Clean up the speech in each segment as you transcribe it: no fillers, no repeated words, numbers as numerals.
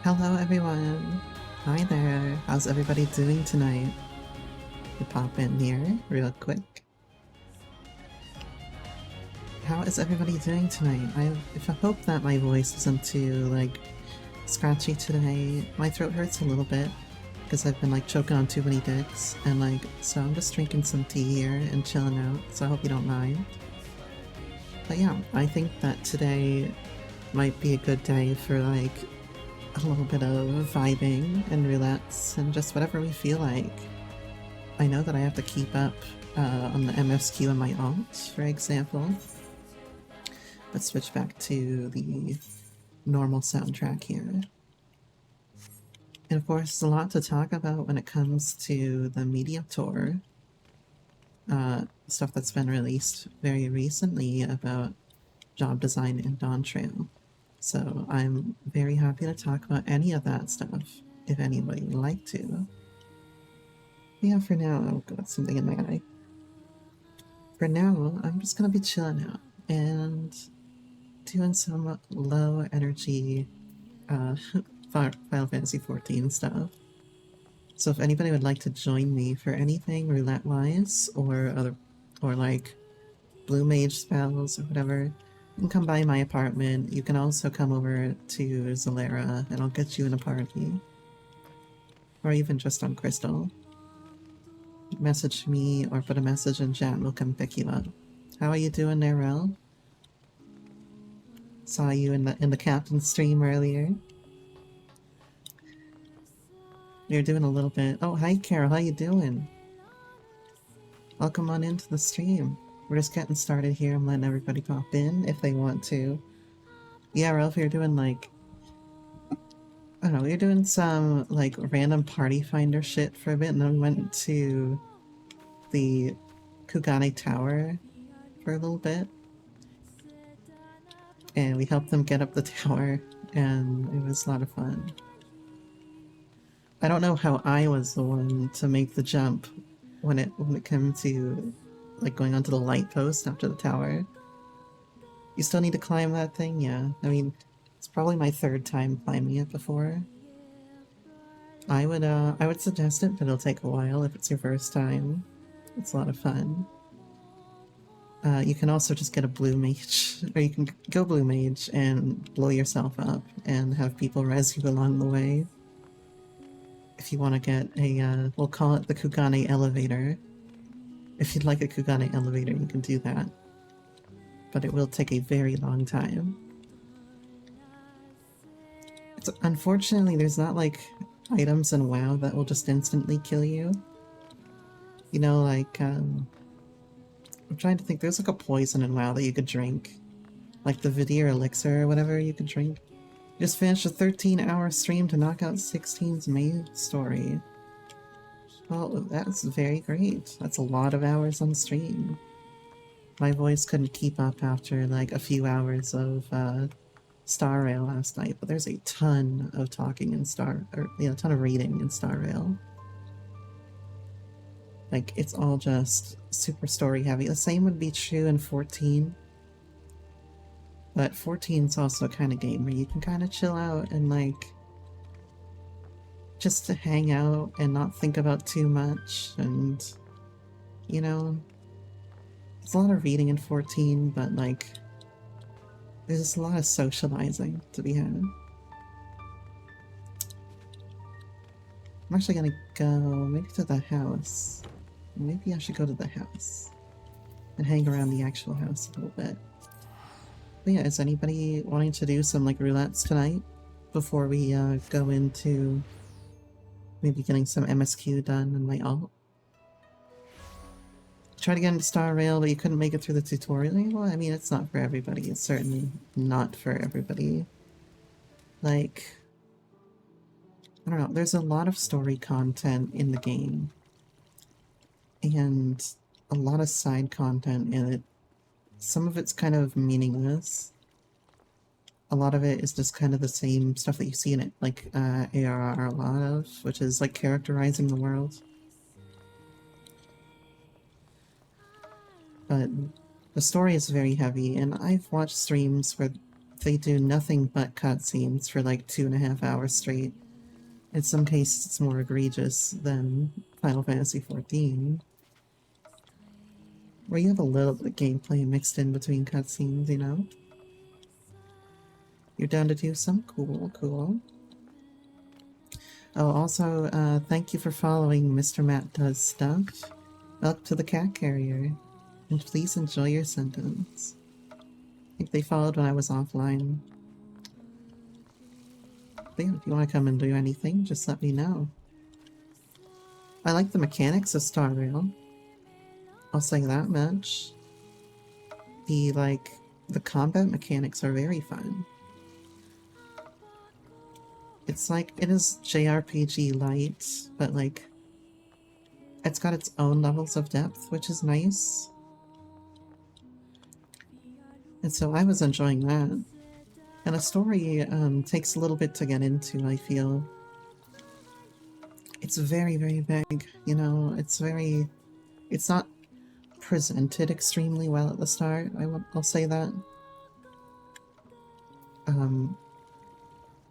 Hello everyone! Hi there! How's everybody doing tonight? You pop in here real quick. How is everybody doing tonight? I hope that my voice isn't too, scratchy today. My throat hurts a little bit because I've been, choking on too many dicks, and, so I'm just drinking some tea here and chilling out, so I hope you don't mind. But yeah, I think that today might be a good day for, a little bit of vibing and relax and just whatever we feel like. I know that I have to keep up on the MSQ and my alt, for example. Let's switch back to the normal soundtrack here. And of course, a lot to talk about when it comes to the media tour. Stuff that's been released very recently about job design in Dawn Trail. So I'm very happy to talk about any of that stuff, if anybody would like to. Yeah, for now, I'll go with something in my eye. For now, I'm just gonna be chilling out and doing some low energy Final Fantasy XIV stuff. So if anybody would like to join me for anything roulette-wise, or blue mage spells or whatever, you can come by my apartment. You can also come over to Zalera and I'll get you in a party. Or even just on Crystal. Message me or put a message in chat and we'll come pick you up. How are you doing there, Rel? Saw you in the captain stream earlier. You're doing a little bit. Oh, hi Carol, how you doing? Welcome on into the stream. We're just getting started here. I'm letting everybody pop in if they want to. Yeah, Ralph, you're doing I don't know, you're doing some random party finder shit for a bit, and then we went to the Kugane Tower for a little bit. And we helped them get up the tower, and it was a lot of fun. I don't know how I was the one to make the jump when it came to going onto the light post after the tower. You still need to climb that thing? Yeah. I mean, it's probably my third time climbing it before. I would suggest it, but it'll take a while if it's your first time. It's a lot of fun. You can also just get a blue mage, or you can go blue mage and blow yourself up and have people res you along the way. If you want to get a, we'll call it the Kugane elevator. If you'd like a Kugane elevator, you can do that. But it will take a very long time. Unfortunately, there's not items in WoW that will just instantly kill you. You know, I'm trying to think, there's a poison in WoW that you could drink. Like the Vidir elixir or whatever you could drink. Just finished a 13-hour stream to knock out 16's main story. Well, that's very great. That's a lot of hours on stream. My voice couldn't keep up after a few hours of Star Rail last night, but there's a ton of talking in a ton of reading in Star Rail. It's all just super story heavy. The same would be true in 14. But 14's also a kind of game where you can kind of chill out and just to hang out and not think about too much, and you know, there's a lot of reading in 14, but there's just a lot of socializing to be had. I'm actually gonna go maybe to the house. Maybe I should go to the house and hang around the actual house a little bit. But yeah, is anybody wanting to do some roulettes tonight before we go into maybe getting some MSQ done in my alt? Try to get into Star Rail, but you couldn't make it through the tutorial? Well, I mean, it's not for everybody. It's certainly not for everybody. I don't know, there's a lot of story content in the game. And a lot of side content in it. Some of it's kind of meaningless. A lot of it is just kind of the same stuff that you see in it, ARR a lot of, which is characterizing the world. But the story is very heavy, and I've watched streams where they do nothing but cutscenes for like 2.5 hours straight. In some cases, it's more egregious than Final Fantasy XIV, where you have a little bit of gameplay mixed in between cutscenes, you know? You're down to do some cool, cool. Oh, also, thank you for following Mr. Matt Does Stuff. Welcome to the cat carrier, and please enjoy your sentence. I think they followed when I was offline. But yeah, if you want to come and do anything, just let me know. I like the mechanics of Star Rail. I'll say that much. The combat mechanics are very fun. It's like, it is JRPG light, but like, it's got its own levels of depth, which is nice. And so I was enjoying that. And the story takes a little bit to get into, I feel. It's very, very vague, you know, it's not presented extremely well at the start, I'll say that.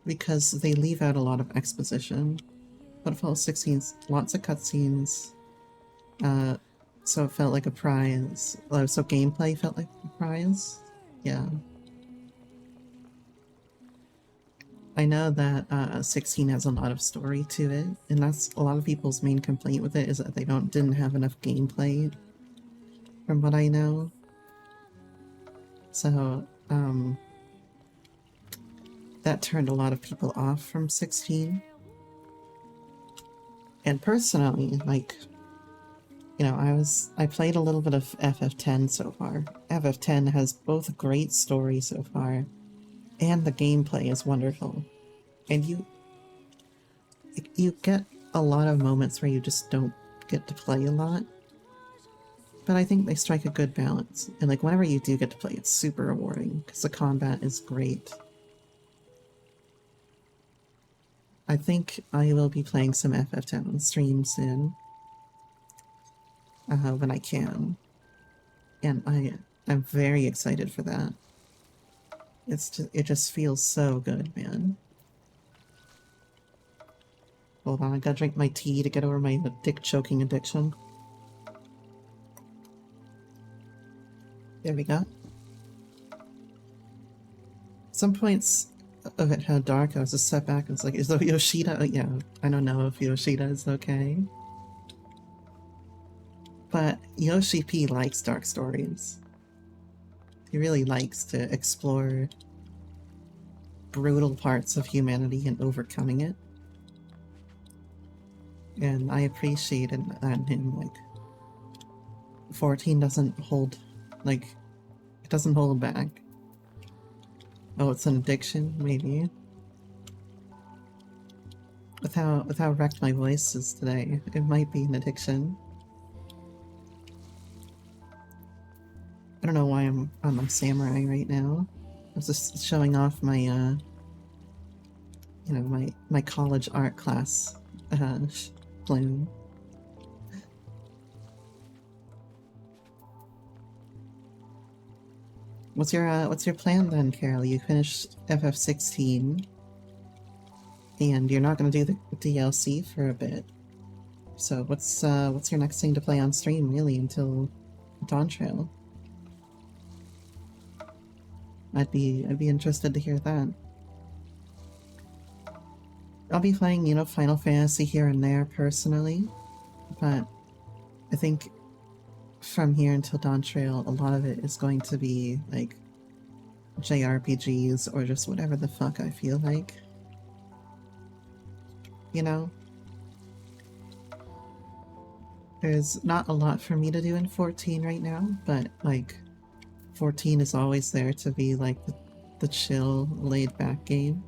Because they leave out a lot of exposition. But Fallout 16's lots of cutscenes, so it felt like a prize. So gameplay felt like a prize? Yeah. I know that 16 has a lot of story to it, and that's a lot of people's main complaint with it, is that they didn't have enough gameplay, from what I know. So, that turned a lot of people off from 16. And personally, like, you know, I played a little bit of FF10 so far. FF10 has both a great story so far, and the gameplay is wonderful. And you get a lot of moments where you just don't get to play a lot. But I think they strike a good balance. And like, whenever you do get to play, it's super rewarding, because the combat is great. I think I will be playing some FF10 on stream soon. When I can. And I'm very excited for that. It just feels so good, man. Hold on, I gotta drink my tea to get over my dick choking addiction. There we go. Some points of it had dark, I was just set back and was like, is the Yoshida? Yeah, I don't know if Yoshida is okay. But Yoshi P likes dark stories. He really likes to explore brutal parts of humanity and overcoming it. And I appreciated that in him. Like, 14 doesn't hold, like, it doesn't hold back. Oh, it's an addiction? Maybe. With how wrecked my voice is today, it might be an addiction. I don't know why I'm on my samurai right now. I was just showing off my, you know, my college art class, bloom. What's your plan then, Carol? You finished FF16, and you're not gonna do the DLC for a bit. So what's your next thing to play on stream, really, until Dawn Trail? I'd be interested to hear that. I'll be playing, you know, Final Fantasy here and there personally, but I think from here until Dawn Trail, a lot of it is going to be like JRPGs or just whatever the fuck I feel like. You know? There's not a lot for me to do in 14 right now, but like 14 is always there to be like the chill, laid back game.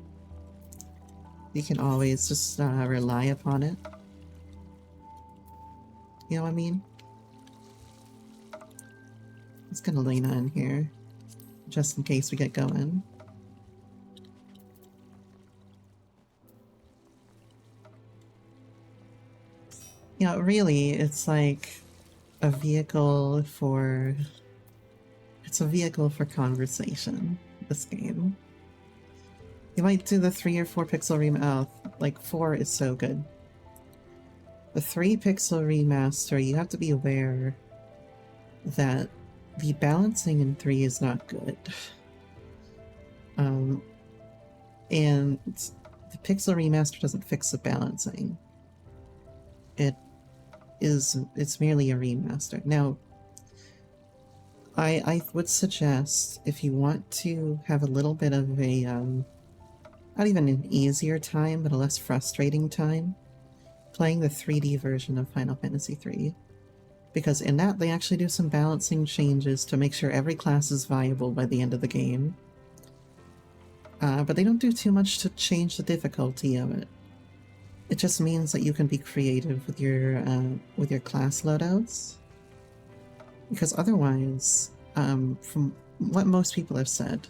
You can always just rely upon it. You know what I mean? Let's get Elena in here, just in case we get going. You know, really, it's like a vehicle for... It's a vehicle for conversation, this game. You might do the 3 or 4 pixel remaster. Like 4 is so good. The 3 pixel remaster, you have to be aware that the balancing in 3 is not good. And the pixel remaster doesn't fix the balancing. It's merely a remaster. Now, I would suggest, if you want to have a little bit of a, not even an easier time, but a less frustrating time, playing the 3D version of Final Fantasy III. Because in that, they actually do some balancing changes to make sure every class is viable by the end of the game. But they don't do too much to change the difficulty of it. It just means that you can be creative with your class loadouts. Because otherwise, from what most people have said,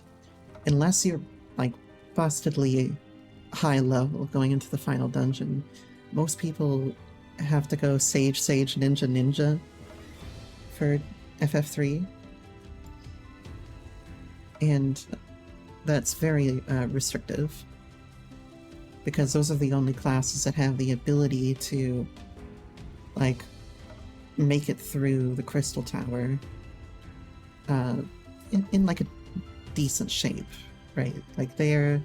unless you're like bustedly high level going into the final dungeon, most people have to go Sage, Ninja, Ninja for FF3. And that's very restrictive. Because those are the only classes that have the ability to, like, make it through the Crystal Tower in like a decent shape, right? Like they're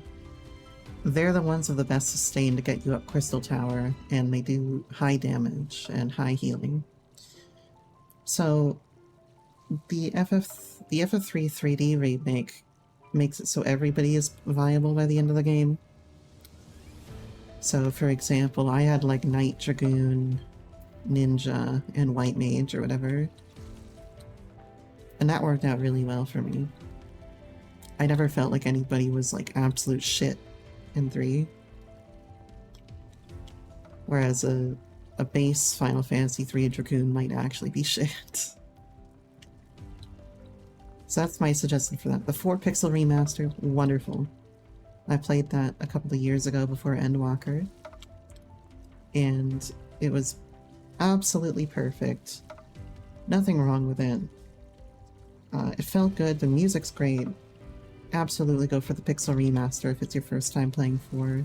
the ones with the best sustain to get you up Crystal Tower, and they do high damage and high healing. So the FF3 3D remake makes it so everybody is viable by the end of the game. So for example, I had like Knight Dragoon, Ninja, and White Mage or whatever. And that worked out really well for me. I never felt like anybody was like absolute shit in 3. Whereas a base Final Fantasy III Dragoon might actually be shit. So that's my suggestion for that. The 4 pixel remaster, wonderful. I played that a couple of years ago before Endwalker. And it was absolutely perfect. Nothing wrong with it. It felt good, the music's great. Absolutely go for the pixel remaster if it's your first time playing 4.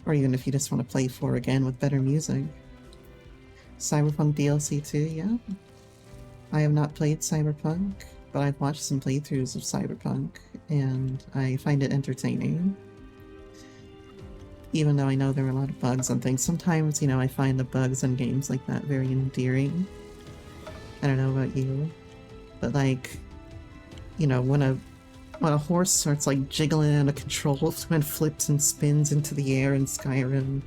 Or even if you just want to play 4 again with better music. Cyberpunk DLC 2, yeah. I have not played Cyberpunk, but I've watched some playthroughs of Cyberpunk, and I find it entertaining. Even though I know there are a lot of bugs and things, sometimes, you know, I find the bugs in games like that very endearing. I don't know about you, but like, you know, when a horse starts like jiggling out of control and flips and spins into the air in Skyrim,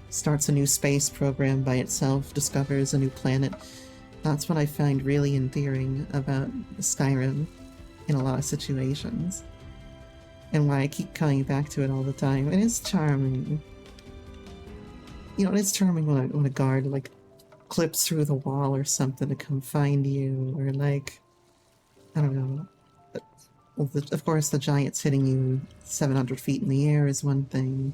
starts a new space program by itself, discovers a new planet, that's what I find really endearing about Skyrim in a lot of situations. And why I keep coming back to it all the time. It is charming. You know, it's charming when a guard, like, clips through the wall or something to come find you, or, like, I don't know. Well, of course, the giants hitting you 700 feet in the air is one thing.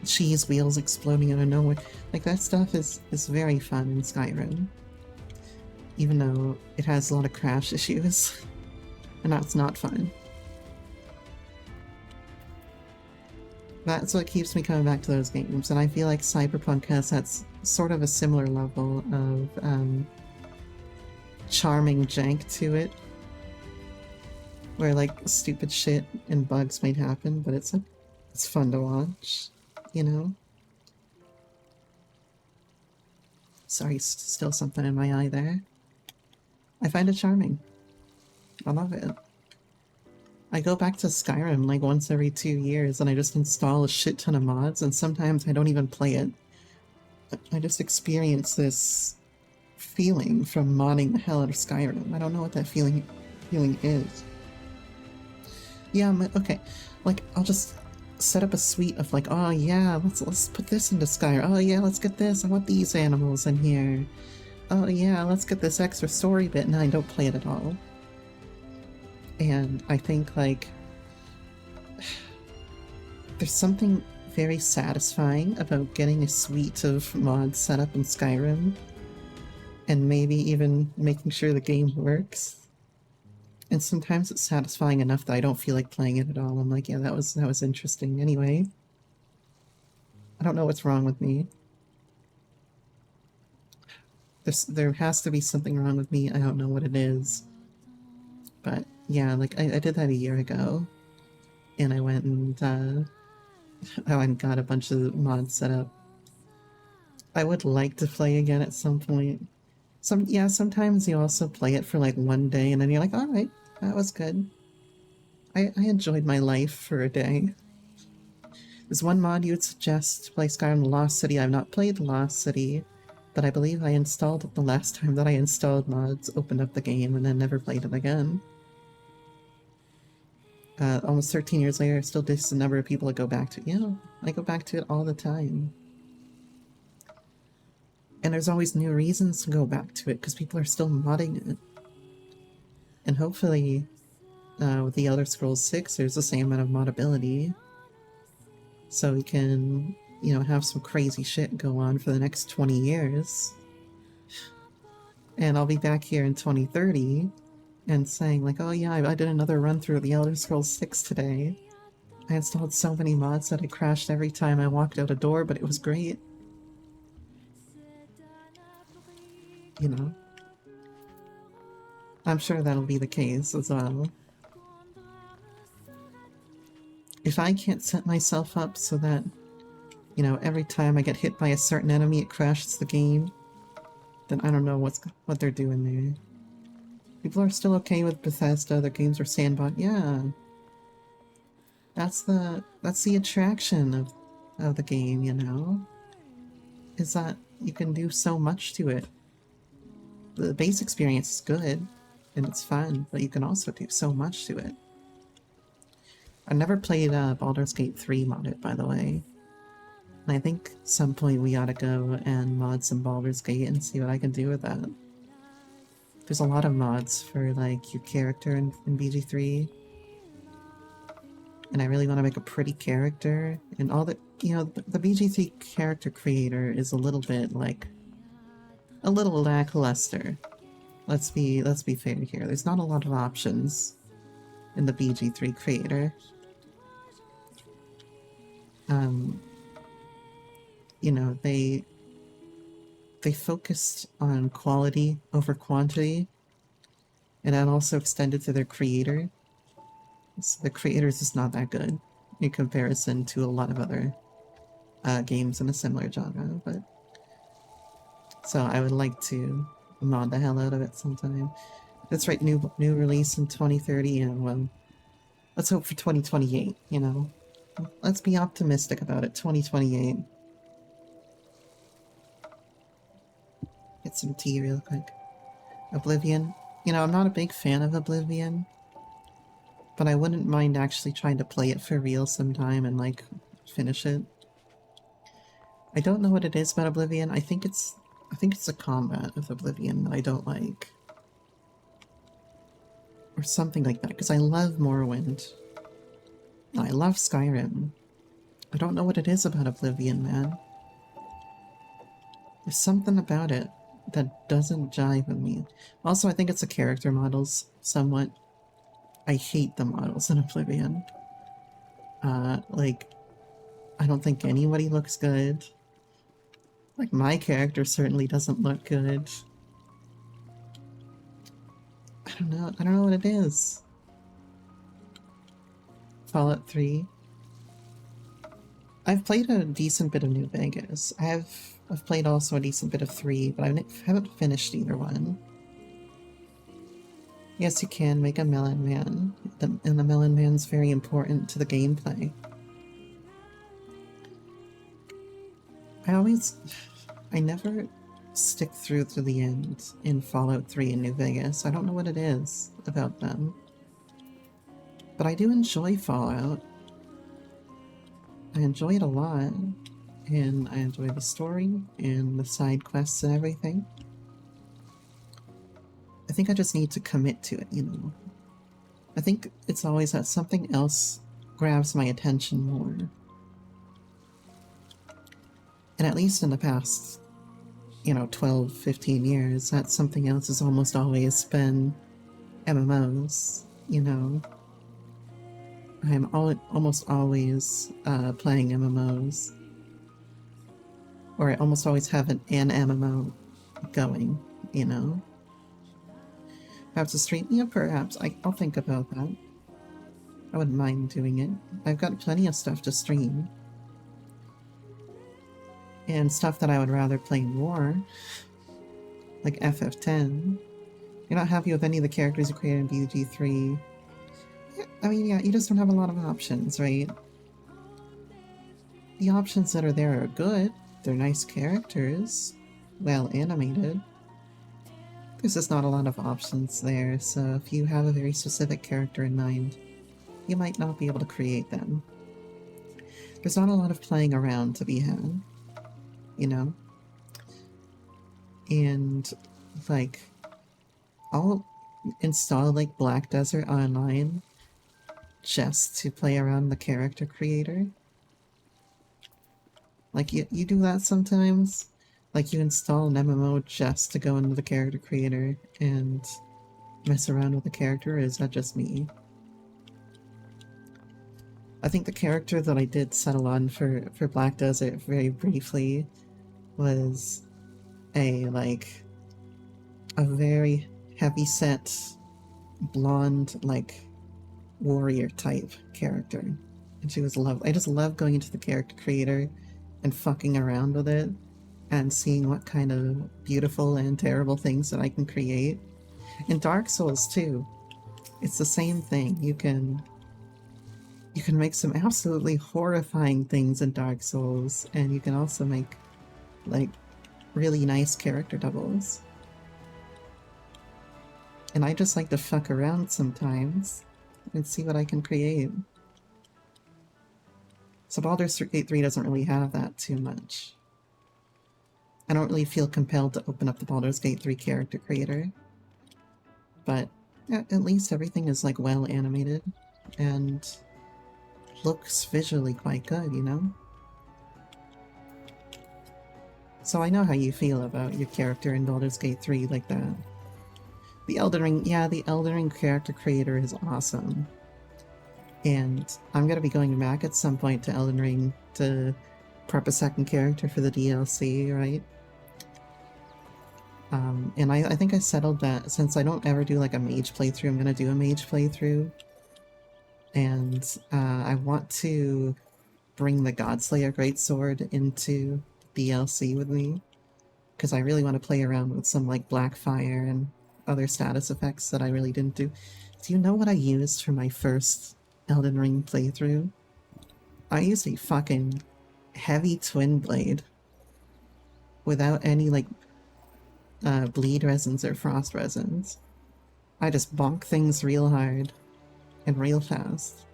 Cheese wheels exploding out of nowhere. Like, that stuff is very fun in Skyrim. Even though it has a lot of crash issues. And that's not fun. That's what keeps me coming back to those games, and I feel like Cyberpunk has that sort of a similar level of charming jank to it, where like stupid shit and bugs might happen, but it's like, it's fun to watch, you know? Sorry, still something in my eye there. I find it charming. I love it. I go back to Skyrim like once every 2 years and I just install a shit ton of mods, and sometimes I don't even play it. I just experience this feeling from modding the hell out of Skyrim. I don't know what that feeling is. Yeah, okay. Like, I'll just set up a suite of like, oh yeah, let's put this into Skyrim. Oh yeah, let's get this. I want these animals in here. Oh yeah, let's get this extra story bit, and I don't play it at all. And I think, like, there's something very satisfying about getting a suite of mods set up in Skyrim, and maybe even making sure the game works. And sometimes it's satisfying enough that I don't feel like playing it at all. I'm like, yeah, that was interesting anyway. I don't know what's wrong with me. There has to be something wrong with me. I don't know what it is. But yeah, like I did that a year ago. And I went and I went and got a bunch of mods set up. I would like to play again at some point. Sometimes you also play it for like one day and then you're like, alright, that was good. I enjoyed my life for a day. There's one mod you would suggest to play Skyrim Lost City. I've not played Lost City, but I believe I installed it the last time that I installed mods, opened up the game, and then never played it again. Almost 13 years later, still just a number of people that go back to it. Yeah, I go back to it all the time. And there's always new reasons to go back to it, because people are still modding it. And hopefully, with the Elder Scrolls 6, there's the same amount of modability. So we can, you know, have some crazy shit go on for the next 20 years. And I'll be back here in 2030 and saying like, oh yeah, I did another run through the Elder Scrolls 6 today. I installed so many mods that I crashed every time I walked out a door, but it was great. You know? I'm sure that'll be the case as well. If I can't set myself up so that, you know, every time I get hit by a certain enemy it crashes the game, then I don't know what they're doing there. People are still okay with Bethesda, their games are sandbox. Yeah. That's the attraction of the game, you know? Is that you can do so much to it. The base experience is good and it's fun, but you can also do so much to it. I never played Baldur's Gate 3 modded, by the way. And I think at some point we ought to go and mod some Baldur's Gate and see what I can do with that. There's a lot of mods for like your character in BG3. And I really want to make a pretty character. And all the, you know, the BG3 character creator is a little bit like, a little lackluster. Let's be fair here. There's not a lot of options in the BG3 creator. You know, they focused on quality over quantity, and that also extended to their creator. So the creators is not that good in comparison to a lot of other games in a similar genre, but so I would like to mod the hell out of it sometime. That's right, new release in 2030, and well, let's hope for 2028, you know? Let's be optimistic about it, 2028. Get some tea real quick. Oblivion. You know, I'm not a big fan of Oblivion, but I wouldn't mind actually trying to play it for real sometime and, like, finish it. I don't know what it is about Oblivion. I think it's the combat of Oblivion that I don't like. Or something like that, because I love Morrowind. I love Skyrim. I don't know what it is about Oblivion, man. There's something about it that doesn't jive with me. Also, I think it's the character models, somewhat. I hate the models in Oblivion. Like, I don't think anybody looks good. Like, my character certainly doesn't look good. I don't know what it is. Fallout 3. I've played a decent bit of New Vegas. I've played also a decent bit of 3, but I haven't finished either one. Yes, you can make a Melon Man, and the Melon Man's very important to the gameplay. I never stick through to the end in Fallout 3 and New Vegas. I don't know what it is about them. But I do enjoy Fallout. I enjoy it a lot. And I enjoy the story and the side quests and everything. I think I just need to commit to it, you know. I think it's always that something else grabs my attention more. And at least in the past, you know, 12, 15 years, that something else has almost always been MMOs, you know. I'm almost always playing MMOs, or I almost always have an MMO going, you know. Perhaps a stream? Yeah, perhaps. I'll think about that. I wouldn't mind doing it. I've got plenty of stuff to stream. And stuff that I would rather play more, like FF10. You're not happy with any of the characters you created in BG3. Yeah, I mean, yeah, you just don't have a lot of options, right? The options that are there are good. They're nice characters, well animated. There's just not a lot of options there, so if you have a very specific character in mind, you might not be able to create them. There's not a lot of playing around to be had, you know? And, like, I'll install, like, Black Desert Online just to play around the character creator. Like, you do that sometimes? Like, you install an MMO just to go into the character creator and mess around with the character, or is that just me? I think the character that I did settle on for Black Desert very briefly was a, like, a very heavy-set, blonde, like, warrior type character. And she was lovely. I just love going into the character creator and fucking around with it and seeing what kind of beautiful and terrible things that I can create. In Dark Souls too, it's the same thing. You can make some absolutely horrifying things in Dark Souls, and you can also make, like, really nice character doubles. And I just like to fuck around sometimes and see what I can create. So Baldur's Gate 3 doesn't really have that too much. I don't really feel compelled to open up the Baldur's Gate 3 character creator. But yeah, at least everything is, like, well animated and looks visually quite good, you know? So I know how you feel about your character in Baldur's Gate 3 like that. The Elden Ring, yeah, the Elden Ring character creator is awesome. And I'm gonna be going back at some point to Elden Ring to prep a second character for the DLC, right? And I think I settled that since I don't ever do, like, a mage playthrough, I'm gonna do a mage playthrough. And I want to bring the Godslayer Greatsword into DLC with me, because I really want to play around with some, like, Blackfire and other status effects that I really didn't do. Do you know what I used for my first Elden Ring playthrough? I used a fucking heavy twin blade without any, like, bleed resins or frost resins. I just bonk things real hard and real fast.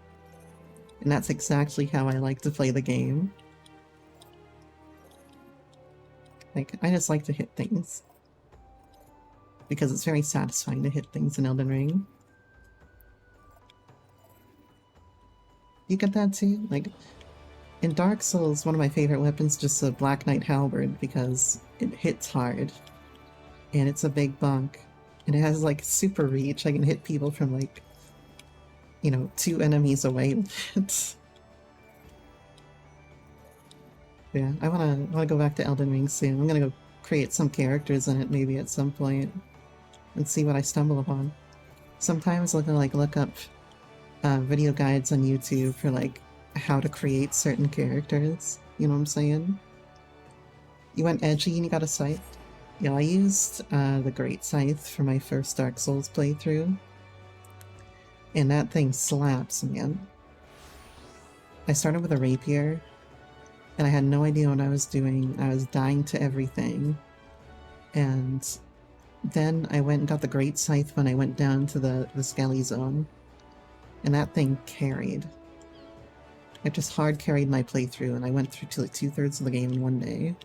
And that's exactly how I like to play the game. Like, I just like to hit things. Because it's very satisfying to hit things in Elden Ring. You get that too? Like, in Dark Souls, one of my favorite weapons is just a Black Knight Halberd because it hits hard. And it's a big bonk. And it has, like, super reach. I can hit people from, like, you know, 2 enemies away with it. Yeah, I wanna go back to Elden Ring soon. I'm gonna go create some characters in it maybe at some point and see what I stumble upon. Sometimes I'll go, like, look up video guides on YouTube for, like, how to create certain characters. You know what I'm saying? You went edgy and you got a scythe? Yeah, I used the Great Scythe for my first Dark Souls playthrough. And that thing slaps, man. I started with a rapier, and I had no idea what I was doing. I was dying to everything. And then I went and got the Great Scythe when I went down to the Skelly Zone. And that thing carried. It just hard carried my playthrough, and I went through to, like, 2/3 of the game in one day.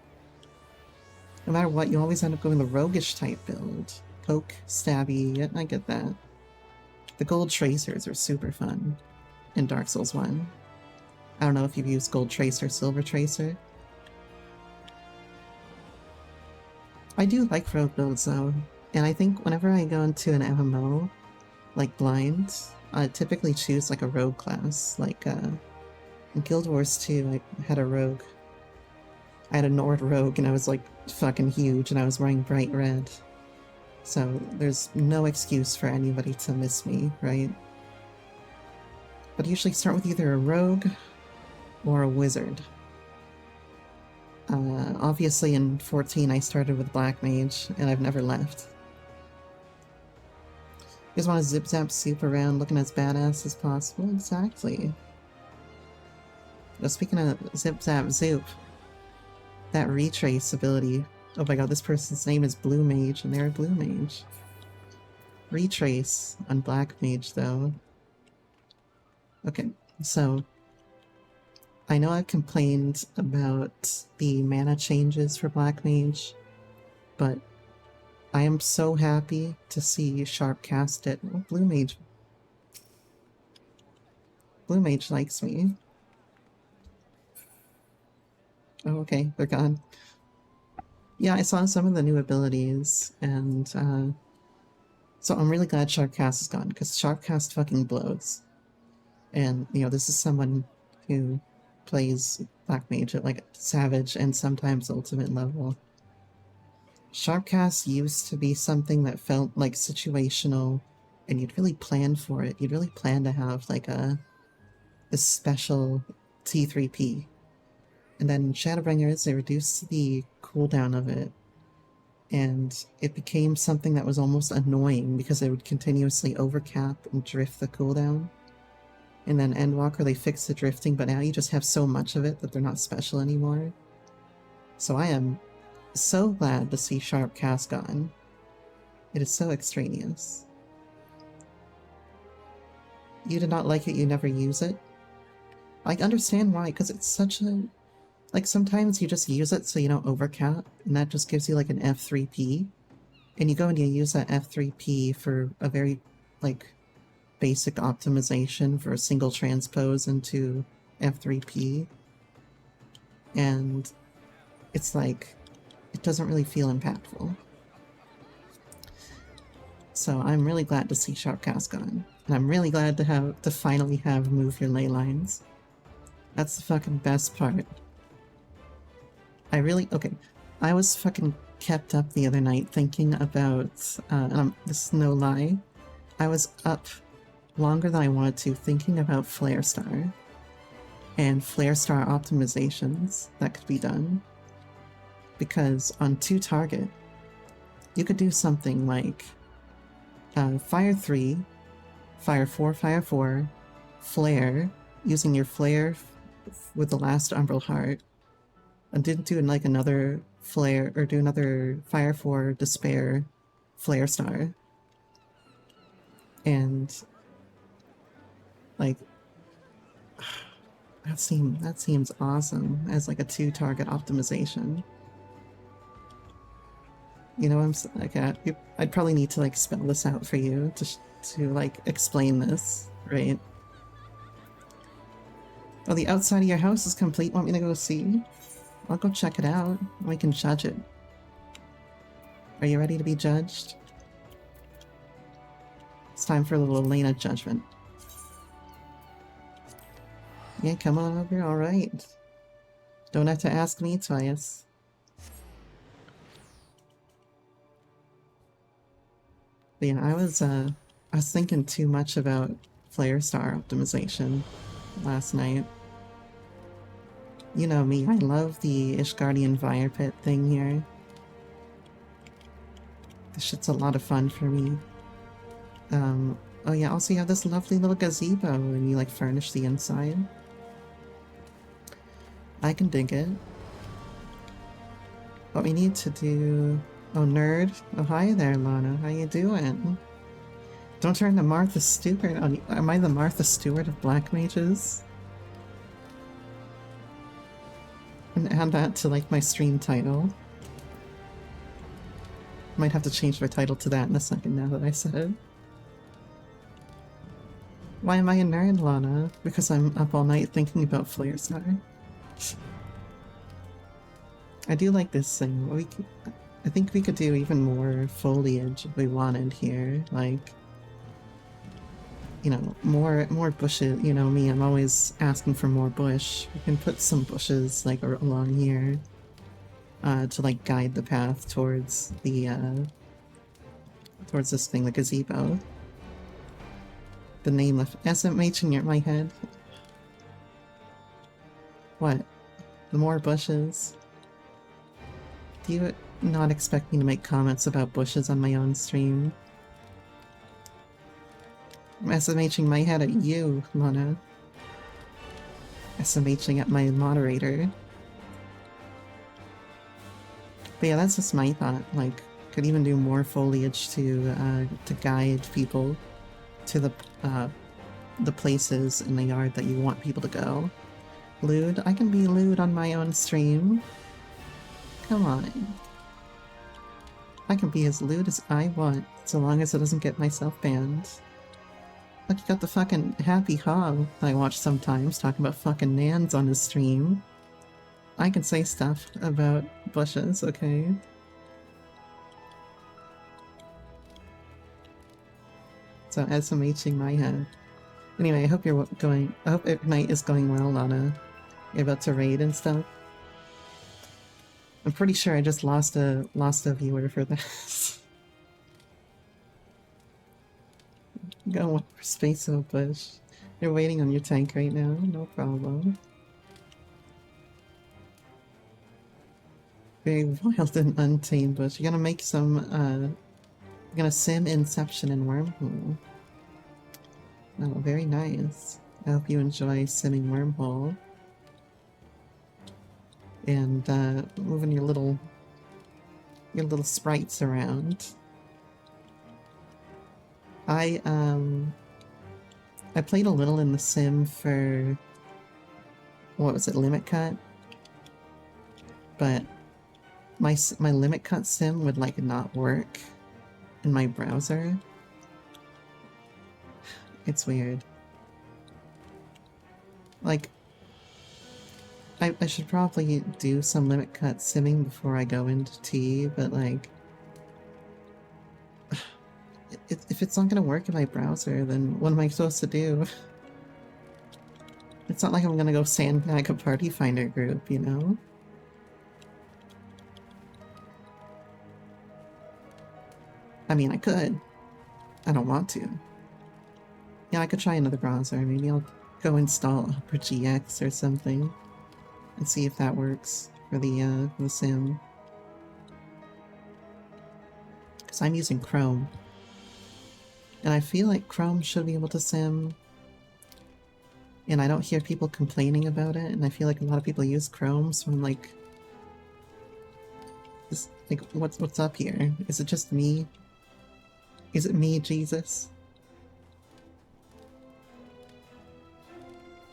No matter what, you always end up going the roguish type build. Poke, stabby, yeah, I get that. The gold tracers are super fun in Dark Souls 1. I don't know if you've used gold tracer, silver tracer. I do like rogue builds though, and I think whenever I go into an MMO, like blind, I typically choose like a rogue class. Like in Guild Wars 2, I had a rogue. I had a Nord rogue and I was like fucking huge and I was wearing bright red. So there's no excuse for anybody to miss me, right? But I usually start with either a rogue or a wizard. Obviously in 14 I started with Black Mage and I've never left. You just want to zip zap soup around looking as badass as possible? Exactly. But speaking of zip zap zoop, that retrace ability. Oh my god, this person's name is Blue Mage and they're a Blue Mage. Retrace on Black Mage though. Okay, so I know I've complained about the mana changes for Black Mage, but I am so happy to see Sharp cast it. Oh, Blue Mage. Blue Mage likes me. Oh, okay, they're gone. Yeah, I saw some of the new abilities, and so I'm really glad Sharpcast is gone, because Sharpcast fucking blows. And, you know, this is someone who plays Black Mage at, like, Savage and sometimes Ultimate level. Sharpcast used to be something that felt, like, situational, and you'd really plan for it. You'd really plan to have, like, a special T3P. And then in Shadowbringers, they reduced the cooldown of it, and it became something that was almost annoying because they would continuously overcap and drift the cooldown. And then Endwalker, they fixed the drifting, but now you just have so much of it that they're not special anymore. So I am so glad to see Sharp Cast gone. It is so extraneous. You did not like it, you never use it? I understand why, because it's such a... Like, sometimes you just use it so you don't overcap, and that just gives you, like, an F3P. And you go and you use that F3P for a very, like, basic optimization for a single transpose into F3P. And it's like, it doesn't really feel impactful. So I'm really glad to see Sharpcast gone. And I'm really glad to finally have Move Your Ley Lines. That's the fucking best part. Okay, I was fucking kept up the other night thinking about, this is no lie, I was up longer than I wanted to thinking about Flare Star and Flare Star optimizations that could be done. Because on 2 target, you could do something like Fire 3, Fire 4, Fire 4, Flare, using your Flare with the last Umbral Heart, and didn't do like another Flare, or do another Fire 4 Despair Flare Star. And like that seems awesome as like a 2 target optimization. You know, I'd probably need to like spell this out for you to like explain this, right? Oh, the outside of your house is complete. Want me to go see? I'll go check it out. We can judge it. Are you ready to be judged? It's time for a little Elena judgment. Yeah, come on over. All right. Don't have to ask me twice. But yeah, I was thinking too much about Flare Star optimization last night. You know me, I love the Ishgardian Fire Pit thing here. This shit's a lot of fun for me. Oh yeah, also you have this lovely little gazebo and you like furnish the inside. I can dig it. What we need to do... Oh, nerd. Oh, hi there, Lana. How you doing? Don't turn to Martha Stewart on you. Am I the Martha Stewart of Black Mages? And add that to, like, my stream title. Might have to change my title to that in a second now that I said it. Why am I a nerd, Lana? Because I'm up all night thinking about Flare Star. I do like this thing. I think we could do even more foliage if we wanted here. Like, you know, more bushes. You know me, I'm always asking for more bush. We can put some bushes like along here to like guide the path towards the towards this thing, the gazebo. The name of SMH in my head. What? The more bushes? Do you not expect me to make comments about bushes on my own stream? I'm SMHing my head at you, Lana. SMHing at my moderator. But yeah, that's just my thought. Like, could even do more foliage to guide people to the places in the yard that you want people to go. Lewd? I can be lewd on my own stream. Come on. I can be as lewd as I want, so long as it doesn't get myself banned. Look, you got the fucking Happy Hog that I watch sometimes talking about fucking nans on his stream. I can say stuff about bushes, okay? So SMHing my head. Anyway, I hope your night is going well, Lana. You're about to raid and stuff. I'm pretty sure I just lost a viewer for this. Going for Space Oak Bush. You're waiting on your tank right now, no problem. Very wild and untamed bush. You're gonna make some, you're gonna sim Inception and Wormhole. Oh, very nice. I hope you enjoy simming Wormhole. And, moving your little sprites around. I played a little in the sim for, what was it, Limit Cut? But my Limit Cut sim would, like, not work in my browser. It's weird. Like, I should probably do some Limit Cut simming before I go into T, but, like, if it's not gonna work in my browser, then what am I supposed to do? It's not like I'm gonna go sandbag a party finder group, you know? I mean, I could. I don't want to. Yeah, I could try another browser. Maybe I'll go install Opera GX or something and see if that works for the sim. Because I'm using Chrome. And I feel like Chrome should be able to sim. And I don't hear people complaining about it, and I feel like a lot of people use Chrome, so I'm like... what's up here? Is it just me? Is it me, Jesus?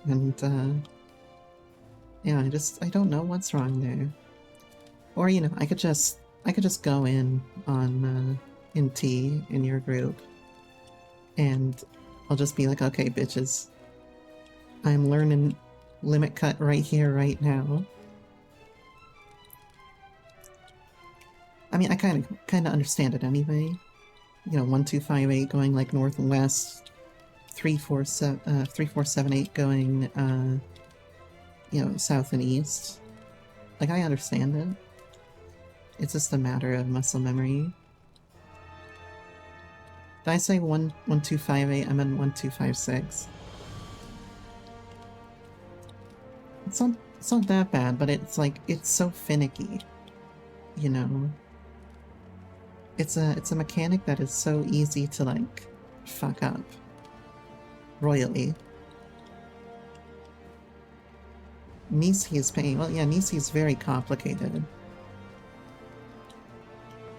And, yeah, I don't know what's wrong there. Or, you know, I could just go in on, in T, in your group, and I'll just be like, okay, bitches, I'm learning Limit Cut right here, right now. I mean, I kind of understand it anyway. You know, 1258 going like north and west, 3478 going, you know, south and east. Like, I understand it. It's just a matter of muscle memory. Did I say 1258? I meant 1256. It's not that bad, but it's like, it's so finicky. You know? It's a mechanic that is so easy to, like, fuck up. Royally. Nisi is paying. Well, yeah, Nisi is very complicated.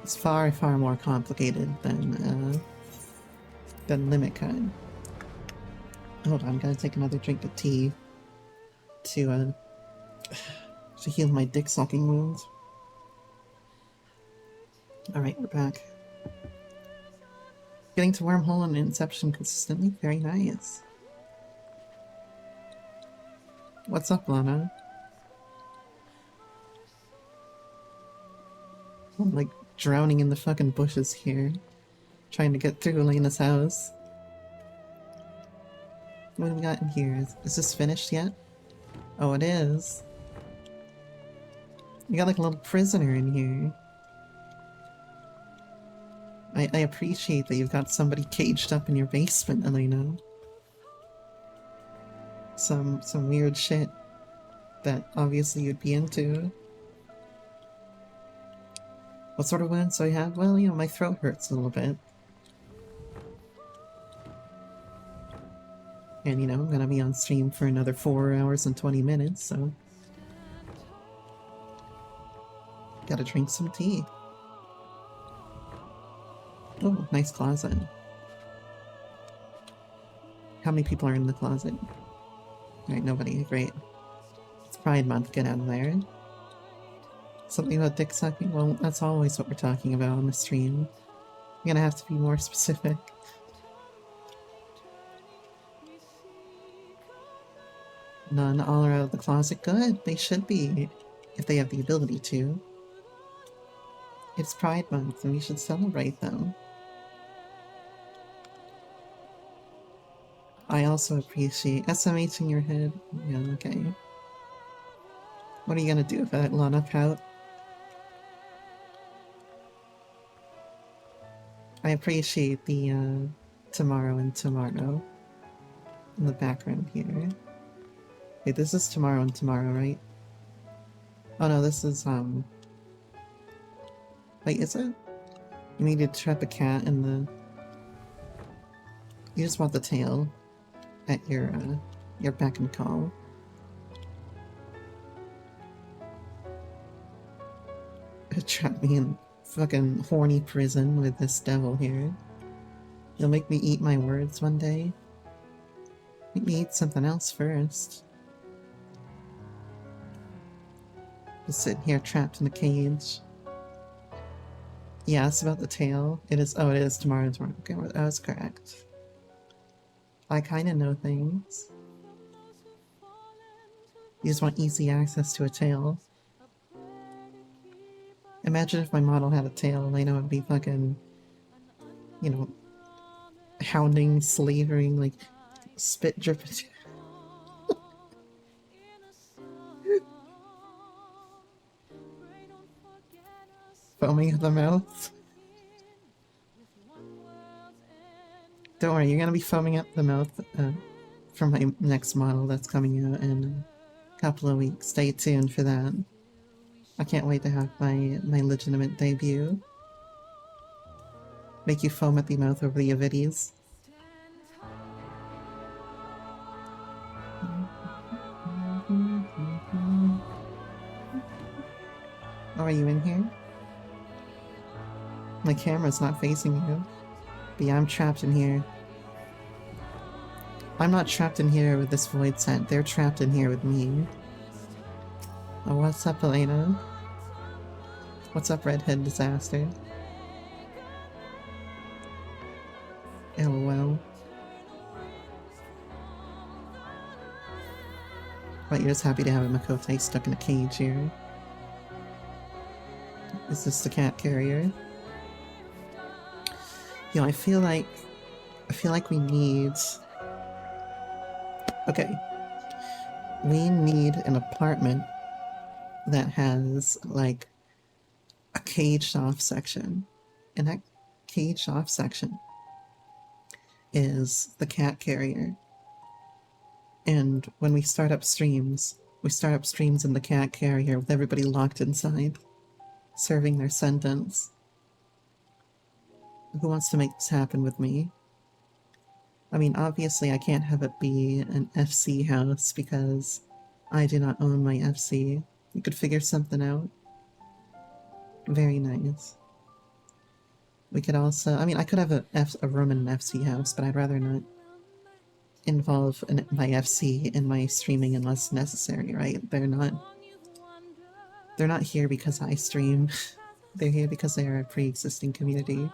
It's far, far more complicated than Limit Cut. Hold on, I'm gonna take another drink of tea to heal my dick-sucking wounds. Alright, we're back. Getting to Wormhole and Inception consistently? Very nice. What's up, Lana? I'm like drowning in the fucking bushes here. Trying to get through Elena's house. What do we got in here? Is this finished yet? Oh, it is. You got like a little prisoner in here. I appreciate that you've got somebody caged up in your basement, Elena. Some weird shit that obviously you'd be into. What sort of wounds do I have? Well, you know, my throat hurts a little bit. And, you know, I'm gonna be on stream for another 4 hours and 20 minutes, so... Gotta drink some tea. Oh, nice closet. How many people are in the closet? Alright, nobody. Great. It's Pride Month, get out of there. Something about dick sucking? Well, that's always what we're talking about on the stream. You're gonna have to be more specific. None all are out of the closet. Good, they should be, if they have the ability to. It's Pride Month, and we should celebrate them. I also appreciate SMH in your head. Yeah, okay. What are you gonna do if I let Lana pout? I appreciate the tomorrow and tomorrow in the background here. Wait, this is tomorrow and tomorrow, right? Oh no, this is wait, is it? You need to trap a cat in the... You just want the tail at your beck and call. Trap me in fucking horny prison with this devil here. You'll make me eat my words one day. Make me eat something else first. Just sitting here trapped in a cage. Yeah, it's about the tail. It is. Oh, it is tomorrow. Okay, well, that was correct. I kind of know things. You just want easy access to a tail. Imagine if my model had a tail, Elena would be fucking, you know, hounding, slavering, like, spit dripping. Foaming at the mouth. Don't worry, you're gonna be foaming at the mouth for my next model that's coming out in a couple of weeks. Stay tuned for that. I can't wait to have my legitimate debut. Make you foam at the mouth over the Avides. Oh, are you in here? My camera's not facing you. But yeah, I'm trapped in here. I'm not trapped in here with this void set. They're trapped in here with me. Oh, what's up, Elena? What's up, Redhead Disaster? LOL. But you're just happy to have a Makote stuck in a cage here. Is this the cat carrier? You know, I feel like we need... Okay. We need an apartment that has, like, a caged-off section. And that caged-off section is the cat carrier. And when we start up streams in the cat carrier with everybody locked inside, serving their sentence. Who wants to make this happen with me? I mean, obviously I can't have it be an FC house because I do not own my FC. You could figure something out. Very nice. We could also... I mean, I could have a room in an FC house, but I'd rather not involve my FC in my streaming unless necessary, right? They're not here because I stream. They're here because they are a pre-existing community.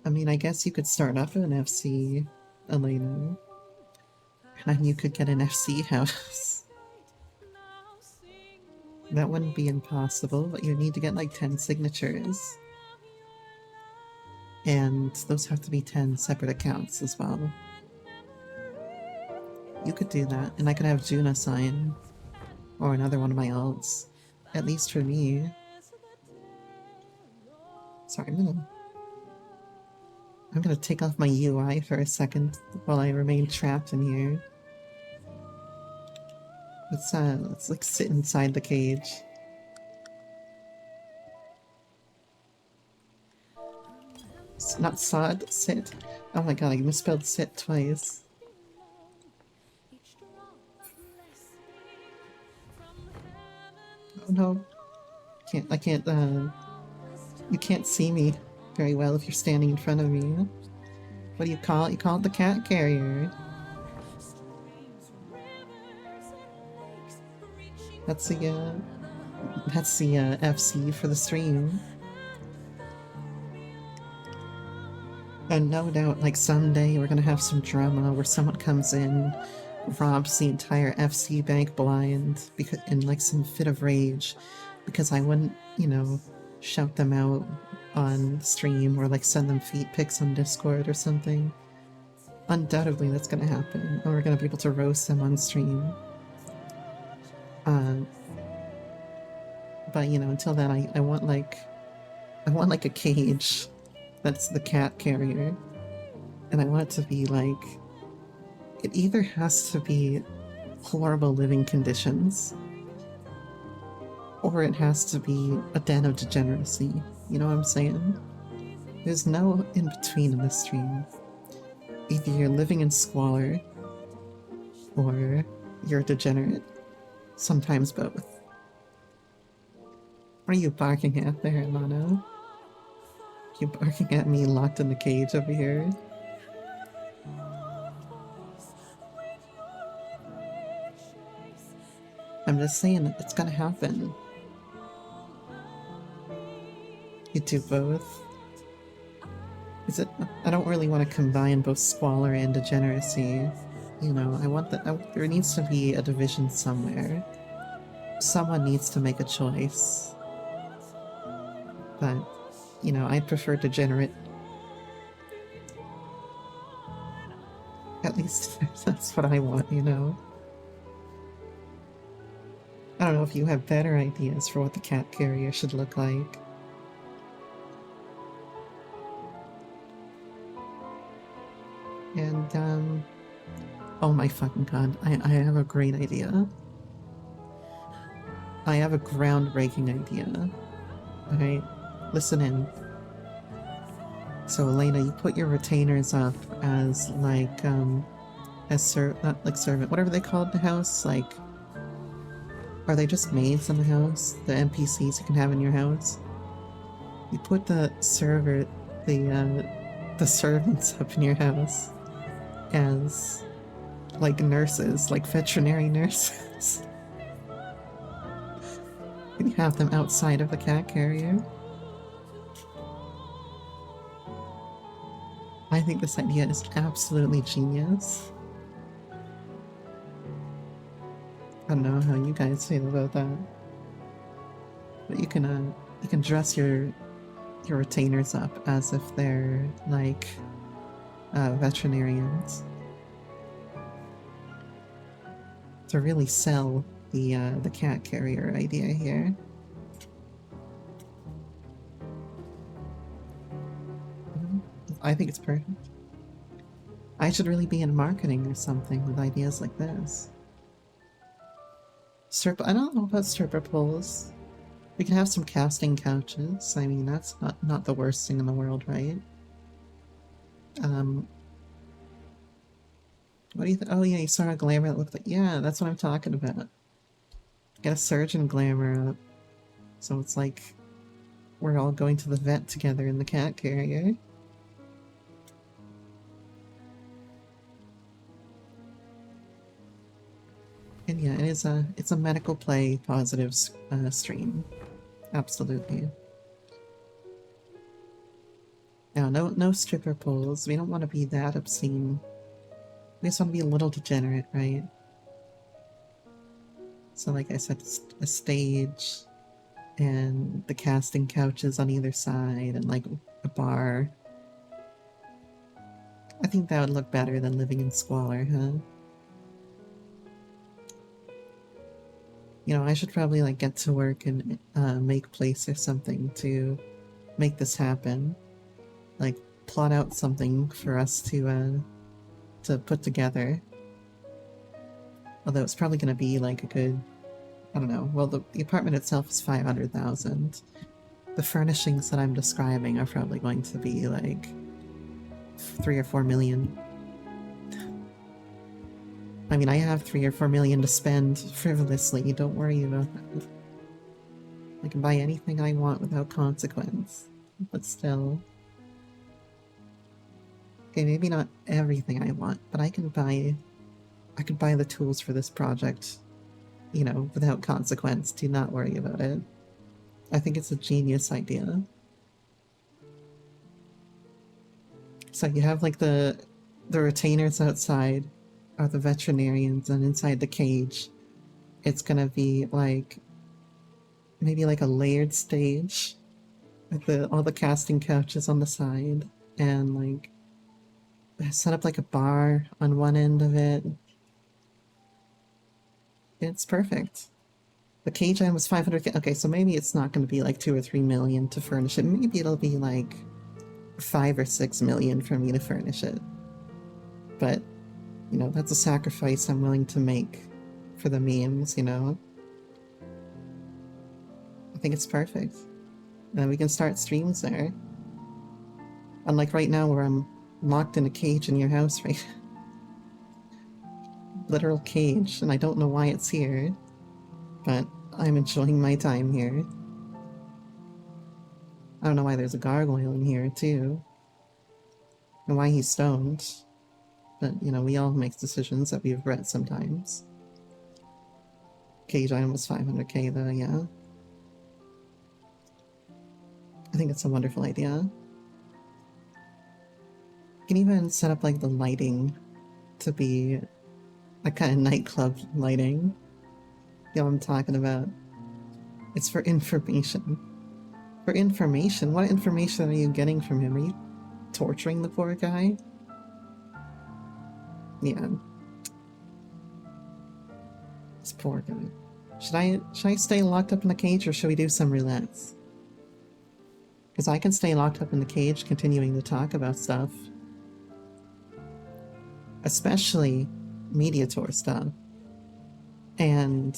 I mean, I guess you could start up an FC, Elena. And then you could get an FC house. That wouldn't be impossible, but you need to get like 10 signatures. And those have to be 10 separate accounts as well. You could do that, and I could have Juna sign, or another one of my alts. At least for me. Sorry, I'm gonna take off my UI for a second while I remain trapped in here. Let's like sit inside the cage. Not sod, sit. Oh my god, I misspelled sit twice. Oh no. I can't, you can't see me very well if you're standing in front of me. What do you call it? You call it the cat carrier. That's the FC for the stream. And no doubt, like someday we're gonna have some drama where someone comes in, robs the entire FC bank blind because in like some fit of rage because I wouldn't, you know, shout them out on stream or like send them feet pics on Discord or something. Undoubtedly that's gonna happen, and we're gonna be able to roast them on stream. But you know, until then I want like a cage that's the cat carrier. And I want it to be like, it either has to be horrible living conditions, or it has to be a den of degeneracy. You know what I'm saying? There's no in between in this stream. Either you're living in squalor, or you're a degenerate. Sometimes both. What are you barking at there, Lano? You barking at me locked in the cage over here? I'm just saying, it's gonna happen. You do both? Is it? I don't really want to combine both squalor and degeneracy. You know, I want there needs to be a division somewhere. Someone needs to make a choice. But, you know, I'd prefer degenerate. At least that's what I want, you know? I don't know if you have better ideas for what the cat carrier should look like. And, oh my fucking god, I have a great idea. I have a groundbreaking idea. Alright, listen in. So Elena, you put your retainers up as like, not like servant, whatever they call it in the house, like, are they just maids in the house? The NPCs you can have in your house? You put the servants up in your house as, like, nurses, like veterinary nurses. You have them outside of the cat carrier. I think this idea is absolutely genius. I don't know how you guys feel about that, but you can dress your retainers up as if they're like veterinarians to really sell the cat carrier idea here. I think it's perfect. I should really be in marketing or something with ideas like this. I don't know about stripper poles. We can have some casting couches. I mean, that's not the worst thing in the world, right? What do you think? Oh yeah, you saw a glamour that looked like... Yeah, that's what I'm talking about. Get a surgeon glamour up. So it's like we're all going to the vet together in the cat carrier. And yeah, it's a medical play positive stream. Absolutely. Now, no stripper poles. We don't want to be that obscene. We just want to be a little degenerate, right? So like I said, a stage, and the casting couches on either side, and like a bar, I think that would look better than living in squalor, huh? You know, I should probably like get to work and make place or something to make this happen. Like plot out something for us to put together. Although it's probably going to be like a good, I don't know. Well, the apartment itself is 500,000. The furnishings that I'm describing are probably going to be like 3 or 4 million. I mean, I have 3 or 4 million to spend frivolously. Don't worry about that. I can buy anything I want without consequence. But still. Okay, maybe not everything I want, but I could buy the tools for this project, you know, without consequence. Do not worry about it. I think it's a genius idea. So you have like the retainers outside are the veterinarians, and inside the cage it's gonna be like maybe like a layered stage with all the casting couches on the side, and like set up like a bar on one end of it. It's perfect. The cage item was 500. Okay, so maybe it's not going to be like 2 or 3 million to furnish it. Maybe it'll be like 5 or 6 million for me to furnish it. But, you know, that's a sacrifice I'm willing to make for the memes, you know? I think it's perfect. And then we can start streams there. Unlike right now where I'm locked in a cage in your house, right? Literal cage, and I don't know why it's here. But I'm enjoying my time here. I don't know why there's a gargoyle in here, too. And why he's stoned. But, you know, we all make decisions that we regret sometimes. Cage item was 500k though, yeah. I think it's a wonderful idea. You can even set up like the lighting to be a kind of nightclub lighting. You know what I'm talking about? It's for information. For information? What information are you getting from him? Are you torturing the poor guy? Yeah. This poor guy. Should I stay locked up in the cage, or should we do some roulettes? Because I can stay locked up in the cage continuing to talk about stuff. Especially media tour stuff. And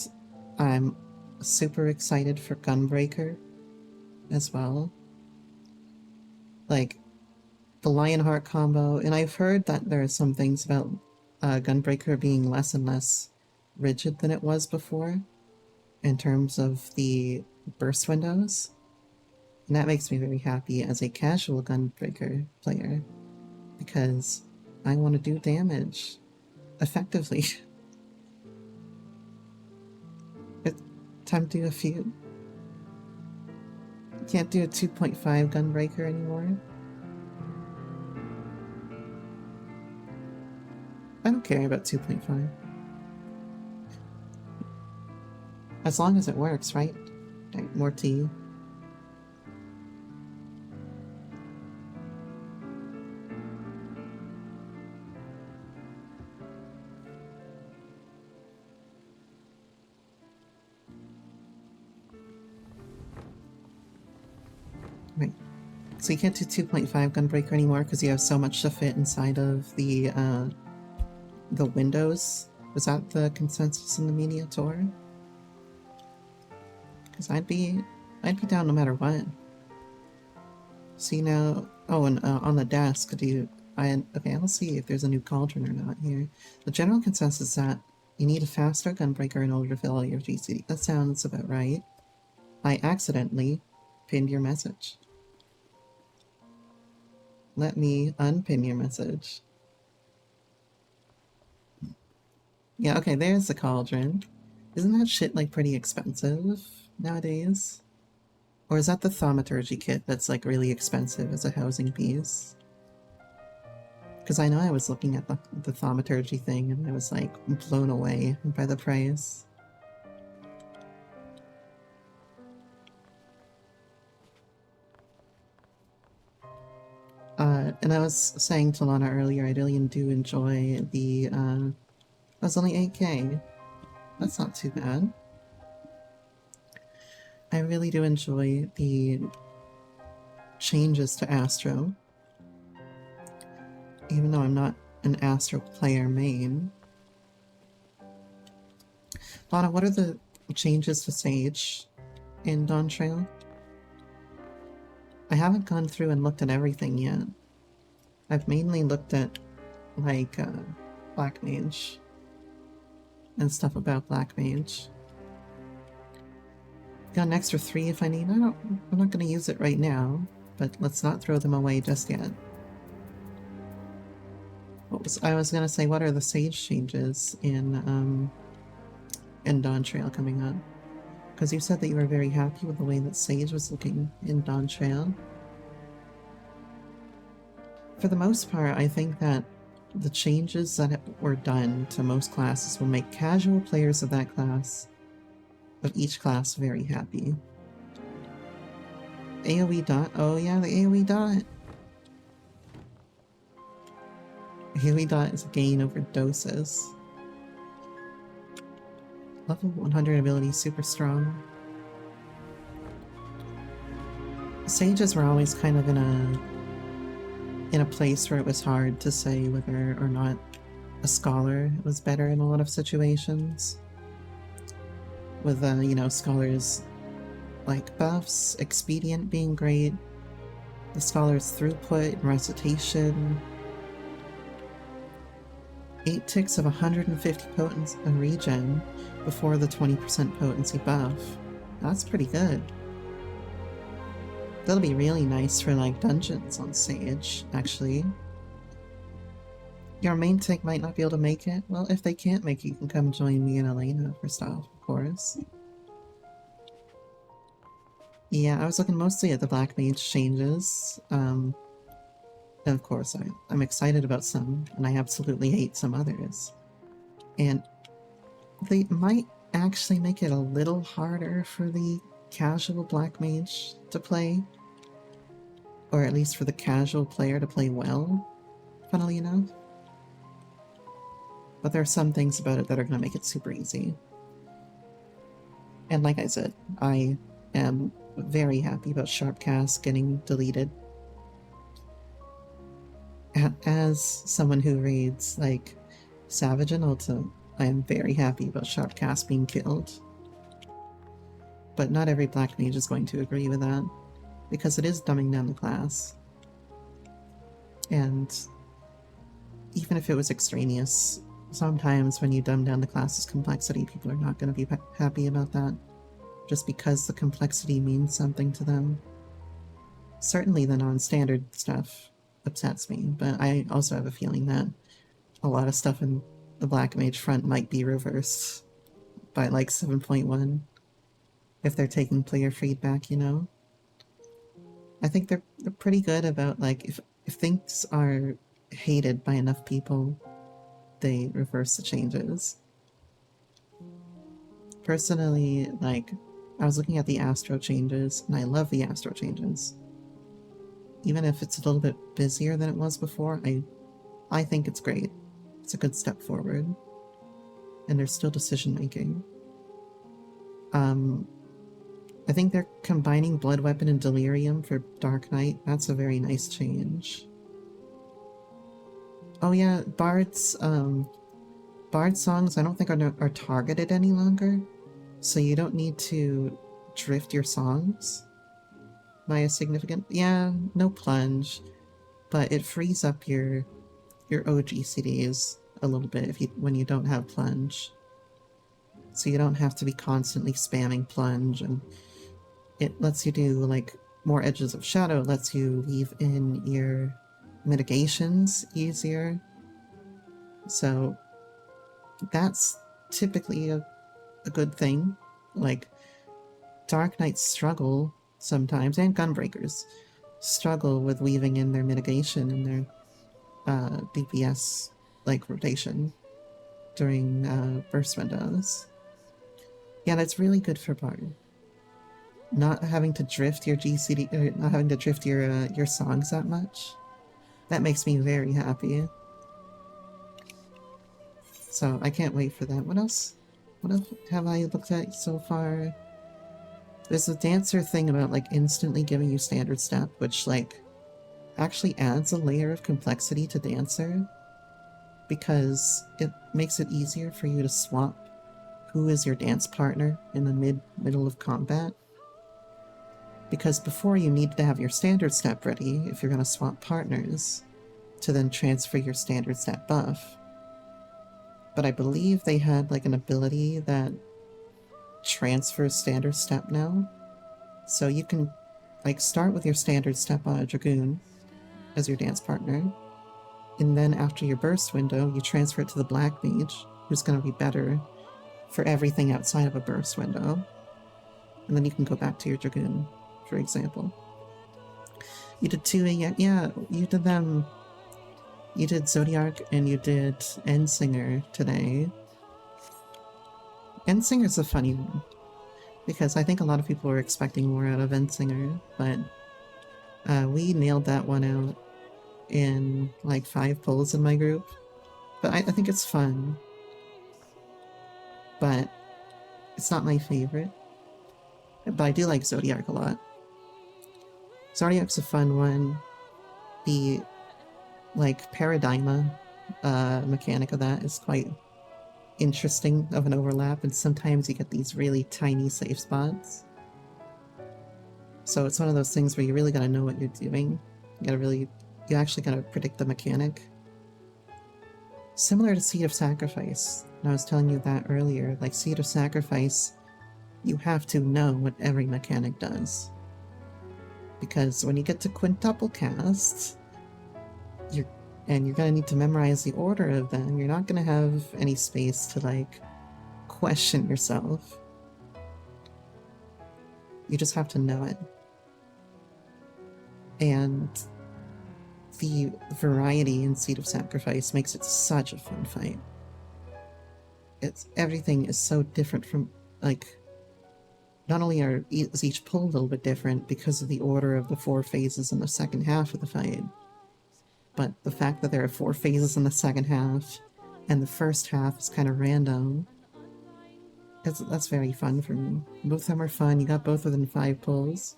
I'm super excited for Gunbreaker as well. Like, the Lionheart combo, and I've heard that there are some things about Gunbreaker being less and less rigid than it was before in terms of the burst windows. And that makes me very happy as a casual Gunbreaker player, because I want to do damage effectively. It's time to do a few. Can't do a 2.5 Gunbreaker anymore. I don't care about 2.5. As long as it works, right? Right, more tea. Right. So you can't do 2.5 Gunbreaker anymore because you have so much to fit inside of the windows. Was that the consensus in the media tour? Because I'd be down no matter what. See now, oh, and on the desk, okay, I'll see if there's a new cauldron or not here. The general consensus is that you need a faster Gunbreaker in order to fill all your GCD. That sounds about right. I accidentally pinned your message. Let me unpin your message. Yeah, okay, there's the cauldron. Isn't that shit, like, pretty expensive nowadays? Or is that the thaumaturgy kit that's, like, really expensive as a housing piece? Because I know I was looking at the thaumaturgy thing and I was, like, blown away by the price. And I was saying to Lana earlier, I really do enjoy the, that's only 8K. That's not too bad. I really do enjoy the changes to Astro. Even though I'm not an Astro player main. Lana, what are the changes to Sage in Dawn Trail? I haven't gone through and looked at everything yet. I've mainly looked at, like, Black Mage and stuff about Black Mage. Got an extra 3 if I need. I'm not going to use it right now, but let's not throw them away just yet. I was going to say, what are the Sage changes in Dawn Trail coming up? Because you said that you were very happy with the way that Sage was looking in Dawn Trail. For the most part, I think that the changes that were done to most classes will make casual players of that class, of each class, very happy. AoE dot? Oh yeah, the AoE dot! AoE dot is a gain over doses. Level 100 ability, super strong. Sages were always kind of in a place where it was hard to say whether or not a scholar was better in a lot of situations. With, you know, scholars like buffs, expedient being great, the scholar's throughput and recitation, 8 ticks of 150 potency and regen before the 20% potency buff. That's pretty good. That'll be really nice for, like, dungeons on Sage, actually. Your main tick might not be able to make it. Well, if they can't make it, you can come join me and Elena for stuff, of course. Yeah, I was looking mostly at the Black Mage changes. And of course, I'm excited about some, and I absolutely hate some others. And they might actually make it a little harder for the casual Black Mage to play. Or at least for the casual player to play well, funnily enough. But there are some things about it that are going to make it super easy. And like I said, I am very happy about Sharpcast getting deleted. As someone who reads, like, Savage and Ulta, I am very happy about Sharpcast being killed. But not every Black Mage is going to agree with that, because it is dumbing down the class. And even if it was extraneous, sometimes when you dumb down the class's complexity, people are not going to be happy about that, just because the complexity means something to them. Certainly the non-standard stuff upsets me, but I also have a feeling that a lot of stuff in the Black Mage front might be reversed by, like, 7.1, if they're taking player feedback, you know? I think they're pretty good about, like, if things are hated by enough people, they reverse the changes. Personally, like, I was looking at the Astro changes, and I love the Astro changes. Even if it's a little bit busier than it was before, I think it's great. It's a good step forward. And there's still decision making. I think they're combining Blood Weapon and Delirium for Dark Knight. That's a very nice change. Oh yeah, Bard's songs I don't think are targeted any longer, so you don't need to drift your songs by a significant... Yeah, no plunge, but it frees up your OG CDs a little bit when you don't have plunge. So you don't have to be constantly spamming plunge, and it lets you do, like, more Edges of Shadow, lets you weave in your mitigations easier. So that's typically a good thing. Like, Dark Knights struggle sometimes, and Gunbreakers struggle with weaving in their mitigation and their DPS, like, rotation during burst windows. Yeah, that's really good for Bard. Not having to drift your GCD, not having to drift your songs that much. That makes me very happy. So I can't wait for that. What else? What else have I looked at so far? There's a dancer thing about like instantly giving you standard step, which like actually adds a layer of complexity to dancer because it makes it easier for you to swap who is your dance partner in the middle of combat. Because before you need to have your standard step ready if you're going to swap partners to then transfer your standard step buff. But I believe they had like an ability that transfers standard step now. So you can like start with your standard step on a Dragoon as your dance partner. And then after your burst window, you transfer it to the Black Mage, who's going to be better for everything outside of a burst window. And then you can go back to your Dragoon, for example. You did two, yeah, you did them. You did Zodiark and you did Endsinger today. Endsinger's a funny one, because I think a lot of people were expecting more out of Endsinger, but we nailed that one out in like 5 pulls in my group. But I think it's fun. But it's not my favorite. But I do like Zodiark a lot. Zodiark's a fun one. The like Paradigma mechanic of that is quite interesting of an overlap, and sometimes you get these really tiny safe spots. So it's one of those things where you really gotta know what you're doing. You actually gotta predict the mechanic. Similar to Seed of Sacrifice, and I was telling you that earlier, like Seed of Sacrifice, you have to know what every mechanic does. Because when you get to quintuple cast, you're gonna need to memorize the order of them. You're not gonna have any space to like question yourself. You just have to know it. And the variety in Seed of Sacrifice makes it such a fun fight. Everything is so different from, like, not only is each pull a little bit different because of the order of the 4 phases in the second half of the fight, but the fact that there are 4 phases in the second half and the first half is kind of random, that's very fun for me. Both of them are fun. You got both within 5 pulls.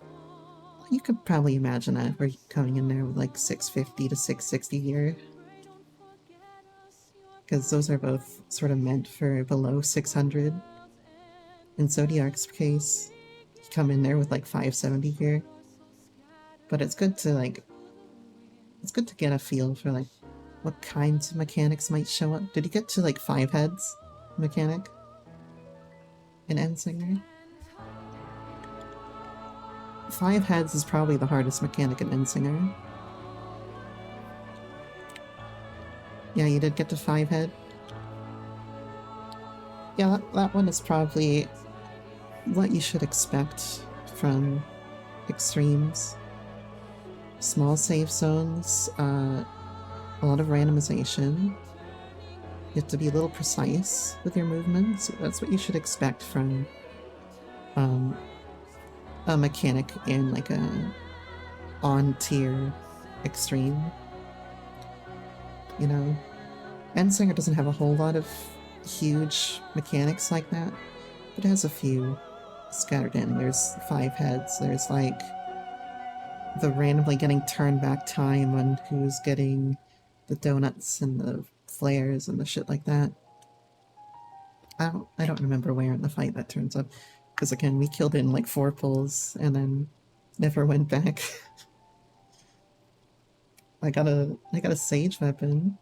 You could probably imagine that we're coming in there with like 650 to 660 here. Because those are both sort of meant for below 600. In Zodiark's case, you come in there with like 570 here. But it's good to get a feel for like what kinds of mechanics might show up. Did you get to like 5 heads mechanic in Endsinger? 5 heads is probably the hardest mechanic in Endsinger. Yeah, you did get to 5 head. Yeah, that one is probably what you should expect from extremes. Small safe zones, a lot of randomization. You have to be a little precise with your movements. That's what you should expect from a mechanic in like a on-tier extreme. You know, Endsinger doesn't have a whole lot of huge mechanics like that, but it has a few scattered in. There's 5 heads, there's like the randomly getting turned back time on who's getting the donuts and the flares and the shit like that. I don't remember where in the fight that turns up, because again, we killed it in like 4 pulls and then never went back. I got a sage weapon.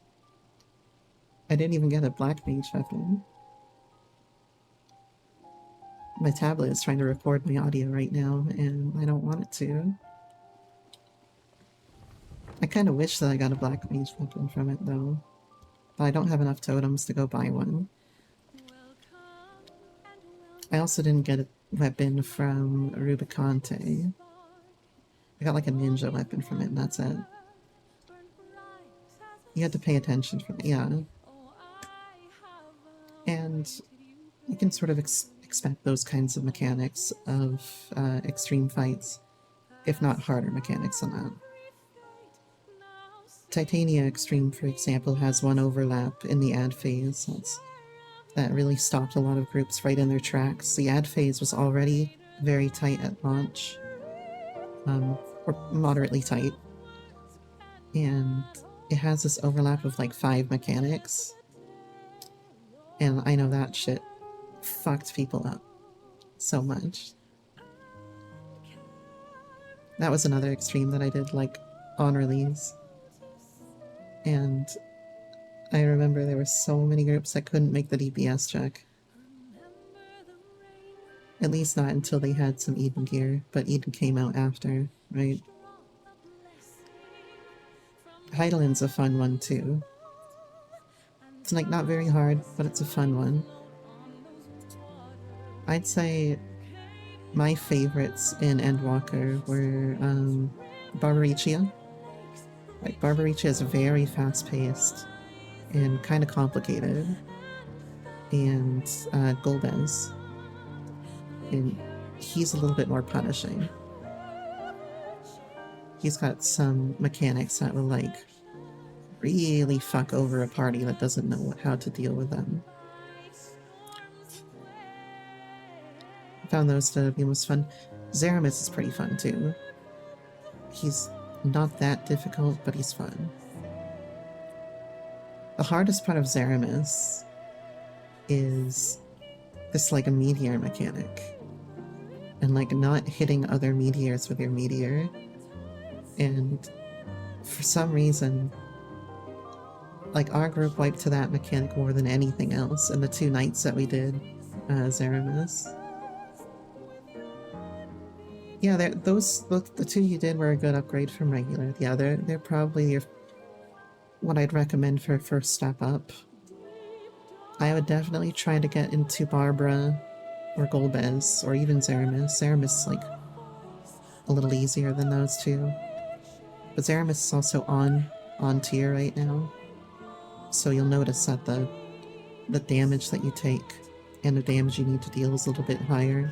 I didn't even get a black mage weapon. My tablet is trying to record my audio right now, and I don't want it to. I kind of wish that I got a black mage weapon from it, though. But I don't have enough totems to go buy one. I also didn't get a weapon from Rubicante. I got like a ninja weapon from it, and that's it. You had to pay attention for it, yeah. And you can sort of expect those kinds of mechanics of extreme fights, if not harder mechanics than that. Titania Extreme, for example, has one overlap in the ad phase. That really stopped a lot of groups right in their tracks. The ad phase was already very tight at launch, or moderately tight, and it has this overlap of like 5 mechanics, and I know that shit fucked people up so much. That was another extreme that I did like on release, and I remember there were so many groups that couldn't make the DPS check. At least not until they had some Eden gear, but Eden came out after, right? Heidelin's a fun one too. It's like not very hard, but it's a fun one. I'd say my favorites in Endwalker were Barbaricia. Like Barbaricia is very fast-paced and kind of complicated, and Golbez, and he's a little bit more punishing. He's got some mechanics that will like really fuck over a party that doesn't know how to deal with them. I found those to be most fun. Zeramis is pretty fun too. He's not that difficult, but he's fun. The hardest part of Zeramis is this like a meteor mechanic, and like not hitting other meteors with your meteor. And for some reason, like our group wiped to that mechanic more than anything else in the 2 nights that we did Zeramis. Yeah, the 2 you did were a good upgrade from regular. Yeah, they're probably what I'd recommend for first step up. I would definitely try to get into Barbara or Golbez or even Zeramis. Zeramis is like a little easier than those 2. But Zeramis is also on tier right now. So you'll notice that the damage that you take and the damage you need to deal is a little bit higher.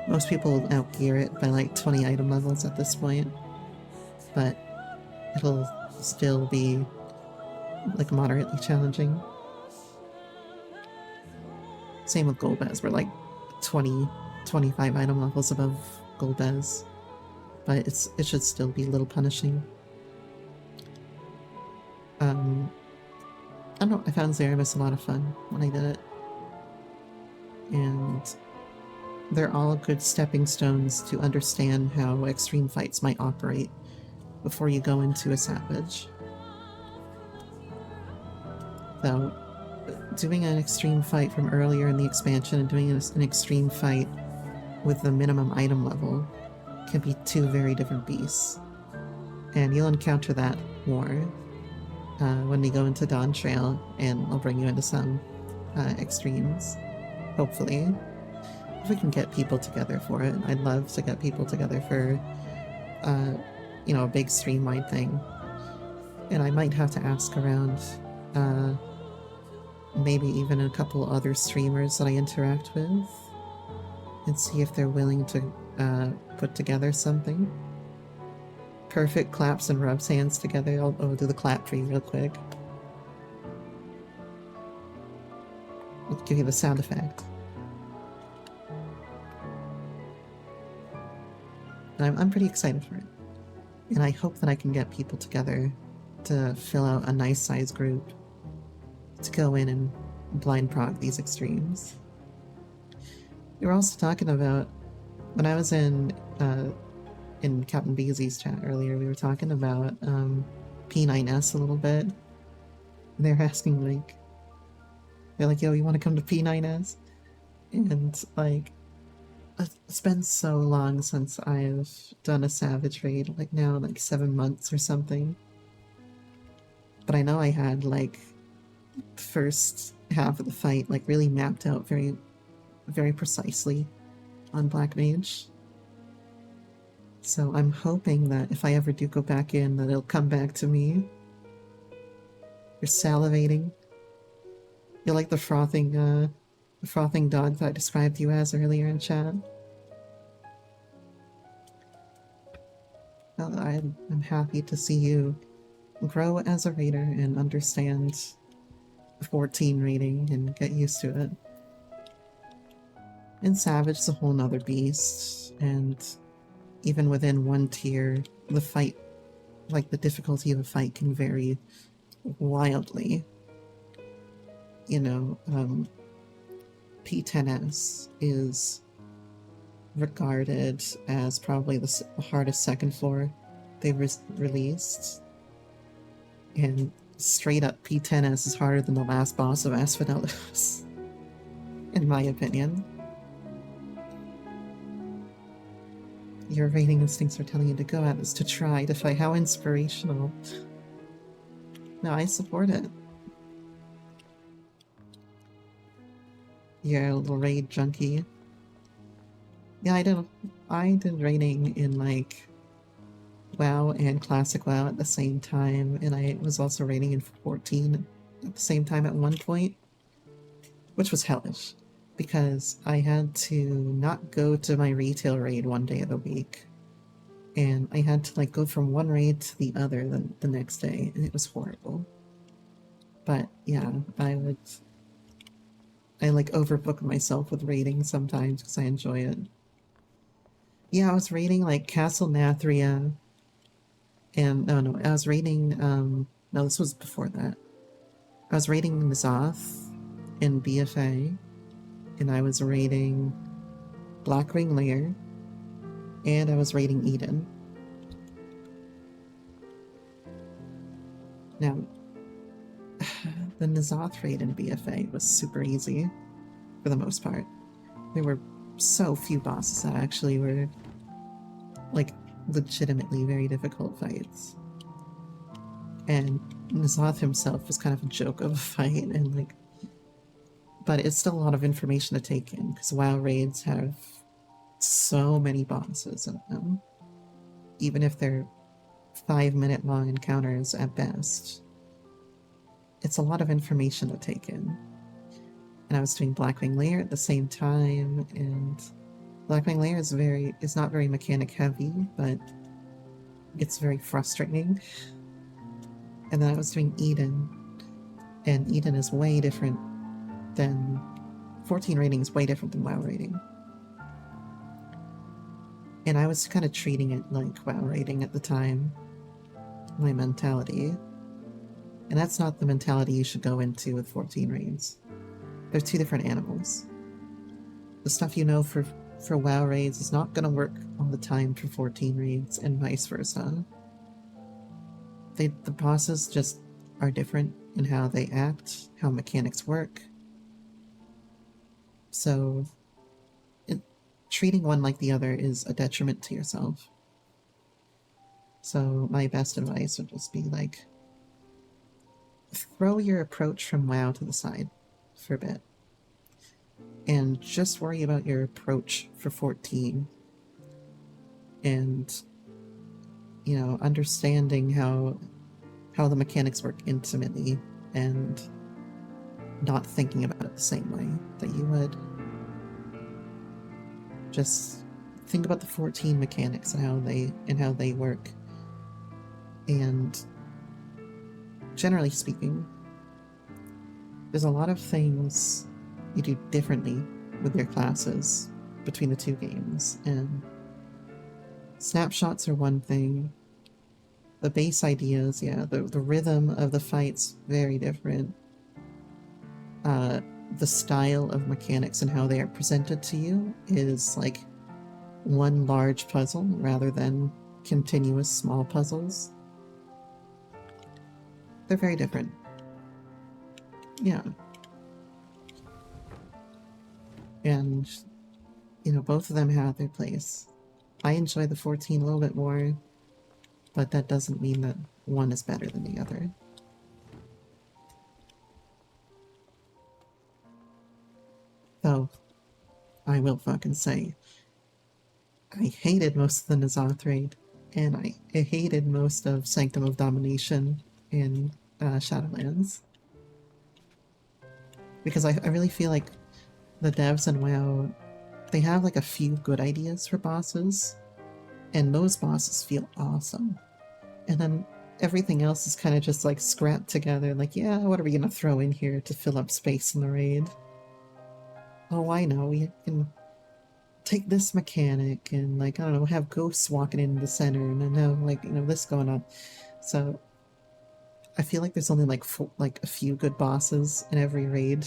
Most people outgear it by like 20 item levels at this point, but it'll still be like moderately challenging. Same with Golbez, we're like 20, 25 item levels above Golbez, but it should still be a little punishing. I don't know, I found Zeramis a lot of fun when I did it. And they're all good stepping stones to understand how extreme fights might operate before you go into a Savage. So, doing an extreme fight from earlier in the expansion and doing an extreme fight with the minimum item level can be 2 very different beasts. And you'll encounter that more when we go into Dawn Trail, and I'll bring you into some extremes, hopefully. If we can get people together for it. I'd love to get people together for, you know, a big stream-wide thing. And I might have to ask around, maybe even a couple other streamers that I interact with, and see if they're willing to put together something. Perfect claps and rubs hands together. I'll do the clap for you real quick. I'll give you the sound effect. And I'm pretty excited for it. And I hope that I can get people together to fill out a nice sized group to go in and blind proc these extremes. We were also talking about, when I was in Captain Beezy's chat earlier, we were talking about P9S a little bit. And they were asking, like, they're like, yo, you want to come to P9S? And, like, it's been so long since I've done a Savage raid, like now, like 7 months or something. But I know I had, like, the first half of the fight, like, really mapped out very, very precisely on Black Mage. So I'm hoping that if I ever do go back in, that it'll come back to me. You're salivating. You're like the frothing dog that I described you as earlier in chat. Well, I'm happy to see you grow as a raider and understand 14 rating and get used to it. And Savage is a whole nother beast, and even within one tier, the fight, like the difficulty of a fight can vary wildly. You know, P10S is regarded as probably the hardest second floor they've released, and straight up P10S is harder than the last boss of Asphodelos, in my opinion. Your raiding instincts are telling you to go at this, to try, to fight. How inspirational. No, I support it. You're a little raid junkie. Yeah, I did raiding in like WoW and Classic WoW at the same time, and I was also raiding in 14 at the same time at one point, which was hellish, because I had to not go to my retail raid one day of the week, and I had to like go from one raid to the other the next day, and it was horrible. But yeah, I like overbook myself with raiding sometimes because I enjoy it. Yeah, I was raiding like Castle Nathria, and no, I was raiding, no, this was before that. I was raiding N'Zoth in BFA, and I was raiding Blackwing Lair, and I was raiding Eden. Now, the N'Zoth raid in BFA was super easy, for the most part. There were so few bosses that actually were, like, legitimately very difficult fights. And N'Zoth himself was kind of a joke of a fight, and like, but it's still a lot of information to take in, because WoW raids have so many bosses in them, even if they're 5-minute long encounters at best. It's a lot of information to take in. And I was doing Blackwing Lair at the same time, and Blackwing Lair is not very mechanic heavy, but it's very frustrating. And then I was doing Eden, and Eden is way different than 14 rating is way different than WoW rating. And I was kind of treating it like WoW rating at the time, my mentality. And that's not the mentality you should go into with 14 raids. They're two different animals. The stuff you know for WoW raids is not going to work all the time for 14 raids, and vice versa. The bosses just are different in how they act, how mechanics work. So treating one like the other is a detriment to yourself. So my best advice would just be like, throw your approach from WoW to the side for a bit, and just worry about your approach for 14, and, you know, understanding how the mechanics work intimately, and not thinking about it the same way that you would. Just think about the 14 mechanics and how they work. And generally speaking, there's a lot of things you do differently with your classes between the two games, and snapshots are one thing. The base ideas, yeah, the rhythm of the fight's very different. The style of mechanics and how they are presented to you is like one large puzzle rather than continuous small puzzles. They're very different. Yeah. And, you know, both of them have their place. I enjoy the 14 a little bit more, but that doesn't mean that one is better than the other. Though, I will fucking say, I hated most of the N'Zoth raid, and I hated most of Sanctum of Domination in Shadowlands. Because I really feel like the devs in WoW, they have like a few good ideas for bosses, And those bosses feel awesome. And then everything else is kind of just like scrapped together, like, yeah, what are we gonna throw in here to fill up space in the raid? Oh, I know, we can take this mechanic and, like, I don't know, have ghosts walking in the center and then have, like, you know, this going on. So I feel like there's only like a few good bosses in every raid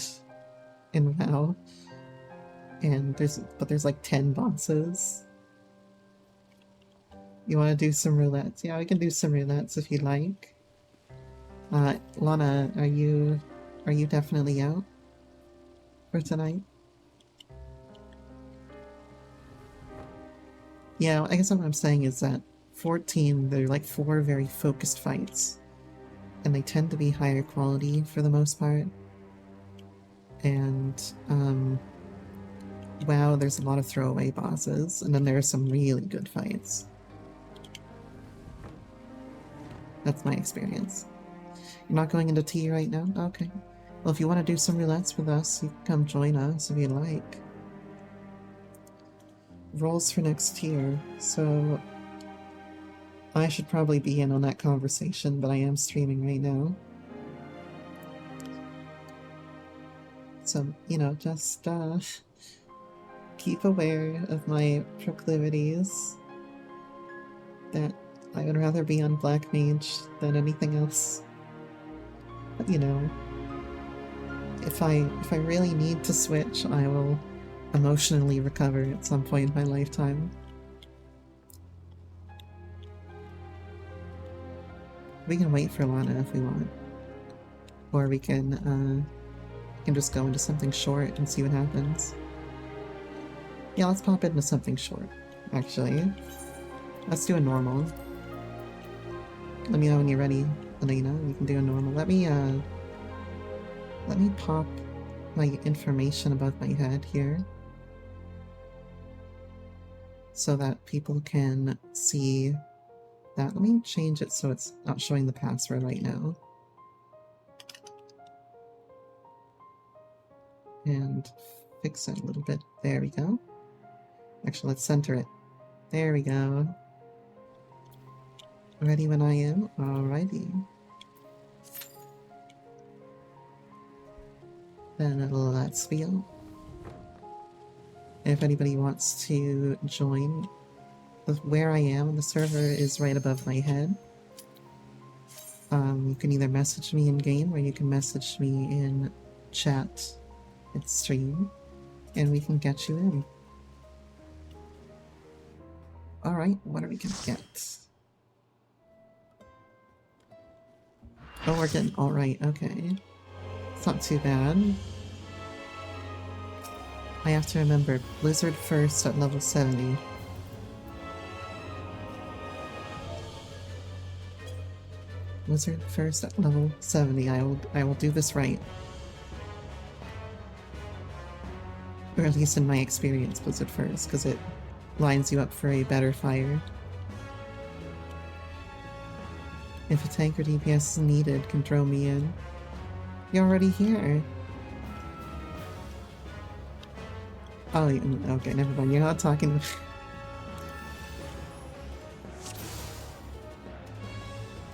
in WoW, and there's like 10 bosses. You want to do some roulettes? Yeah, we can do some roulettes if you like. Lana, are you definitely out for tonight? Yeah, I guess what I'm saying is that 14, they're like 4 very focused fights, and they tend to be higher quality for the most part. And WoW, there's a lot of throwaway bosses, and then there are some really good fights. That's my experience. You're not going into tea right now? Okay. Well, if you want to do some roulettes with us, you can come join us if you'd like. Roles for next tier. So I should probably be in on that conversation, but I am streaming right now. So, you know, just keep aware of my proclivities. That I would rather be on Black Mage than anything else. But, you know, if I really need to switch, I will emotionally recover at some point in my lifetime. We can wait for Lana if we want. Or we can just go into something short and see what happens. Yeah, let's pop into something short, actually. Let's do a normal. Let me know when you're ready, Elena. We can do a normal. Let me pop my information above my head here so that people can see that. Let me change it so it's not showing the password right now. And fix it a little bit. There we go. Actually, let's center it. There we go. Ready when I am? Alrighty. Then let's wheel. If anybody wants to join, where I am, the server is right above my head. You can either message me in game or you can message me in chat and stream, and we can get you in. Alright, what are we gonna get? Oh, we're getting alright, okay. It's not too bad. I have to remember, Blizzard first at level 70. Blizzard first at level 70. I will do this right. Or at least in my experience, Blizzard first, because it lines you up for a better fire. If a tank or DPS is needed, can throw me in. You're already here. Oh, okay, never mind. You're not talking.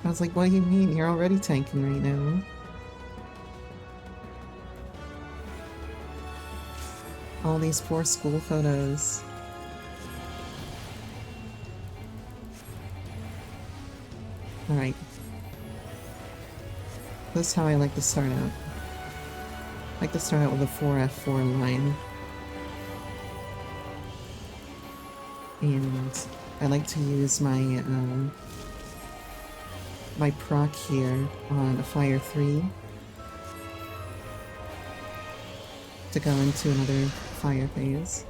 I was like, what do you mean? You're already tanking right now. All these poor school photos. Alright. This is how I like to start out. I like to start out with a 4F4 line. And I like to use my my proc here on a Fire 3 to go into another fire phase.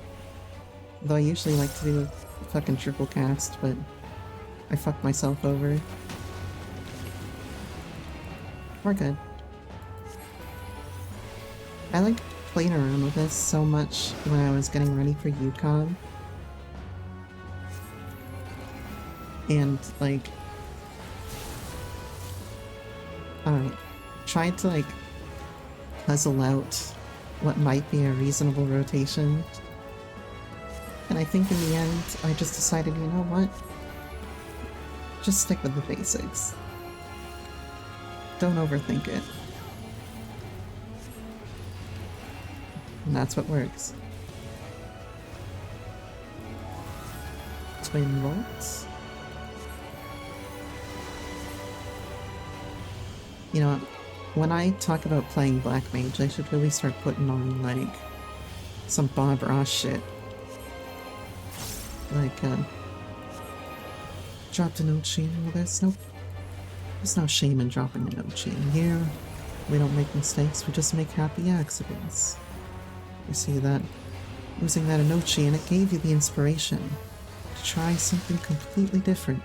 Though I usually like to do a fucking triple cast, but I fucked myself over. We're good. I like playing around with this so much when I was getting ready for UConn. And, like, tried to, like, puzzle out what might be a reasonable rotation. And I think in the end, I just decided, you know what? Just stick with the basics. Don't overthink it. And that's what works. Twin volts. You know, when I talk about playing Black Mage, I should really start putting on, like, some Bob Ross shit. Like, dropped a note chain. Well, there's no shame in dropping a note chain. Here, we don't make mistakes, we just make happy accidents. You see that? Using that note chain, it gave you the inspiration to try something completely different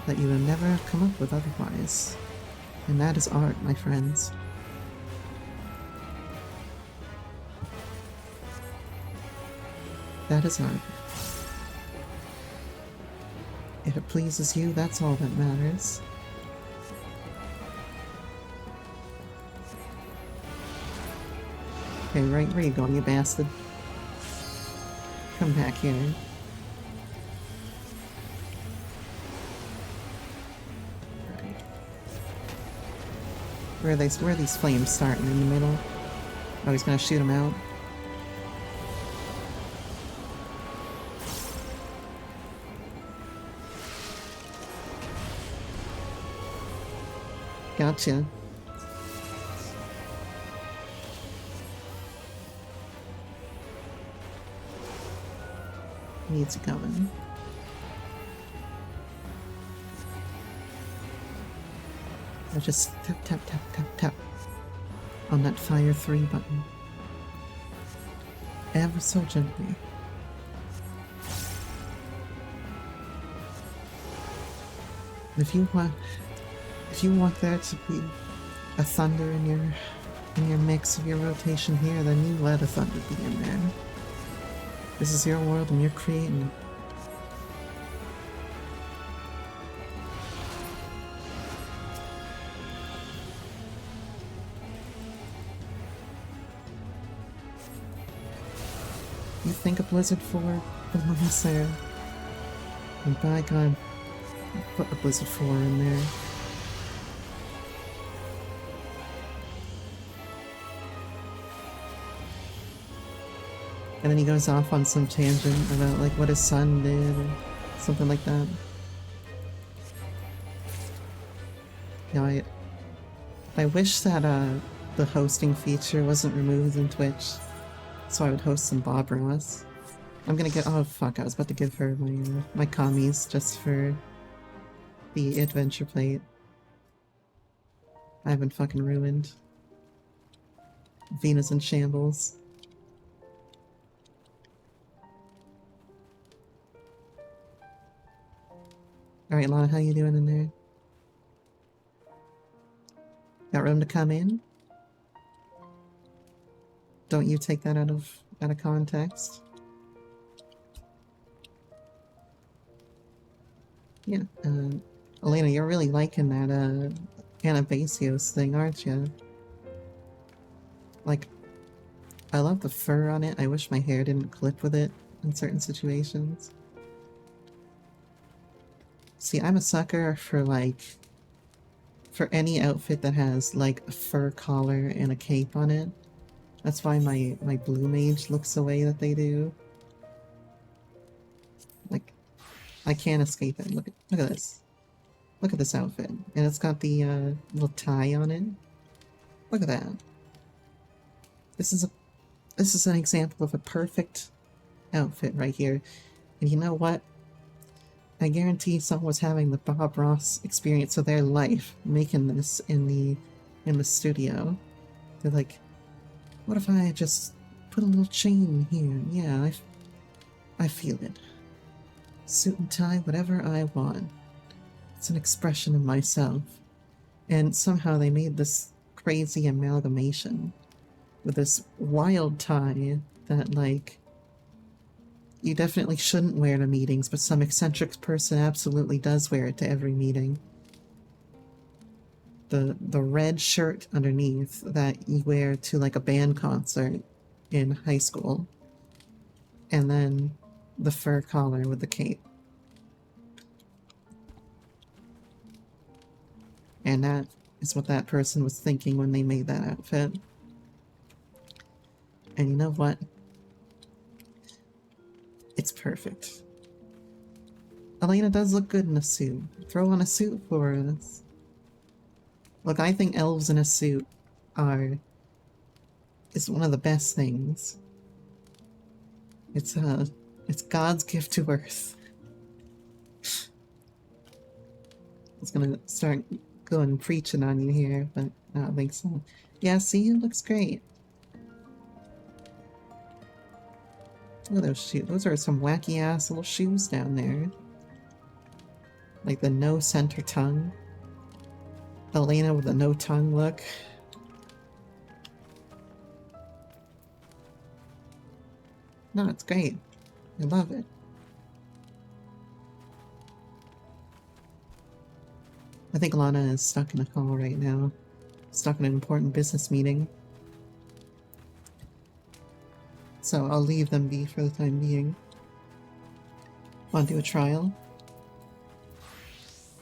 that you would never have come up with otherwise. And that is art, my friends. That is art. If it pleases you, that's all that matters. Okay, right where you going, you bastard? Come back here. Right. Where are these flames starting? In the middle? Oh, he's gonna shoot them out? Gotcha. Needs coming. I just tap, tap, tap, tap, tap on that fire 3 button. Ever so gently. If you want there to be a thunder in your mix of your rotation here, then you let a thunder be in there. This is your world and you're creating it. You think a Blizzard 4 belongs there? And by God, put a Blizzard 4 in there. And then he goes off on some tangent about like what his son did or something like that. You know, I wish that the hosting feature wasn't removed in Twitch, so I would host some Bob Ross. I'm gonna get— oh fuck, I was about to give her my commies just for the adventure plate. I've been fucking ruined. Venus in shambles. Alright, Lana, how you doing in there? Got room to come in? Don't you take that out of context? Yeah, Elena, you're really liking that Anabasios thing, aren't you? Like, I love the fur on it. I wish my hair didn't clip with it in certain situations. See, I'm a sucker for for any outfit that has like a fur collar and a cape on it. That's why my blue mage looks the way that they do. Like, I can't escape it. Look at this. Look at this outfit. And it's got the little tie on it. Look at that. This is an example of a perfect outfit right here. And you know what? I guarantee someone was having the Bob Ross experience of their life making this in the studio. They're like, what if I just put a little chain here? Yeah, I feel it. Suit and tie, whatever I want. It's an expression of myself. And somehow they made this crazy amalgamation with this wild tie that, like, you definitely shouldn't wear to meetings, but some eccentric person absolutely does wear it to every meeting. The red shirt underneath that you wear to like a band concert in high school. And then the fur collar with the cape. And that is what that person was thinking when they made that outfit. And you know what? It's perfect. Elena does look good in a suit. Throw on a suit for us. Look, I think elves in a suit is one of the best things. It's God's gift to Earth. I was gonna start going preaching on you here, but I don't think so. Yeah, see, it looks great. Look at those shoes. Those are some wacky ass little shoes down there. Like the no center tongue. Elena with the no tongue look. No, it's great. I love it. I think Lana is stuck in a call right now. Stuck in an important business meeting. So I'll leave them be for the time being. Want to do a trial?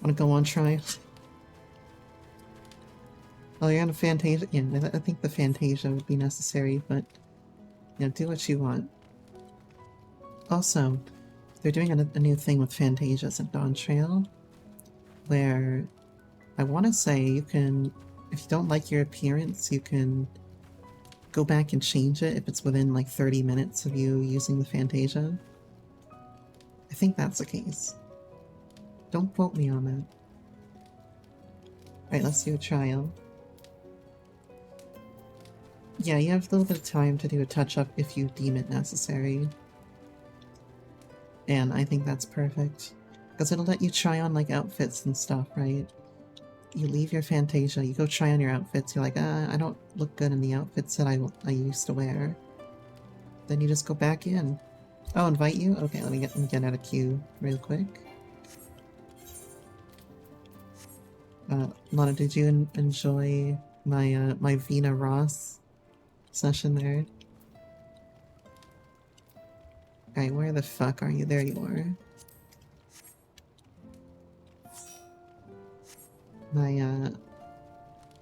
Want to go on trial? Oh, you're on a Fantasia? Yeah, I think the Fantasia would be necessary, but you know, do what you want. Also, they're doing a new thing with Fantasias at Dawn Trail, where I want to say you can, if you don't like your appearance, you can go back and change it if it's within like 30 minutes of you using the Fantasia. I think that's the case. Don't quote me on that. Alright, let's do a trial. Yeah, you have a little bit of time to do a touch-up if you deem it necessary. And I think that's perfect. Because it'll let you try on like outfits and stuff, right? You leave your Fantasia, you go try on your outfits, you're like, I don't look good in the outfits that I used to wear. Then you just go back in. Oh, invite you? Okay, let me get out of queue real quick. Lana, did you enjoy my my Vina Ross session there? Alright, where the fuck are you? There you are.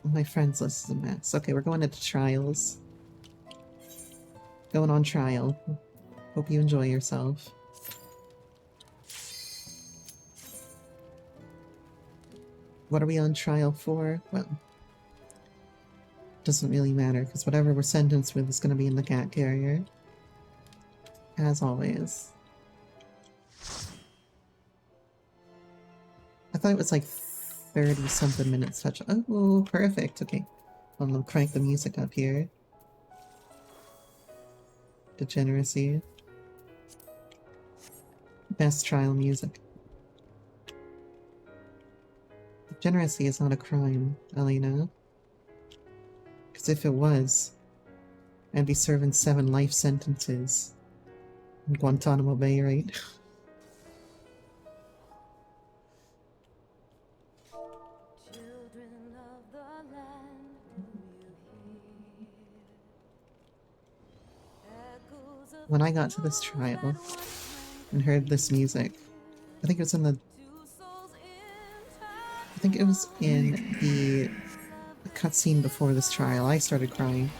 My friends list is a mess. Okay, we're going into trials. Going on trial. Hope you enjoy yourself. What are we on trial for? Well, doesn't really matter, because whatever we're sentenced with is going to be in the cat carrier. As always. I thought it was like 30-something minutes touch. Oh, perfect. Okay. I'm gonna crank the music up here. Degeneracy. Best trial music. Degeneracy is not a crime, Elena. Because if it was, I'd be serving 7 life sentences in Guantanamo Bay, right? When I got to this trial and heard this music, I think it was in the... I think it was in the cutscene before this trial. I started crying.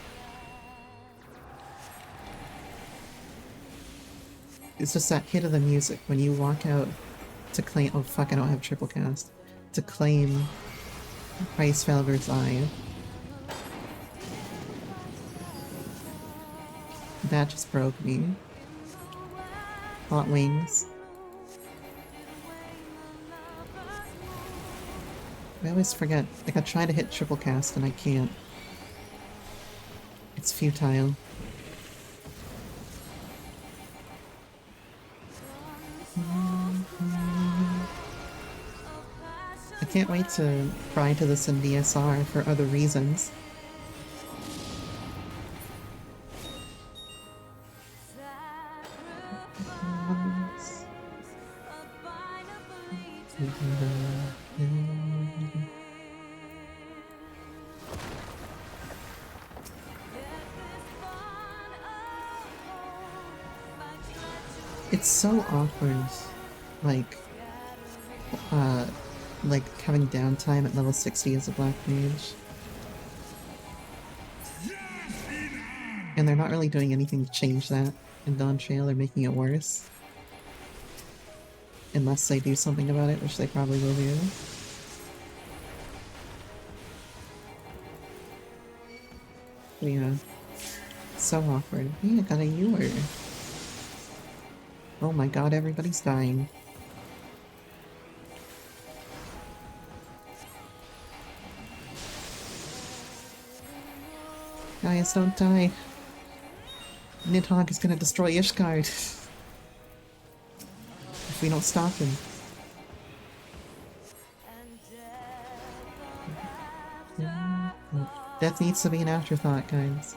It's just that hit of the music when you walk out to claim... Oh fuck, I don't have triple cast. To claim Price Felber's eye. That just broke me. Hot wings. I always forget. Like, I try to hit triple cast and I can't. It's futile. I can't wait to cry to this in DSR for other reasons. It's so awkward, like, uh, like having downtime at level 60 as a black mage. And they're not really doing anything to change that in Dawn Trail or making it worse. Unless they do something about it, which they probably will do. But yeah. So awkward. Hey, I got a Ewer. Oh my god, everybody's dying. Guys, don't die. Nidhogg is gonna destroy Ishgard. If we don't stop him. Death needs to be an afterthought, guys.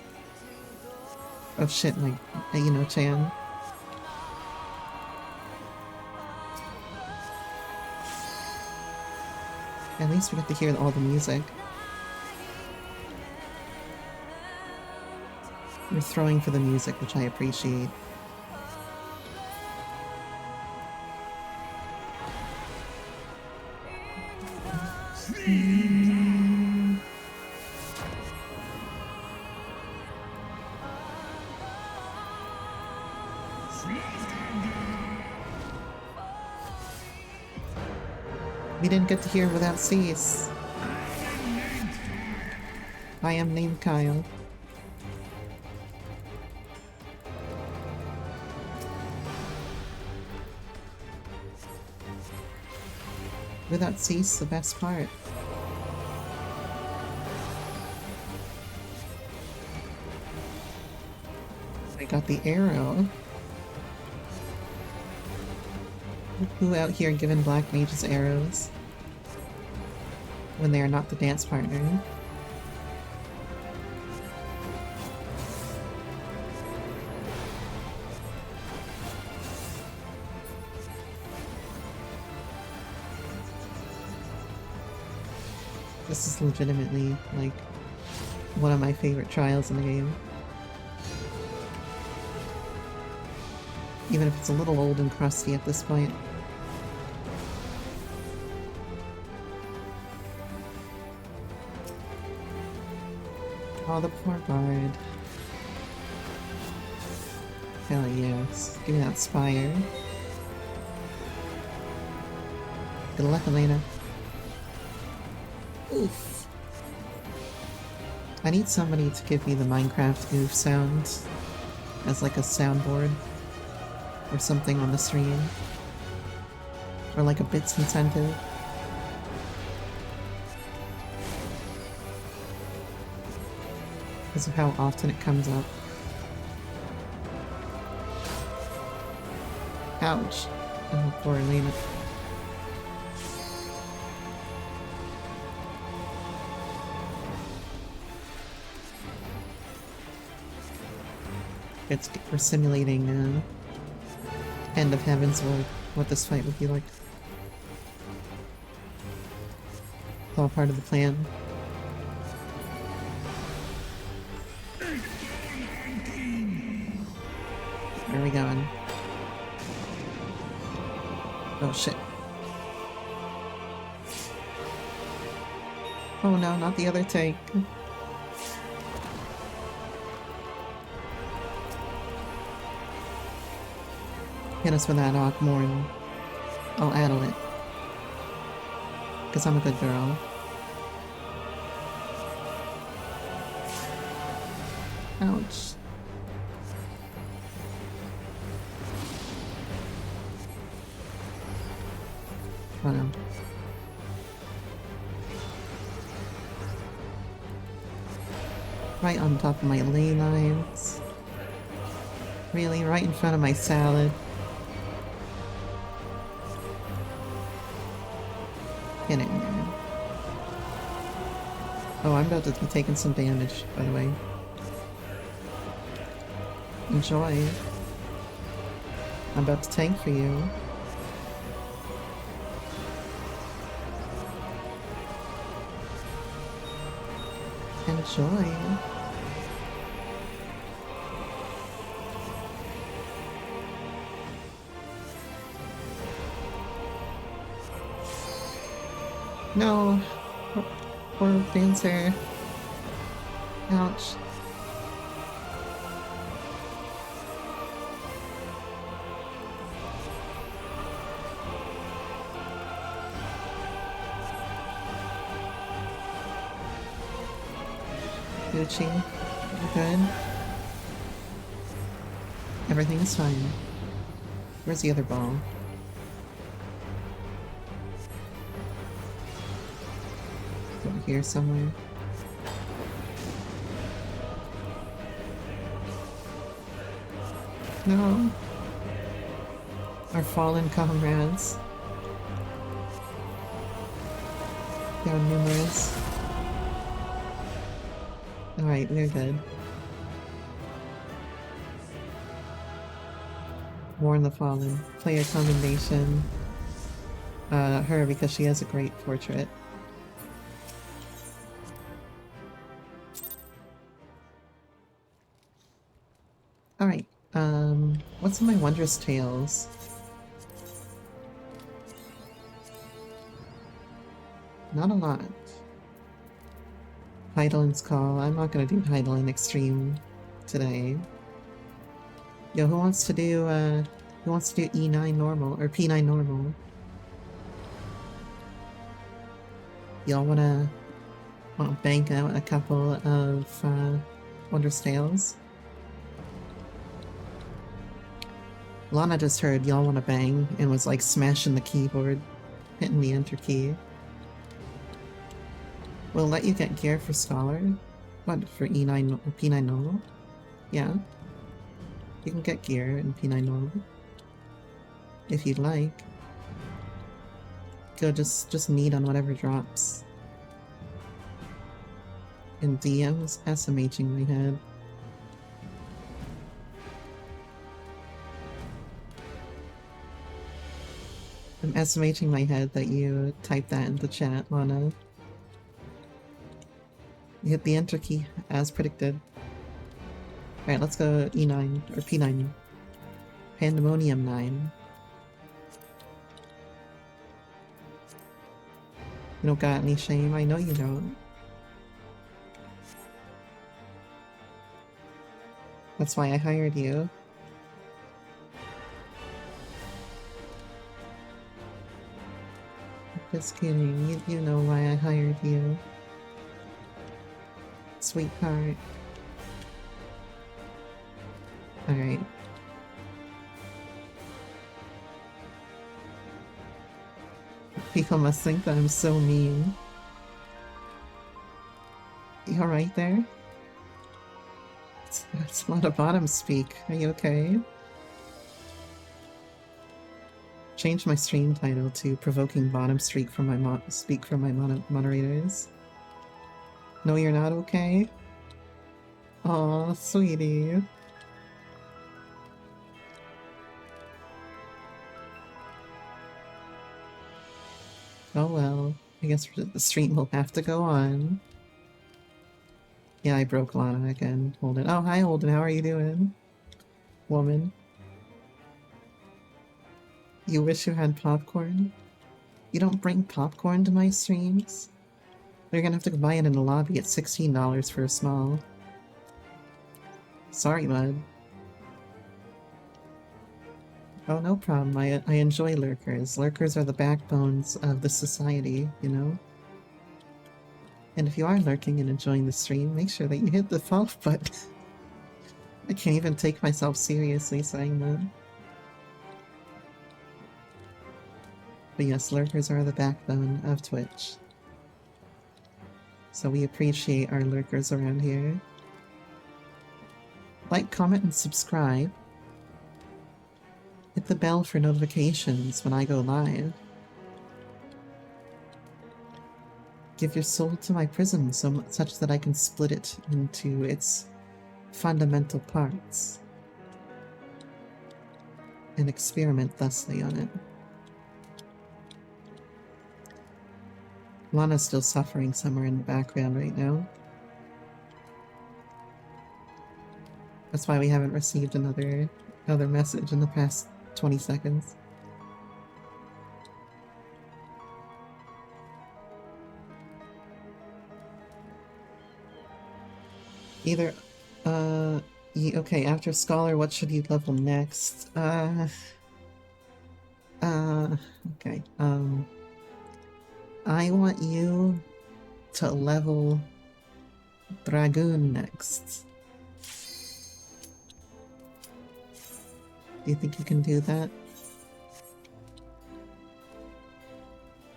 Oh shit, like, you know, Chan. At least we get to hear all the music. You're throwing for the music, which I appreciate. We didn't get to hear Without Cease. I am named Kyle. Without Cease, the best part. I got the arrow. Who out here giving black mages arrows when they are not the dance partner? This is legitimately, like, one of my favorite trials in the game. Even if it's a little old and crusty at this point. Oh, the poor bard. Hell yes. Give me that spire. Good luck, Elena. Oof. I need somebody to give me the Minecraft oof sound as like a soundboard or something on the stream. Or like a bits incentive. Because of how often it comes up. Ouch. Oh, poor Elena. We're simulating End of Heavens, or what this fight would be like. It's all part of the plan. Where are we going? Oh shit. Oh no, not the other tank. Hit us with that Morn. I'll addle it. Because I'm a good girl. Ouch. Oh no. Right on top of my ley lines. Really, right in front of my salad. Get in there. Oh, I'm about to be taking some damage, by the way. Enjoy. I'm about to tank for you. Enjoy. No! Poor dancer. Ouch. Gucci. We're good. Everything is fine. Where's the other ball? Over here somewhere. No. Our fallen comrades. They are numerous. Alright, we're good. Mourn the fallen. Player commendation. Her because she has a great portrait. Alright, what's in my Wondrous Tales? Not a lot. Heidelin's Call. I'm not gonna do Heidelin Extreme today. Yo, who wants to do E9 normal, or P9 normal? Y'all wanna bank out a couple of, Wondrous Tales? Lana just heard y'all wanna bang and was like smashing the keyboard, hitting the enter key. We'll let you get gear for Scholar. What, for E9 or P9 normal? Yeah. You can get gear in P9 normal. If you'd like. Go just need on whatever drops. In DMs, SMHing my head. I'm SMHing my head that you typed that in the chat, Lana. You hit the enter key, as predicted. Alright, let's go E9, or P9. Pandemonium 9. You don't got any shame? I know you don't. That's why I hired you. Just kidding, you know why I hired you. Sweetheart. Alright. People must think that I'm so mean. You alright there? It's a lot of bottom speak. Are you okay? Change my stream title to Provoking Bottom Streak from my speak from my moderators. No, you're not okay? Aw, sweetie. Oh well, I guess the stream will have to go on. Yeah, I broke Lana again. Holden. Oh, hi Holden, how are you doing? Woman. You wish you had popcorn? You don't bring popcorn to my streams? You're gonna have to go buy it in the lobby at $16 for a small. Sorry, bud. Oh, no problem. I enjoy lurkers. Lurkers are the backbones of the society, you know? And if you are lurking and enjoying the stream, make sure that you hit the follow button. I can't even take myself seriously saying that. But yes, lurkers are the backbone of Twitch. So we appreciate our lurkers around here. Like, comment, and subscribe. Hit the bell for notifications when I go live. Give your soul to my prism such that I can split it into its fundamental parts and experiment thusly on it. Lana's still suffering somewhere in the background right now. That's why we haven't received another message in the past 20 seconds. Either, okay, after Scholar, what should you level next? Okay, I want you to level Dragoon next. Do you think you can do that?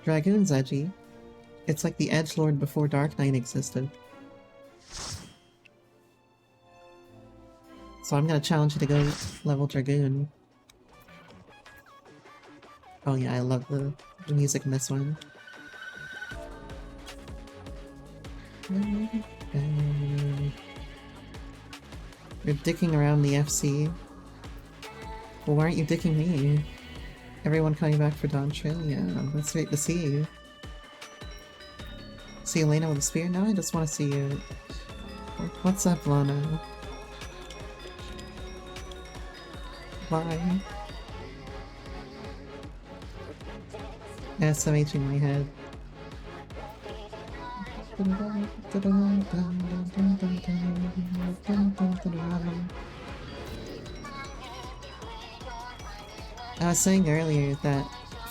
Dragoon's edgy. It's like the edgelord before Dark Knight existed. So I'm gonna challenge you to go level Dragoon. Oh yeah, I love the music in this one. You're dicking around the FC. Well, why aren't you dicking me? Everyone coming back for Dawn Trail? Yeah, that's great to see you. See Elena with a spear? No, I just want to see you. What's up, Lana? Why? SMHing my head. I was saying earlier that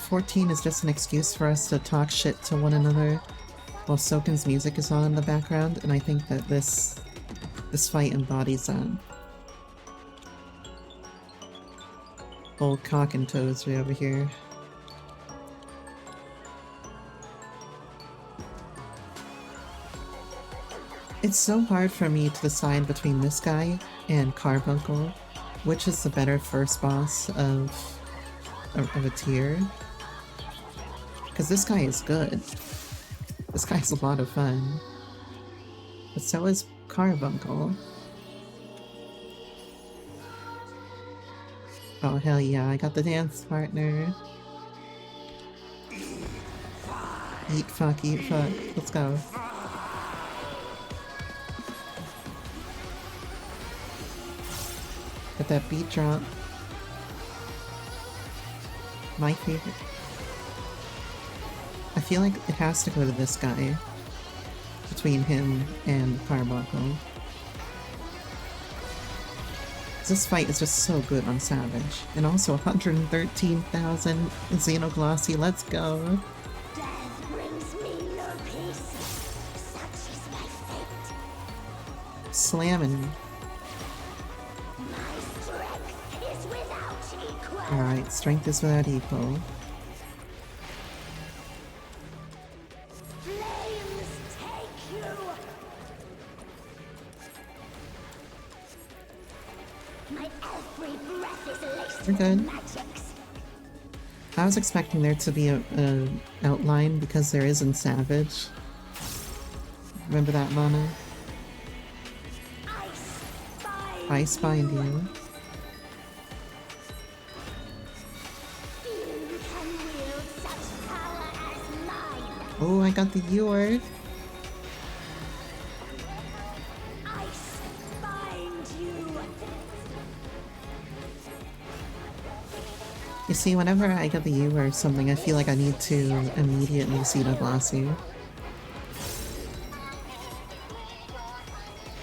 14 is just an excuse for us to talk shit to one another while Soken's music is on in the background, and I think that this fight embodies that. Old cock and toes way over here. It's so hard for me to decide between this guy and Carbuncle, which is the better first boss of a tier. Because this guy is good. This guy's a lot of fun. But so is Carbuncle. Oh hell yeah, I got the dance partner. Eat fuck, eat fuck. Let's go. Get that beat drop. My favorite. I feel like it has to go to this guy. Between him and Carbuncle. This fight is just so good on Savage. And also 113,000 Xenoglossy, let's go! Death brings me no peace. Such is my fate. Slamming. My strength is without equal. Alright, strength is without equal. Flames take you. My every breath is laced We're good. with magics. I was expecting there to be a outline because there is in Savage. Remember that, Lana? Ice bind you. Few can wield such power as mine. Oh, I got the Ewer. Ice bind you. You see, whenever I get the Ewer or something, I feel like I need to immediately Xenoglossy.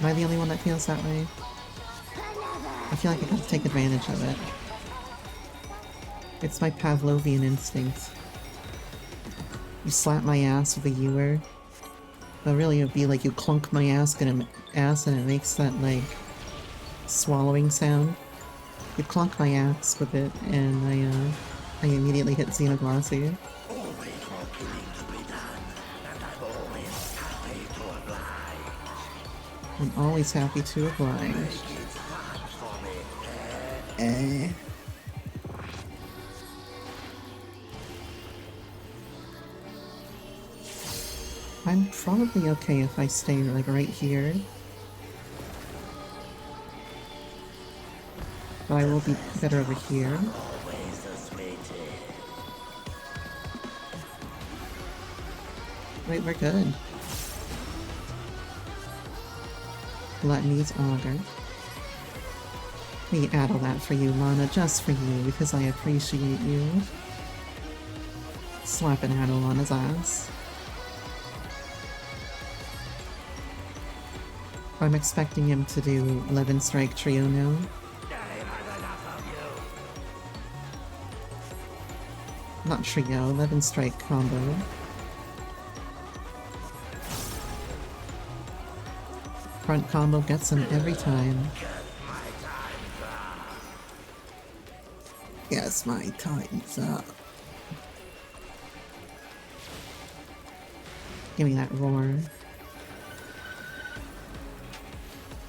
Am I the only one that feels that way? I feel like I gotta take advantage of it. It's my Pavlovian instinct. You slap my ass with a Ewer. But really it would be like you clunk my ass and it makes that, like, swallowing sound. You clunk my ass with it and I immediately hit Xenoglossy. I'm always happy to oblige. I'm probably okay if I stay, like, right here. But I will be better over here. Wait, we're good. Gluttony's Auger. We add all that for you, Lana, just for you, because I appreciate you. Slap an addle on his ass. I'm expecting him to do 11 strike trio now. Not trio, 11 strike combo. Front combo gets him every time. Yes, my time's up. Give me that roar.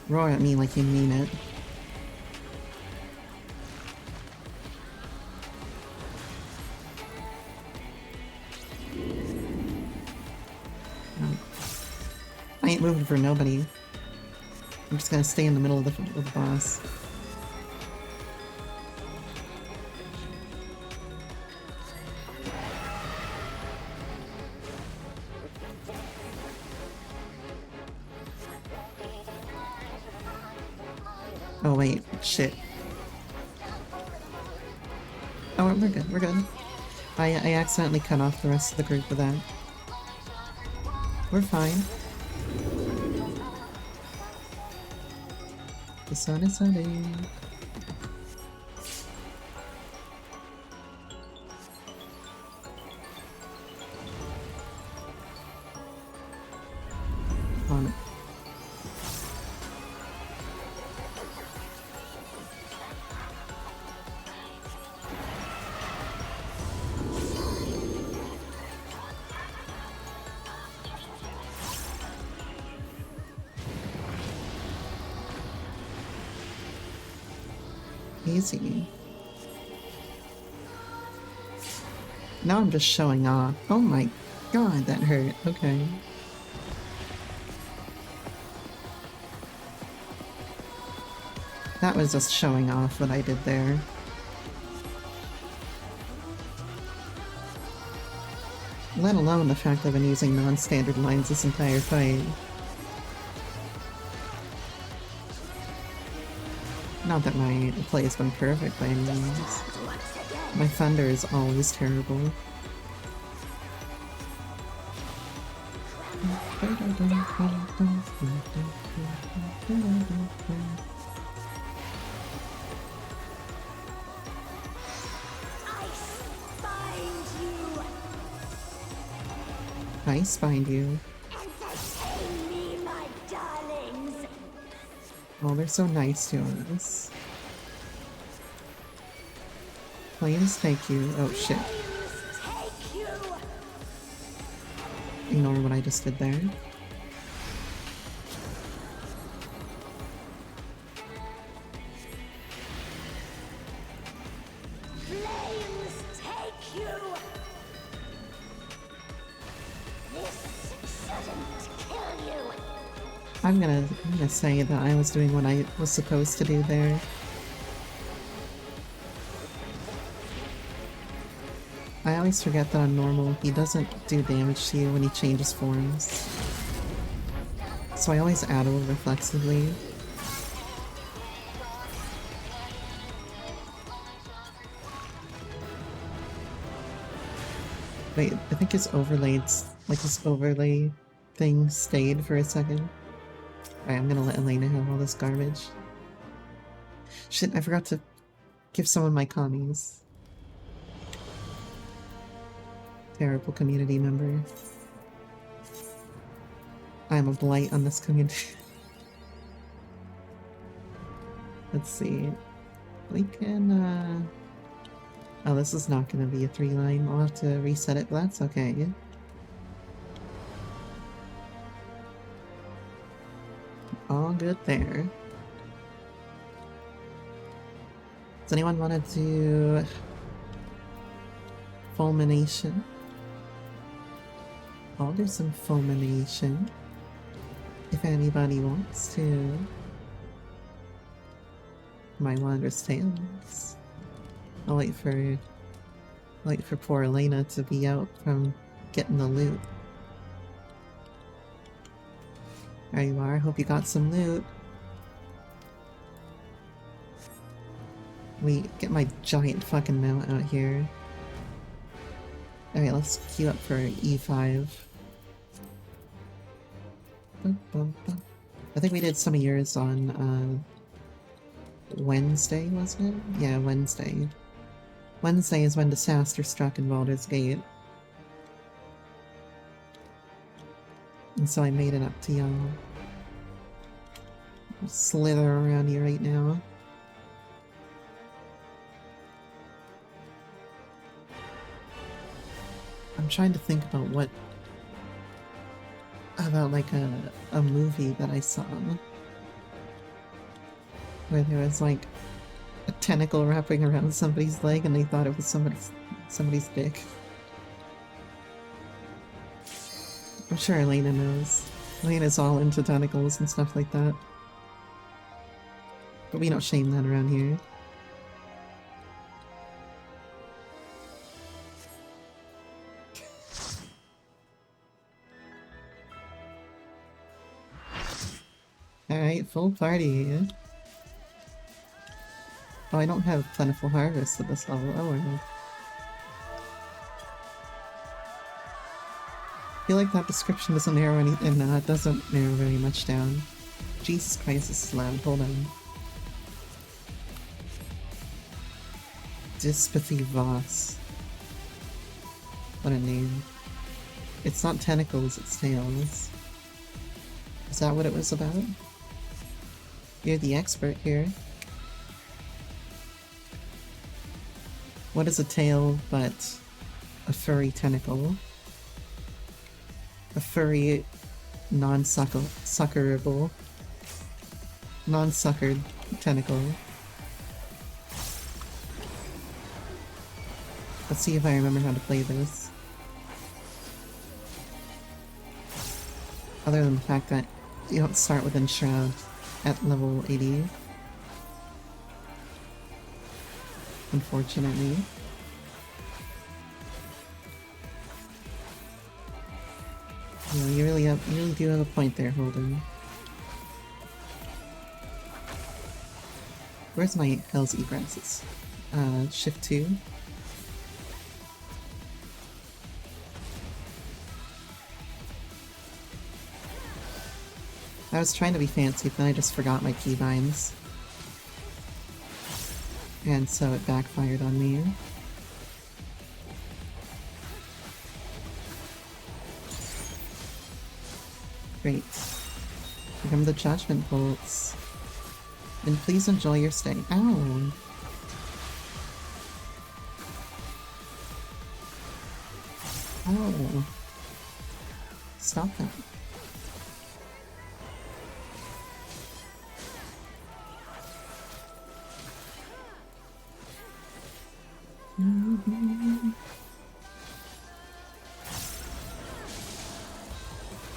Roar at me like you mean it. I ain't moving for nobody. I'm just gonna stay in the middle of the boss. Oh wait, shit. Oh, we're good, we're good. I accidentally cut off the rest of the group with that. We're fine. The sun is setting. On it. Easy. Now I'm just showing off. Oh my god, that hurt. Okay. That was just showing off what I did there. Let alone the fact I've been using non-standard lines this entire fight. Not that my play has been perfect by any means. My thunder is always terrible. Ice bind you. Entertain me, my darlings. Oh, they're so nice to us. Planes take you. Oh shit. Take you. Ignore what I just did there. Flames take you. This shouldn't kill you. I'm gonna say that I was doing what I was supposed to do there. I always forget that on normal, he doesn't do damage to you when he changes forms. So I always addle reflexively. Wait, I think his overlays, like his overlay thing stayed for a second. Alright, I'm gonna let Elena have all this garbage. Shit, I forgot to give someone my commies. Terrible community member. I'm a blight on this community. Let's see. We can, oh, this is not gonna be a 3-line. I'll have to reset it, but that's okay. All good there. Does anyone want to do fulmination? I'll do some fulmination if anybody wants to. My wondrous tales. I'll wait for poor Elena to be out from getting the loot. There you are. Hope you got some loot. We get my giant fucking mount out here. Alright, let's queue up for E5. Bum, bum, bum. I think we did some of yours on Wednesday, wasn't it? Yeah, Wednesday. Wednesday is when disaster struck in Baldur's Gate. And so I made it up to y'all. Slither around here right now. I'm trying to think about what... about like a movie that I saw. Where there was like a tentacle wrapping around somebody's leg and they thought it was somebody's dick. I'm sure Elena knows. Elena's all into tentacles and stuff like that. But we don't shame that around here. Alright, full party. Oh, I don't have Plentiful Harvest at this level. Oh, well. I feel like that description doesn't narrow anything. No, it doesn't narrow very much down. Jesus Christ, this is loud. Hold on. Dyspathy Voss. What a name. It's not tentacles, it's tails. Is that what it was about? You're the expert here. What is a tail but a furry tentacle? A furry, non-suckerable, non-suckered tentacle. Let's see if I remember how to play this. Other than the fact that you don't start with Enshroud at level 80. Unfortunately. Yeah, you really do have a point there, Holden. Where's my Hell's Egrasses? Shift 2. I was trying to be fancy, but then I just forgot my keybinds. And so it backfired on me. Great. Here come the Judgment Bolts. And please enjoy your stay. Ow! Oh. Stop that.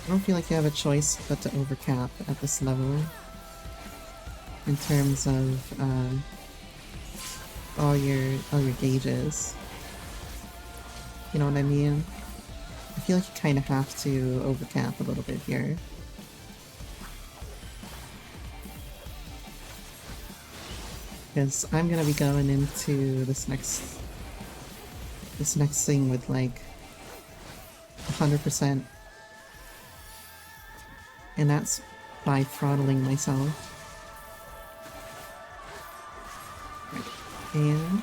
I don't feel like you have a choice but to overcap at this level in terms of all your gauges. You know what I mean? I feel like you kind of have to overcap a little bit here. Because I'm gonna be going into this next thing with like 100%. And that's by throttling myself. Right. And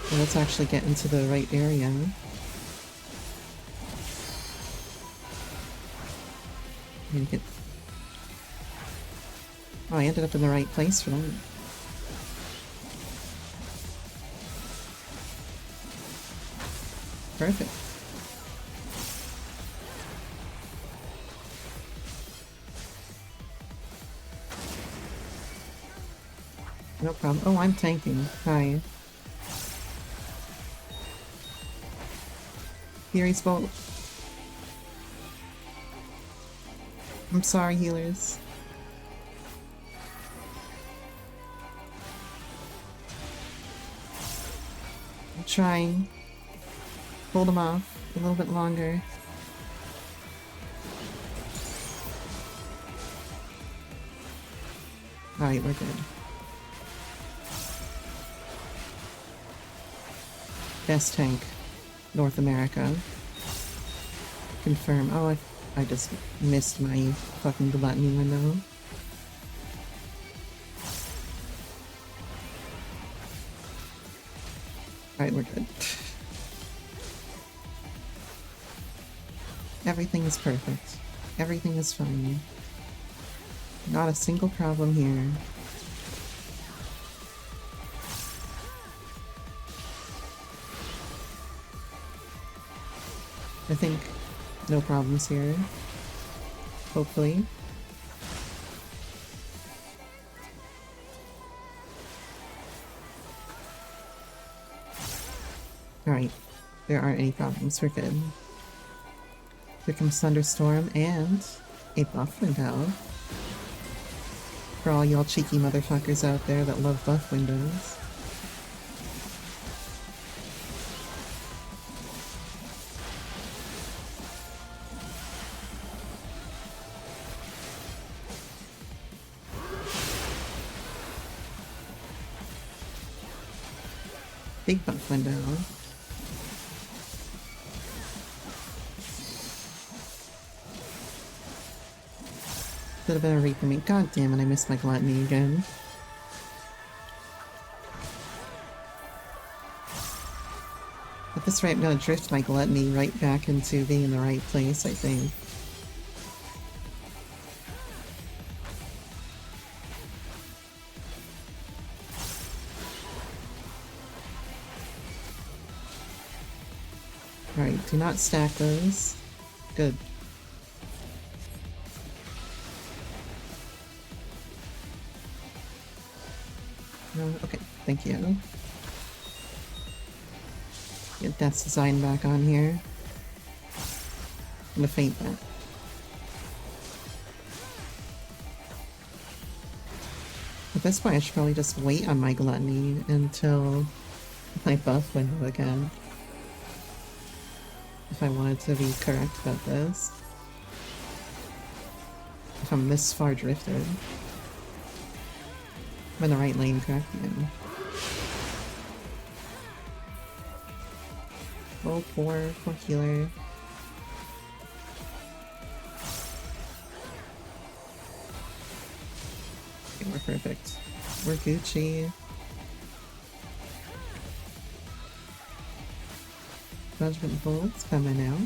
well, let's actually get into the right area. And get... Oh, I ended up in the right place for that. Perfect. No problem. Oh, I'm tanking. Hi. Fury's Bolt. I'm sorry, healers. I'm trying. Hold them off a little bit longer. Alright, we're good. Best tank, North America. confirm. Oh, I just missed my fucking gluttony window. Alright, we're good. Everything is perfect. Everything is fine. Not a single problem here. I think no problems here. Hopefully. Alright, there aren't any problems, we're good. Here comes Thunderstorm and a buff window. For all y'all cheeky motherfuckers out there that love buff windows. Big buff window. Could have been a read for me. God damn it, I missed my gluttony again. At this rate, I'm gonna drift my gluttony right back into being in the right place, I think. Alright, do not stack those. Good. Okay, thank you. Get Death's Design back on here. I'm gonna faint that. At this point, I should probably just wait on my gluttony until my buff window again. If I wanted to be correct about this. If I'm this far drifted. I'm in the right lane, correct? Yeah. Oh, poor healer. Okay, we're perfect. We're Gucci. Judgment Bolt's coming out.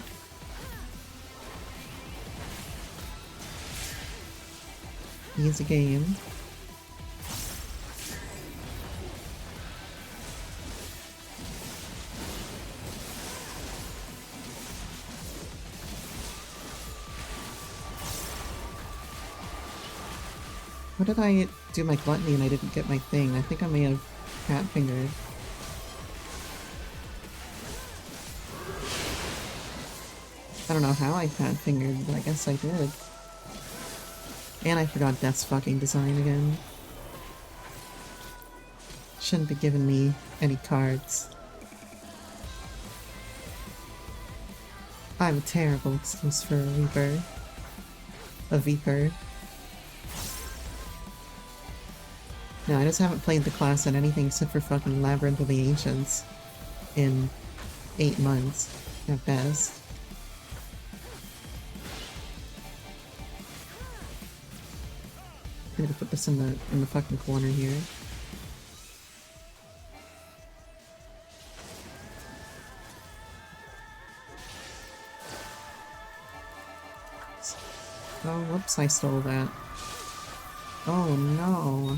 Easy game. What did I do my gluttony and I didn't get my thing? I think I may have cat fingered. I don't know how I cat fingered, but I guess I did. And I forgot Death's fucking design again. Shouldn't be giving me any cards. I have a terrible excuse for a Reaper. A Viper. No, I just haven't played the class on anything except for fucking Labyrinth of the Ancients in 8 months, at best. I'm gonna put this in the fucking corner here. Oh, whoops, I stole that. Oh no.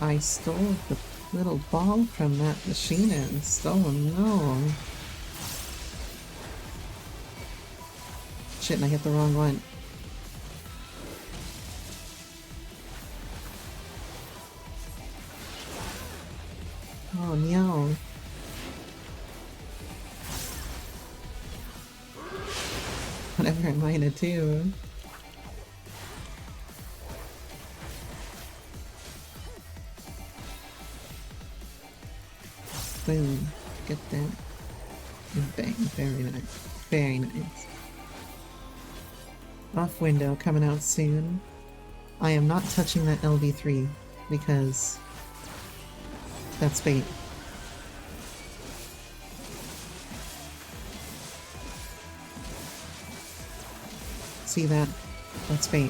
I stole the little ball from that machinist. Oh no. Shit, and I hit the wrong one. Oh no. Whatever am I to do? Boom. Get that. And bang. Very nice. Very nice. Off window coming out soon. I am not touching that LV3 because that's bait. see that. That's great.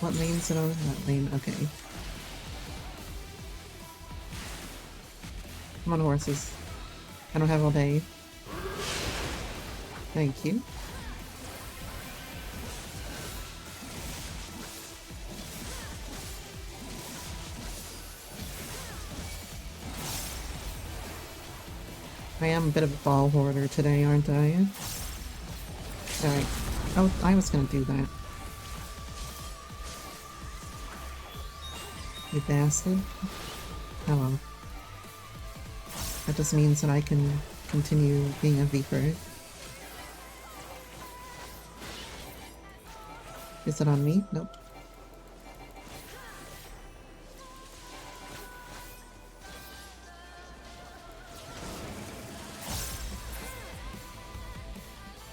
What lane's it on? That lane, okay. Come on, horses. I don't have all day. Thank you. I am a bit of a ball hoarder today, aren't I? Alright. Oh, I was gonna do that. You bastard. Oh well. That just means that I can continue being a Viper. Is it on me? Nope.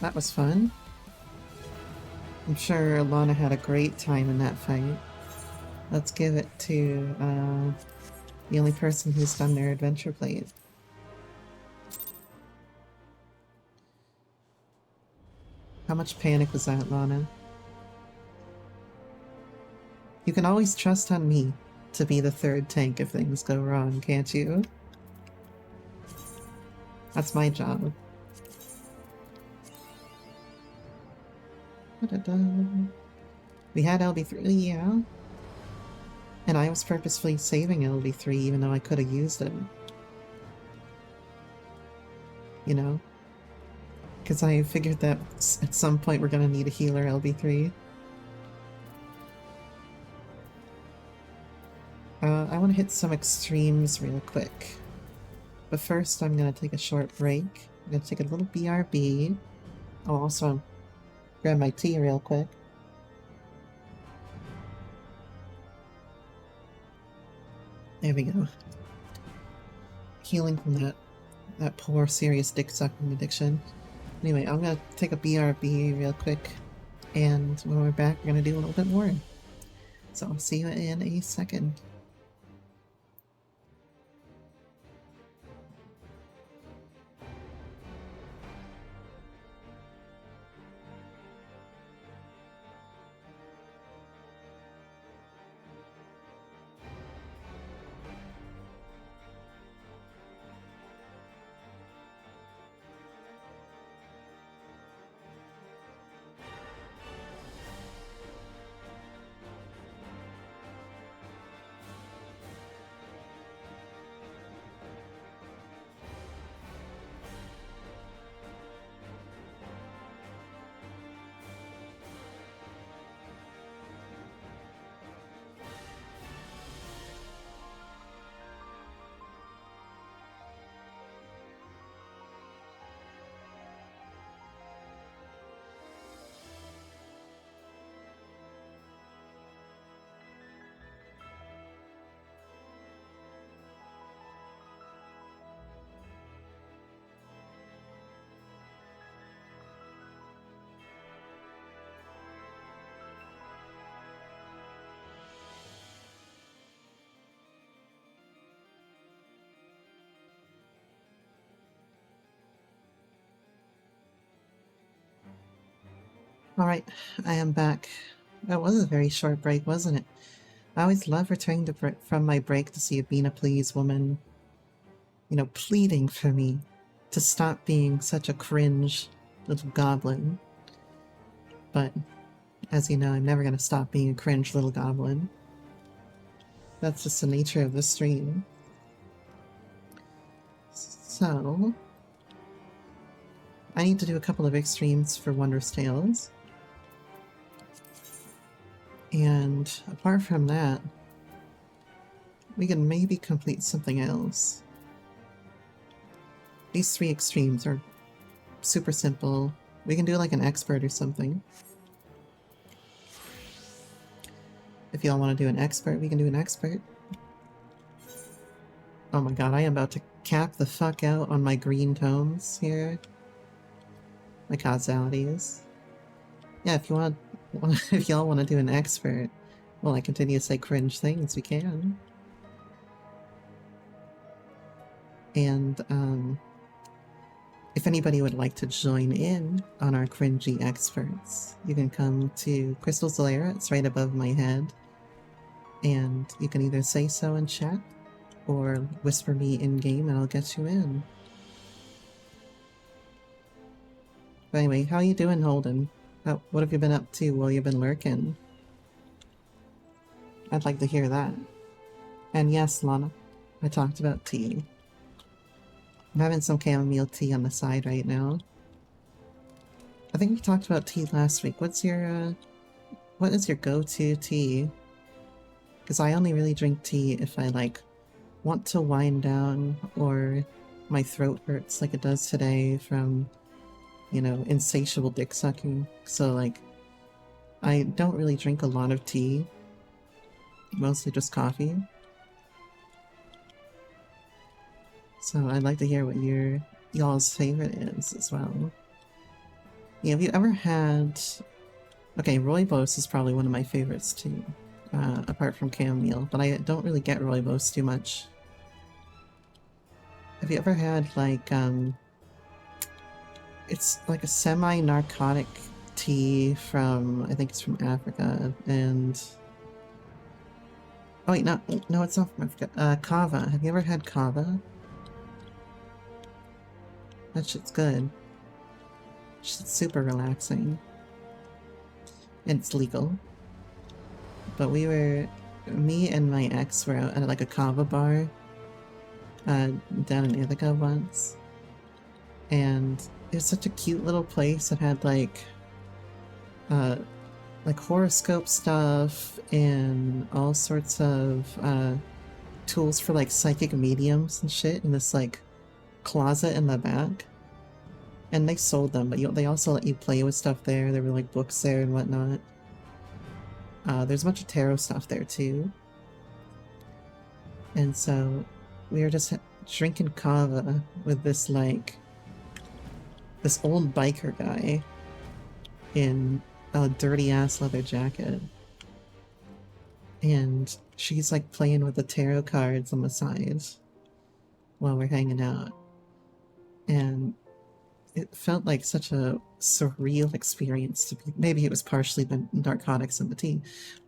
That was fun. I'm sure Lana had a great time in that fight. Let's give it to the only person who's done their adventure plate. How much panic was that, Lana? You can always trust on me to be the third tank if things go wrong, can't you? That's my job. Da-da-da. We had LB3, yeah. And I was purposefully saving LB3 even though I could have used it. You know? Because I figured that at some point we're gonna need a healer LB3. I want to hit some extremes real quick. But first I'm gonna take a short break. I'm gonna take a little BRB. I'll also grab my tea real quick. There we go. Healing from that poor serious dick sucking addiction. Anyway, I'm gonna take a BRB real quick, and when we're back, we're gonna do a little bit more. So I'll see you in a second. Alright, I am back. That was a very short break, wasn't it? I always love returning from my break to see a Bina Please woman, you know, pleading for me to stop being such a cringe little goblin. But, as you know, I'm never gonna stop being a cringe little goblin. That's just the nature of the stream. So, I need to do a couple of extremes for Wondrous Tales. And apart from that, we can maybe complete something else. These 3 extremes are super simple. We can do like an expert or something. If y'all want to do an expert, we can do an expert. Oh my god, I am about to cap the fuck out on my green tomes here. My causalities. Yeah, if you want, if y'all want to do an expert, well, I continue to say cringe things, we can. And if anybody would like to join in on our cringy experts, you can come to Crystal's Lair. It's right above my head. And you can either say so in chat or whisper me in-game and I'll get you in. But anyway, how you doing, Holden? What have you been up to while you've been lurking? I'd like to hear that. And yes, Lana, I talked about tea. I'm having some chamomile tea on the side right now. I think we talked about tea last week. What is your go-to tea? Because I only really drink tea if I, like, want to wind down or my throat hurts like it does today from, you know, insatiable dick sucking. So, like, I don't really drink a lot of tea. Mostly just coffee. So I'd like to hear what y'all's favorite is as well. Yeah, have you ever had... Okay, rooibos is probably one of my favorites too, apart from chamomile, but I don't really get rooibos too much. Have you ever had, like, it's like a semi-narcotic tea from, I think it's from Africa, and... Oh wait, no, it's not from Africa. Kava. Have you ever had kava? That shit's good. Shit's super relaxing. And it's legal. But me and my ex were out at like a kava bar down in Ithaca once. And it was such a cute little place. It had like horoscope stuff and all sorts of tools for like psychic mediums and shit in this like closet in the back. And they sold them, but they also let you play with stuff there. There were like books there and whatnot. There's a bunch of tarot stuff there too. And so we were just drinking kava with this old biker guy in a dirty ass leather jacket. And she's like playing with the tarot cards on the side while we're hanging out. And it felt like such a surreal experience to be. Maybe it was partially the narcotics and the tea,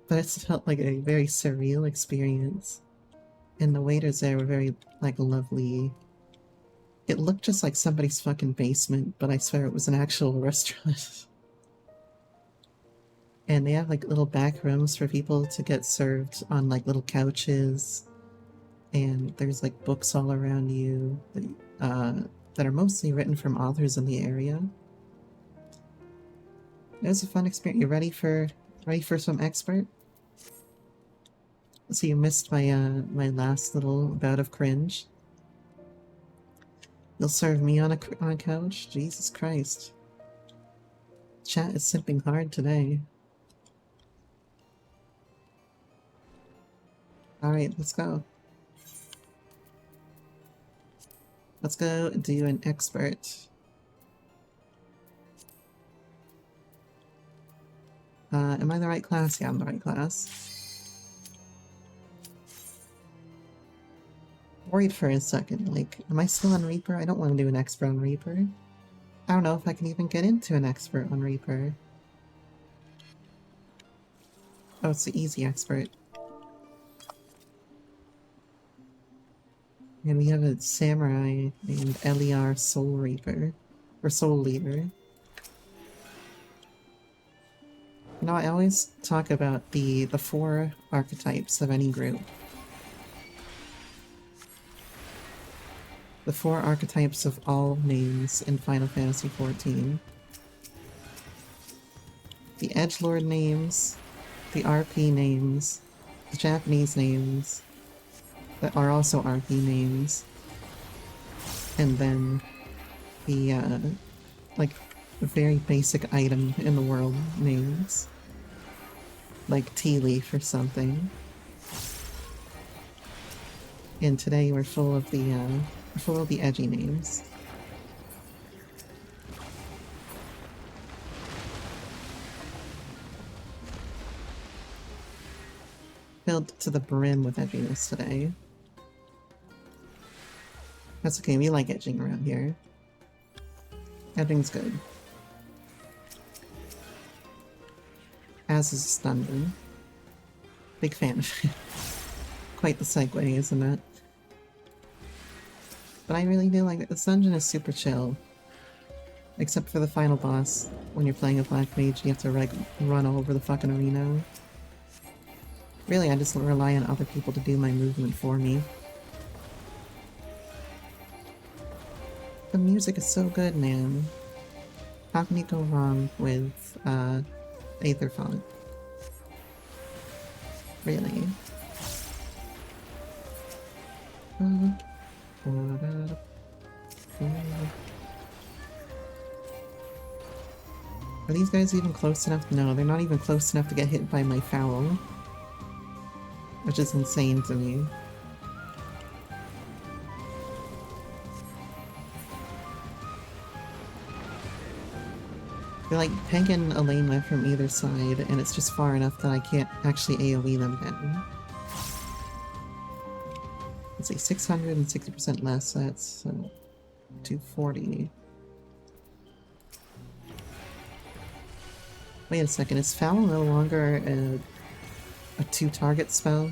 but it felt like a very surreal experience. And the waiters there were very, like, lovely. It looked just like somebody's fucking basement, but I swear it was an actual restaurant. And they have, like, little back rooms for people to get served on, like, little couches. And there's, like, books all around you that are mostly written from authors in the area. It was a fun experience. You ready for some expert? So you missed my my last little bout of cringe. You'll serve me on a couch? Jesus Christ. Chat is sipping hard today. Alright, let's go. Let's go do an expert. Am I the right class? Yeah, I'm the right class. Worried for a second, like, am I still on Reaper? I don't want to do an expert on Reaper. I don't know if I can even get into an expert on Reaper. Oh, it's the easy expert. And we have a samurai named Eliar Soul Reaper. Or Soul Leader. You know, I always talk about the 4 archetypes of any group. The 4 archetypes of all names in Final Fantasy XIV. The edgelord names, the RP names, the Japanese names that are also RP names, and then the, like, very basic item in the world names. Like tea leaf or something. And today we're full of the edgy names. Filled to the brim with edginess today. That's okay, we like edging around here. Edging's good. As is this dungeon. Big fan of it. Quite the segue, isn't it? But I really do like it. This dungeon is super chill. Except for the final boss. When you're playing a black mage, you have to like run all over the fucking arena. Really, I just rely on other people to do my movement for me. The music is so good, man. How can you go wrong with Aether Font? Really? Are these guys even close enough? No, they're not even close enough to get hit by my foul. Which is insane to me. They're like pegging a lane left from either side, and it's just far enough that I can't actually AoE them down. Let's see, 660% less, that's 240. Wait a second, is Foul no longer a two-target spell?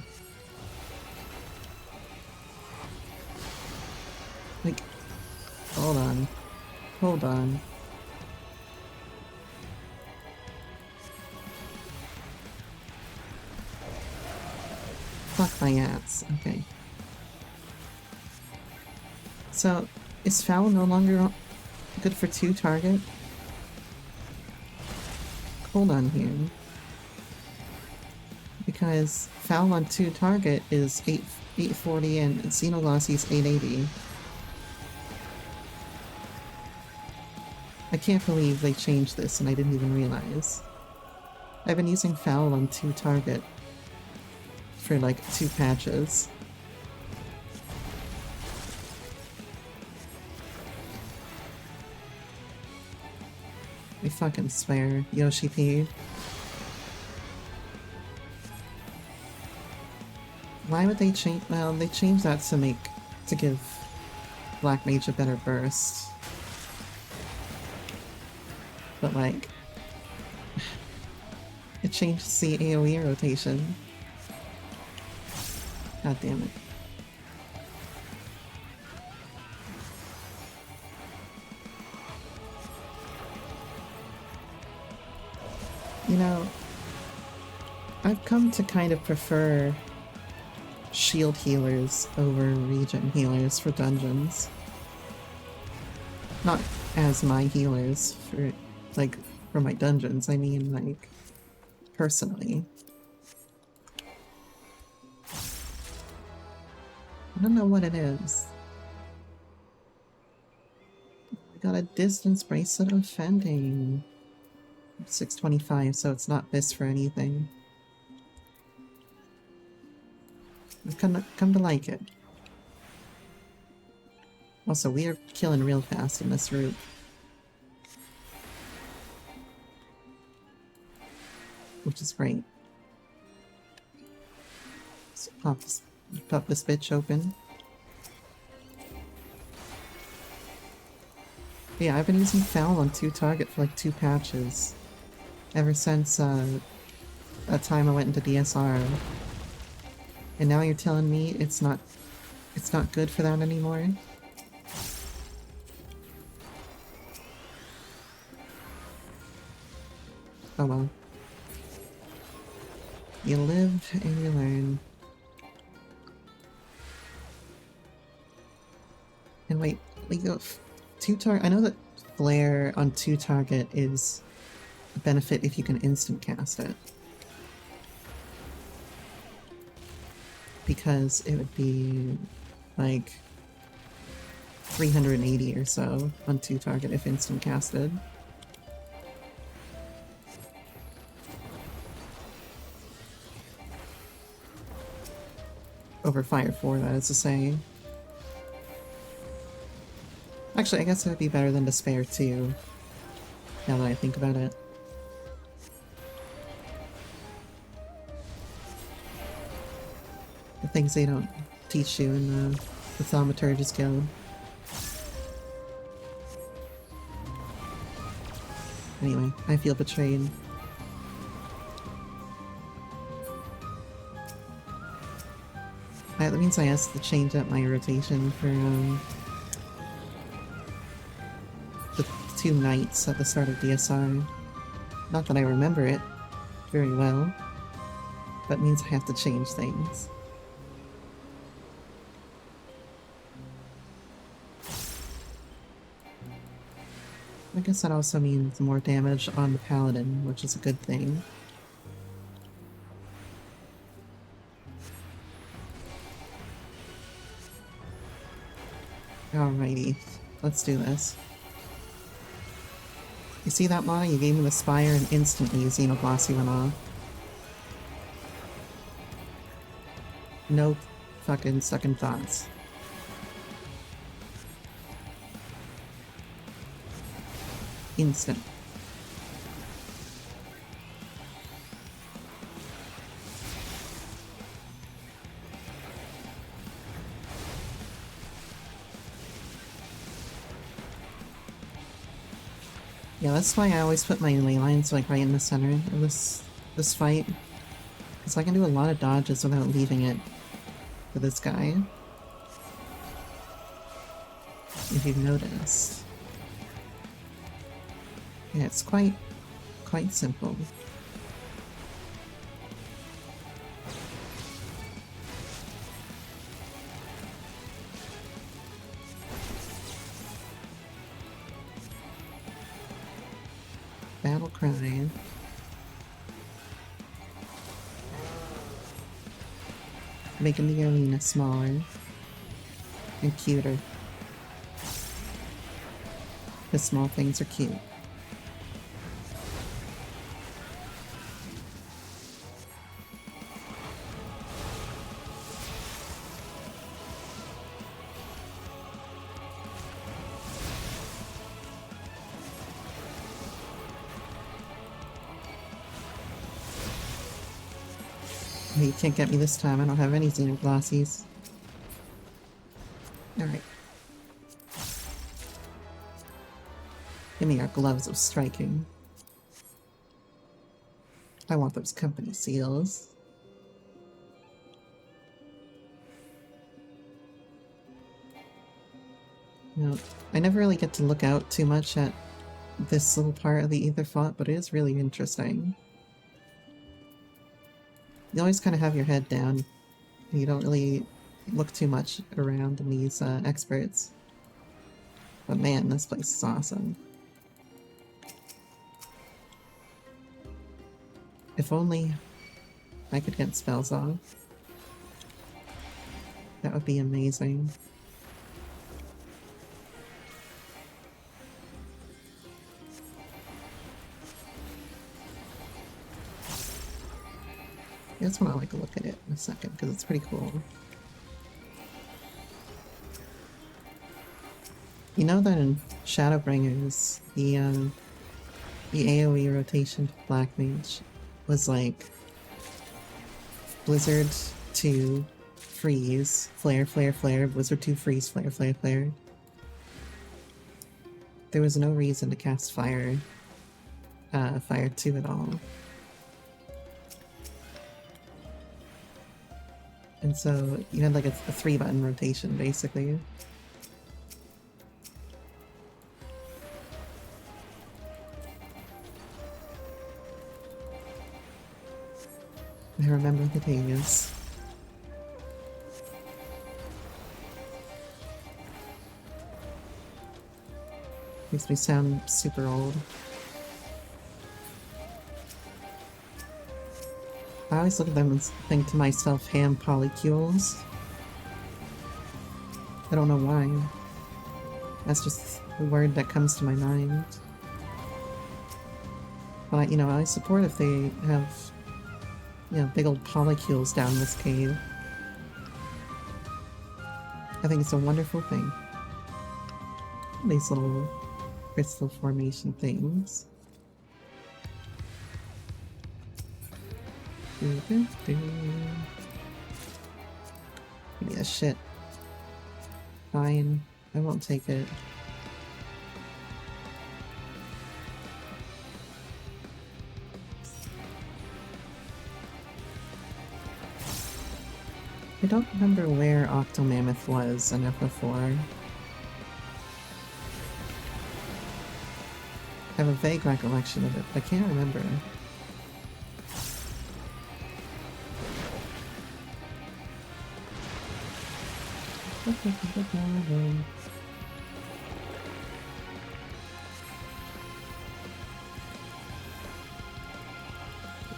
Like, hold on. Hold on. Fuck my ass. Okay. So, is Foul no longer good for two target? Hold on here. Because Foul on two target is 840 and Xenoglossy is 880. I can't believe they changed this and I didn't even realize. I've been using Foul on two target for like 2 patches. I fucking swear, Yoshi P. Why would they change? Well, they changed that to give Black Mage a better burst. But like, it changed the AoE rotation. God damn it. You know, I've come to kind of prefer shield healers over regen healers for dungeons. Not as my healers for, like, for my dungeons, I mean, like, personally. I don't know what it is. I got a distance bracelet of fending. 625, so it's not this for anything. I've come to like it. Also, we are killing real fast in this route. Which is great. So pop this bitch open. Yeah, I've been using Foul on two target for like 2 patches. Ever since that time I went into DSR. And now you're telling me it's not good for that anymore? Oh well. You live and you learn. And wait, we go I know that Flare on 2 target is a benefit if you can instant cast it. Because it would be like 380 or so on 2 target if instant casted. Over Fire 4, that is to say. Actually, I guess it would be better than Despair too, now that I think about it. The things they don't teach you in the Thaumaturge's Guild. Anyway, I feel betrayed. That means I have to change up my rotation for the 2 nights at the start of DSR. Not that I remember it very well. That means I have to change things. I guess that also means more damage on the paladin, which is a good thing. Alrighty, let's do this. You see that, Mana? You gave me the Spire and instantly Xenoglossy went off. No fucking second thoughts. Instant. Yeah, that's why I always put my ley lines like right in the center of this fight. Because I can do a lot of dodges without leaving it for this guy. If you've noticed. Yeah, it's quite simple. Battle cry. Making the arena smaller and cuter. The small things are cute. You can't get me this time, I don't have any Xenoglossies. Alright. Give me our gloves of striking. I want those company seals. No, I never really get to look out too much at this little part of the Aether Font, but it is really interesting. You always kind of have your head down. You don't really look too much around in these experts. But man, this place is awesome. If only I could get spells off. That would be amazing. I just want to like look at it in a second because it's pretty cool. You know that in Shadowbringers, the AoE rotation for Black Mage was like Blizzard to freeze, flare, flare, flare, Blizzard to freeze, flare, flare, flare. There was no reason to cast Fire 2 at all. And so you had like a 3-button rotation, basically. I remember the days. Makes me sound super old. I always look at them and think to myself, ham polycules. I don't know why. That's just the word that comes to my mind. But, you know, I support if they have, you know, big old polycules down this cave. I think it's a wonderful thing. These little crystal formation things. Give me that shit. Fine, I won't take it. I don't remember where Octomammoth was in FF4. I have a vague recollection of it, but I can't remember.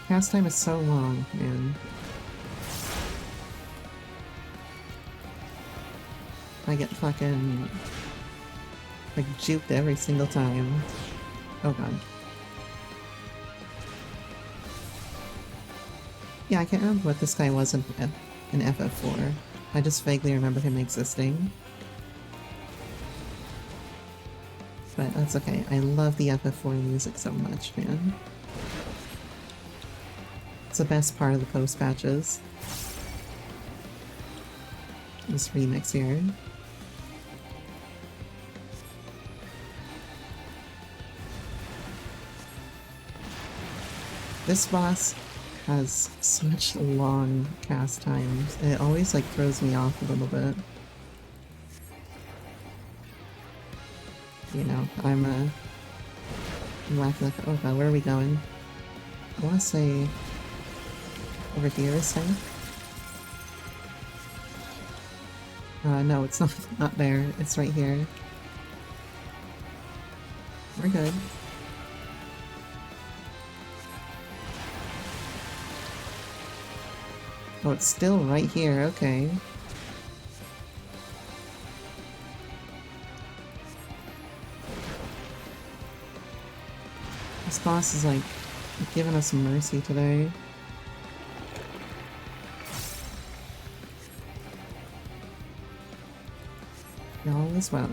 Cast time is so long, man. I get fucking like juked every single time. Oh god. Yeah, I can't remember what this guy was in FF4. I just vaguely remember him existing. But that's okay. I love the FF4 music so much, man. It's the best part of the post patches. This remix here. This boss has such long cast times. It always like throws me off a little bit. You know, I'm laughing like, oh god, where are we going? I wanna say over here this time. No, it's not there. It's right here. We're good. Oh, it's still right here, okay. This boss is like giving us mercy today. All is well.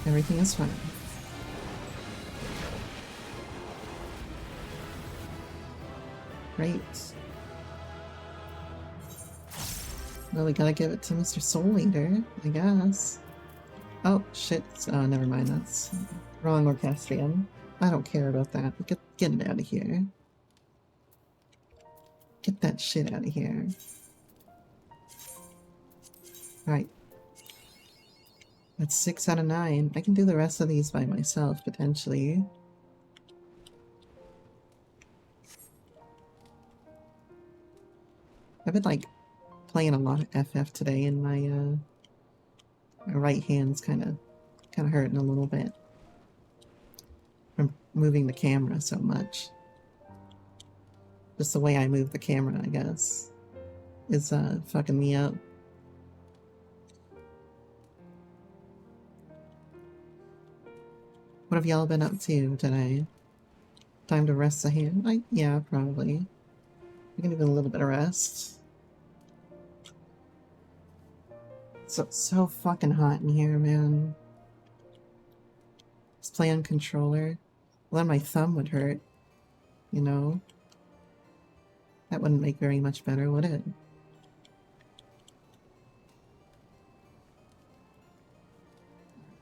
Everything is fine. Great. Well, we gotta give it to Mr. Soul Eater, I guess. Oh, shit. Oh, never mind. That's wrong Orchestrion. I don't care about that. Get it out of here. Get that shit out of here. Alright. That's 6 out of 9. I can do the rest of these by myself, potentially. I've been, like, playing a lot of FF today, and my right hand's kind of hurting a little bit from moving the camera so much. Just the way I move the camera, I guess, is fucking me up. What have y'all been up to today? Time to rest the hand? Yeah, probably. We can do a little bit of rest. So fucking hot in here, man. Just play on controller. Well, then my thumb would hurt, you know? That wouldn't make very much better, would it?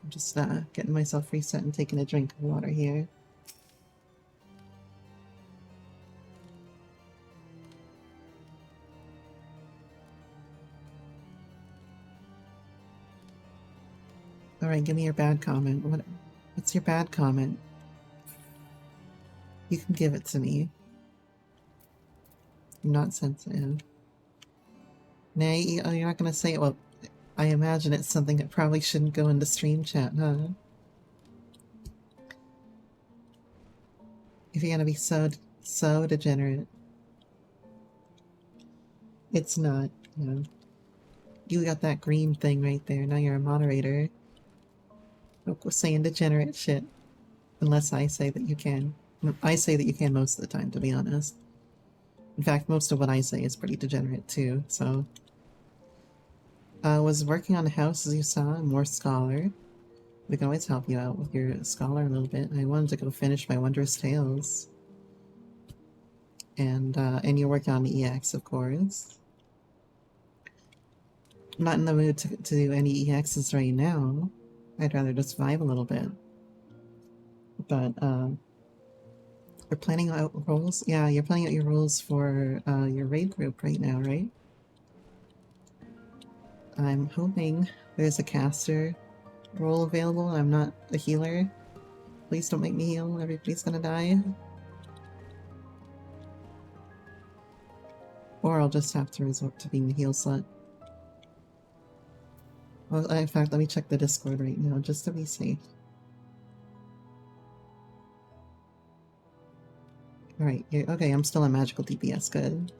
I'm just getting myself reset and taking a drink of water here. Alright, give me your bad comment. What's your bad comment? You can give it to me. I'm not sensitive. Nay, you're not gonna say it? Well, I imagine it's something that probably shouldn't go into stream chat, huh? If you're gonna be so degenerate. It's not, you know. You got that green thing right there, now you're a moderator. Don't saying degenerate shit. Unless I say that you can. I say that you can most of the time, to be honest. In fact, most of what I say is pretty degenerate too, so... I was working on the house, as you saw, more scholar. We can always help you out with your scholar a little bit. I wanted to go finish my Wondrous Tales. And you're working on the EX, of course. I'm not in the mood to do any EXs right now. I'd rather just vibe a little bit. But, we're planning out roles? Yeah, you're planning out your roles for, your raid group right now, right? I'm hoping there's a caster role available. I'm not a healer. Please don't make me heal. Everybody's gonna die. Or I'll just have to resort to being a heal slut. Well, in fact, let me check the Discord right now, just to be safe. Alright, okay, I'm still a magical DPS, good.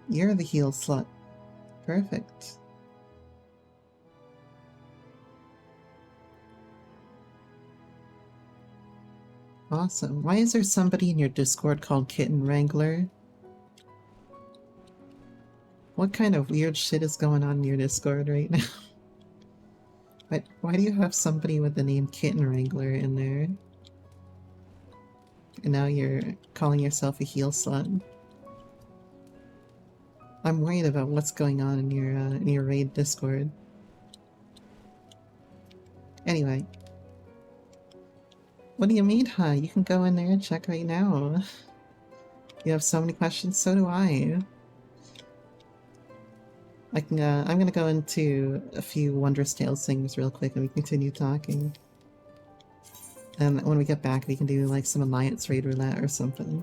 You're the heal slut. Perfect. Awesome. Why is there somebody in your Discord called Kitten Wrangler? What kind of weird shit is going on in your Discord right now? Why do you have somebody with the name Kitten Wrangler in there? And now you're calling yourself a heal slut. I'm worried about what's going on in your raid Discord. Anyway. What do you mean, huh? You can go in there and check right now. You have so many questions, so do I. I'm gonna go into a few Wondrous Tales things real quick and we continue talking. And when we get back, we can do like some Alliance Raid Roulette or something.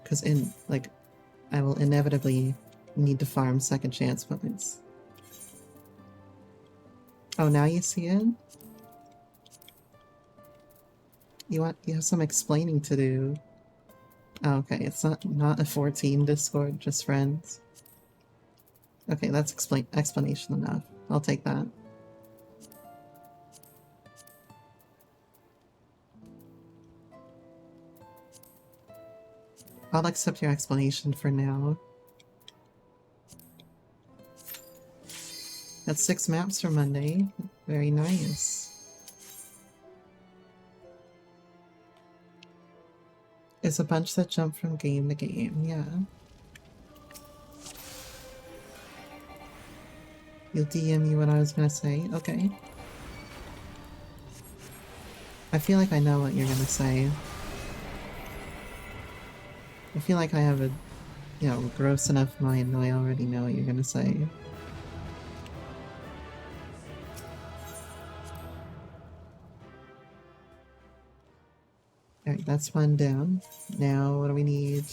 Because I will inevitably need to farm second chance points. Oh, now you see it? You have some explaining to do. Oh, okay, it's not a 14 Discord, just friends. Okay, that's explanation enough. I'll take that. I'll accept your explanation for now. That's 6 maps for Monday. Very nice. It's a bunch that jump from game to game, yeah. You'll DM me what I was gonna say? Okay. I feel like I know what you're gonna say. I feel like I have a, gross enough mind that I already know what you're gonna say. Alright, that's one down. Now, what do we need?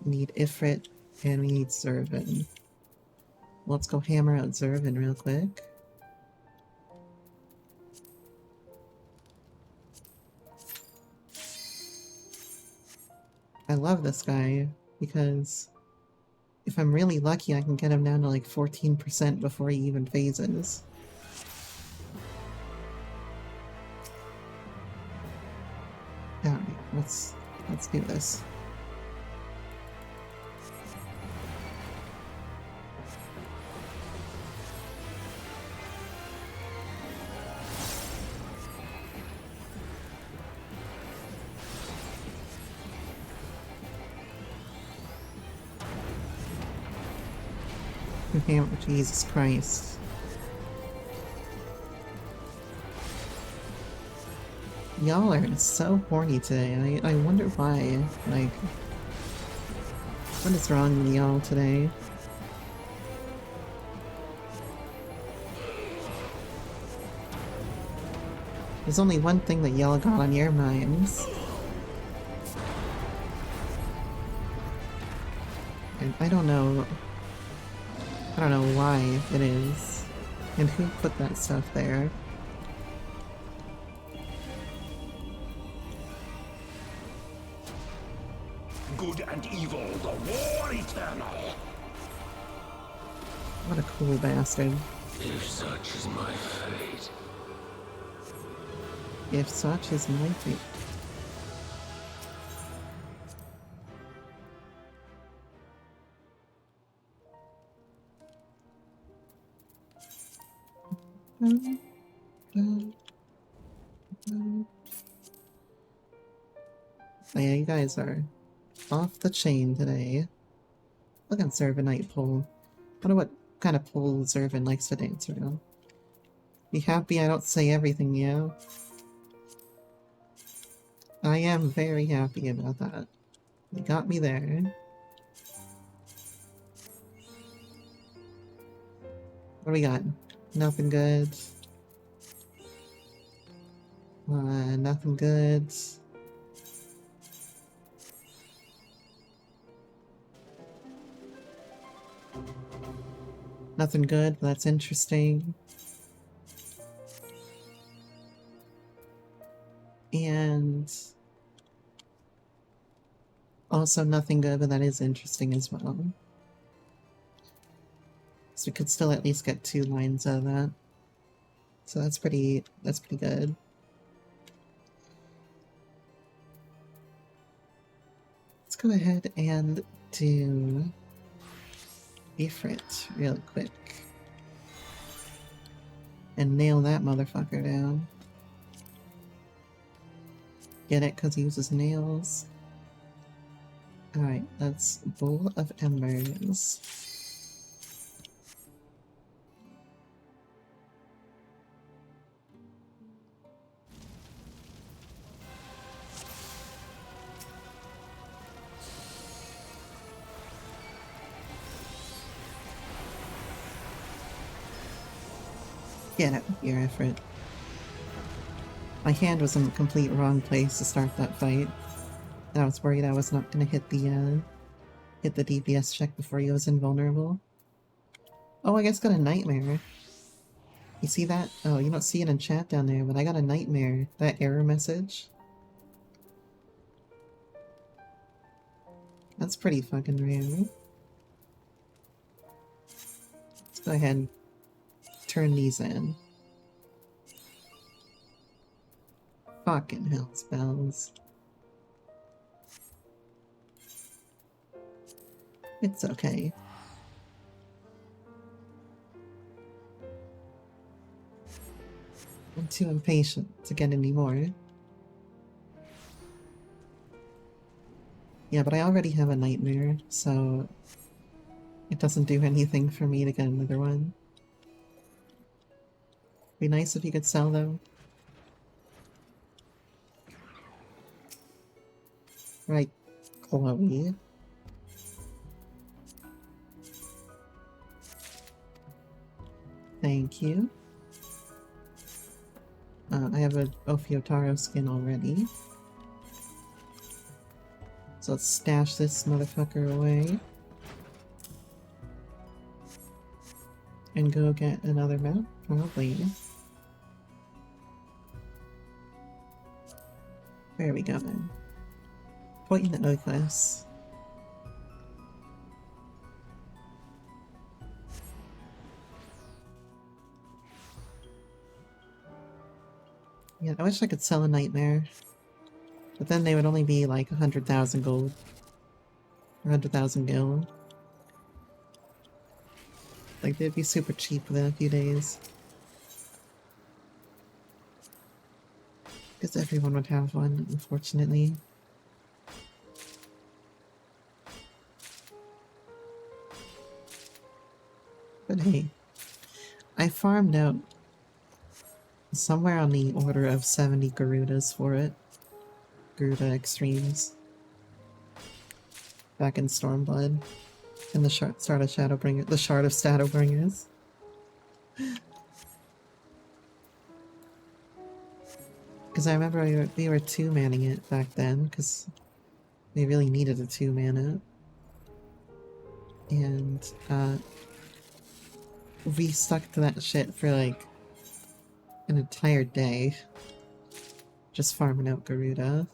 We need Ifrit, and we need Zervin. Let's go hammer out Zervin real quick. I love this guy, because if I'm really lucky, I can get him down to like 14% before he even phases. Alright, let's do this. Jesus Christ. Y'all are so horny today. I wonder why. Like, what is wrong with y'all today? There's only one thing that y'all got on your minds. And I don't know why it is. And who put that stuff there. Good and evil, the war eternal. What a cool bastard. If such is my fate. If such is my fate. Yeah, you guys are off the chain today. Look at Zervanite pole. Wonder what kind of pole Zervan likes to dance around. Be happy I don't say everything, yeah? I am very happy about that. You got me there. What do we got? Nothing good. Nothing good. Nothing good, that's interesting. And also nothing good, but that is interesting as well. So we could still at least get 2 lines out of that. So that's pretty good. Let's go ahead and do Ifrit real quick. And nail that motherfucker down. Get it? Because he uses nails. Alright, that's Bowl of Embers. Get it with your effort. My hand was in the complete wrong place to start that fight. I was worried I was not gonna hit the DPS check before he was invulnerable. Oh, I guess got a nightmare. You see that? Oh, you don't see it in chat down there, but I got a nightmare. That error message. That's pretty fucking rare. Let's go ahead and turn these in. Fucking hell, spells. It's okay. I'm too impatient to get any more. Yeah, but I already have a nightmare, so it doesn't do anything for me to get another one. Be nice if you could sell them. Right, Chloe. Thank you. I have an Ophiotaro skin already. So let's stash this motherfucker away. And go get another map, probably. There we go then. Point in the Oakless. Yeah, I wish I could sell a nightmare. But then they would only be like 100,000 gold. Or 100,000 gil. Like, they'd be super cheap within a few days. Because everyone would have one, unfortunately. But hey, I farmed out somewhere on the order of 70 Garudas for it. Garuda Extremes. Back in Stormblood. And the Shard of Shadowbringers. The Shard of Shadowbringers. Because I remember we were 2-manning it back then, because we really needed a 2-mana. And, we stuck to that shit for like an entire day. Just farming out Garuda.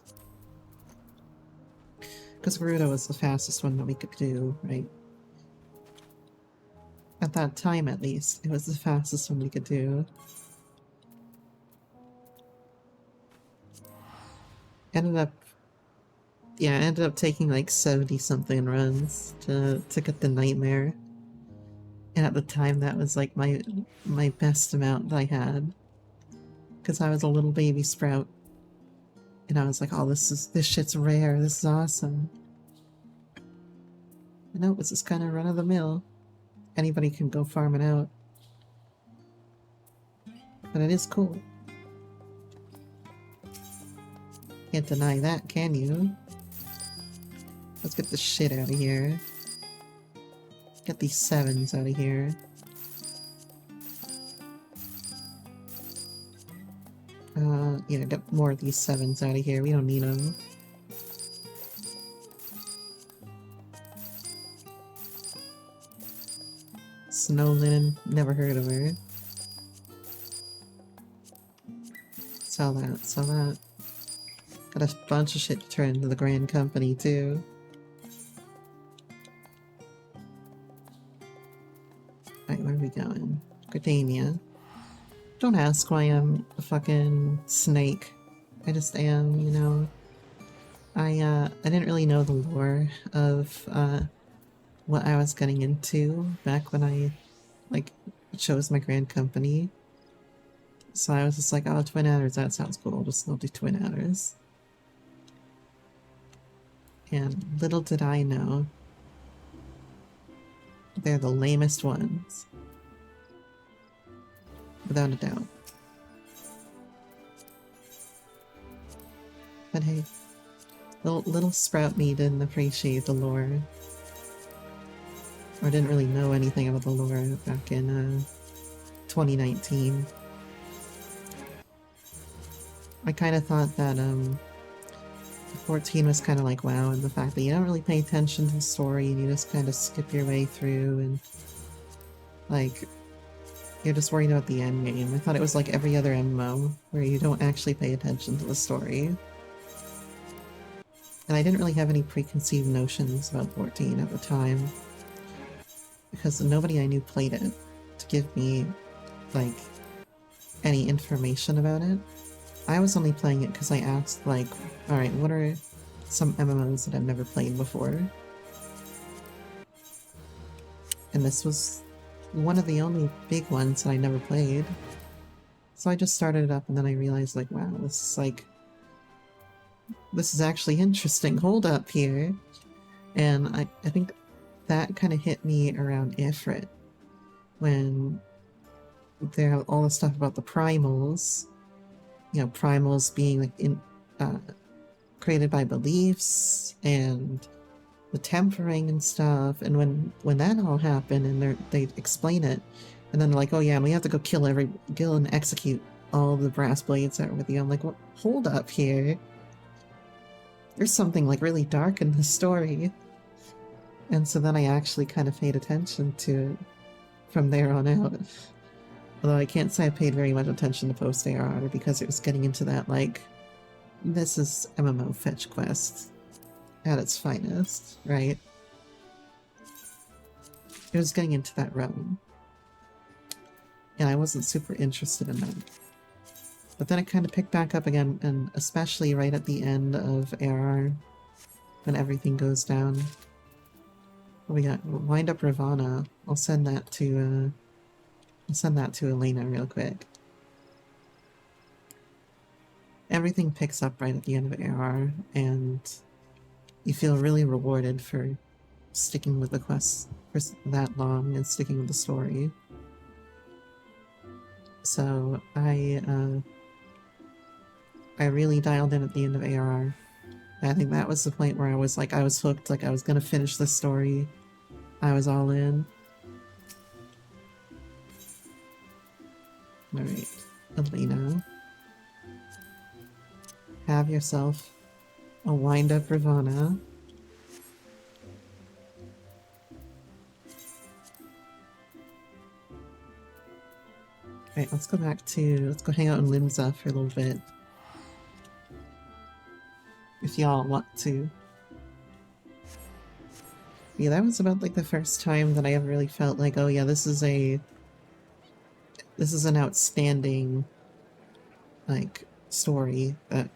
Because Garuda was the fastest one that we could do, right? At that time, at least, it was the fastest one we could do. Ended up taking like 70-something runs to get the nightmare. And at the time, that was like my best amount that I had. Because I was a little baby sprout. And I was like, oh, this shit's rare. This is awesome. And no, it's just kind of run of the mill. Anybody can go farm it out. But it is cool. Can't deny that, can you? Let's get this shit out of here. Get these 7s out of here. Yeah, get more of these 7s out of here. We don't need them. Snow Linen, never heard of her. Sell that, sell that. Got a bunch of shit to turn into the Grand Company, too. Alright, where are we going? Gardania. Don't ask why I'm a fucking snake. I just am, you know. I didn't really know the lore of, what I was getting into back when I, like, chose my Grand Company. So I was just like, oh, Twin Adders, that sounds cool. I'll do Twin Adders. And little did I know, they're the lamest ones. Without a doubt. But hey, little Sprout me didn't appreciate the lore. Or didn't really know anything about the lore back in 2019. I kind of thought that 14 was kind of like WoW, and the fact that you don't really pay attention to the story and you just kind of skip your way through and like you're just worried about the end game. I thought it was like every other MMO where you don't actually pay attention to the story. And I didn't really have any preconceived notions about 14 at the time because nobody I knew played it to give me like any information about it. I was only playing it because I asked like, alright, what are some MMOs that I've never played before? And this was one of the only big ones that I never played. So I just started it up and then I realized like, wow, this is actually interesting. Hold up here. And I think that kind of hit me around Ifrit when there are all the stuff about the primals, you know, primals being like created by beliefs and the tempering and stuff. And when that all happened and they explain it, and then they're like, oh yeah, and we have to go kill and execute all the brass blades that are with you. I'm like, well, hold up here. There's something like really dark in the story. And so then I actually kind of paid attention to it from there on out. Although I can't say I paid very much attention to post AR because it was getting into that like, this is MMO fetch quest at its finest, right? It was getting into that realm. And I wasn't super interested in that. But then it kind of picked back up again, and especially right at the end of AR, when everything goes down. What we got? Wind Up Ravana. I'll send that to Elena real quick. Everything picks up right at the end of AR, and you feel really rewarded for sticking with the quest for that long and sticking with the story. So I really dialed in at the end of AR. I think that was the point where I was hooked, like I was gonna finish the story. I was all in. Alright, Elena. Have yourself a wind-up Ravana. Alright, let's go hang out in Limsa for a little bit. If y'all want to. Yeah, that was about like the first time that I ever really felt like, oh yeah, this is an outstanding like story that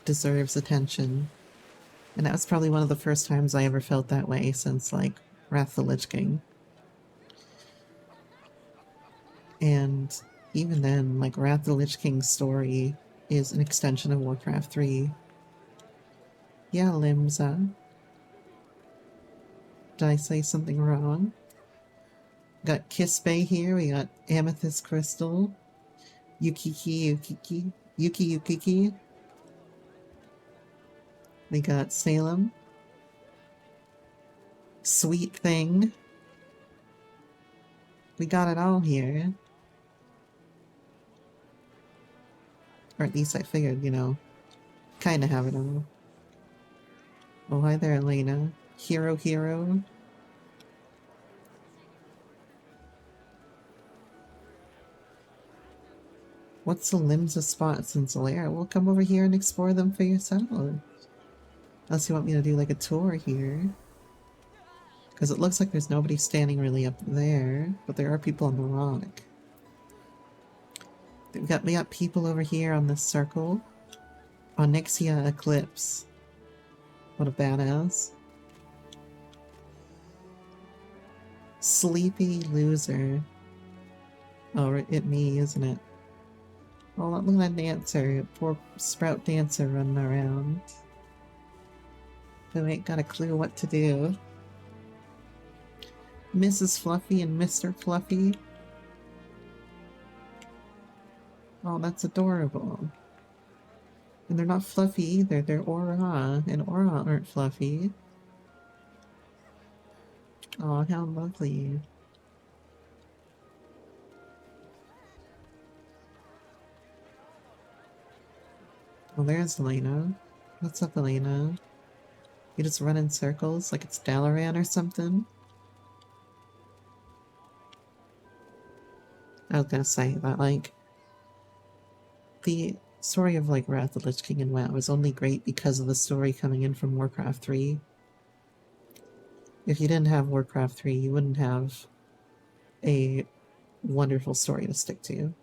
deserves attention. And that was probably one of the first times I ever felt that way since like Wrath of the Lich King. And even then, like Wrath of the Lich King's story is an extension of Warcraft 3. Yeah, Limza. Did I say something wrong? Got Kiss Bay here, we got Amethyst Crystal, Yuki. We got Salem, Sweet Thing. We got it all here. Or at least I figured, you know, kinda have it all. Oh, hi there, Elena. Hero. What's the Limsa spots in Zolaire? Well, come over here and explore them for yourself. Unless you want me to do like a tour here. Because it looks like there's nobody standing really up there, but there are people on the rock. We got people over here on this circle. Onyxia Eclipse. What a badass. Sleepy Loser. Oh, it me, isn't it? Oh, look at that dancer. Poor Sprout Dancer running around. Who ain't got a clue what to do. Mrs. Fluffy and Mr. Fluffy. Oh, that's adorable. And they're not fluffy either, they're Aura, and Aura aren't fluffy. Oh, how lovely. Well, there's Elena. What's up, Elena? You just run in circles like it's Dalaran or something? I was gonna say that, like, the story of, like, Wrath of the Lich King and WoW is only great because of the story coming in from Warcraft 3. If you didn't have Warcraft 3, you wouldn't have a wonderful story to stick to.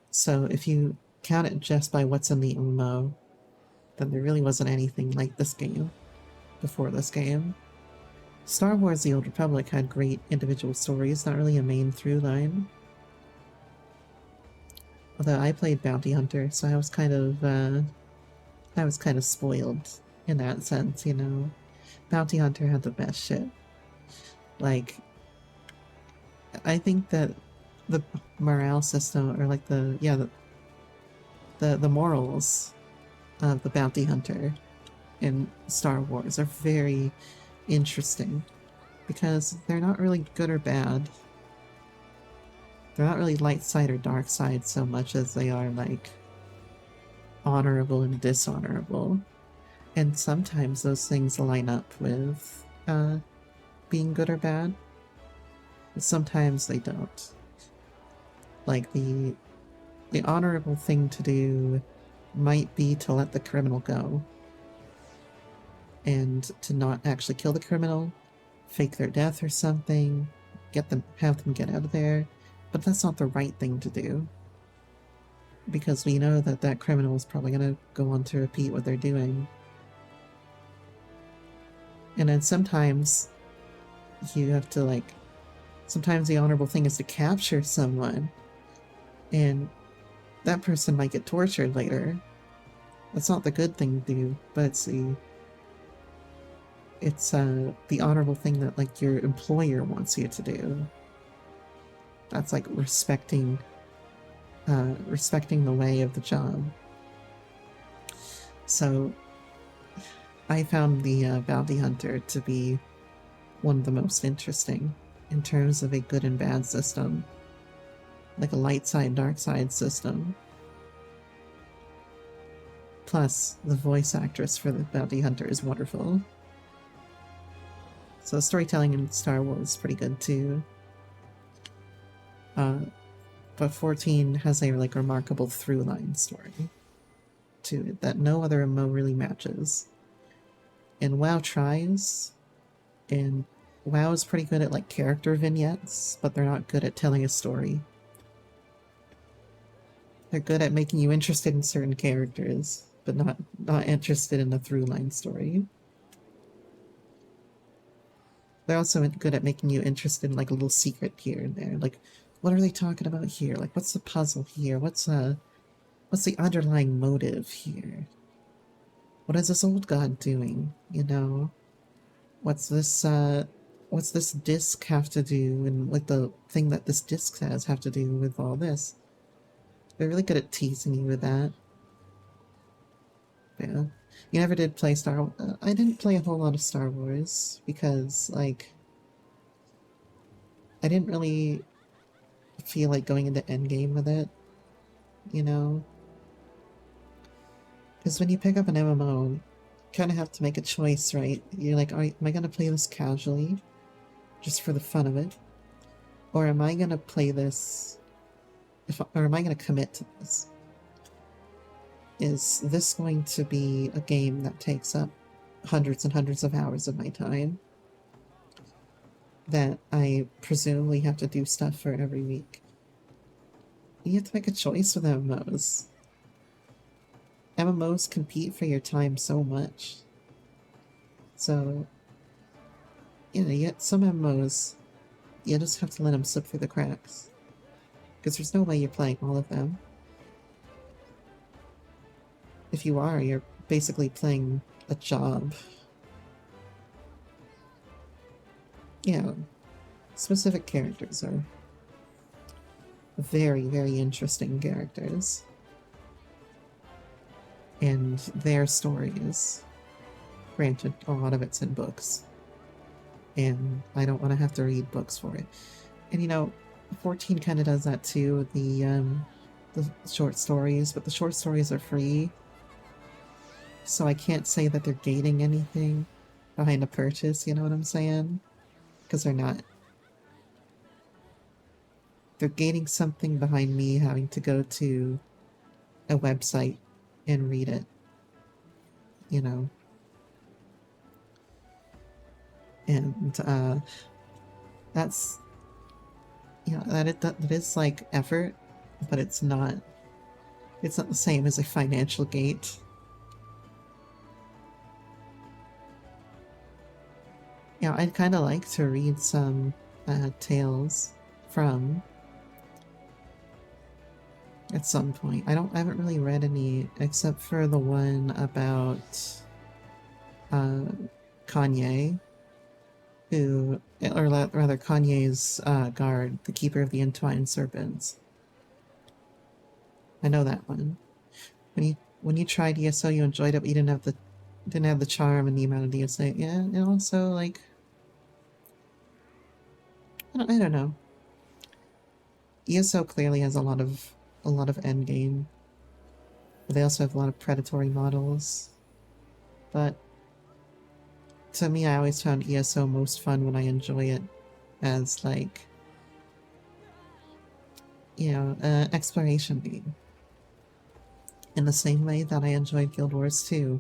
So if you count it just by what's in the MMO, then there really wasn't anything like this game before this game. Star Wars The Old Republic had great individual stories, not really a main through line. Although I played Bounty Hunter, so I was kind of spoiled in that sense, you know. Bounty Hunter had the best shit. Like, I think that the morale system, or like the morals of the Bounty Hunter in Star Wars are very interesting because they're not really good or bad. They're not really light side or dark side so much as they are like honorable and dishonorable. And sometimes those things line up with being good or bad. But sometimes they don't. Like the honorable thing to do might be to let the criminal go. And to not actually kill the criminal, fake their death or something, have them get out of there. But that's not the right thing to do. Because we know that that criminal is probably going to go on to repeat what they're doing. And then sometimes you have to, like, sometimes the honorable thing is to capture someone. And that person might get tortured later. That's not the good thing to do, but it's the honorable thing that, like, your employer wants you to do. That's like respecting the way of the job. So I found the Bounty Hunter to be one of the most interesting in terms of a good and bad system. Like a light side, dark side system. Plus, the voice actress for the Bounty Hunter is wonderful. So storytelling in Star Wars is pretty good too. But 14 has a like remarkable through-line story to it that no other MMO really matches. And WoW tries, and WoW is pretty good at like character vignettes, but they're not good at telling a story. They're good at making you interested in certain characters, but not interested in the through-line story. They're also good at making you interested in like a little secret here and there, like what are they talking about here? Like, what's the puzzle here? What's the underlying motive here? what is this old god doing? You know, what's this disc have to do, and like the thing that this disc has have to do with all this? They're really good at teasing you with that. Yeah. You never did play I didn't play a whole lot of Star Wars because, like, I didn't really feel like going into Endgame with it, you know? Because when you pick up an MMO, you kind of have to make a choice, right? You're like, am I going to play this casually, just for the fun of it? Or am I going to play this, or am I going to commit to this? Is this going to be a game that takes up hundreds and hundreds of hours of my time that I presumably have to do stuff for every week? You have to make a choice with MMOs. MMOs compete for your time so much. So, you know, you get some MMOs, you just have to let them slip through the cracks. Because there's no way you're playing all of them. If you are, you're basically playing a job. Yeah, specific characters are very, very interesting characters. And their stories, granted, a lot of it's in books. And I don't want to have to read books for it. And you know, 14 kind of does that too, the short stories, but the short stories are free. So I can't say that they're gating anything behind a purchase, you know what I'm saying? Because they're not. They're gating something behind me having to go to a website and read it, you know? And that's, you know, that is like effort, but it's not the same as a financial gate. Yeah, I'd kind of like to read some tales from at some point. I haven't really read any except for the one about Kanye, who, or rather Kanye's guard, the keeper of the entwined serpents. I know that one. When you tried ESO, you enjoyed it, but you didn't have the charm and the amount of ESO. Yeah, and also like I don't know. ESO clearly has a lot of endgame, but they also have a lot of predatory models. But to me, I always found ESO most fun when I enjoy it as like, you know, an exploration game. In the same way that I enjoyed Guild Wars 2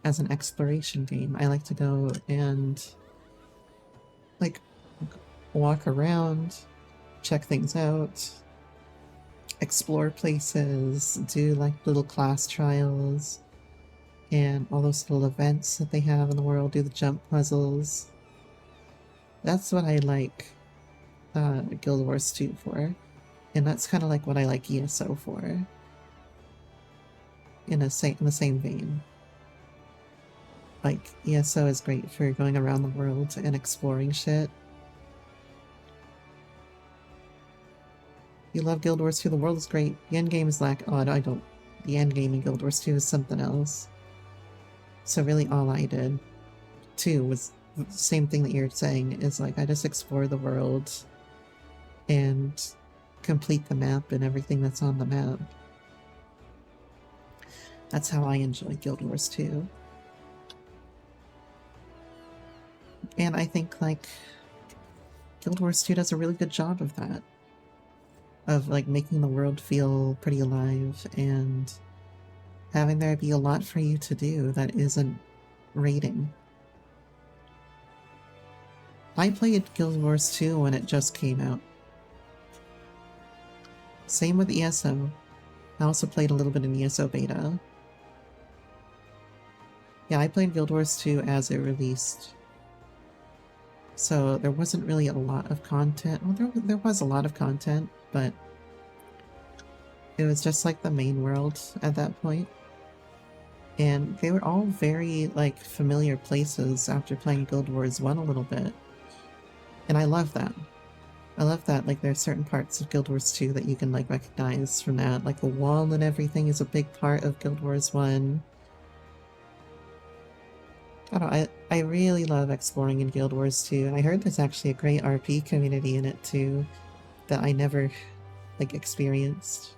as an exploration game. I like to go and like walk around, check things out, explore places, do like little class trials, and all those little events that they have in the world, do the jump puzzles. That's what I like Guild Wars 2 for. And that's kind of like what I like ESO for. In the same vein. Like, ESO is great for going around the world and exploring shit. You love Guild Wars 2, the world is great. The endgame is like, oh, I don't. The endgame in Guild Wars 2 is something else. So really all I did, too, was the same thing that you're saying, is like, I just explore the world and complete the map and everything that's on the map. That's how I enjoy Guild Wars 2. And I think, like, Guild Wars 2 does a really good job of that. Of, like, making the world feel pretty alive and having there be a lot for you to do that isn't raiding. I played Guild Wars 2 when it just came out. Same with ESO. I also played a little bit in ESO beta. Yeah, I played Guild Wars 2 as it released. So there wasn't really a lot of content. Well, there was a lot of content, but it was just like the main world at that point. And they were all very, like, familiar places after playing Guild Wars 1 a little bit. And I love that. I love that, like, there are certain parts of Guild Wars 2 that you can, like, recognize from that. Like, the wall and everything is a big part of Guild Wars 1. I don't know, I really love exploring in Guild Wars 2, and I heard there's actually a great RP community in it too that I never, like, experienced.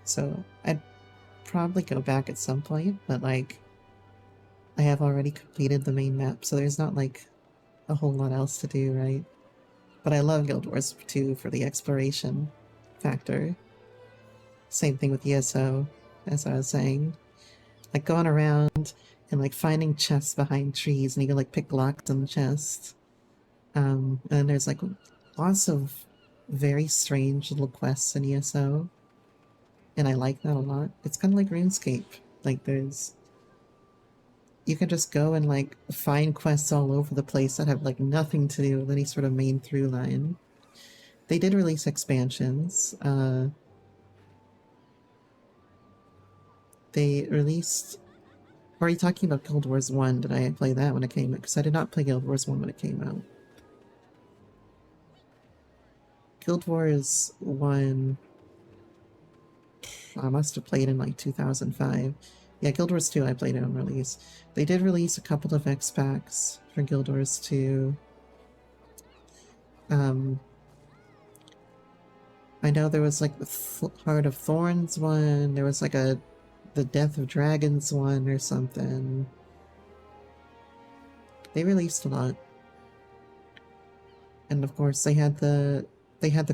So I'd probably go back at some point, but, like, I have already completed the main map, so there's not, like, a whole lot else to do, right? But I love Guild Wars 2 for the exploration factor. Same thing with ESO, as I was saying. Like, going around and, like, finding chests behind trees, and you can, like, pick locks in the chest. And there's, like, lots of very strange little quests in ESO, and I like that a lot. It's kind of like RuneScape. Like, there's... You can just go and, like, find quests all over the place that have, like, nothing to do with any sort of main through line. They did release expansions. They released... Or are you talking about Guild Wars 1? Did I play that when it came out? Because I did not play Guild Wars 1 when it came out. Guild Wars 1... I must have played in, like, 2005. Yeah, Guild Wars 2 I played on release. They did release a couple of X packs for Guild Wars 2. I know there was, like, the Heart of Thorns one. There was, like, the Death of Dragons one or something. They released a lot. And of course they had the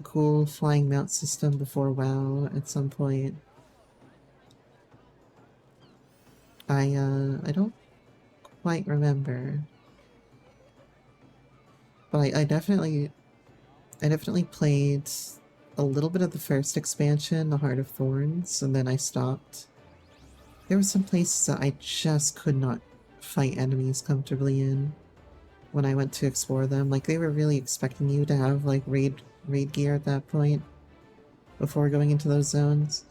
cool flying mount system before WoW at some point. I don't quite remember. But I definitely played a little bit of the first expansion, the Heart of Thorns, and then I stopped. There were some places that I just could not fight enemies comfortably in when I went to explore them. Like, they were really expecting you to have, like, raid gear at that point before going into those zones,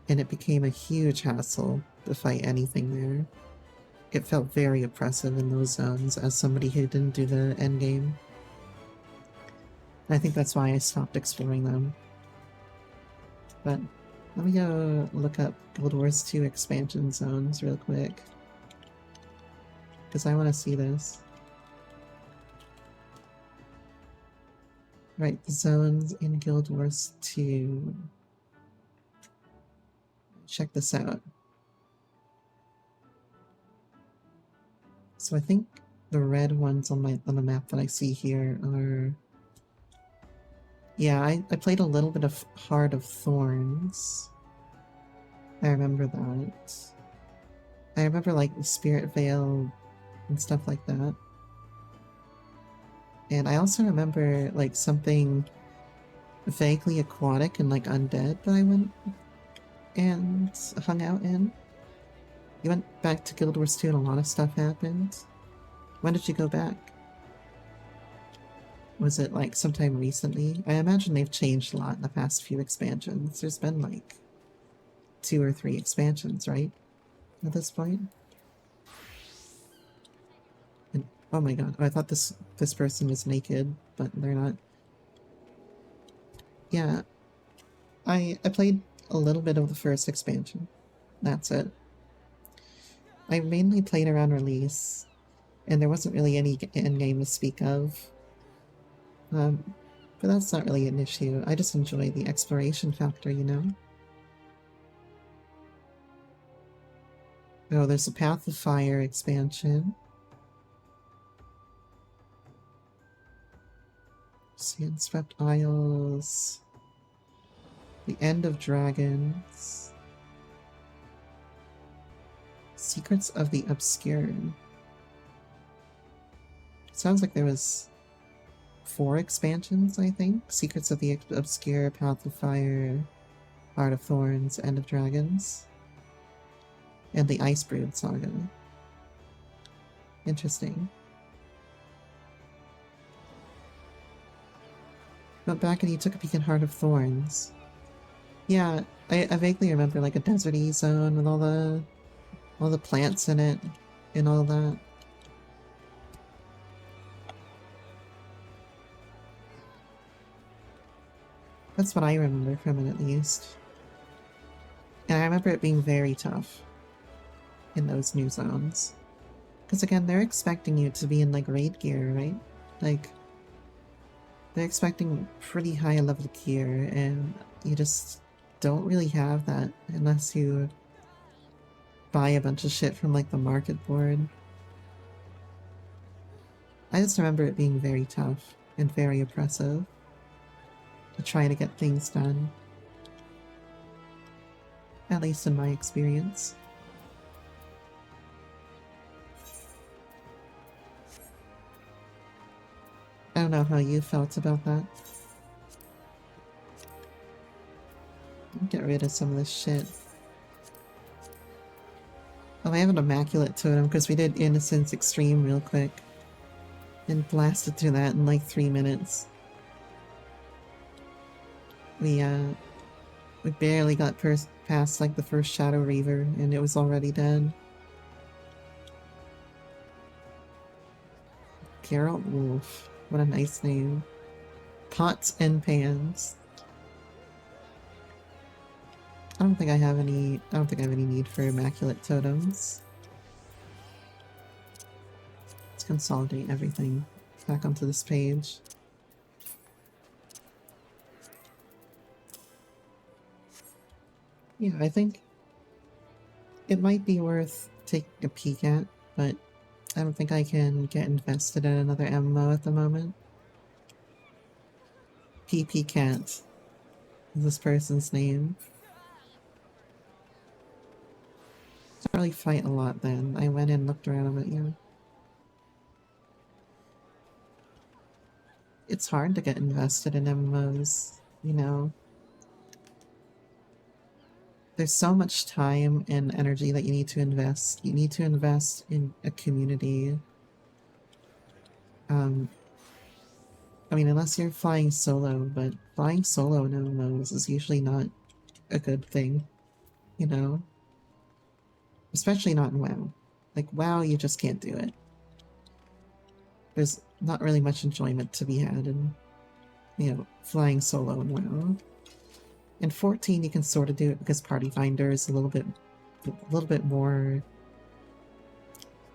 and it became a huge hassle to fight anything there. It felt very oppressive in those zones as somebody who didn't do the endgame. I think that's why I stopped exploring them. But let me go look up Guild Wars 2 expansion zones real quick, because I want to see this. Right, the zones in Guild Wars 2. Check this out. So I think the red ones on the map that I see here are... Yeah, I played a little bit of Heart of Thorns. I remember that. I remember, like, the Spirit Veil and stuff like that. And I also remember, like, something vaguely aquatic and, like, undead that I went and hung out in. You went back to Guild Wars 2 and a lot of stuff happened. When did you go back? Was it, like, sometime recently? I imagine they've changed a lot in the past few expansions. There's been, like, 2 or 3 expansions, right? At this point? And, oh my god, I thought this person was naked, but they're not. Yeah. I played a little bit of the first expansion. That's it. I mainly played around release, and there wasn't really any endgame to speak of. But that's not really an issue. I just enjoy the exploration factor, you know? Oh, there's a Path of Fire expansion. Sandswept Isles. The End of Dragons. Secrets of the Obscure. Sounds like there was 4 expansions, I think. Secrets of the Obscure, Path of Fire, Heart of Thorns, End of Dragons. And the Icebrood Saga. Interesting. Went back and he took a peek at Heart of Thorns. Yeah, I vaguely remember, like, a deserty zone with all all the plants in it and all that. That's what I remember from it, at least. And I remember it being very tough in those new zones. Because again, they're expecting you to be in like raid gear, right? Like, they're expecting pretty high level gear, and you just don't really have that unless you buy a bunch of shit from like the market board. I just remember it being very tough and very oppressive to try to get things done. At least in my experience. I don't know how you felt about that. Get rid of some of this shit. Oh, I have an immaculate totem because we did Innocence Extreme real quick. And blasted through that in like 3 minutes. We barely got past like the first Shadow Reaver and it was already dead. Geralt Wolf. What a nice name. Pots and pans. I don't think I have any need for immaculate totems. Let's consolidate everything back onto this page. Yeah, I think it might be worth taking a peek at, but I don't think I can get invested in another MMO at the moment. PP Cat is this person's name. Didn't really fight a lot then. I went and looked around, but yeah. It's hard to get invested in MMOs, you know? There's so much time and energy that you need to invest. You need to invest in a community. I mean, unless you're flying solo, but flying solo in MMOs is usually not a good thing, you know? Especially not in WoW. Like, WoW, you just can't do it. There's not really much enjoyment to be had in, you know, flying solo in WoW. In 14, you can sort of do it because Party Finder is a little bit more,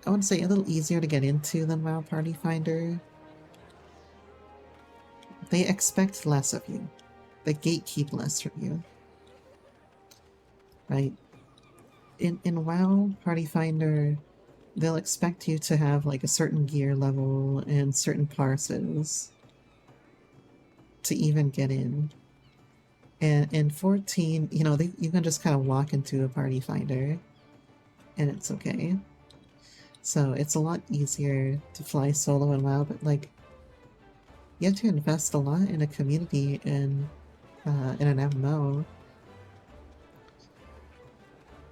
I want to say a little easier to get into than WoW Party Finder. They expect less of you. They gatekeep less from you. Right? In WoW Party Finder, they'll expect you to have like a certain gear level and certain parses to even get in. And in 14, you know, you can just kind of walk into a Party Finder and it's okay. So it's a lot easier to fly solo in WoW, but like, you have to invest a lot in a community in an MMO.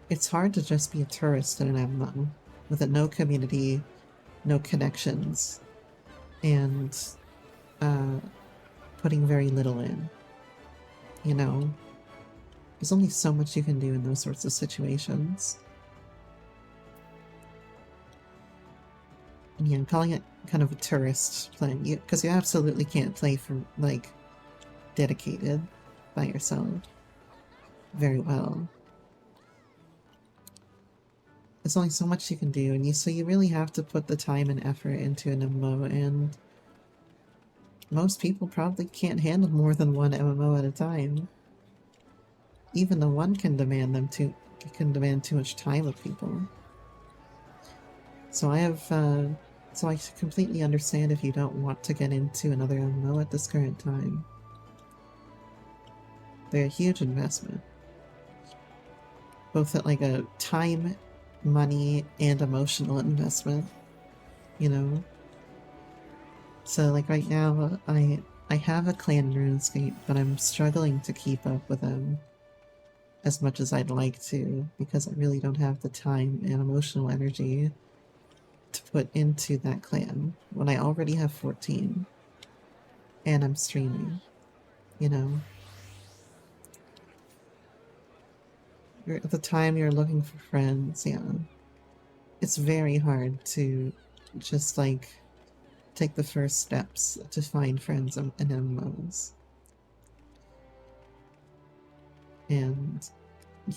It's hard to just be a tourist in an MMO with no community, no connections, and putting very little in. You know? There's only so much you can do in those sorts of situations. And yeah, I'm calling it kind of a tourist playing, because you absolutely can't play for, like, dedicated by yourself very well. There's only so much you can do, and so you really have to put the time and effort into an MMO, and most people probably can't handle more than one MMO at a time. Even the one can demand too much time of people. So I completely understand if you don't want to get into another MMO at this current time. They're a huge investment. Both at like a time, money, and emotional investment, you know? So like right now, I have a clan in RuneScape, but I'm struggling to keep up with them as much as I'd like to, because I really don't have the time and emotional energy to put into that clan when I already have 14 and I'm streaming, you know? At the time you're looking for friends, yeah. it's very hard to just like take the first steps to find friends in MMOs. And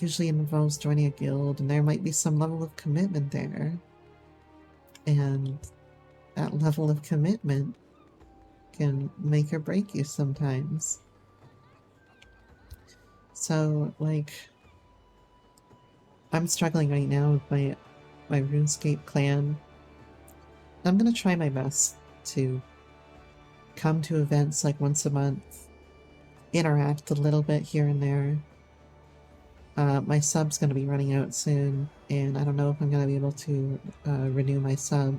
usually it involves joining a guild, and there might be some level of commitment there. And that level of commitment can make or break you sometimes. So, like, I'm struggling right now with my RuneScape clan. I'm gonna try my best to come to events like once a month, interact a little bit here and there. My sub's gonna be running out soon, and I don't know if I'm gonna be able to renew my sub.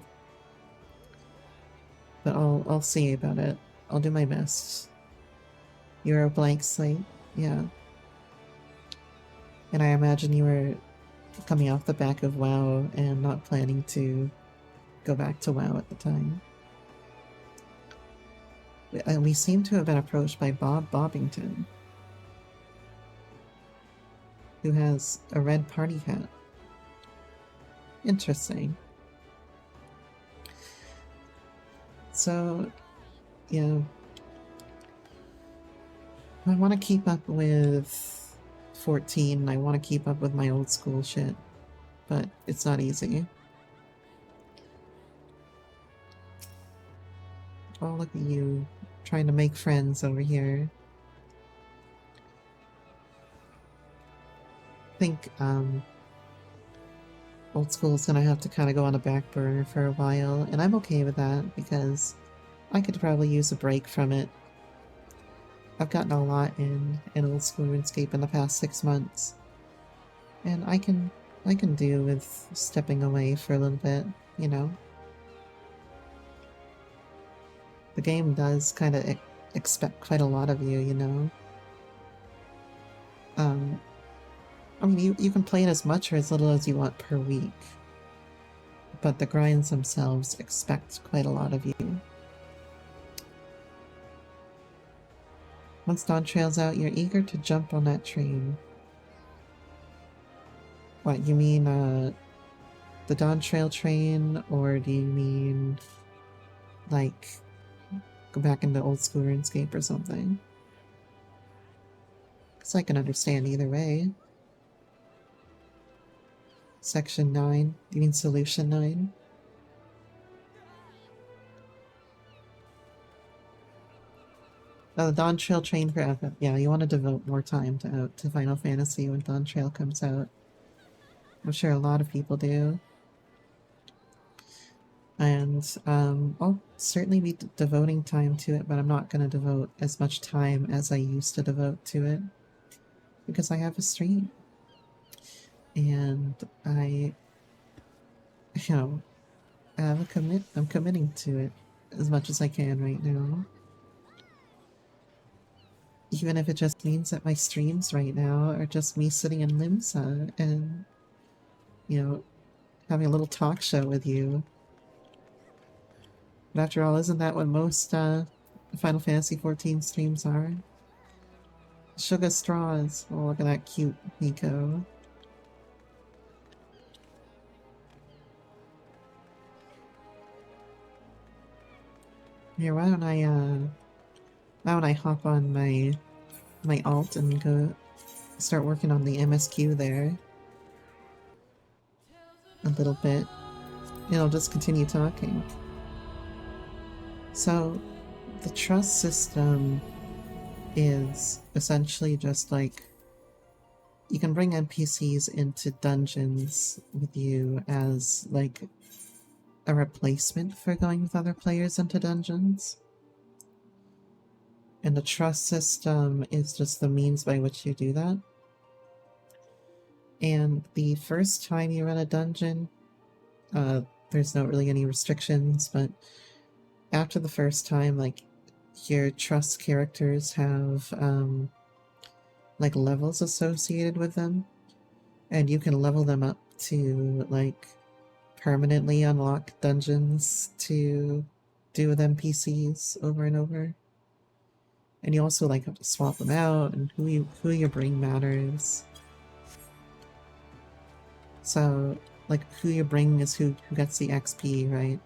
But I'll see about it. I'll do my best. You're a blank slate, yeah. And I imagine you were coming off the back of WoW and not planning to go back to WoW at the time. We seem to have been approached by Bob Bobbington, who has a red party hat. Interesting. So, you know, I want to keep up with 14, I want to keep up with my old school shit, but it's not easy. Oh, look at you, trying to make friends over here. I think, old school is gonna have to kind of go on a back burner for a while, and I'm okay with that because I could probably use a break from it. I've gotten a lot in old school RuneScape in the past 6 months, and I can do with stepping away for a little bit, you know. The game does kind of expect quite a lot of you, you know. I mean, you can play it as much or as little as you want per week, but the grinds themselves expect quite a lot of you. Once dawn trails out, you're eager to jump on that train. What, you mean, the dawn trail train, or do you mean, like, go back into old school RuneScape or something? Because I can understand either way. Section 9? You mean Solution 9? Oh, the Dawn Trail train for FF. Yeah, you want to devote more time to Final Fantasy when Dawn Trail comes out. I'm sure a lot of people do. And I'll certainly be devoting time to it, but I'm not going to devote as much time as I used to devote to it because I have a stream. And I, you know, I'm committing to it as much as I can right now. Even if it just means that my streams right now are just me sitting in Limsa and, you know, having a little talk show with you. But after all, isn't that what most Final Fantasy XIV streams are? Sugar straws. Oh, look at that cute Nico. Here, why don't I hop on my alt and go start working on the MSQ there a little bit, and I'll just continue talking. So, the trust system is essentially just like you can bring NPCs into dungeons with you as like a replacement for going with other players into dungeons. And the trust system is just the means by which you do that. And the first time you run a dungeon, there's not really any restrictions, but after the first time, like, your trust characters have, like, levels associated with them, and you can level them up to, like, permanently unlock dungeons to do with NPCs over and over. And you also, like, have to swap them out, and who you bring matters. So, like who you bring is who gets the XP, right?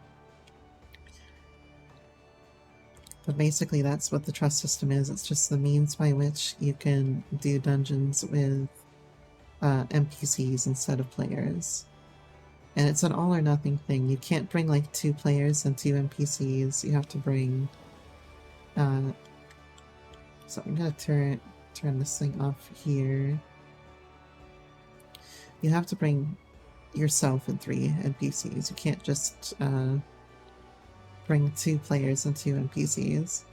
But basically that's what the trust system is. It's just the means by which you can do dungeons with NPCs instead of players. And it's an all or nothing thing. You can't bring like 2 players and 2 NPCs. You have to bring so I'm gonna turn this thing off here. You have to bring yourself and 3 NPCs. You can't just bring 2 players and 2 NPCs.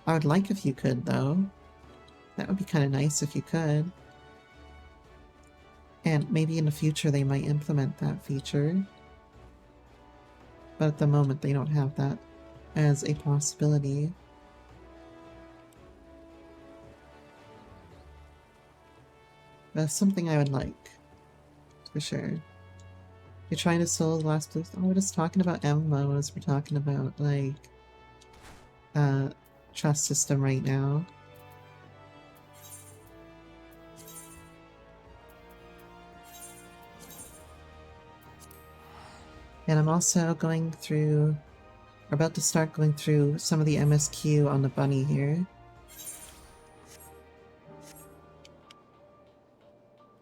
I would like if you could, though. That would be kind of nice if you could. And maybe in the future they might implement that feature. But at the moment they don't have that as a possibility. That's something I would like, for sure. You're trying to solve the last place. Oh, we're just talking about MMOs. We're talking about, like, trust system right now. And I'm also going through, we're about to start going through some of the MSQ on the bunny here.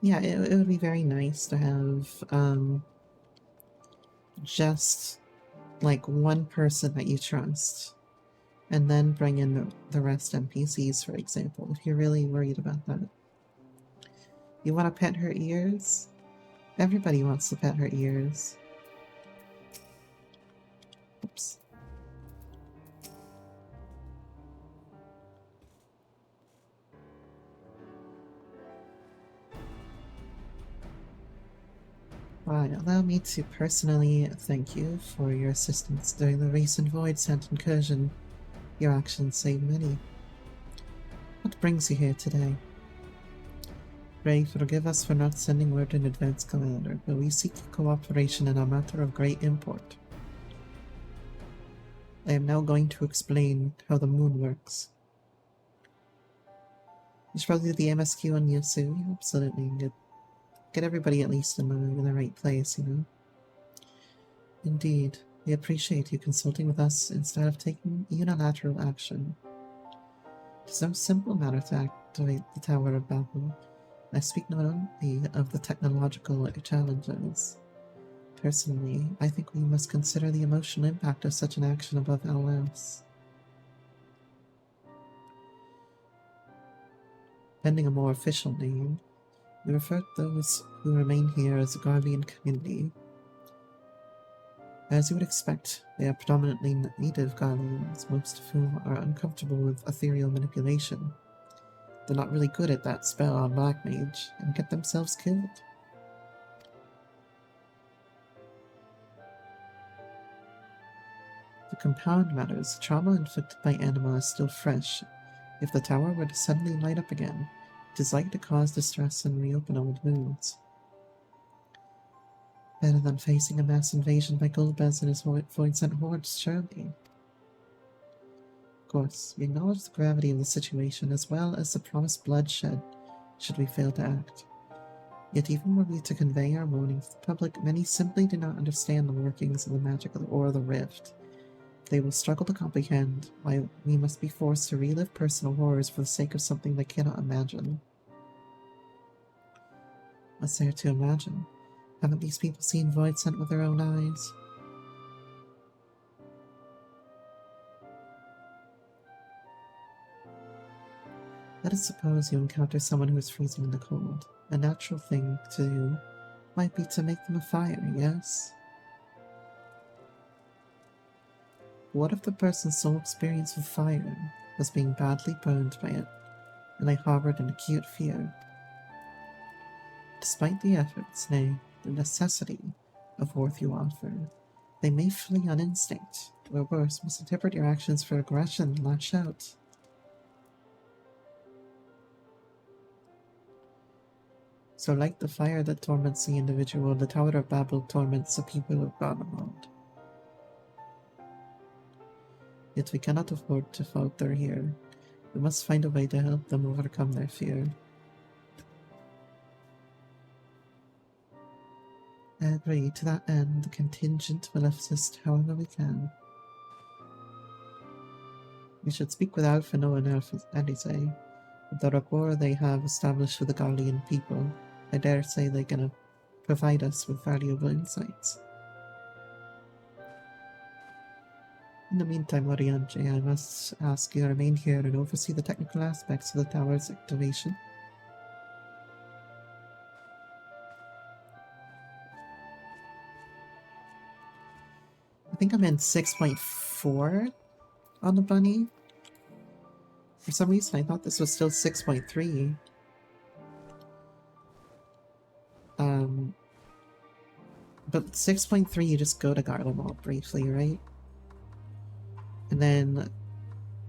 Yeah, it would be very nice to have just like one person that you trust, and then bring in the rest NPCs, for example, if you're really worried about that. You want to pet her ears? Everybody wants to pet her ears. Oops. Right, allow me to personally thank you for your assistance during the recent Void Scent incursion. Your actions saved many. What brings you here today? Pray forgive us for not sending word in advance, Commander, but we seek cooperation in a matter of great import. I am now going to explain how the moon works. You should probably do the MSQ on Yasu, absolutely. Get everybody at least in the right place, you know? Indeed, we appreciate you consulting with us instead of taking unilateral action. It is no simple matter to activate the Tower of Babel. I speak not only of the technological challenges. Personally, I think we must consider the emotional impact of such an action above all else. Pending a more official name, we refer to those who remain here as the Guardian community. As you would expect, they are predominantly native Guardians, most of whom are uncomfortable with ethereal manipulation. They're not really good at that spell on Black Mage, and get themselves killed. To compound matters, the trauma inflicted by Anima is still fresh. If the tower were to suddenly light up again, it is likely to cause distress and reopen old wounds. Better than facing a mass invasion by Golbez and his void-sent hordes, surely. Of course, we acknowledge the gravity of the situation as well as the promised bloodshed should we fail to act. Yet even were we to convey our warning to the public, many simply do not understand the workings of the magic or the rift. They will struggle to comprehend why we must be forced to relive personal horrors for the sake of something they cannot imagine. What's there to imagine? Haven't these people seen Void Scent with their own eyes? Let us suppose you encounter someone who is freezing in the cold. A natural thing to do might be to make them a fire, yes? What if the person's sole experience with fire was being badly burned by it, and they harbored an acute fear? Despite the efforts, nay, the necessity of worth you offer, they may flee on instinct, or worse, misinterpret your actions for aggression and lash out. So like the fire that torments the individual, the Tower of Babel torments the people of Godamond. Yet we cannot afford to falter here. We must find a way to help them overcome their fear. agree. To that end, the contingent will assist however we can. We should speak with Alpha Noah and Alpha Elise. With the rapport they have established with the Garlean people, I dare say they're gonna provide us with valuable insights. In the meantime, Orianche, I must ask you to remain here and oversee the technical aspects of the tower's activation. I think I'm in 6.4 on the bunny. For some reason, I thought this was still 6.3. But 6.3, you just go to Garlemald briefly, right? And then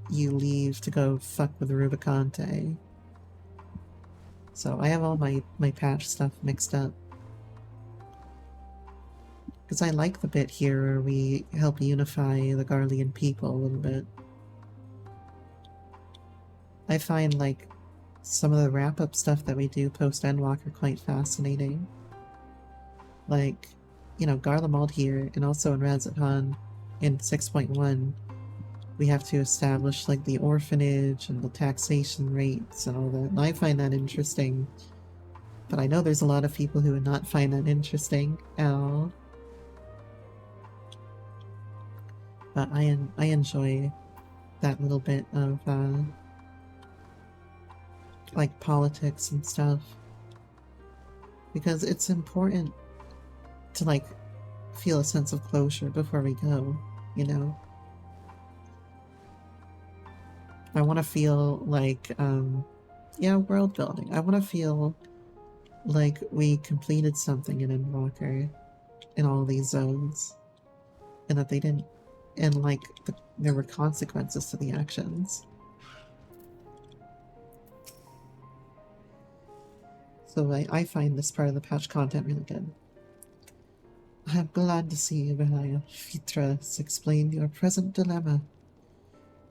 you leave to go fuck with Rubicante. So I have all my patch stuff mixed up. Because I like the bit here where we help unify the Garlean people a little bit. I find, like, some of the wrap-up stuff that we do post-Endwalker quite fascinating. Like, you know, Garlemald here, and also in Razathan in 6.1, we have to establish, like, the orphanage and the taxation rates and all that. And I find that interesting. But I know there's a lot of people who would not find that interesting at all. But I enjoy that little bit of, like, politics and stuff. Because it's important to, like, feel a sense of closure before we go, you know? I want to feel like, yeah, world building. I want to feel like we completed something in Endwalker in all these zones. And that they didn't, and like, there were consequences to the actions. So I find this part of the patch content really good. I'm glad to see, Relaya Fitras, explain your present dilemma.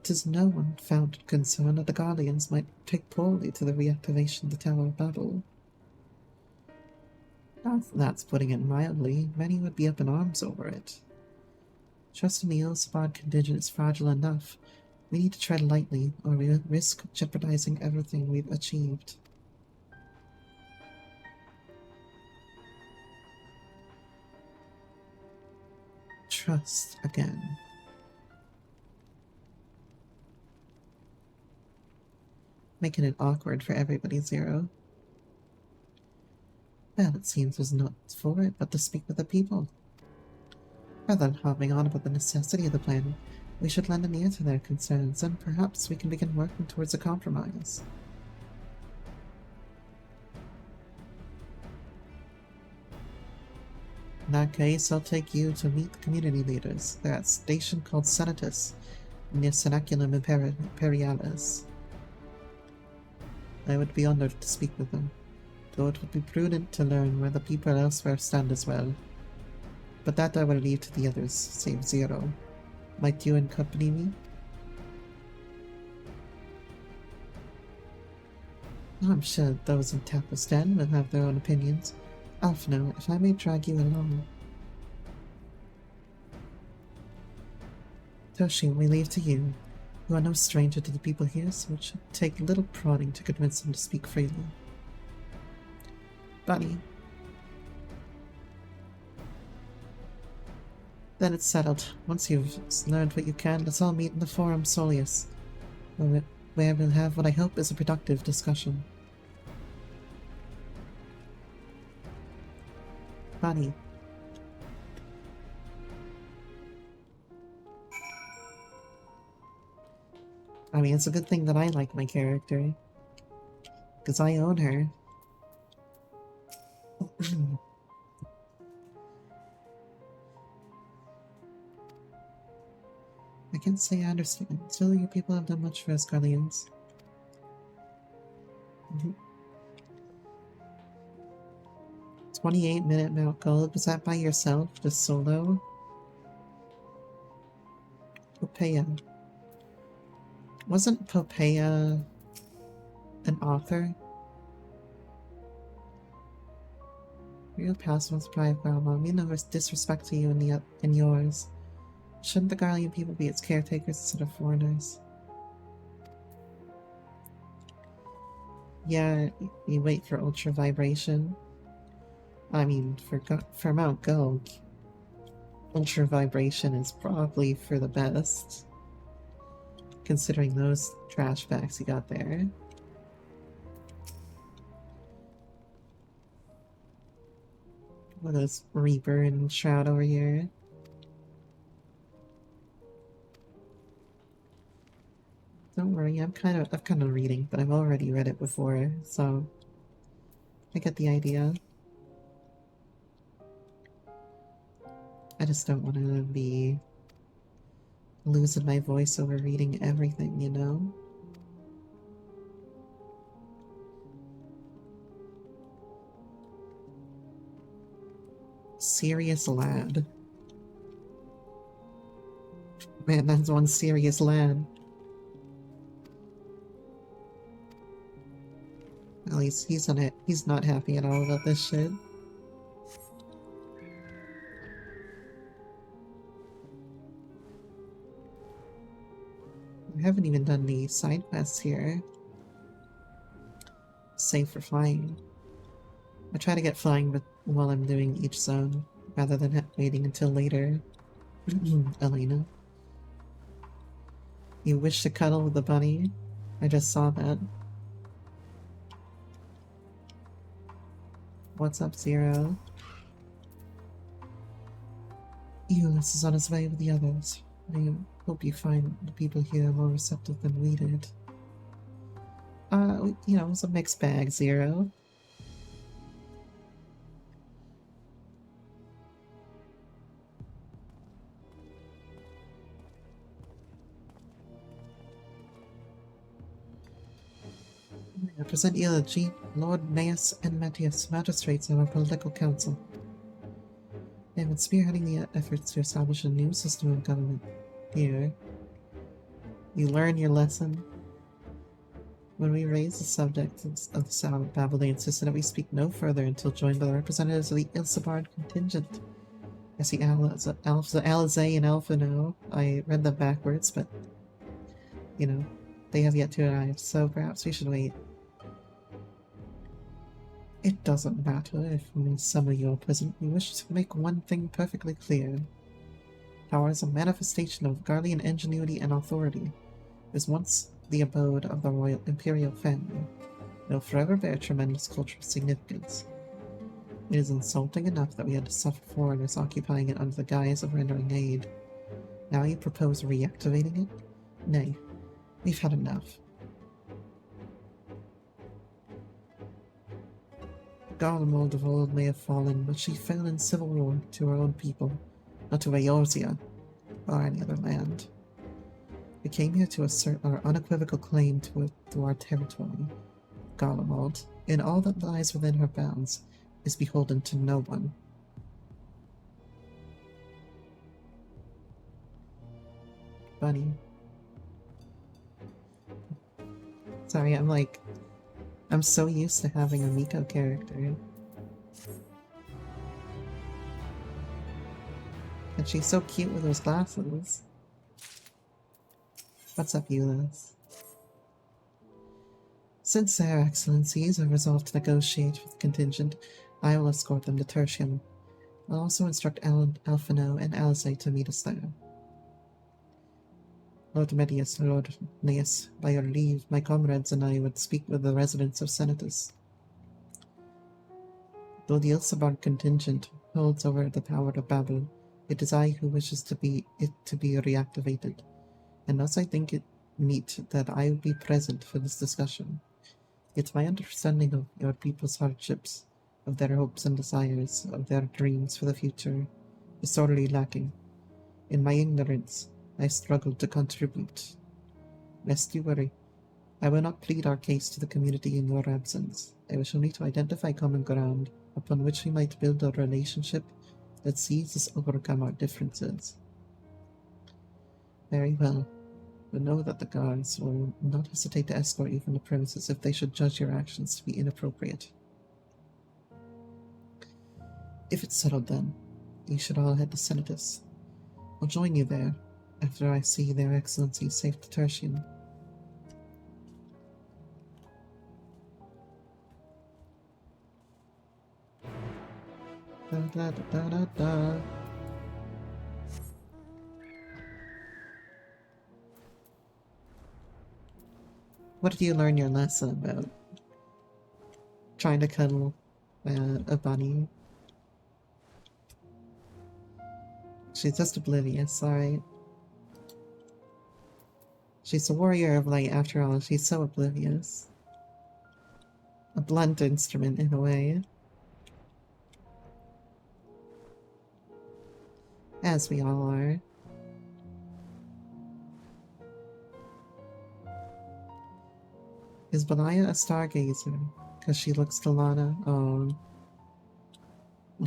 'Tis no unfounded concern that the Guardians might take poorly to the reactivation of the Tower of Babel. That's putting it mildly. Many would be up in arms over it. Trusting the Ilsabad contingent is fragile enough. We need to tread lightly, or we risk jeopardizing everything we've achieved. Trust again. Making it awkward for everybody, Zero. Well, it seems there's not for it but to speak with the people. Rather than harping on about the necessity of the plan, we should lend an ear to their concerns, and perhaps we can begin working towards a compromise. In that case, I'll take you to meet the community leaders. They're at a station called Senatus, near Senaculum Imperialis. I would be honored to speak with them, though it would be prudent to learn where the people elsewhere stand as well. But that I will leave to the others, save Zero. Might you accompany me? I'm sure those in Tapistan will have their own opinions. Alphno, if I may drag you along. Toshi, we leave to you. You are no stranger to the people here, so it should take little prodding to convince them to speak freely. Bunny. Then it's settled. Once you've learned what you can, let's all meet in the Forum Solius, where we'll have what I hope is a productive discussion. Bunny. I mean, it's a good thing that I like my character, because I own her. I can't say I understand. Still, your people have done much for us, Guardians. 28-minute Mount Gold. Was that by yourself? Just solo? Popea. Wasn't Popea an author? Real past one's pride, Grandma. I mean no disrespect to you and yours. Shouldn't the Garlean people be its caretakers instead of foreigners? Yeah, you wait for ultra vibration. I mean, for Mount Gold, ultra vibration is probably for the best, considering those trash bags you got there. What is Reaper and Shroud over here? Don't worry, I'm kind of reading, but I've already read it before, so I get the idea. I just don't want to be losing my voice over reading everything, you know? Serious lad. Man, that's one serious lad. At least he's on it. He's not happy at all about this shit. I haven't even done the side quests here. Save for flying. I try to get flying but while I'm doing each zone, rather than waiting until later. Elena. You wish to cuddle with the bunny? I just saw that. What's up, Zero? Euless is on his way with the others. I hope you find the people here more receptive than we did. You know, it's a mixed bag, Zero. I present eulogy, Lord Naeus and Matthias, magistrates of our political council. They have been spearheading the efforts to establish a new system of government. Here, you learn your lesson. When we raised the subject of the Sound of Babel, they insisted that we speak no further until joined by the representatives of the Ilsabard contingent. I see Alizé and Alphino. I read them backwards, but, you know, they have yet to arrive, so perhaps we should wait. It doesn't matter if only some of you are present. We wish to make one thing perfectly clear. Power is a manifestation of Garlean ingenuity and authority. It was once the abode of the royal imperial family. It will forever bear tremendous cultural significance. It is insulting enough that we had to suffer foreigners occupying it under the guise of rendering aid. Now you propose reactivating it? Nay, we've had enough. Garlemald of old may have fallen, but she fell in civil war to her own people, not to Eorzea, or any other land. We came here to assert our unequivocal claim to our territory. Garlemald, in all that lies within her bounds, is beholden to no one. Bunny. Sorry, I'm so used to having a Miko character. And she's so cute with those glasses. What's up, Euless? Since their excellencies have resolved to negotiate with the contingent, I will escort them to Tertium. I'll also instruct Alphino and Alizé to meet us there. Lord Medius, Lord Naeus, by your leave, my comrades and I would speak with the residents of Senatus. Though the Ilsabard contingent holds over the power of Babel, it is I who wishes it to be reactivated, and thus I think it meet that I be present for this discussion. It's my understanding of your people's hardships, of their hopes and desires, of their dreams for the future, is sorely lacking. In my ignorance, I struggled to contribute. Lest you worry, I will not plead our case to the community in your absence. I wish only to identify common ground upon which we might build a relationship that sees us overcome our differences. Very well, but know that the guards will not hesitate to escort you from the premises if they should judge your actions to be inappropriate. If it's settled then, you should all head to Senatus. I'll join you there after I see Their Excellency's safe to Tertium. Da, da, da, da, da. What did you learn your lesson about? Trying to cuddle a bunny. She's just oblivious, alright. She's a warrior of light after all, she's so oblivious. A blunt instrument in a way. As we all are. Is Benaya a stargazer? Because she looks to Lana? Oh.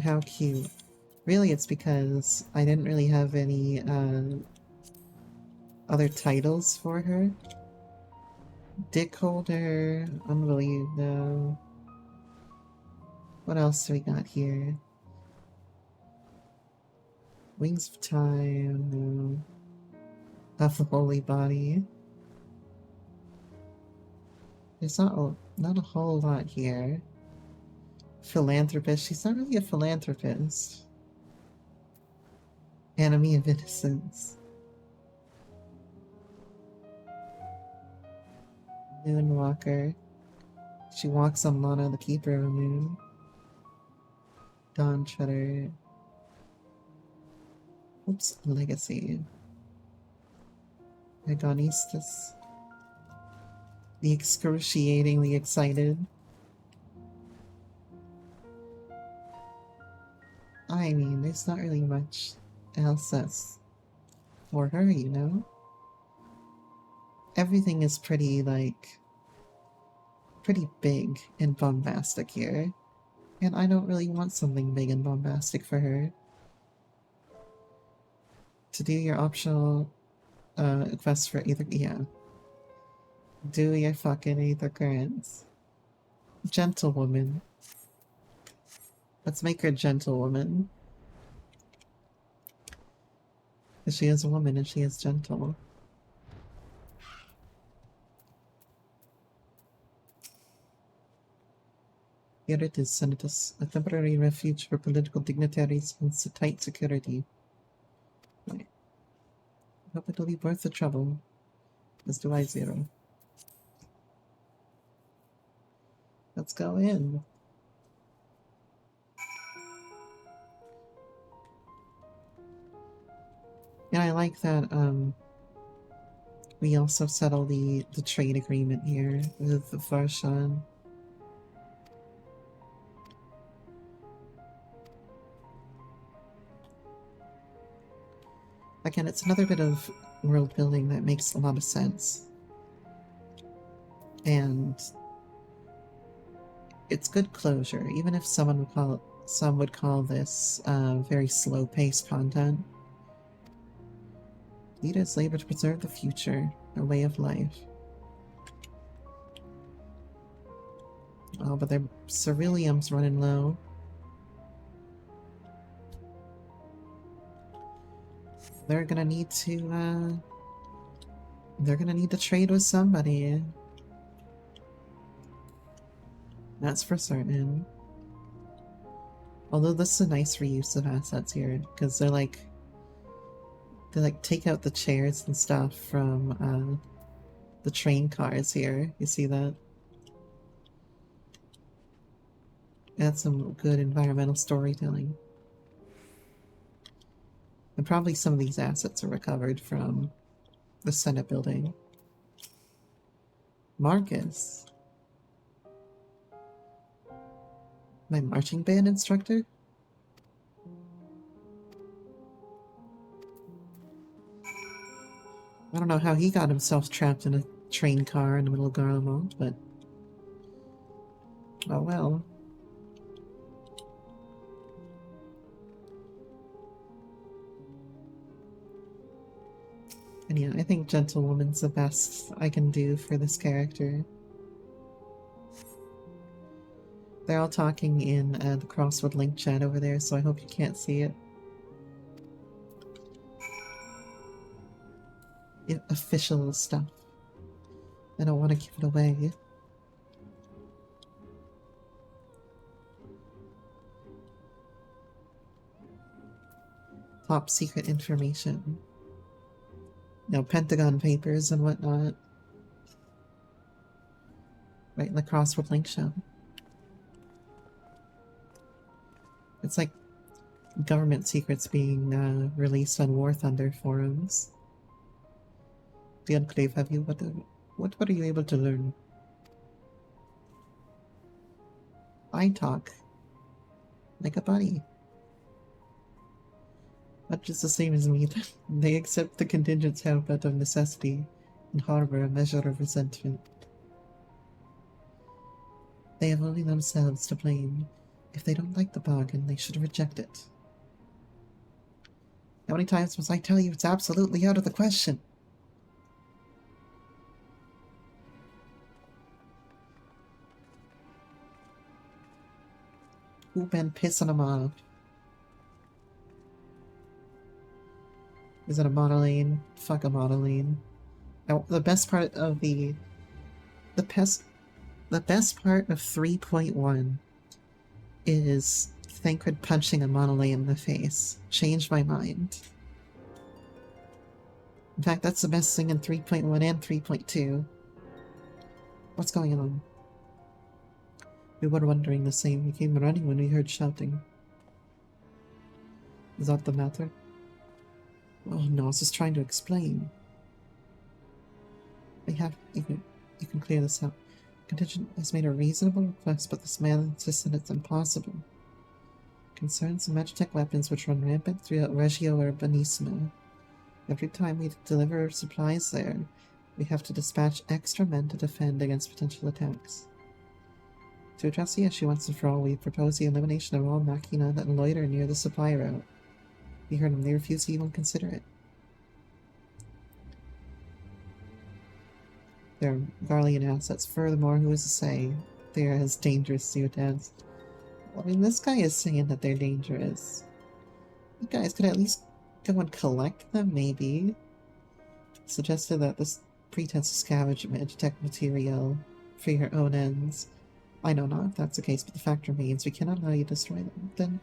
How cute. Really, it's because I didn't really have any other titles for her. Dick holder, unbelievable. No. What else do we got here? Wings of Time. No. Of the Holy Body. There's not a whole lot here. Philanthropist. She's not really a philanthropist. Enemy of Innocence. Moonwalker. She walks on Lana, the Keeper of the Moon. Dawn Treader. Oops, Legacy. Agonistus. The excruciatingly excited. I mean, there's not really much else that's for her, you know? Everything is pretty, like, pretty big and bombastic here. And I don't really want something big and bombastic for her. To do your optional quest for either, yeah. Do your fucking Aether Currents. Gentlewoman. Let's make her Gentlewoman. Because she is a woman and she is gentle. Here it is, Senatus. A temporary refuge for political dignitaries and tight security. I hope it'll be worth the trouble. As do I, Zero. Let's go in. And I like that we also settle the trade agreement here with the Farshan. Again, it's another bit of world building that makes a lot of sense. And it's good closure, even if some would call this very slow-paced content. Leaders labor to preserve the future, a way of life. Oh, but their ceruleum's running low. They're gonna need to, they're gonna need to trade with somebody. That's for certain. Although this is a nice reuse of assets here, because they like take out the chairs and stuff from the train cars here. You see that? That's some good environmental storytelling. And probably some of these assets are recovered from the Senate building. Marcus. My marching band instructor? I don't know how he got himself trapped in a train car in the middle of Garlemald, but... oh well. And yeah, I think Gentlewoman's the best I can do for this character. They're all talking in the Crossword link chat over there, so I hope you can't see it. Official stuff. I don't want to give it away. Top secret information. No Pentagon papers and whatnot. Right in the Crossword link show. It's like government secrets being released on War Thunder forums. The Enclave, have you? What are you able to learn? I talk like a buddy. Not just the same as me. They accept the contingent's help out of necessity and harbor a measure of resentment. They have only themselves to blame. If they don't like the bargain, they should reject it. How many times must I tell you it's absolutely out of the question? Who been pissing them off? Is it a monoline? Fuck a monoline. Now, the best part of the best part of 3.1 is Thancred punching a monolane in the face. Changed my mind. In fact, that's the best thing in 3.1 and 3.2. What's going on? We were wondering the same. We came running when we heard shouting. Is that the matter? Oh no, I was just trying to explain. You can clear this up. Contingent has made a reasonable request, but this man insists that it's impossible. Concerns Magitech weapons which run rampant throughout Reggio Urbanismo. Every time we deliver supplies there, we have to dispatch extra men to defend against potential attacks. To address the issue once and for all, we propose the elimination of all machina that loiter near the supply route. We heard them, they refuse to even consider it. They're Garlean assets. Furthermore, who is to say they're as dangerous as Ciudadans? Well, I mean, this guy is saying that they're dangerous. You guys could at least go and collect them, maybe. Suggested that this pretense to scavenge Magitech material for your own ends. I know not if that's the case, but the fact remains we cannot allow you to destroy them. Then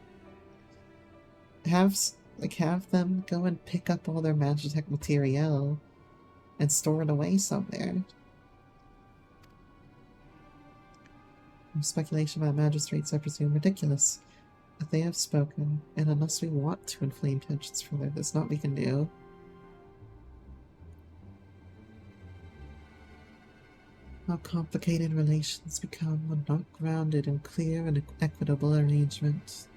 have them go and pick up all their Magitech material and store it away somewhere. Speculation about magistrates, I presume, ridiculous. But they have spoken, and unless we want to inflame tensions further, there's naught we can do. How complicated relations become when not grounded in clear and equitable arrangement.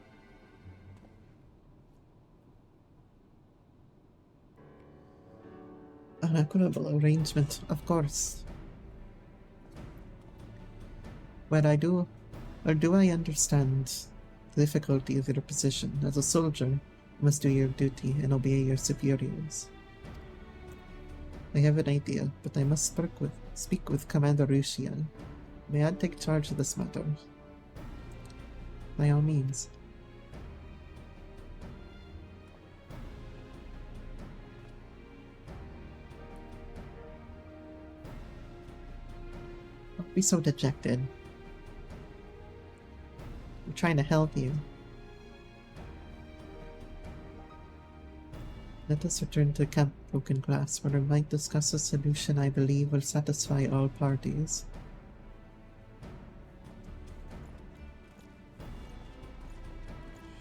An equitable arrangement, of course. But do I understand the difficulty of your position? As a soldier, you must do your duty and obey your superiors. I have an idea, but I must speak with Commander Rusia. May I take charge of this matter? By all means. Don't be so dejected. I'm trying to help you. Let us return to Camp Broken Glass, where we might discuss a solution I believe will satisfy all parties.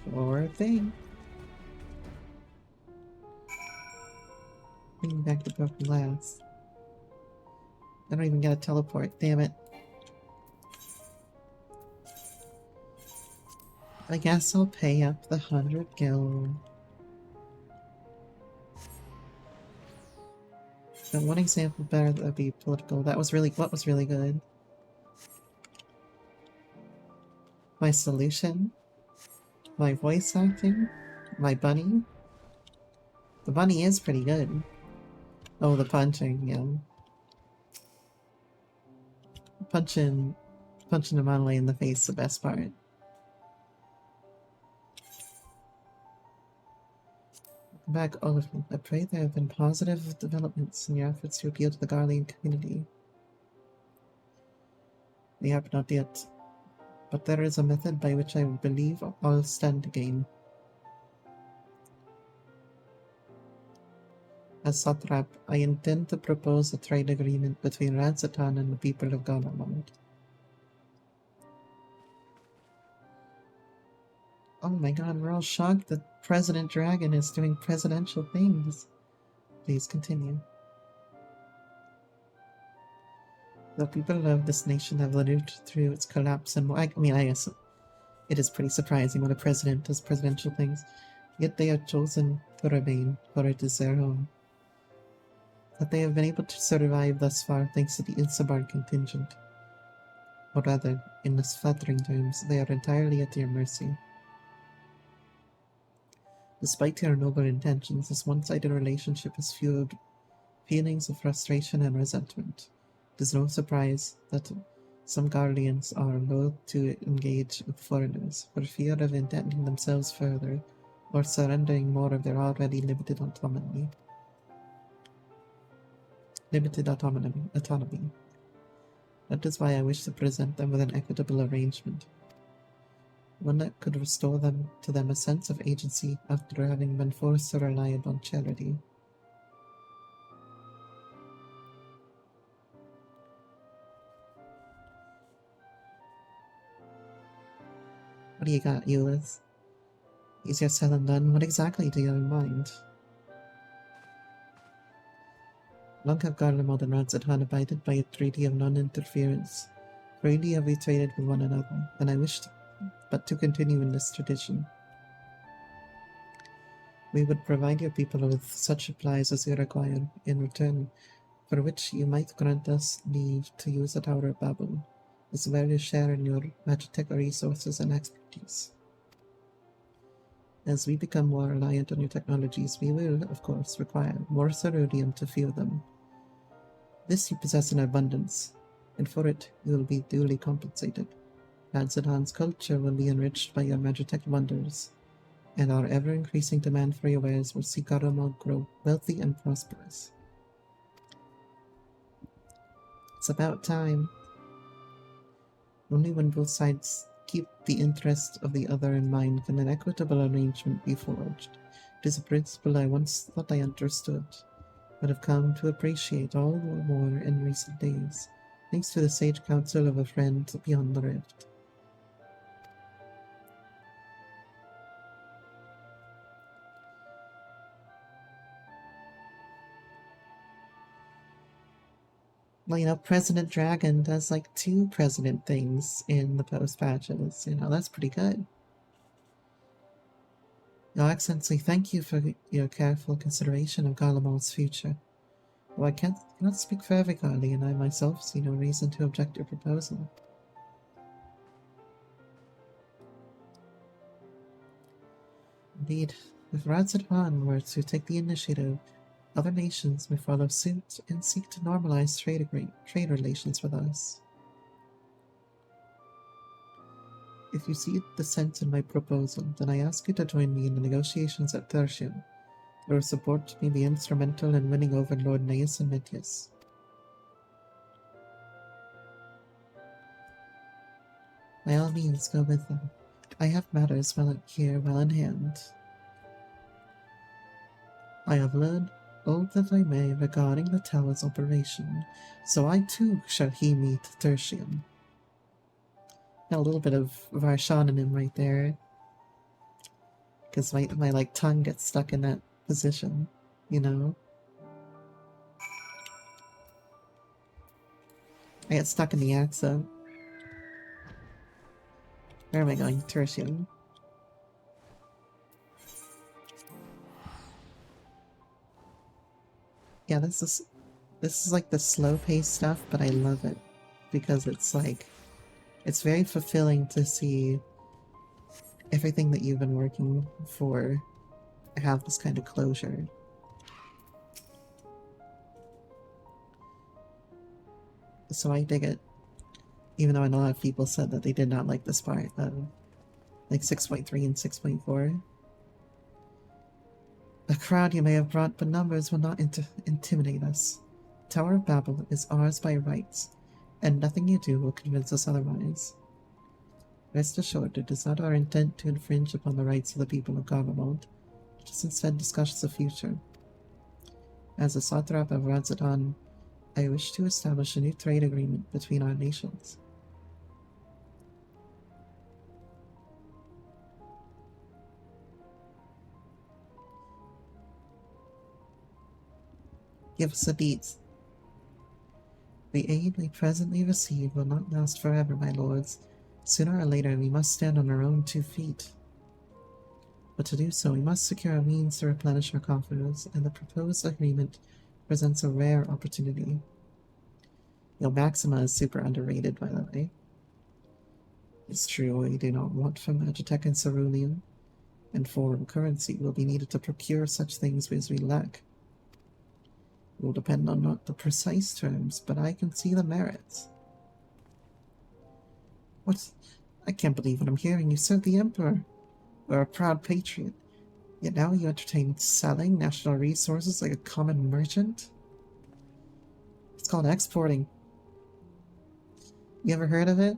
Sure thing. Bring back the Broken Glass. I don't even get a teleport, damn it. I guess I'll pay up the 100 gil. But one example better that would be political. What was really good? My solution? My voice acting? My bunny? The bunny is pretty good. Oh, the punching, yeah. Punching punching him all the way in the face, the best part. Welcome back, all of you. I pray there have been positive developments in your efforts to appeal to the Garlean community. We have not yet, but there is a method by which I believe all stand to gain. As Satrap, I intend to propose a trade agreement between Ranzatan and the people of Galamond. Oh my god, we're all shocked that President Dragon is doing presidential things. Please continue. The people of this nation have lived through its collapse and I guess it is pretty surprising when a president does presidential things, yet they have chosen to remain, for it is their home. That they have been able to survive thus far thanks to the Insabar contingent. Or rather, in less flattering terms, they are entirely at your mercy. Despite your noble intentions, this one-sided relationship has fueled feelings of frustration and resentment. It is no surprise that some Guardians are loath to engage with foreigners for fear of indebting themselves further or surrendering more of their already limited autonomy. That is why I wish to present them with an equitable arrangement. One that could restore to them a sense of agency after having been forced to rely upon charity. What do you got, Eulith? Easier said than done. What exactly do you have in mind? Long have Garlemald and Ranzatan abided by a treaty of non-interference. Freely have we traded with one another, and I wish but to continue in this tradition. We would provide your people with such supplies as you require in return, for which you might grant us leave to use the Tower of Babel, as well as share in your Magitech resources and expertise. As we become more reliant on your technologies, we will, of course, require more ceruleum to fuel them. This you possess in abundance, and for it you will be duly compensated. Ranzatan's culture will be enriched by your Magitech wonders, and our ever-increasing demand for your wares will see Garamond grow wealthy and prosperous. It's about time. Only when both sides keep the interest of the other in mind can an equitable arrangement be forged. It is a principle I once thought I understood, but have come to appreciate all the more in recent days, thanks to the sage counsel of a friend beyond the rift. Well, President Dragon does like 2 president things in the post patches. That's pretty good. Your Excellency, thank you for your careful consideration of Garlemald's future. Though I cannot speak for every Guardian, I myself see no reason to object to your proposal. Indeed, if Ranzatan were to take the initiative, other nations may follow suit and seek to normalize trade relations with us. If you see the sense in my proposal, then I ask you to join me in the negotiations at Tertium. Your support may be instrumental in winning over Lord Neus and Mitius. By all means, go with them. I have matters well in hand. I have learned all that I may regarding the tower's operation, so I too shall he meet Tertium. Got a little bit of Varshan in him right there, because my tongue gets stuck in that position, I get stuck in the accent. Where am I going? Tertium. Yeah, this is like the slow paced stuff, but I love it because it's very fulfilling to see everything that you've been working for have this kind of closure. So I dig it. Even though I know a lot of people said that they did not like this part of like 6.3 and 6.4. A crowd you may have brought, but numbers will not intimidate us. Tower of Babel is ours by rights, and nothing you do will convince us otherwise. Rest assured, it is not our intent to infringe upon the rights of the people of Garlemald. Let us instead discuss the future. As a satrap of Radzadan, I wish to establish a new trade agreement between our nations. Give us the deeds. The aid we presently receive will not last forever, my lords. Sooner or later, we must stand on our own 2 feet. But to do so, we must secure a means to replenish our coffers, and the proposed agreement presents a rare opportunity. Yo, Maxima is super underrated, by the way. It's true, we do not want from Magitech and Cerulean, and foreign currency will be needed to procure such things as we lack. It will depend on not the precise terms, but I can see the merits. What? I can't believe what I'm hearing. You serve the Emperor. We're a proud patriot. Yet now you entertain selling national resources like a common merchant? It's called exporting. You ever heard of it?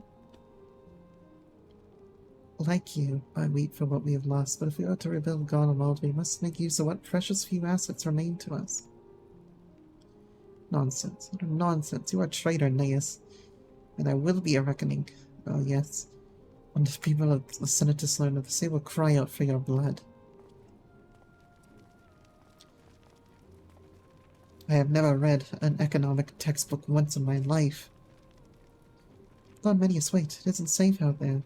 Like you, I weep for what we have lost, but if we are to rebuild Garlemald, we must make use of what precious few assets remain to us. Nonsense. What nonsense. You are a traitor, Neas. And there will be a reckoning. Oh, yes. When the people of the Senatus learn of this, they will cry out for your blood. I have never read an economic textbook once in my life. God, Medius, wait. It isn't safe out there.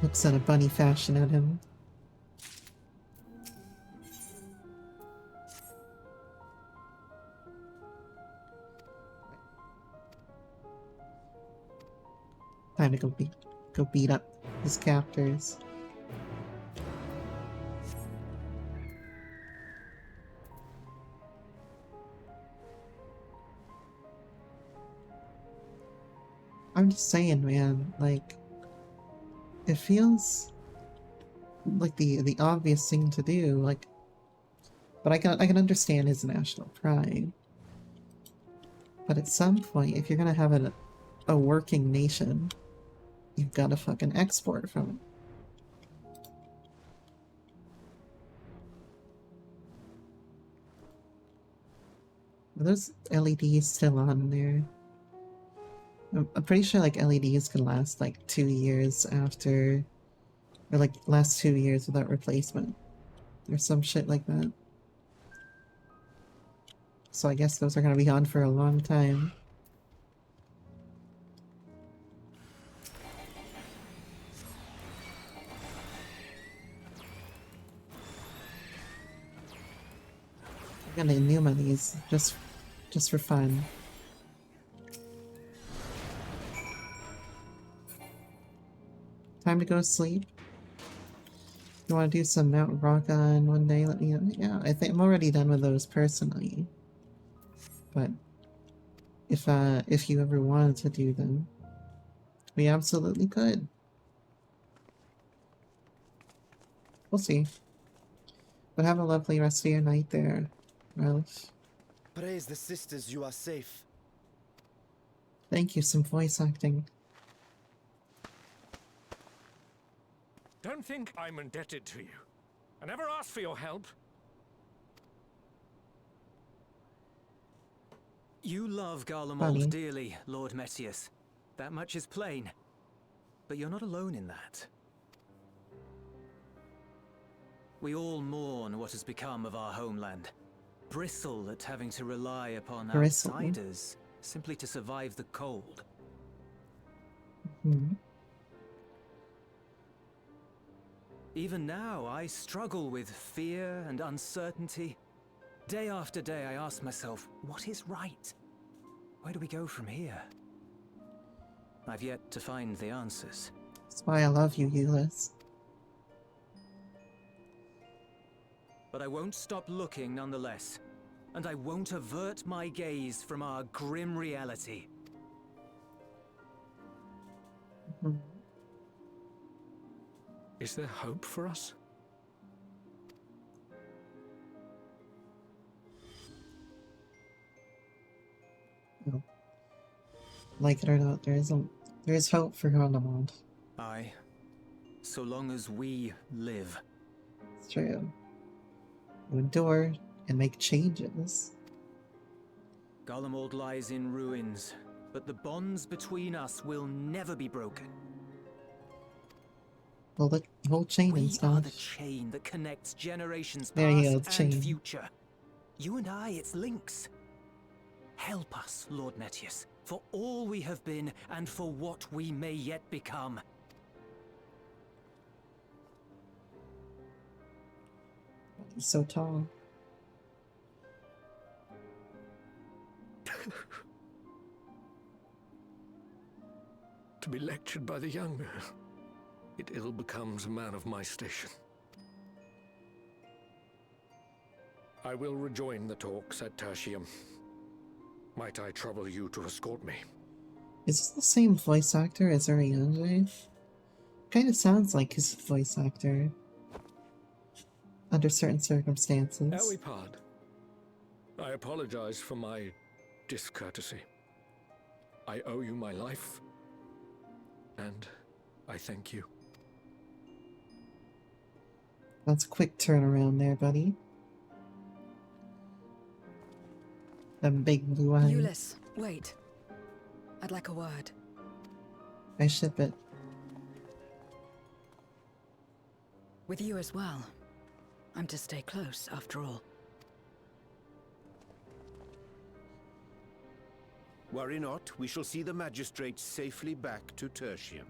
Looks at a bunny fashion at him. Time to go beat up his captors. I'm just saying, man, like, it feels like the obvious thing to do, like, but I can understand his national pride. But at some point, if you're gonna have a working nation, you've got to fucking export from it. Are those LEDs still on there? I'm pretty sure like LEDs can last like 2 years after, or like last 2 years without replacement, or some shit like that. So I guess those are gonna be on for a long time. I'm gonna Enuma these just for fun. Time to go to sleep. You want to do some Mount Raka in one day? Let me know. Yeah, I think I'm already done with those personally. But if you ever wanted to do them, we absolutely could. We'll see. But have a lovely rest of your night there, Ralph. Praise the sisters, you are safe. Thank you, some voice acting. Don't think I'm indebted to you. I never asked for your help. You love Funny. Garlemald dearly, Lord Metius. That much is plain. But you're not alone in that. We all mourn what has become of our homeland. Bristle at having to rely upon Bristle. outsiders simply to survive the cold. Hmm. Even now, I struggle with fear and uncertainty. Day after day, I ask myself, what is right? Where do we go from here? I've yet to find the answers. That's why I love you, Euless. But I won't stop looking nonetheless. and I won't avert my gaze from our grim reality. Mhm. Is there hope for us? Well, like it or not, there is hope for Gondomond. Aye. So long as we live. It's true. You endure and make changes. Garlemald lies in ruins, but the bonds between us will never be broken. Well, the whole chain and We stuff. are the chain that connects generations There you go, past the and chain. future. You and I, it's links. Help us, Lord Metius, for all we have been and for what we may yet become. He's so tall. To be lectured by the younger, it ill becomes a man of my station. I will rejoin the talks at Tertium. Might I trouble you to escort me? Is this the same voice actor as Ariane? Kind of sounds like his voice actor. Under certain circumstances. Ere we part, I apologize for my discourtesy. I owe you my life, and I thank you. That's a quick turnaround there, buddy. Them big blue eyes. Euless, wait. I'd like a word. I ship it. With you as well. I'm to stay close, after all. Worry not, we shall see the magistrate safely back to Tertium.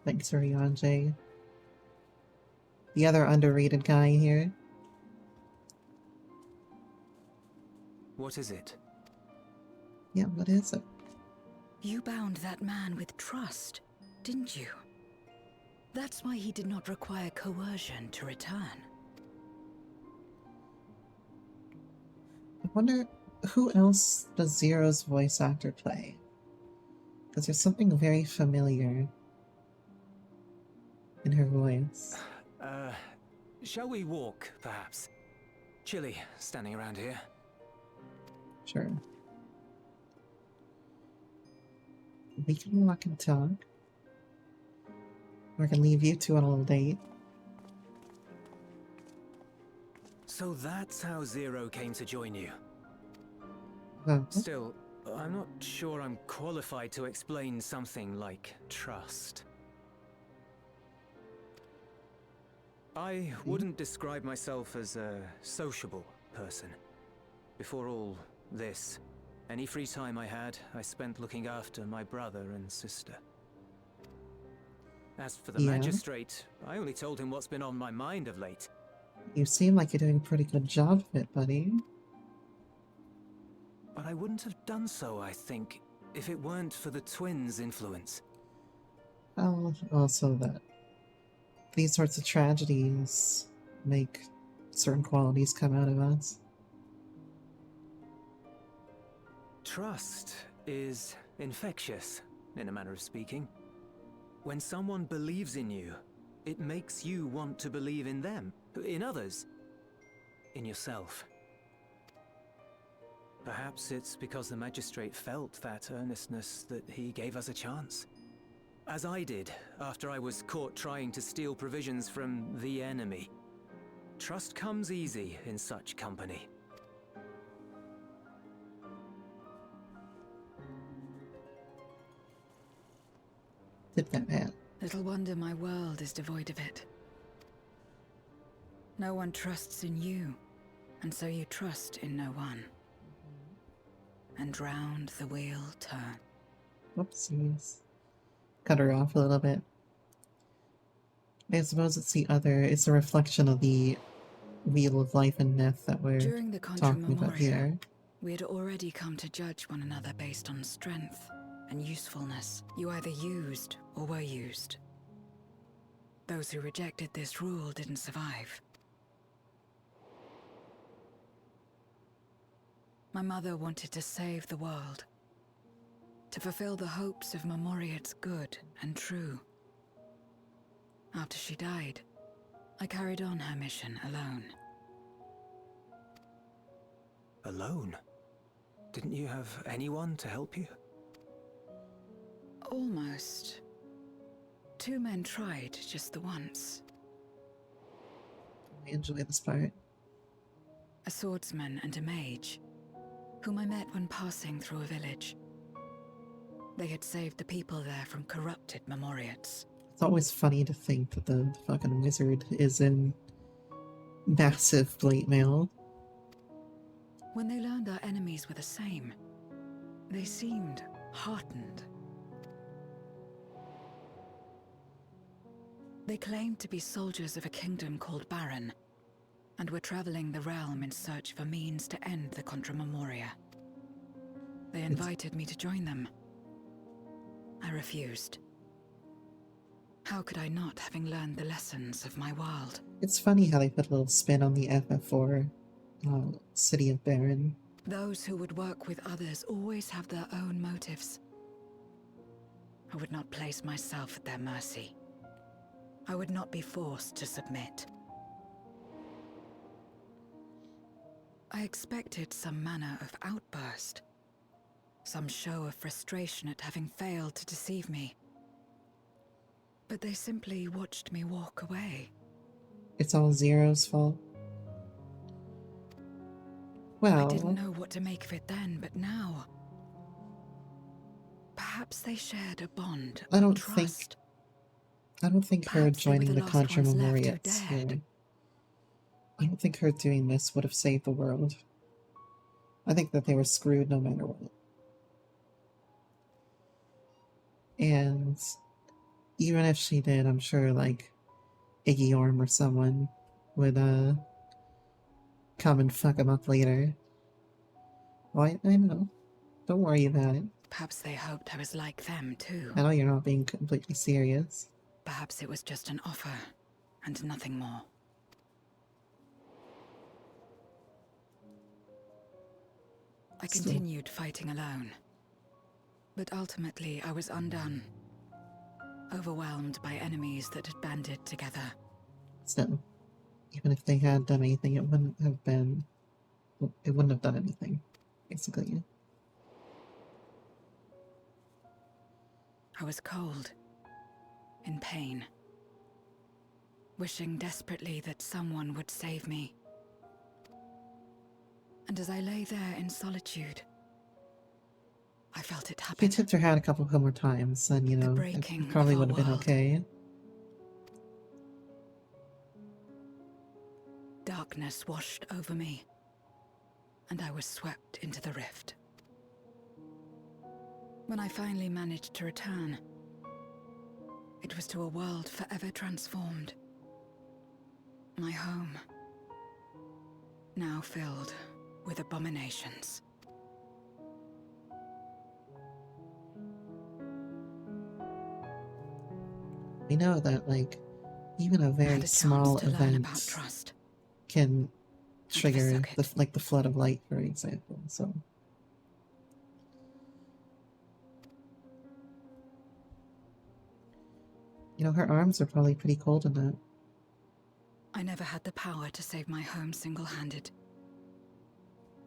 Thanks, Ariane. The other underrated guy here. What is it? Yeah, what is it? You bound that man with trust, didn't you? That's why he did not require coercion to return. I wonder who else does Zero's voice actor play? Because there's something very familiar in her voice. Shall we walk, perhaps? Chilly, standing around here. Sure. We can walk and talk. We're gonna leave you two on a little date. So that's how Zero came to join you. Well, Still, I'm not sure I'm qualified to explain something like trust. I wouldn't describe myself as a sociable person. Before all this, any free time I had, I spent looking after my brother and sister. As for the Yeah. magistrate, I only told him what's been on my mind of late. you seem like you're doing a pretty good job of it, buddy. But I wouldn't have done so, I think, if it weren't for the twins' influence. Also that these sorts of tragedies make certain qualities come out of us. Trust is infectious, in a manner of speaking. When someone believes in you, it makes you want to believe in them, in others, in yourself. Perhaps it's because the magistrate felt that earnestness that he gave us a chance. As I did, after I was caught trying to steal provisions from the enemy. Trust comes easy in such company. Tip that hat. Little wonder my world is devoid of it. No one trusts in you, and so you trust in no one. And round the wheel turn. Whoopsies. Cut her off a little bit. I suppose it's a reflection of the wheel of life and death that we're During the Contra talking about Memoria, here. we had already come to judge one another based on strength and usefulness. You either used or were used. Those who rejected this rule didn't survive. My mother wanted to save the world, to fulfill the hopes of Marmoria's good and true. After she died, I carried on her mission alone. Alone? Didn't you have anyone to help you? Almost. 2 men tried just the once. I enjoy this part. A swordsman and a mage, whom I met when passing through a village. They had saved the people there from corrupted Marmoriates. It's always funny to think that the fucking wizard is in massive plate mail. When they learned our enemies were the same, they seemed heartened. They claimed to be soldiers of a kingdom called Baron, and were traveling the realm in search for means to end the Contra Memoria. They invited me to join them. I refused. How could I not, having learned the lessons of my world? It's funny how they put a little spin on the FF4 City of Baron. Those who would work with others always have their own motives. I would not place myself at their mercy. I would not be forced to submit. I expected some manner of outburst, some show of frustration at having failed to deceive me. But they simply watched me walk away. It's all Zero's fault. Well, I didn't know what to make of it then, but now... Perhaps they shared a bond I of don't trust. I don't think her Perhaps they were joining the the last Contra ones left who Memoriats dared. I don't think her doing this would have saved the world. I think that they were screwed no matter what. And even if she did, I'm sure like Iggy Orm or someone would come and fuck him up later. Well, I know. Don't worry about it. Perhaps they hoped I was like them too. I know you're not being completely serious. Perhaps it was just an offer, and nothing more. I continued fighting alone. But ultimately I was undone. Overwhelmed by enemies that had banded together. So, even if they had done anything, it wouldn't have been... It wouldn't have done anything, basically. I was cold, in pain, wishing desperately that someone would save me. And as I lay there in solitude, I felt it If you happen. tipped her hand a couple more times, then, you know, breaking it probably of our would have been world. okay. Darkness washed over me, and I was swept into the rift. When I finally managed to return, it was to a world forever transformed. My home, now filled with abominations. We know that, like, even a I very had a chance small to learn event about trust. can trigger forsook it. the flood of light, for example. So, you know, her arms are probably pretty cold in that. I never had the power to save my home single-handed.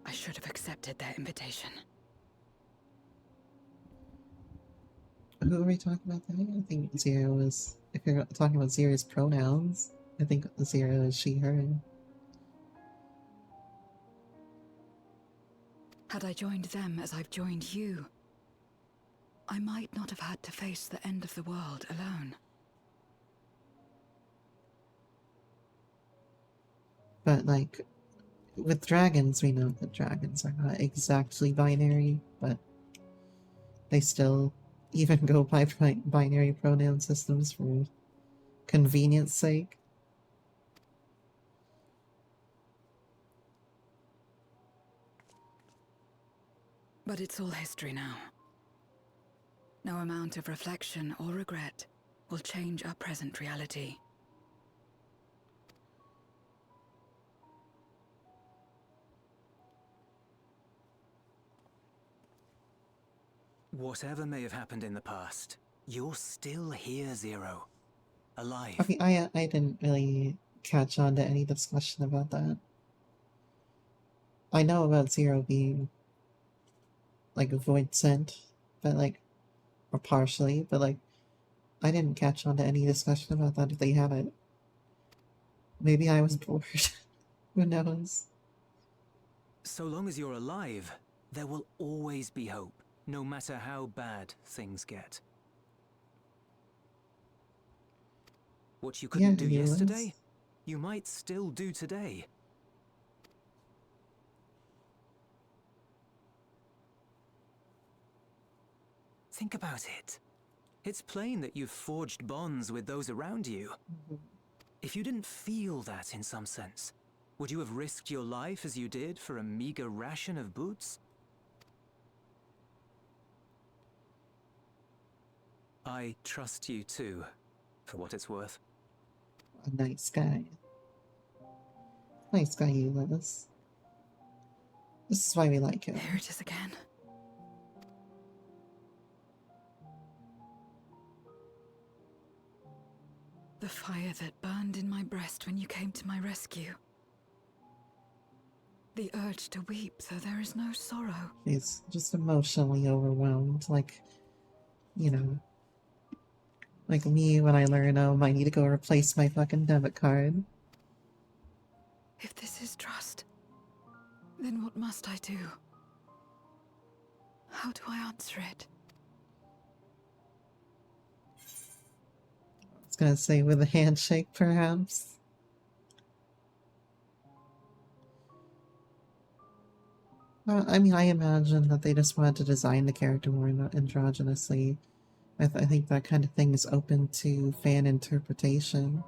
I should have accepted their invitation. Who are we talking about there? I think Zero is... If you're talking about Zero's pronouns, I think Zero is she, her. Had I joined them as I've joined you, I might not have had to face the end of the world alone. But, like, with dragons, we know that dragons are not exactly binary, but they still even go by binary pronoun systems for convenience sake. But it's all history now. No amount of reflection or regret will change our present reality. Whatever may have happened in the past, you're still here, Zero. I Alive. mean, I didn't really catch on to any discussion about that. I know about Zero being like a void sent, but like, or partially, but like, I didn't catch on to any discussion about that if they had it. Maybe I was bored. Who knows? So long as you're alive, there will always be hope, no matter how bad things get. What you couldn't do he was. yesterday, you might still do today. Think about it. It's plain that you've forged bonds with those around you. If you didn't feel that in some sense, would you have risked your life as you did for a meager ration of boots? I trust you too, for what it's worth. A nice guy. Nice guy, Ulysses. This is why we like him. Here it is again. The fire that burned in my breast when you came to my rescue. The urge to weep, though there is no sorrow. He's just emotionally overwhelmed, like, you know, like me when I learn, oh, I need to go replace my fucking debit card. If this is trust, then what must I do? How do I answer it? I was gonna say with a handshake, perhaps. I mean, I imagine that they just wanted to design the character more androgynously. I think that kind of thing is open to fan interpretation.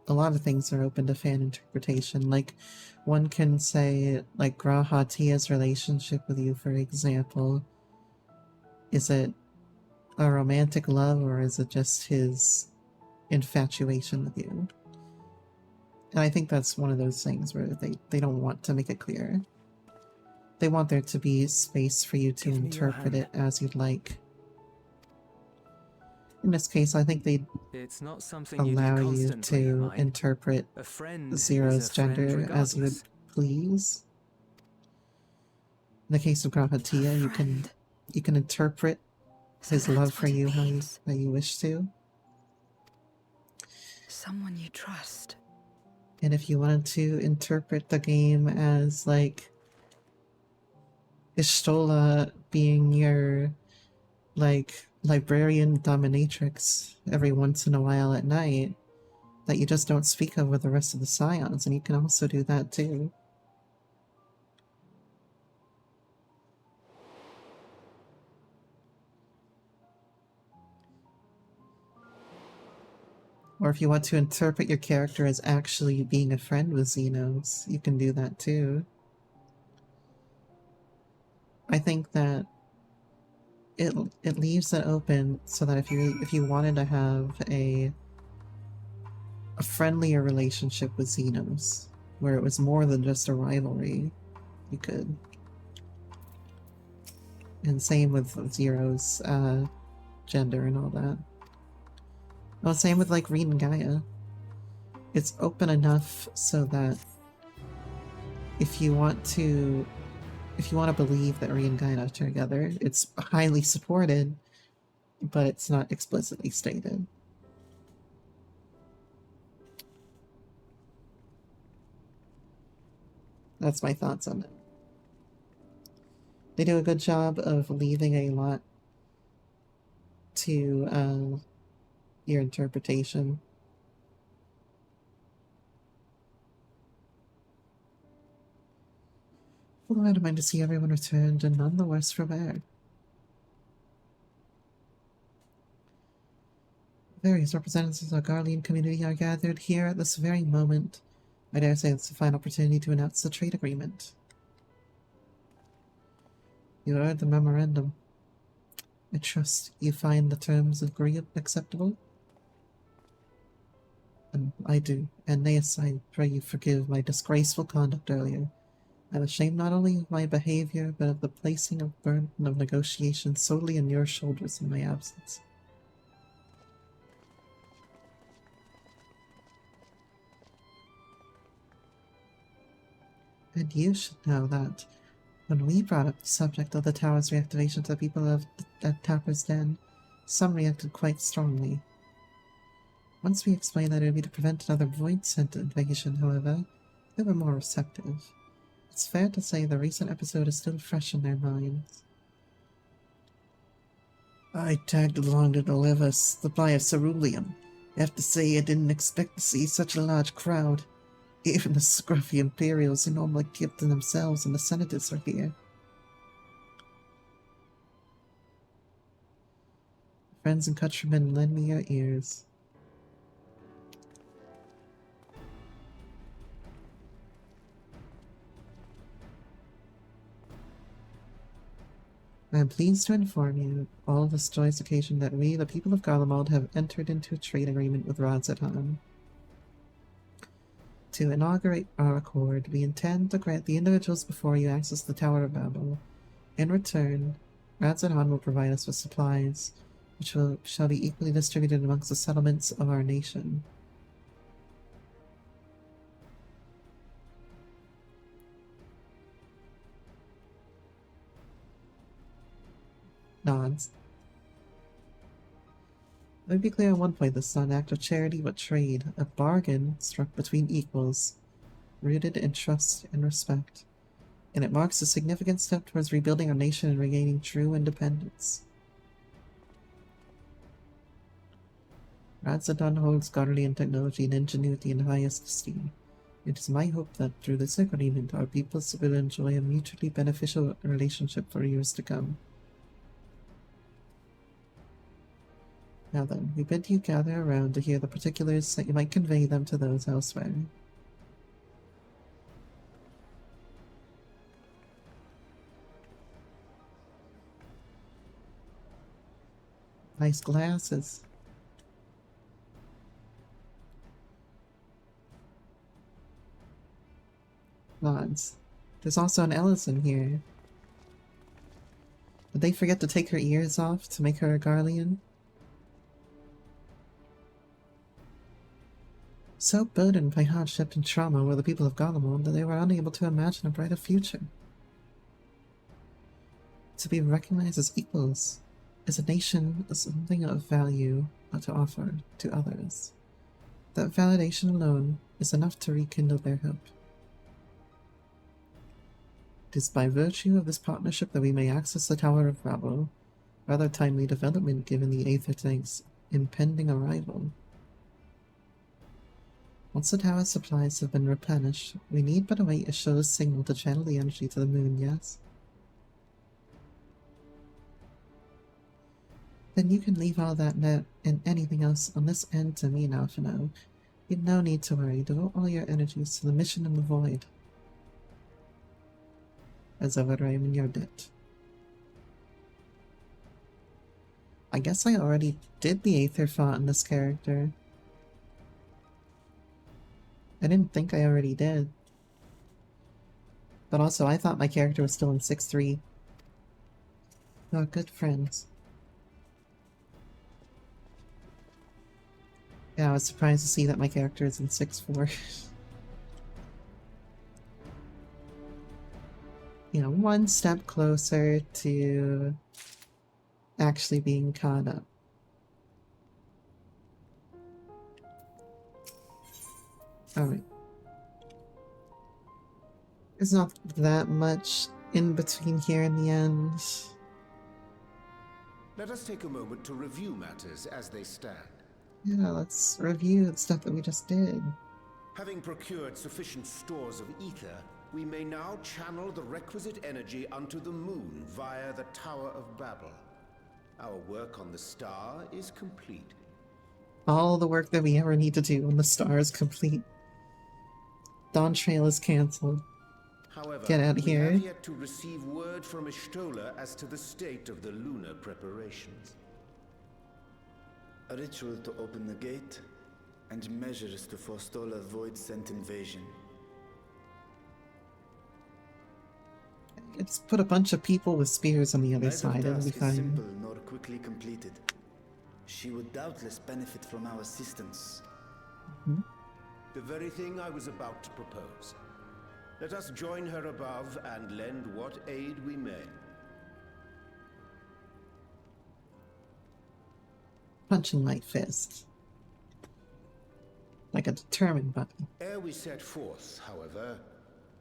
A lot of things are open to fan interpretation. Like, one can say, like, Graha Tia's relationship with you, for example. Is it a romantic love, or is it just his infatuation with you? And I think that's one of those things where they don't want to make it clear. They want there to be space for you to interpret it as you'd like. In this case, I think they'd It's not something you do allow you constantly, to mind. interpret A friend Zero's is a friend gender as you would regardless. please. In the case of Grahatia, you can interpret So his that's love for what it you how means. you wish to. Someone you trust. And if you wanted to interpret the game as, like, Ishtola being your, like, librarian dominatrix every once in a while at night, that you just don't speak of with the rest of the Scions, and you can also do that too. Or if you want to interpret your character as actually being a friend with Xenos, you can do that too. I think that it leaves it open so that if you wanted to have a friendlier relationship with Xenos, where it was more than just a rivalry, you could. And same with Zero's gender and all that. Well, same with like Reed and Gaia. It's open enough so that if you want to believe that Reed and Gaia are together, it's highly supported, but it's not explicitly stated. That's my thoughts on it. They do a good job of leaving a lot to your interpretation. Well, I don't mind to see everyone returned, and none the worse for wear. Various representatives of the Garlean community are gathered here at this very moment. I dare say it's the final opportunity to announce the trade agreement. You heard the memorandum. I trust you find the terms acceptable? And I do. And Neas, I pray you forgive my disgraceful conduct earlier. I'm ashamed not only of my behavior, but of the placing of burden of negotiation solely on your shoulders in my absence. And you should know that when we brought up the subject of the tower's reactivation to the people of Tapper's Den, some reacted quite strongly. Once we explained that it would be to prevent another Void Scent invasion, however, they were more receptive. It's fair to say the recent episode is still fresh in their minds. I tagged along to deliver a supply of ceruleum. I have to say I didn't expect to see such a large crowd. Even the scruffy Imperials who normally keep to themselves and the senators are here. Friends and countrymen, lend me your ears. I am pleased to inform you, all of this joyous occasion, that we, the people of Garlemald, have entered into a trade agreement with Radz-at-Han. To inaugurate our accord, we intend to grant the individuals before you access the Tower of Babel. In return, Radz-at-Han will provide us with supplies, which shall be equally distributed amongst the settlements of our nation. Nods. Let me be clear on one point, this is not an act of charity but trade, a bargain struck between equals, rooted in trust and respect, and it marks a significant step towards rebuilding our nation and regaining true independence. Radz-at-Han holds Garlean technology and ingenuity in highest esteem. It is my hope that through this agreement our peoples will enjoy a mutually beneficial relationship for years to come. Now then, we bid you gather around to hear the particulars that you might convey them to those elsewhere. Nice glasses. Nods. There's also an Ellison here. Did they forget to take her ears off to make her a Garlean? So burdened by hardship and trauma were the people of Garlemald that they were unable to imagine a brighter future. To be recognized as equals as a nation is something of value to offer to others. That validation alone is enough to rekindle their hope. It is by virtue of this partnership that we may access the Tower of Babel, rather timely development given the Aether Tank's impending arrival. Once the tower's supplies have been replenished, we need but await a show's signal to channel the energy to the moon, yes? Then you can leave all that net and anything else on this end to me now for now. You've no need to worry. Devote all your energies to the mission in the void. As ever, I am in your debt. I guess I already did the Aether font in this character. I didn't think I already did. But also, I thought my character was still in 6-3. You're good friends. Yeah, I was surprised to see that my character is in 6-4. You know, one step closer to actually being caught up. Alright. There's not that much in between here and the end. Let us take a moment to review matters as they stand. Yeah, let's review the stuff that we just did. Having procured sufficient stores of ether, we may now channel the requisite energy unto the moon via the Tower of Babel. Our work on the star is complete. All the work that we ever need to do on the star is complete. Dawn Trail is cancelled. However, Get out of we here. have yet to receive word from Ishtola as to the state of the lunar preparations. A ritual to open the gate, and measures to forestall a void-sent invasion. Let's put a bunch of people with spears on the other Neither side. It'll be task is fine. simple nor quickly completed. She would doubtless benefit from our assistance. The very thing I was about to propose. Let us join her above and lend what aid we may. Punching my fist. Like a determined button. Ere we set forth, however,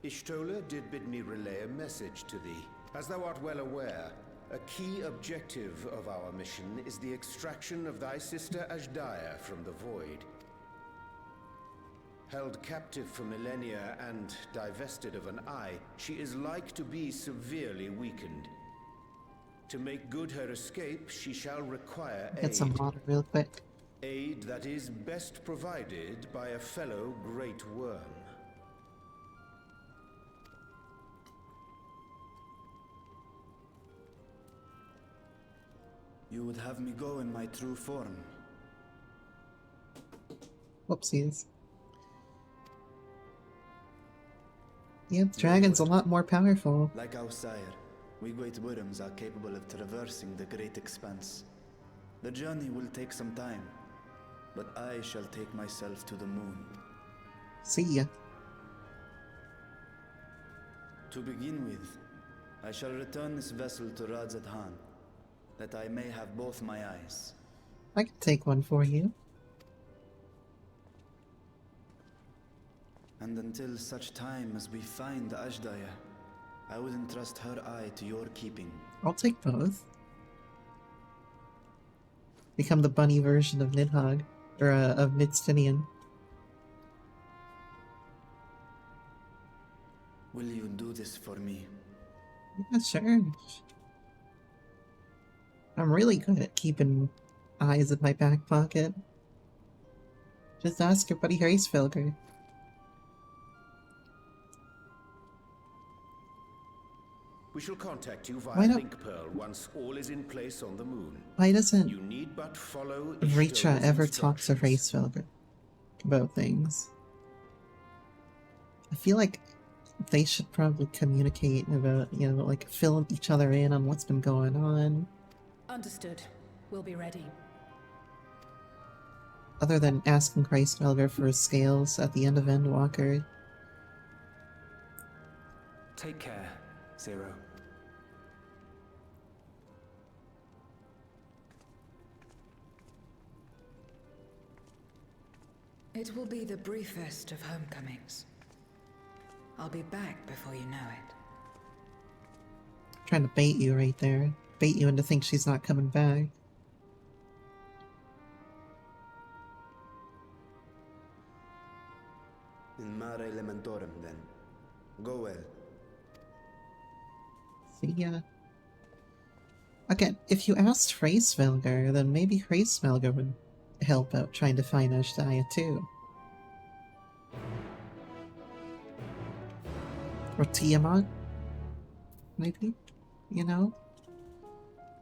Ishtola did bid me relay a message to thee. As thou art well aware, a key objective of our mission is the extraction of thy sister Ashdaya from the Void. Held captive for millennia and divested of an eye, she is like to be severely weakened. To make good her escape, she shall require Get some aid. water real quick. Aid that is best provided by a fellow great worm. You would have me go in my true form. Whoopsies. Yeah, the dragon's a lot more powerful. Like our sire, we great worms are capable of traversing the great expanse. The journey will take some time, but I shall take myself to the moon. See ya. To begin with, I shall return this vessel to Radzat-Han, that I may have both my eyes. I can take one for you. And until such time as we find Ashdaya, I would entrust her eye to your keeping. I'll take both. Become the bunny version of Nidhogg. Or, of Midstinian. Will you do this for me? Yeah, sure. I'm really good at keeping eyes in my back pocket. Just ask your buddy Hraesvelgr. We shall contact you Why via don't- Link Pearl once all is in place on the moon. Why doesn't You need but follow Vritra Ishtola's ever talk to instructions. Hraesvelgr about things? I feel like they should probably communicate about, you know, like fill each other in on what's been going on. Understood. We'll be ready. Other than asking Hraesvelgr for his scales at the end of Endwalker. Take care, Zero. It will be the briefest of homecomings. I'll be back before you know it. Trying to bait you right there. Bait you into think she's not coming back. In mare elementorum, then. Go well. See ya. Again, if you asked Hraesvelgr, then maybe Hraesvelgr would help out trying to find Ashdaya too. Or Tiamat? Maybe? You know?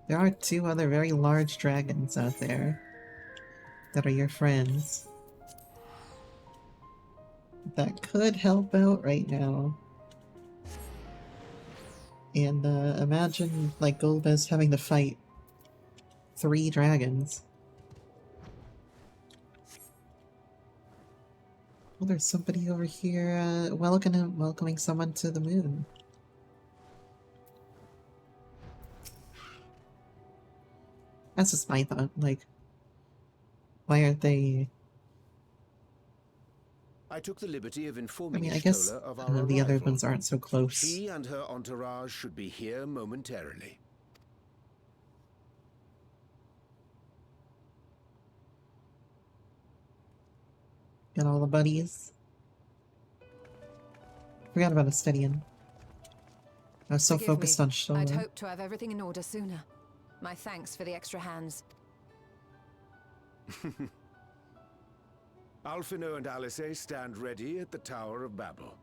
There are two other very large dragons out there that are your friends. That could help out right now. And imagine, like, Golbez having to fight 3 dragons. Oh, there's somebody over here welcoming someone to the moon. That's just my thought. Like, why aren't they... I took the liberty of I informing mean, I guess Ishtola of our the other arrival. ones aren't so close. She and her entourage should be here momentarily. Got all the buddies. Forgot about Estedian. I was so Forgive focused me. on I'd Shola. hoped to have everything in order sooner. My thanks for the extra hands. Alphino and Alice stand ready at the Tower of Babel.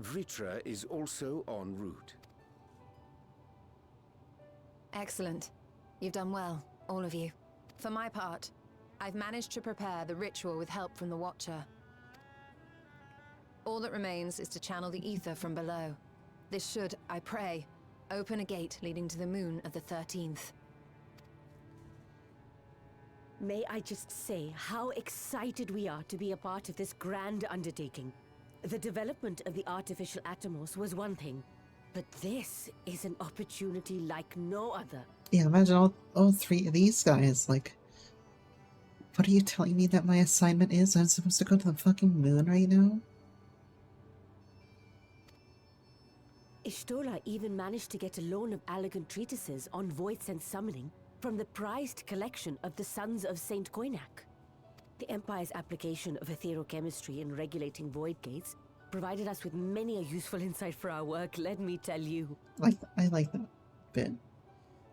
Vritra is also en route. Excellent. You've done well, all of you. For my part, I've managed to prepare the ritual with help from the Watcher. All that remains is to channel the ether from below. This should, I pray, open a gate leading to the moon of the 13th. May I just say how excited we are to be a part of this grand undertaking. The development of the artificial Atomos was one thing, but this is an opportunity like no other. Yeah, imagine all three of these guys, like... What are you telling me that my assignment is? I'm supposed to go to the fucking moon right now? Ishtola even managed to get a loan of elegant treatises on voice and summoning from the prized collection of the Sons of Saint Koinak. The Empire's application of etherochemistry in regulating void gates provided us with many a useful insight for our work, let me tell you. I like that bit.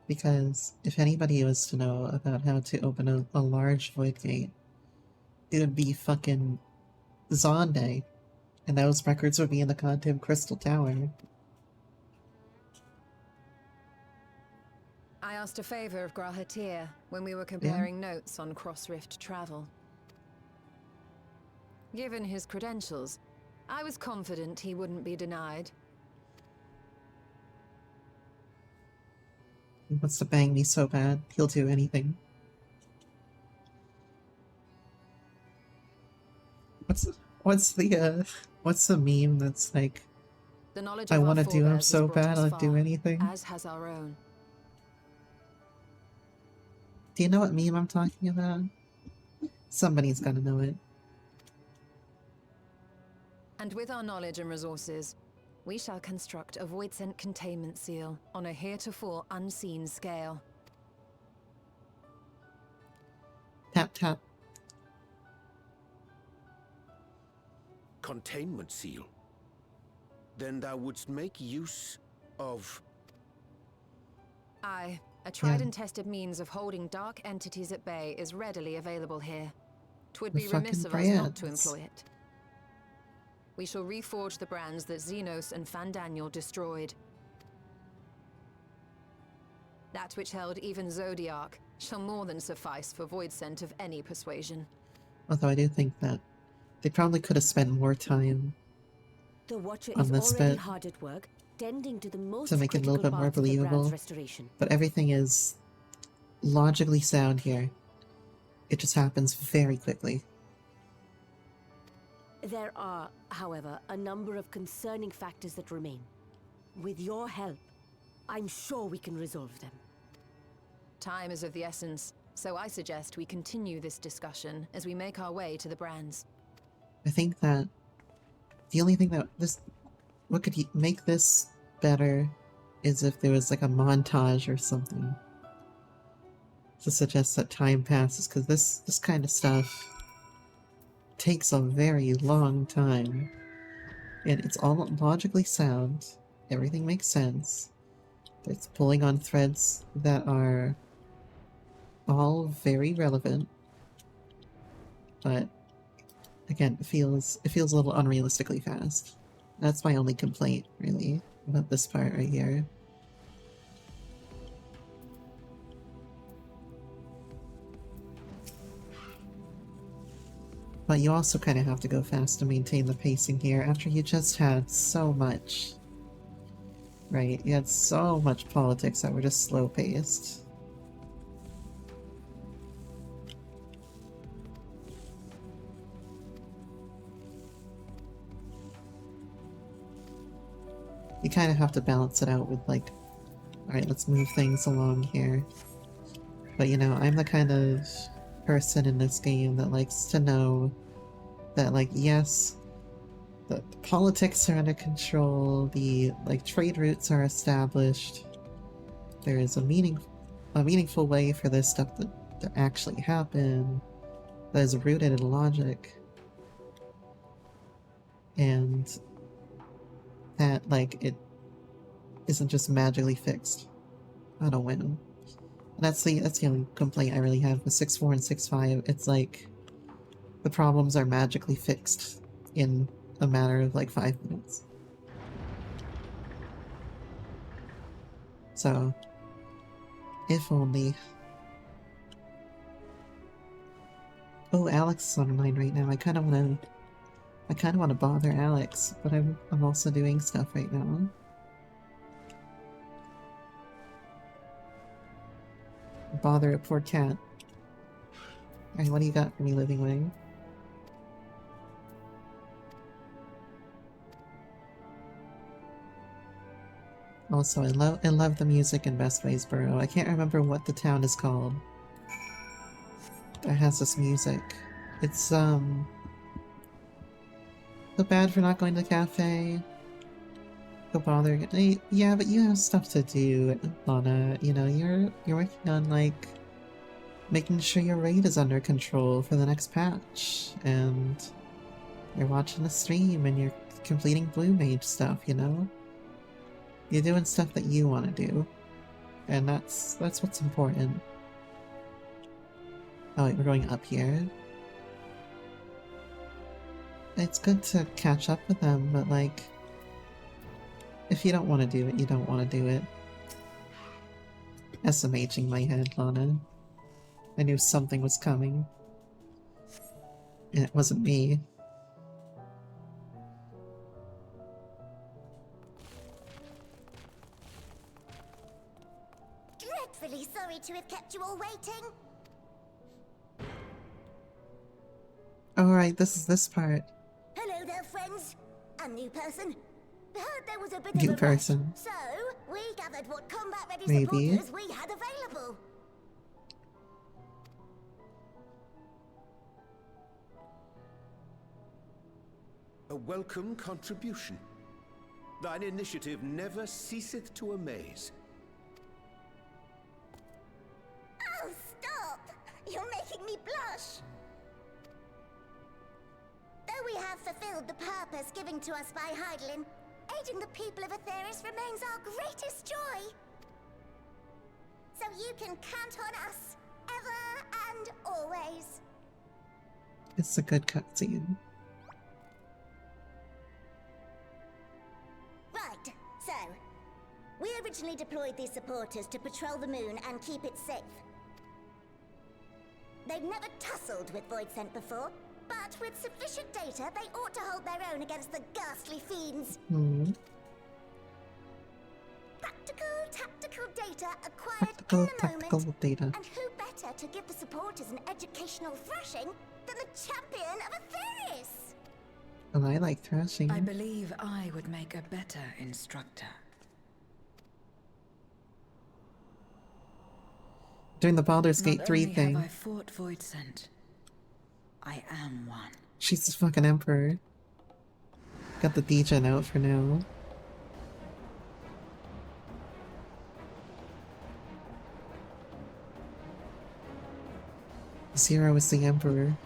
Because if anybody was to know about how to open a large void gate, it would be fucking Zonde. And those records would be in the goddamn Crystal Tower. I asked a favor of Grahatir when we were comparing notes on cross-rift travel. Given his credentials, I was confident he wouldn't be denied. He wants to bang me so bad, he'll do anything. What's the meme that's like, The knowledge I of our want to do him forebears so has brought bad, us I'll do far, anything? as has our own. Do you know what meme I'm talking about? Somebody's gotta know it. And with our knowledge and resources, we shall construct a void-sent containment seal on a heretofore unseen scale. Tap tap. Containment seal? Then thou wouldst make use of... Aye, a tried and tested means of holding dark entities at bay is readily available here. 'Twould The be remiss of fucking us not to brands. employ it. We shall reforge the brands that Xenos and Fandaniel destroyed. That which held even Zodiac shall more than suffice for void scent of any persuasion. Although I do think that they probably could have spent more time The Watcher on is this already bit hard at work, tending to the most to make it a little critical bit more parts of the brand's believable. restoration. But everything is logically sound here. It just happens very quickly. There are, however, a number of concerning factors that remain. With your help, I'm sure we can resolve them. Time is of the essence, so I suggest we continue this discussion as we make our way to the brands. I think that the only thing that what could make this better is if there was like a montage or something to suggest that time passes, because this kind of stuff takes a very long time, and it's all logically sound. Everything makes sense. It's pulling on threads that are all very relevant, but again, it feels a little unrealistically fast. That's my only complaint, really, about this part right here. But you also kind of have to go fast to maintain the pacing here after you just had so much. Right? You had so much politics that were just slow-paced. You kind of have to balance it out with like, alright, let's move things along here. But you know, I'm the kind of person in this game that likes to know that, like, yes, the politics are under control, the like trade routes are established, there is a meaningful way for this stuff to actually happen that is rooted in logic, and that like it isn't just magically fixed on a whim. That's the only complaint I really have with 6.4 and 6.5. It's like the problems are magically fixed in a matter of like 5 minutes. So, if only. Oh, Alex is online right now. I kind of want to bother Alex, but I'm also doing stuff right now. bother a poor cat. Alright, what do you got for me, Living Wing? Also, I love the music in Best Ways Borough. I can't remember what the town is called that has this music. It's, so bad for not going to the cafe. So bothering it. Yeah, but you have stuff to do, Lana. You know, you're working on, like, making sure your raid is under control for the next patch, and you're watching the stream, and you're completing Blue Mage stuff, you know? You're doing stuff that you want to do, and that's what's important. Oh wait, we're going up here? It's good to catch up with them, but like, if you don't want to do it, you don't want to do it. SMHing my head, Lana. I knew something was coming. And it wasn't me. Dreadfully sorry to have kept you all waiting. Alright, this is this part. Hello there, friends. A new person. Heard there was a bit New of a person. rush, so we gathered what combat-ready Maybe. supporters we had available. A welcome contribution. Thine initiative never ceaseth to amaze. Oh, stop! You're making me blush. Though we have fulfilled the purpose given to us by Heidelin, aiding the people of Aetheris remains our greatest joy. So you can count on us, ever and always. It's a good cutscene. Right, so, we originally deployed these supporters to patrol the moon and keep it safe. They've never tussled with Void Scent before, but with sufficient data, they ought to hold their own against the ghastly fiends. Hmm. Practical, tactical data acquired in the Tactical moment. data. And who better to give the supporters an educational thrashing than the champion of Aetheris? And I like thrashing. I believe I would make a better instructor. Doing the Baldur's Gate Not 3 only thing. have I fought Void Scent, I am one. She's the fucking emperor. Got the DJ out for now. Zero is the emperor.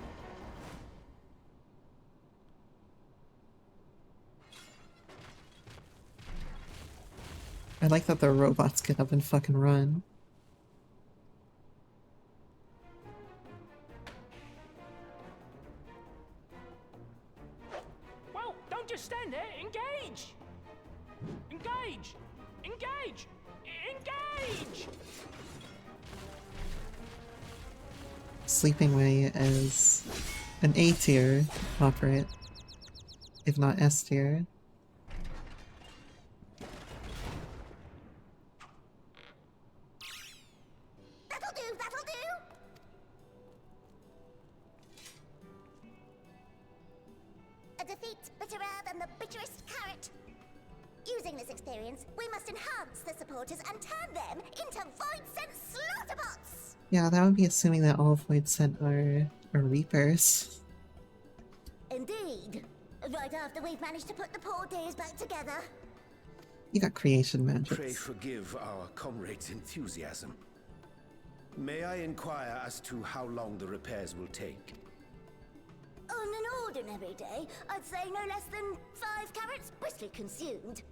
I like that the robots get up and fucking run. Well, don't just stand there. Engage! Engage! Engage! Engage! Sleeping Way is an A tier operate, if not S tier. That'll do, that'll do! A defeat bitterer than the bitterest carrot. Using this experience, we must enhance the supporters and turn them into Void-Scent slaughterbots! Yeah, that would be assuming that all Void Scent are Reapers. Indeed. Right after we've managed to put the poor dears back together. You got creation magic. Pray forgive our comrade's enthusiasm. May I inquire as to how long the repairs will take? On an ordinary day, I'd say no less than 5 carrots briskly consumed.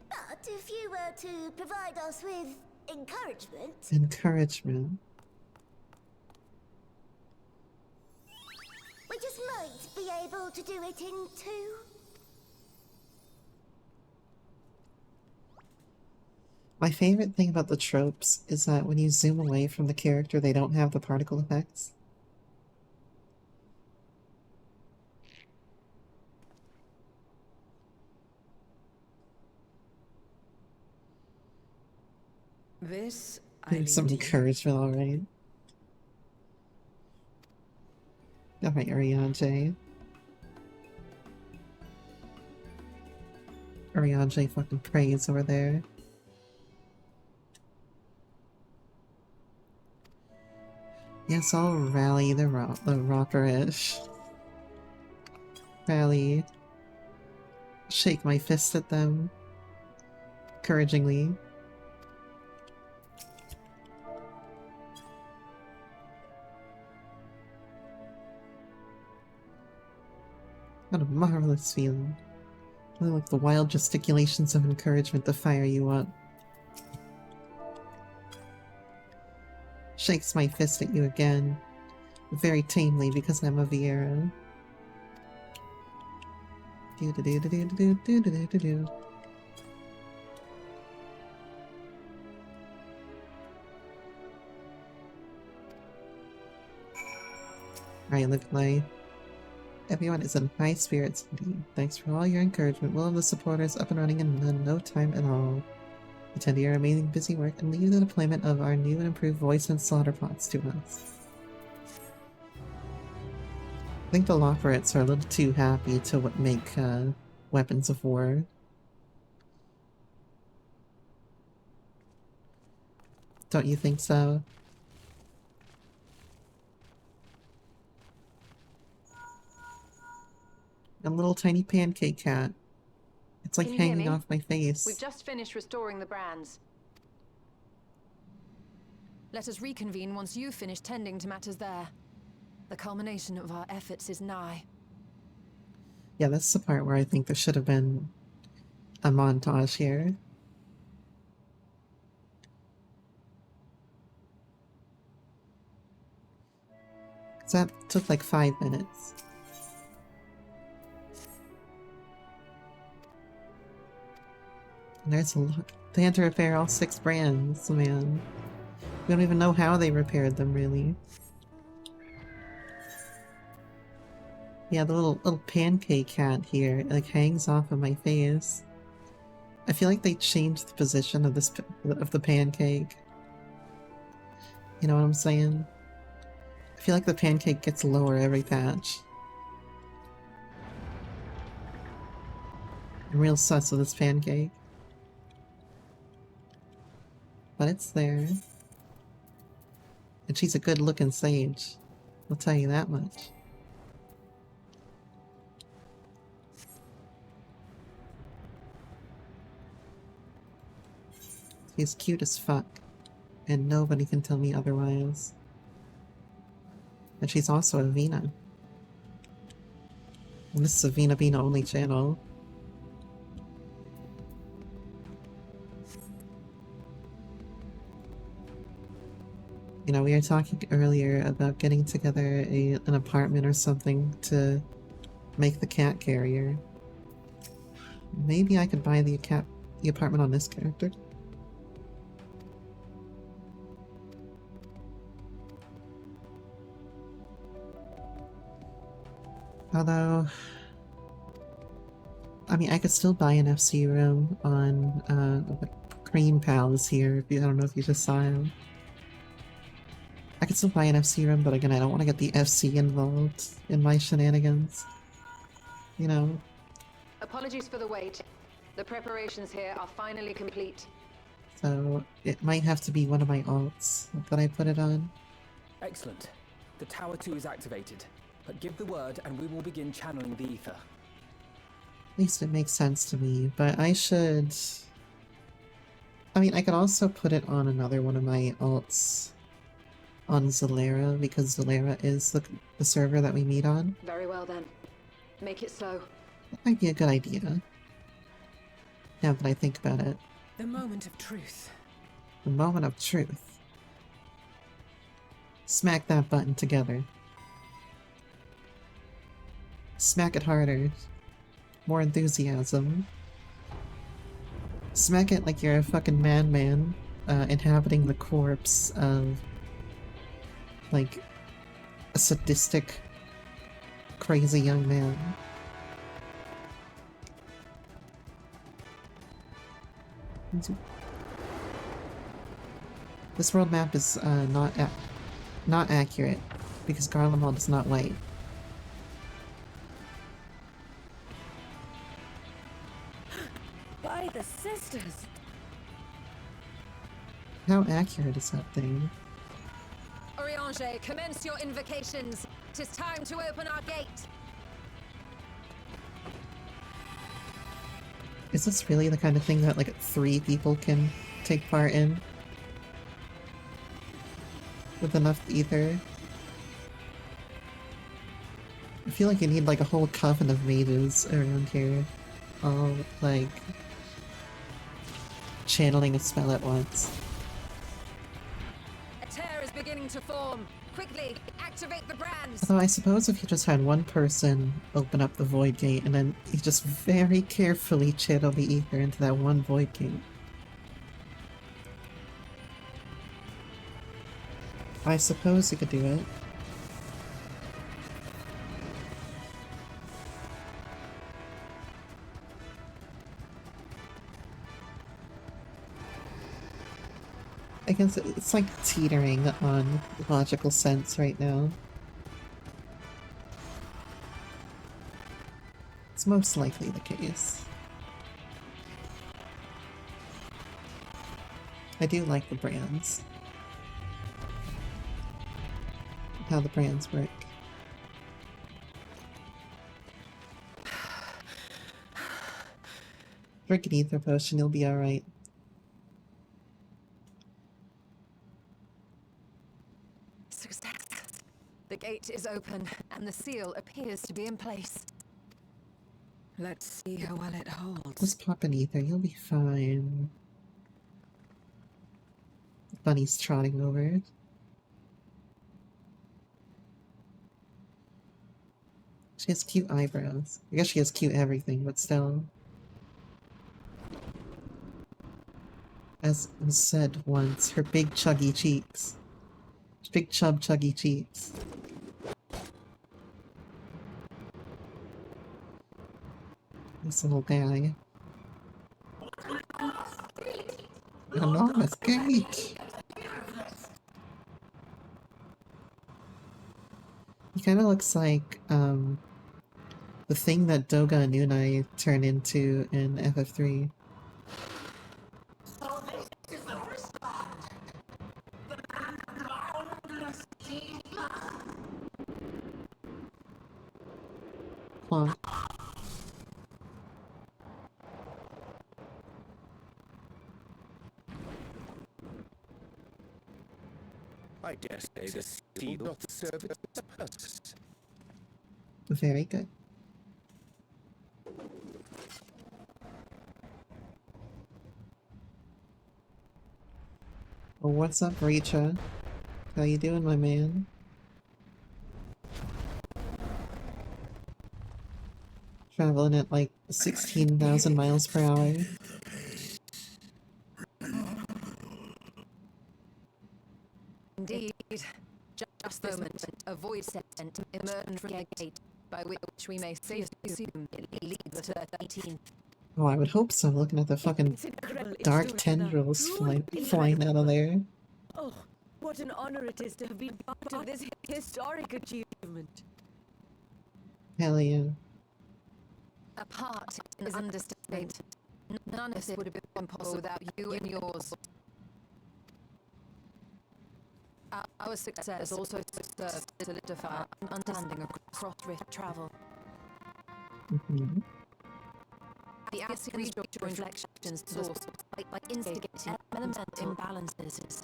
But if you were to provide us with encouragement... Encouragement. We just might be able to do it in 2. My favorite thing about the tropes is that when you zoom away from the character, they don't have the particle effects. This I There's leave some to you. encouragement, alright. Alright, Ariane. Ariane fucking prays over there. Yes, I'll rally the ropperish. Rally. Shake my fist at them. Encouragingly. What a marvelous feeling. Feeling like the wild gesticulations of encouragement to fire you up. Shakes my fist at you again. Very tamely because I'm a Vieira. Do-do-do-do-do-do-do-do-do-do. Right, look like everyone is in high spirits indeed. Thanks for all your encouragement. We'll have the supporters up and running in no time at all. Attend to your amazing busy work and leave the deployment of our new and improved voice and slaughter pots to us. I think the Loperites are a little too happy to make weapons of war. Don't you think so? A little tiny pancake cat. It's like Can you hear hanging me? off my face. We've just finished restoring the brands. Let us reconvene once you've finished tending to matters there. The culmination of our efforts is nigh. Yeah, that's the part where I think there should have been a montage here. Cause that took like 5 minutes. And there's a lot. They had to repair all 6 brands, man. We don't even know how they repaired them, really. Yeah, the little pancake cat here, it, like, hangs off of my face. I feel like they changed the position of the pancake. You know what I'm saying? I feel like the pancake gets lower every patch. I'm real sus with this pancake. But it's there. And she's a good looking sage. I'll tell you that much. She's cute as fuck. And nobody can tell me otherwise. And she's also a Vina. And this is a Vina Vina only channel. You know, we were talking earlier about getting together an apartment or something to make the cat carrier. Maybe I could buy the apartment on this character. Although, I mean, I could still buy an FC room on Cream Pals here. I don't know if you just saw him. I could still buy an FC room, but again, I don't want to get the FC involved in my shenanigans. You know? Apologies for the wait. The preparations here are finally complete. So, it might have to be one of my alts that I put it on. Excellent. The Tower 2 is activated. But give the word and we will begin channeling the ether. At least it makes sense to me, but I should... I mean, I could also put it on another one of my alts on Zalera, because Zalera is the server that we meet on. Very well then. Make it so. That might be a good idea. Now that I think about it. The moment of truth. The moment of truth. Smack that button together. Smack it harder. More enthusiasm. Smack it like you're a fucking madman, inhabiting the corpse of, like, a sadistic, crazy young man. This world map is not accurate because Garlemald is not white. By the sisters! How accurate is that thing? Oriange, commence your invocations. 'Tis time to open our gate. Is this really the kind of thing that like 3 people can take part in? With enough ether? I feel like you need like a whole coven of mages around here. All like channeling a spell at once. A tear is beginning to form. Quickly, activate the brands. Although I suppose if you just had one person open up the void gate and then you just very carefully channel the ether into that one void gate. I suppose you could do it. I guess it's like teetering on logical sense right now. It's most likely the case. I do like the brands. How the brands work. Drink an ether potion, you'll be alright. Success. The gate is open, and the seal appears to be in place. Let's see how well it holds. Just pop an ether, you'll be fine. The bunny's trotting over it. She has cute eyebrows. I guess she has cute everything, but still. As was said once, her big chuggy cheeks. Big chuggy cheeks. This little guy. An enormous gate! He kind of looks like, the thing that Doga and Unai turn into in FF3. Plonk. I dare say this seal doth serve its purpose. Very good. Oh, what's up, Richa? How you doing, my man? Traveling at like 16,000 miles per hour. Indeed. Just this moment, a void sent emerged from the gate, by which we may safely assume it leads to the 13th. Oh, I would hope so, looking at the fucking dark tendrils flying out of there. Oh, what an honor it is to have been part of this historic achievement. Hell yeah. A part is an understatement. None of this would have been possible without you and yours. Our success also serves to solidify an understanding of cross-rift travel. Mm-hmm. The Assyrians draw reflections to the source by instigating elemental imbalances.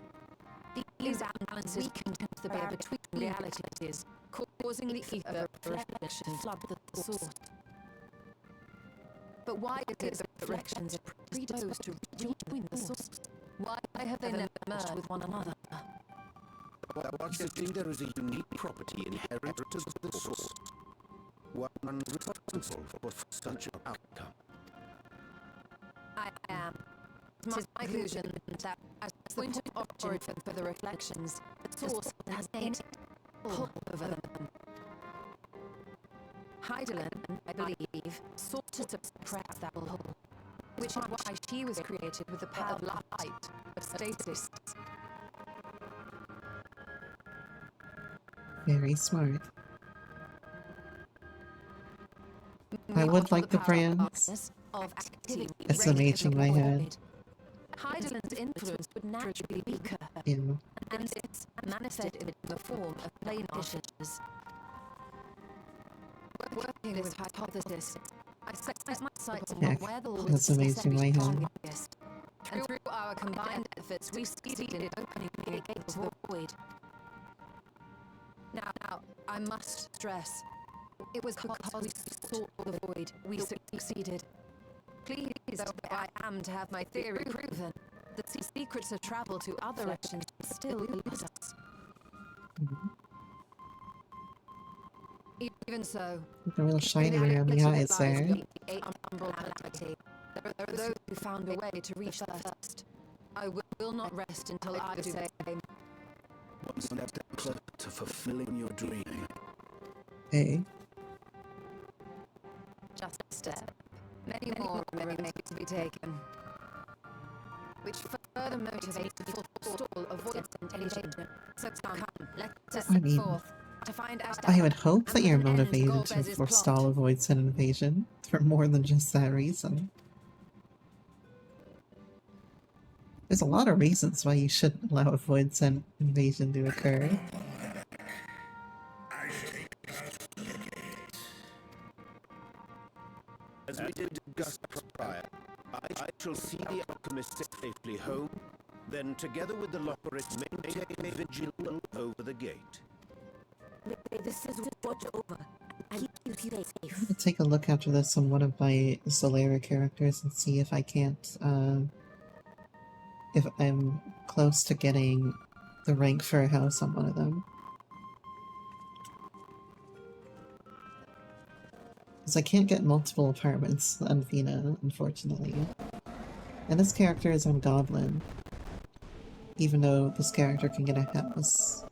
These imbalances weaken the barrier between realities, causing the ether reflection to flood the source. But why is it that reflections are predisposed to rejoin the source? Why have they never merged with one another? Obviously, there is a unique property inherent to the source, one responsible for such an outcome. I am. It is my conclusion that as the point of origin for the reflections, the source has gained pull over them. Heidelin, I believe, sought to suppress that pull, which is why she was created with the power of light, of stasis. Very smart. I would like the brands. Of activity SMH in my head. Hydalen's influence would naturally be weaker, Ew. and it's manifested in the form of plain dishes. Working this hypothesis, I set my sights on Heck, where the that's amazing, my hand. And through our combined efforts, we succeeded in opening the gate to the void. Now, I must stress, it was because we sought the void, we succeeded. Please, though I am to have my theory proven, the secrets of travel to other directions still elude us. Even so, A little shiny around the eyes there. There are those who found a way to reach there first. I will not rest until I do the same. One step closer to fulfilling your dream. Hey. Just a step. Many more remain to be taken, which further motivates the forestall of voids and invasion. So come, let us set forth to find out. I would hope that you're motivated to forestall a void sent invasion for more than just that reason. There's a lot of reasons why you shouldn't allow a void sent invasion to occur. As we did discuss prior, I shall see the alchemist safely home, then together with the lockerists maintain vigil over the gate. This is watch over. I keep you safe. I'm gonna take a look after this on one of my Solera characters and see if I can't, if I'm close to getting the rank for a house on one of them. Because I can't get multiple apartments on Vina, unfortunately. And this character is on Goblin. Even though this character can get a house.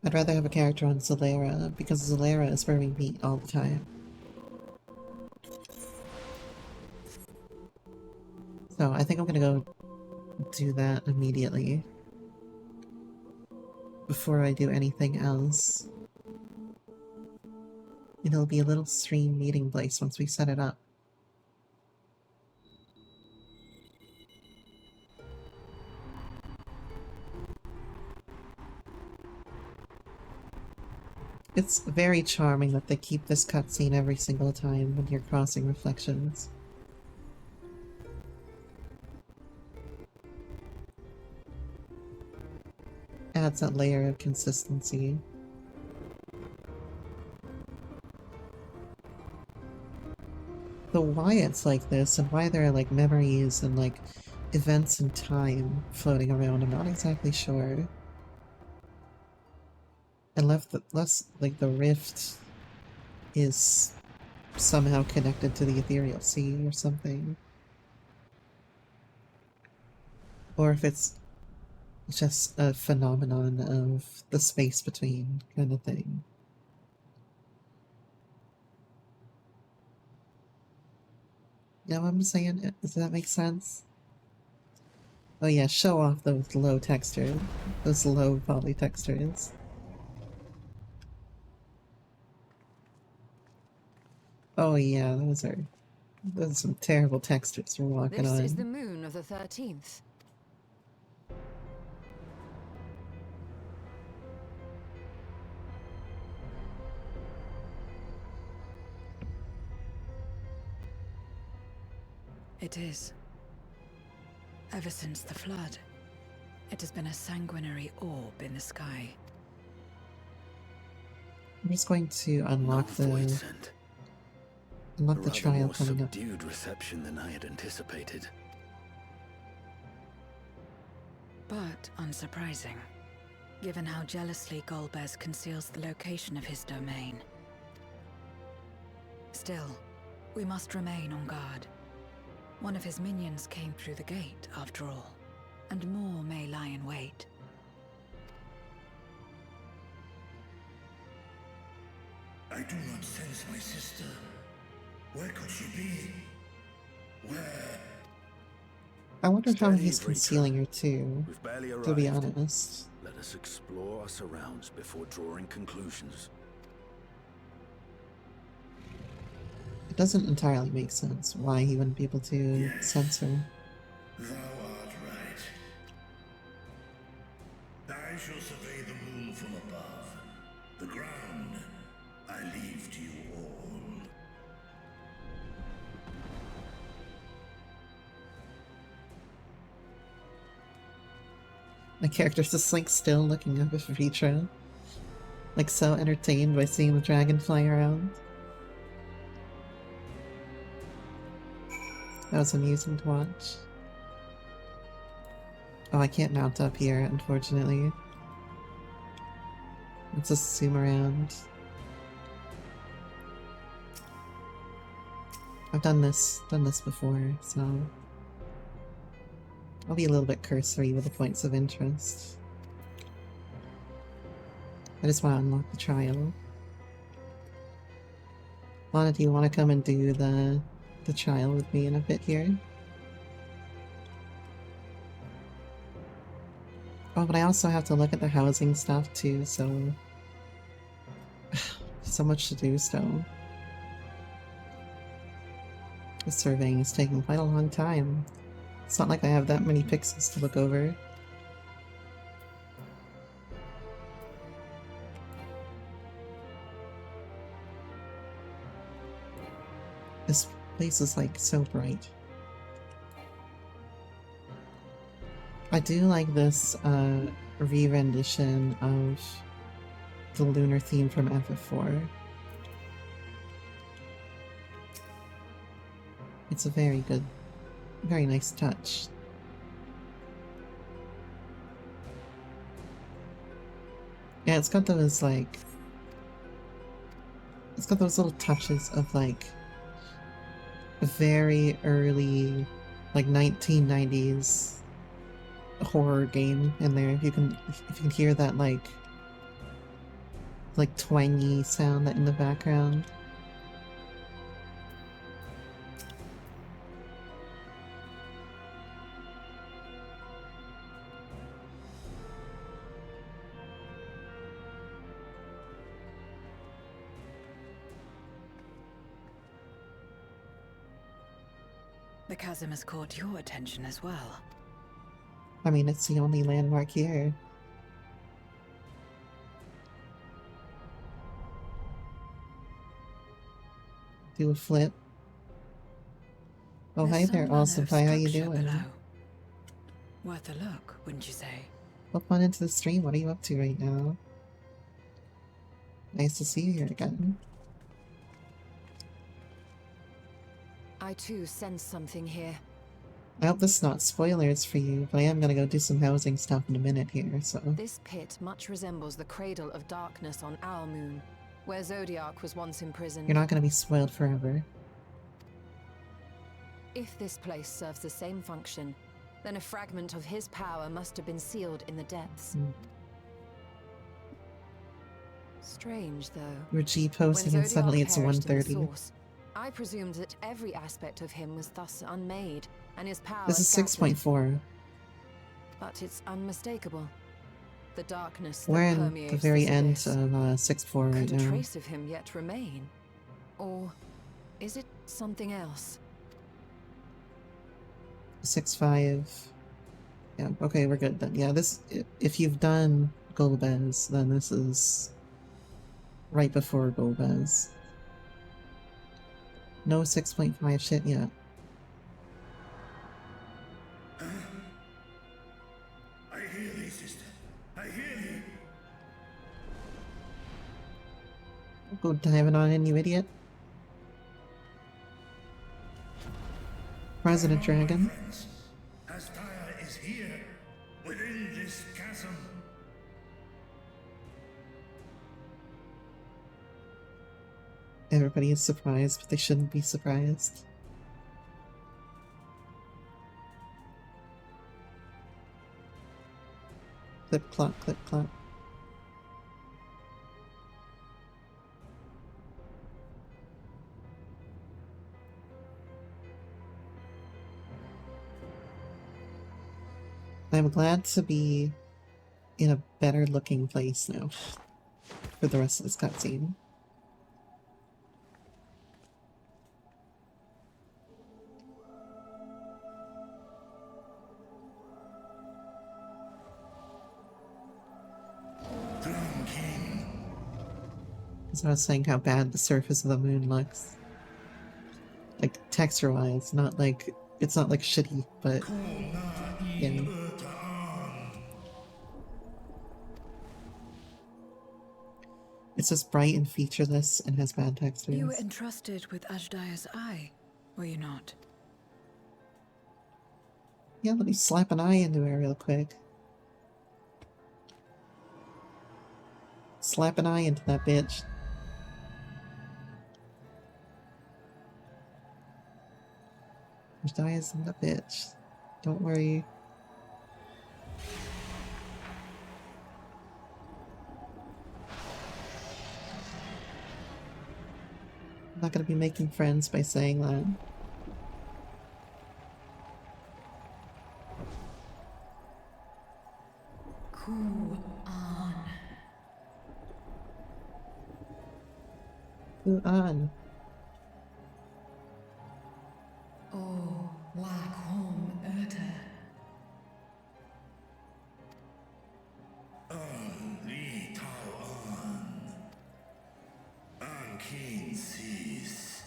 I'd rather have a character on Solera, because Solera is where we meet all the time. So I think I'm gonna go do that immediately. Before I do anything else. It'll be a little stream meeting place once we set it up. It's very charming that they keep this cutscene every single time when you're crossing reflections. Adds that layer of consistency. But why it's like this and why there are like memories and like events in time floating around, I'm not exactly sure. Unless like the rift is somehow connected to the ethereal sea or something. Or if it's just a phenomenon of the space between kind of thing. You know what I'm saying? Does that make sense? Oh yeah, show off those low textures. Those low poly textures. Oh yeah, those are some terrible textures we're walking on. This is the moon of the 13th. It is. Ever since the flood, it has been a sanguinary orb in the sky. I'm just going to unlock the trial more coming up. subdued reception than I had anticipated. But unsurprising, given how jealously Golbez conceals the location of his domain. Still, we must remain on guard. One of his minions came through the gate, after all, and more may lie in wait. I do not sense my sister. Where could she be? Where? I wonder how Steady, he's Vreetra. concealing her too, We've barely to be arrived. honest. Let us explore our surrounds before drawing conclusions. It doesn't entirely make sense why he wouldn't be able to sense her. Thou art right. I shall survey the moon from above. The ground I leave to you all. My character's just like still looking up at Vitra. Like so entertained by seeing the dragon fly around. That was amusing to watch. Oh, I can't mount up here, unfortunately. Let's just zoom around. I've done this before, so I'll be a little bit cursory with the points of interest. I just want to unlock the trial. Lana, do you want to come and do the trial with me in a bit here? Oh, but I also have to look at the housing stuff too, so... so much to do still. The surveying is taking quite a long time. It's not like I have that many pixels to look over. This place is like so bright. I do like this re-rendition of the lunar theme from FF4. It's a very good, very nice touch. Yeah, it's got those like... it's got those little touches of like very early, like 1990s horror game in there. If you can hear that like twangy sound that in the background. The chasm has caught your attention as well. I mean, it's the only landmark here. Do a flip. Oh, hi there, awesome pie. How you doing? Below. Worth a look, wouldn't you say? Hop on into the stream. What are you up to right now? Nice to see you here again. I too sense something here. I hope this is not spoilers for you, but I am gonna go do some housing stuff in a minute here, so... This pit much resembles the Cradle of Darkness on our moon, where Zodiac was once imprisoned. You're not gonna be spoiled forever. If this place serves the same function, then a fragment of his power must have been sealed in the depths. Strange, though. You're G-posting and suddenly it's 1:30. I presumed that every aspect of him was thus unmade, and his power This is scattered. 6.4. But it's unmistakable. The darkness We're that in permeates the very this end abyss. of 6.4 right Could a now. trace of him yet remain? Or is it something else? 6.5. Yeah, okay, we're good then. Yeah, this... if you've done Golbez, then this is... right before Golbez. No 6.5 shit yet. I hear thee, sister. I hear thee. Go diving on in, you idiot. President Dragon. Astaya is here, within this chasm. Everybody is surprised, but they shouldn't be surprised. Clip clop, clip clop. I'm glad to be in a better looking place now for the rest of this cutscene. As I was saying how bad the surface of the moon looks. Like, texture-wise, not like... It's not like shitty, but... Yeah. It's just bright and featureless and has bad textures. You were entrusted with Ajdaya's eye, were you not? Yeah, let me slap an eye into her real quick. Slap an eye into that bitch. Ajdaya's not a bitch. Don't worry. I'm not gonna be making friends by saying that. On. Oh, wak hom Urta. Li Tao An Kin Sis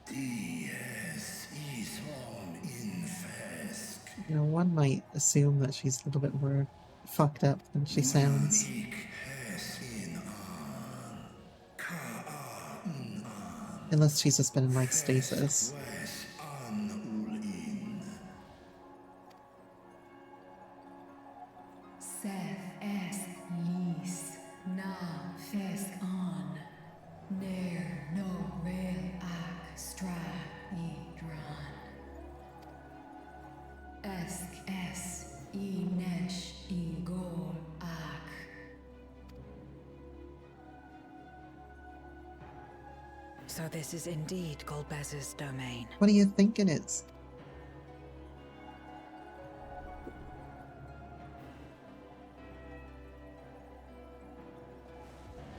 Dies Ishom Infest. You know, one might assume that she's a little bit more fucked up than she sounds. Unless she's just been in like stasis. So this is indeed Golbez's domain. What do you think it is?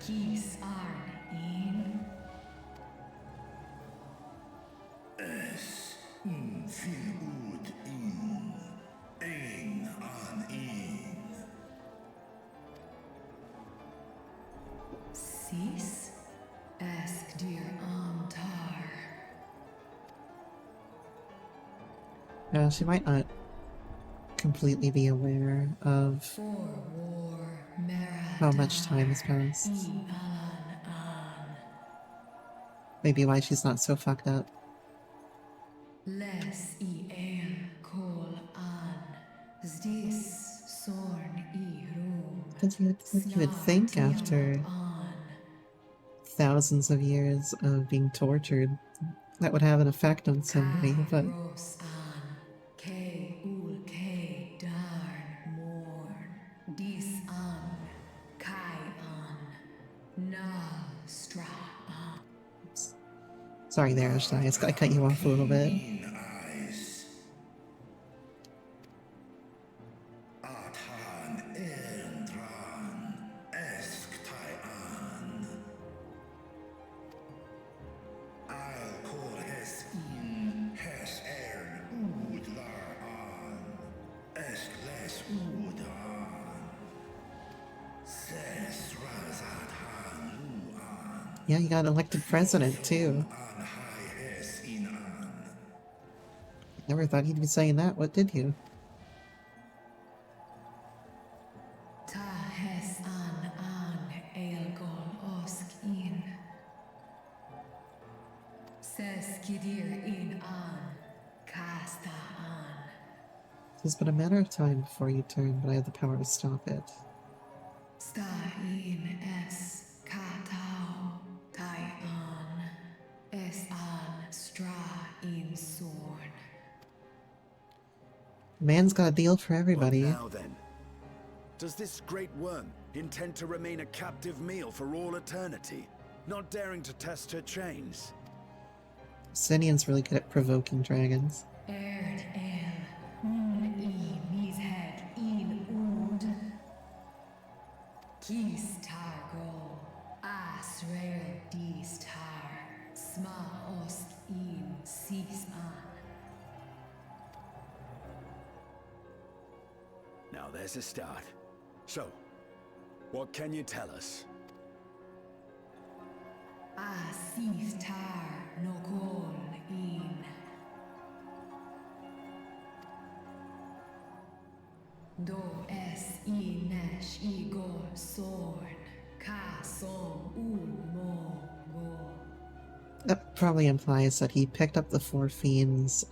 Kies arn in. Es fil ud in. Ein an in. Sis? Ask dear Antar. She might not completely be aware of how much time has passed. Maybe why she's not so fucked up. Les el kol an. Zdis sorn rum. Because you would think after thousands of years of being tortured, that would have an effect on somebody, but... Sorry there, Ashley. I cut you off a little bit. Yeah, you got elected president, too. Never thought he'd be saying that. What did you? It's been a matter of time before you turn, but I have the power to stop it. Man's got a deal for everybody. What now then? Does this great worm intend to remain a captive meal for all eternity, not daring to test her chains? Sinian's really good at provoking dragons. Erd el, un i mis head Kis Targo, Asrael Dis Tar, Sma Osk In Sis An. Now there's a start. So, what can you tell us? Asif Tar Nokol In. Do es I Nesh Igor Sorn, Ka Som Mo Go. That probably implies that he picked up the four fiends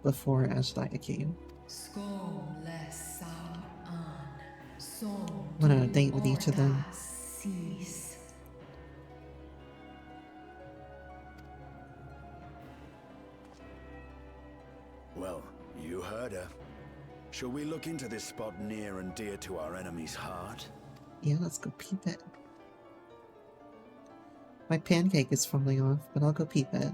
before Ashdaya came. Skom Les Sam An, Som Went on a date with each of them. Sis. Well, you heard her. Shall we look into this spot near and dear to our enemy's heart? Yeah, let's go peep it. My pancake is falling off, but I'll go peep it.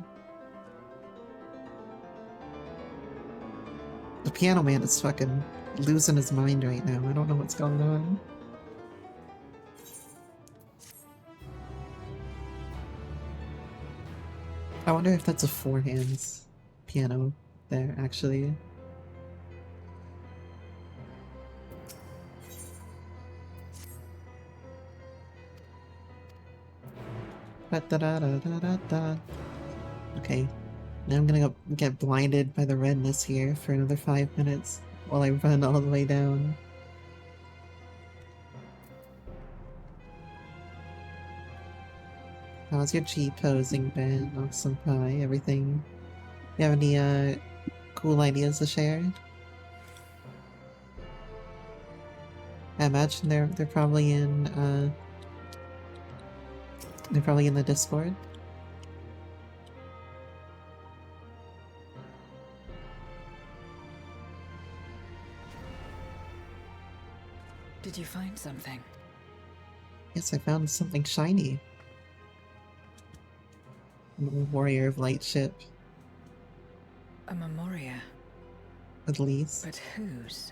The piano man is fucking losing his mind right now. I don't know what's going on. I wonder if that's a four hands piano there, actually. Da-da-da-da-da-da. Okay, now I'm gonna go get blinded by the redness here for another 5 minutes while I run all the way down. How's your G posing, Ben? Awesome pie, everything. You have any cool ideas to share? I imagine they're probably in the Discord. Did you find something? Yes, I found something shiny. A warrior of light ship, A memoria. at least. But whose?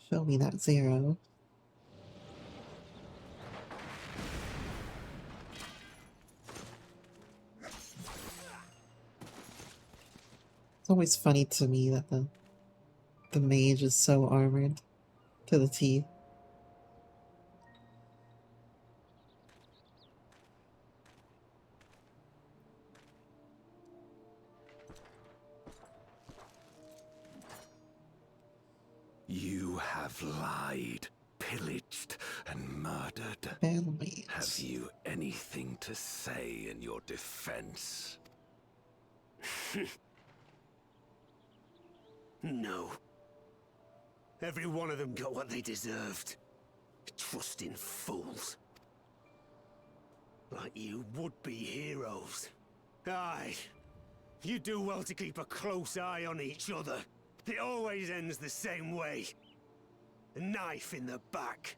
Show me that zero. It's always funny to me that the mage is so armored to the teeth. You have lied, pillaged, and murdered. Bandmates. Have you anything to say in your defense? No. Every one of them got what they deserved. Trusting fools. Like you would-be heroes. Aye. You do well to keep a close eye on each other. It always ends the same way. A knife in the back.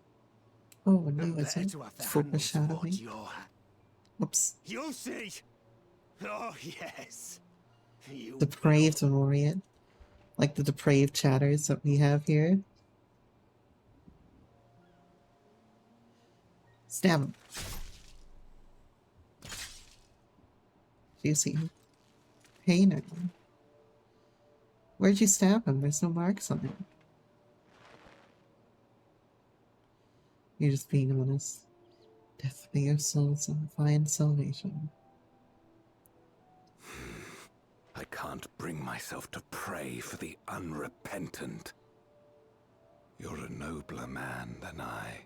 Oh no, And is better it to have the foreshadowing? towards your hand. Whoops. You'll see. Oh yes. You Depraved warrior. Like the depraved chatters that we have here. Stab him. Juicy. Hey now. Where'd you stab him? There's no marks on him. You're just being honest. Death may your souls find salvation. I can't bring myself to pray for the unrepentant. You're a nobler man than I.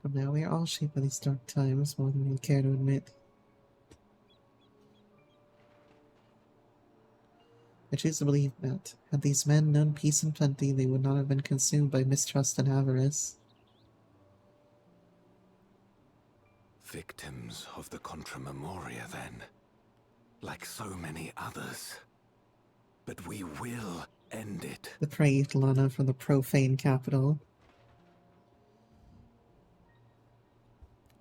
But now we are all shaped by these dark times more than we care to admit. I choose to believe that, had these men known peace and plenty, they would not have been consumed by mistrust and avarice. Victims of the Contra Memoria, then. Like so many others. But we will end it. Depraved Lana from the profane capital.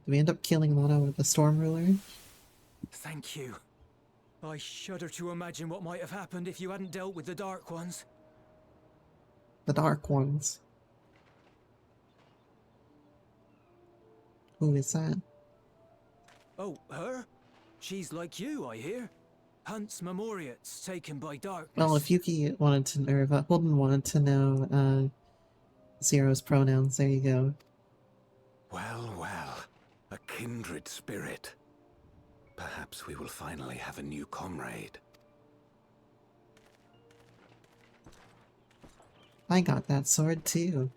we end up killing Lana, the Storm Ruler? Thank you. I shudder to imagine what might have happened if you hadn't dealt with the Dark Ones. The Dark Ones. Who is that? Oh, her? She's like you, I hear. Hunts Memoriates taken by darkness. Well, if Yuki wanted to, or if Holden wanted to know, Zero's pronouns, there you go. Well, well. A kindred spirit. Perhaps we will finally have a new comrade. I got that sword too.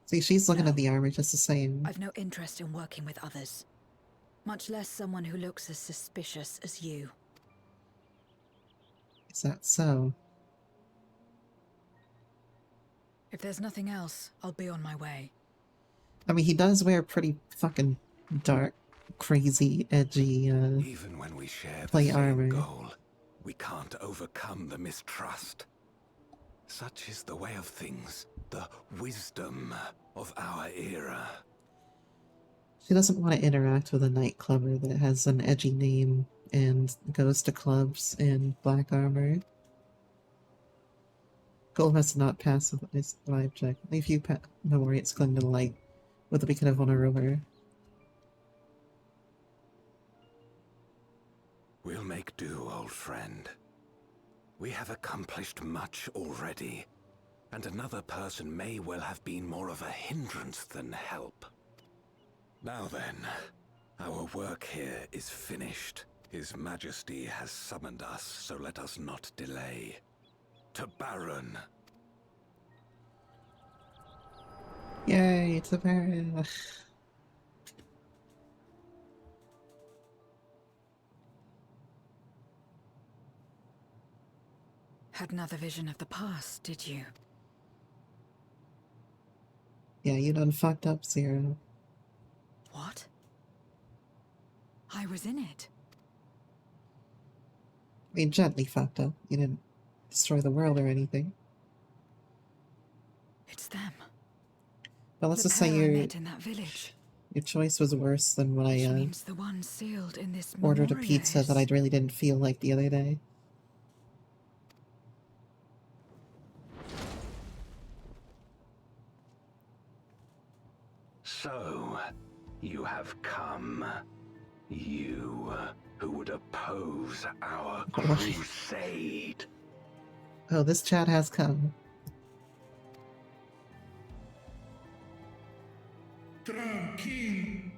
See, she's looking at the armor just the same. I've no interest in working with others. Much less someone who looks as suspicious as you. Is that so? If there's nothing else, I'll be on my way. I mean, he does wear pretty fucking dark, crazy, edgy, Even when we share the plate same armor. goal, we can't overcome the mistrust. Such is the way of things, the wisdom of our era. She doesn't want to interact with a nightclubber that has an edgy name and goes to clubs in black armor. Goal has to not pass a vibe check. If you Memoriates cling to the light with the beacon of honor ruler. We'll make do, old friend. We have accomplished much already, and another person may well have been more of a hindrance than help. Now then, our work here is finished. His Majesty has summoned us, so let us not delay. To Baron! Yay, it's a Baron! Had another vision of the past, did you? Yeah, you done fucked up, Zero. What? I was in it. I mean, gently fucked up. You didn't destroy the world or anything. It's them. But let's The just say pair I your met in that village. choice was worse than when Which I means the one sealed in this ordered a memoria pizza is... that I really didn't feel like the other day. So, you have come. You, who would oppose our crusade. Oh, this chat has come. Tranquilo.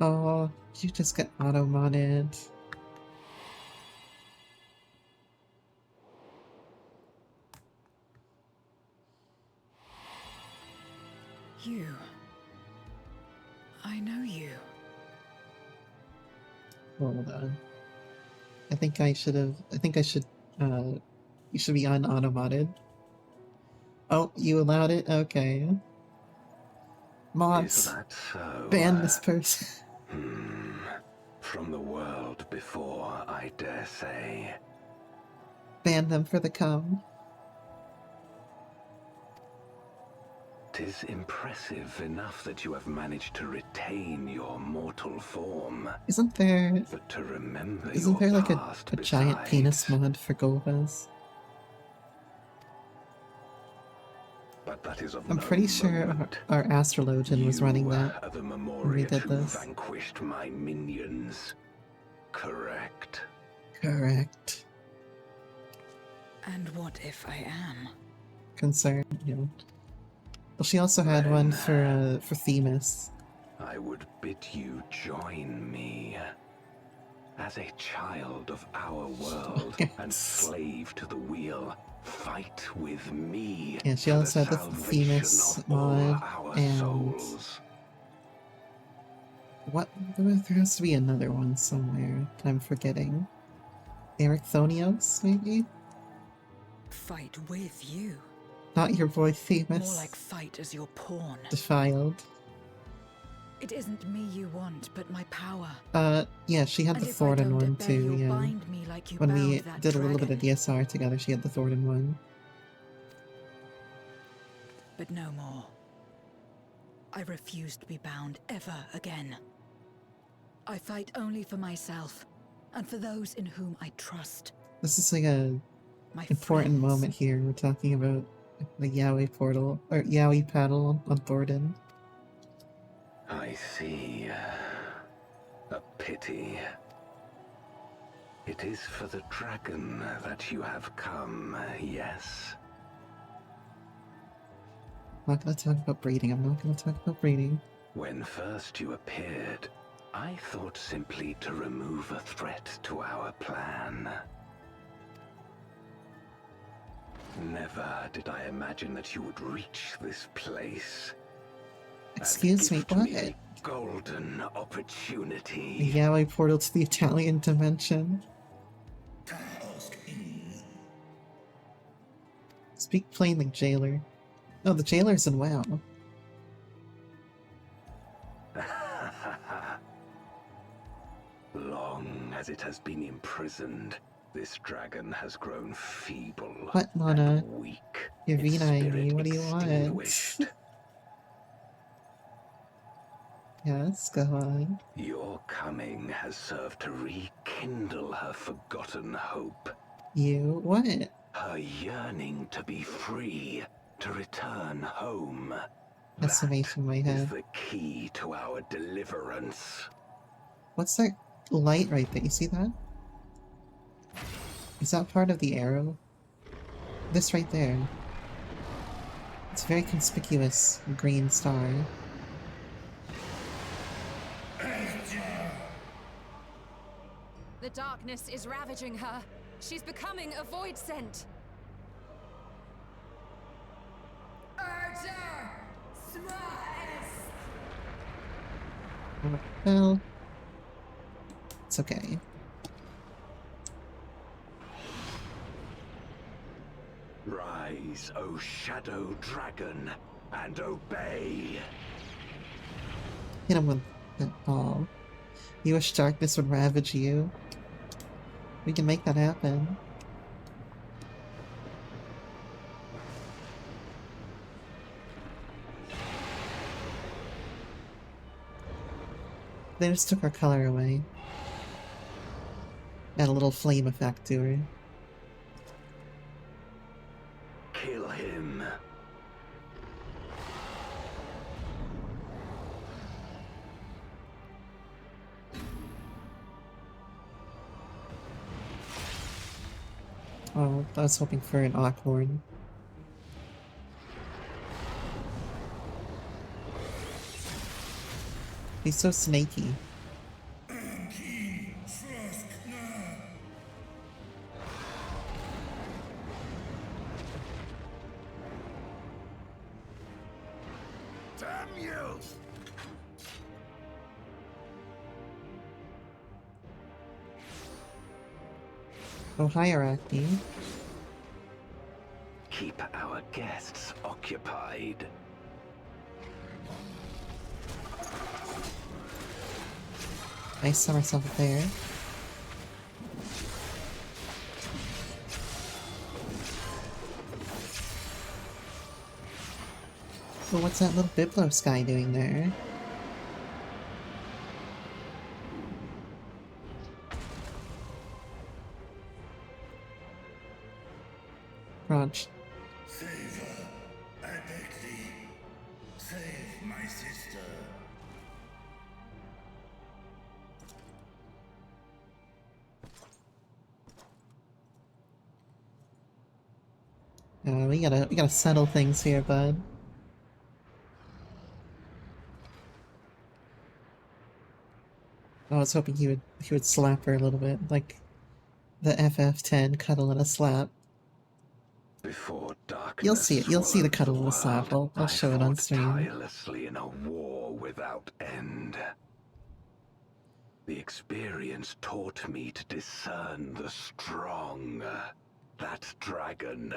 Oh, you just get auto-modded. You. I know you. Hold on. I think I should, you should be un-auto-modded. Oh, you allowed it? Okay. Mods. Is that so? Ban this person. From the world before, I dare say. Ban them for the cum. 'Tis impressive enough that you have managed to retain your mortal form. Isn't there... But to remember Isn't your there like past a giant besides. penis mod for Golbez? But that is of I'm no pretty sure moment. our Astrologian was running You that are the when we Memoriat did who this. vanquished my minions. Correct. Correct. And what if I am? Concerned, yeah. Well, she also had one for Themis. I would bid you join me. As a child of our world and slave to the wheel, fight with me. Yeah, she for also had the salvation Themis of all mod, our and souls. what? There has to be another one somewhere that I'm forgetting. Ericthonios, maybe? Fight with you. Not your boy Themis. More like fight as your pawn. Defiled. It isn't me you want, but my power. Yeah, she had And the if I Thornton don't one obey, too, you'll yeah. bind me like you When we bound that did a little bit dragon. of DSR together, she had the Thornton one. But no more. I refuse to be bound ever again. I fight only for myself, and for those in whom I trust. This is like a important moment here. We're talking about the Yaoi portal, or Yaoi paddle on Thornton. I see. A pity. It is for the dragon that you have come, yes? I'm not gonna talk about breeding. I'm not gonna talk about breeding. When first you appeared, I thought simply to remove a threat to our plan. Never did I imagine that you would reach this place. Excuse me, what? A golden The opportunity. Yaoi portal to the Italian dimension. Speak plainly, jailer. Oh, the jailer's in WoW. Long as it has been imprisoned, this dragon has grown feeble What, Mana? and weak. You're its Vina-ing me. spirit What do you want? extinguished. Yes, go on. Your coming has served to rekindle her forgotten hope. You? What? Her yearning to be free, to return home. Estimation in my Is head. the key to our deliverance. What's that light right there? You see that? Is that part of the arrow? This right there. It's a very conspicuous green star. The darkness is ravaging her. She's becoming a void scent. Urger! Smash! Well, it's okay. Rise, O shadow dragon, and obey. Hit him with that ball. You wish darkness would ravage you. We can make that happen. They just took our color away. Add a little flame effect to her. Kill him. Oh, I was hoping for an Awkhorn. He's so snaky. Damn you! Oh, hierarchy. Keep our guests occupied. Nice somersault there. Well, what's that little Biblos guy doing there? Crunch. Save her. I beg thee. Save my sister. We gotta settle things here, bud. I was hoping he would slap her a little bit, like the FF10 cuddle and a slap. Before darkness You'll see it. You'll see the swallowed cuddle and the world, slap. I'll I show it on fought stream. tirelessly in a war without end. The experience taught me to discern the strong. That dragon,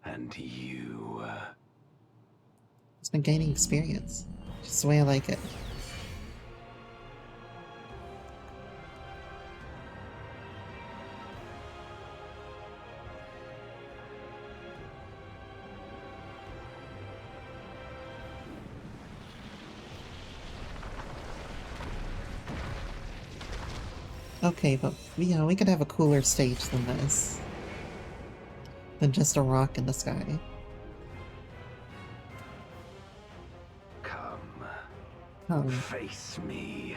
And you... It's been gaining experience. Just the way I like it. Okay, but we could have a cooler stage than this. Than just a rock in the sky. Come. Face me.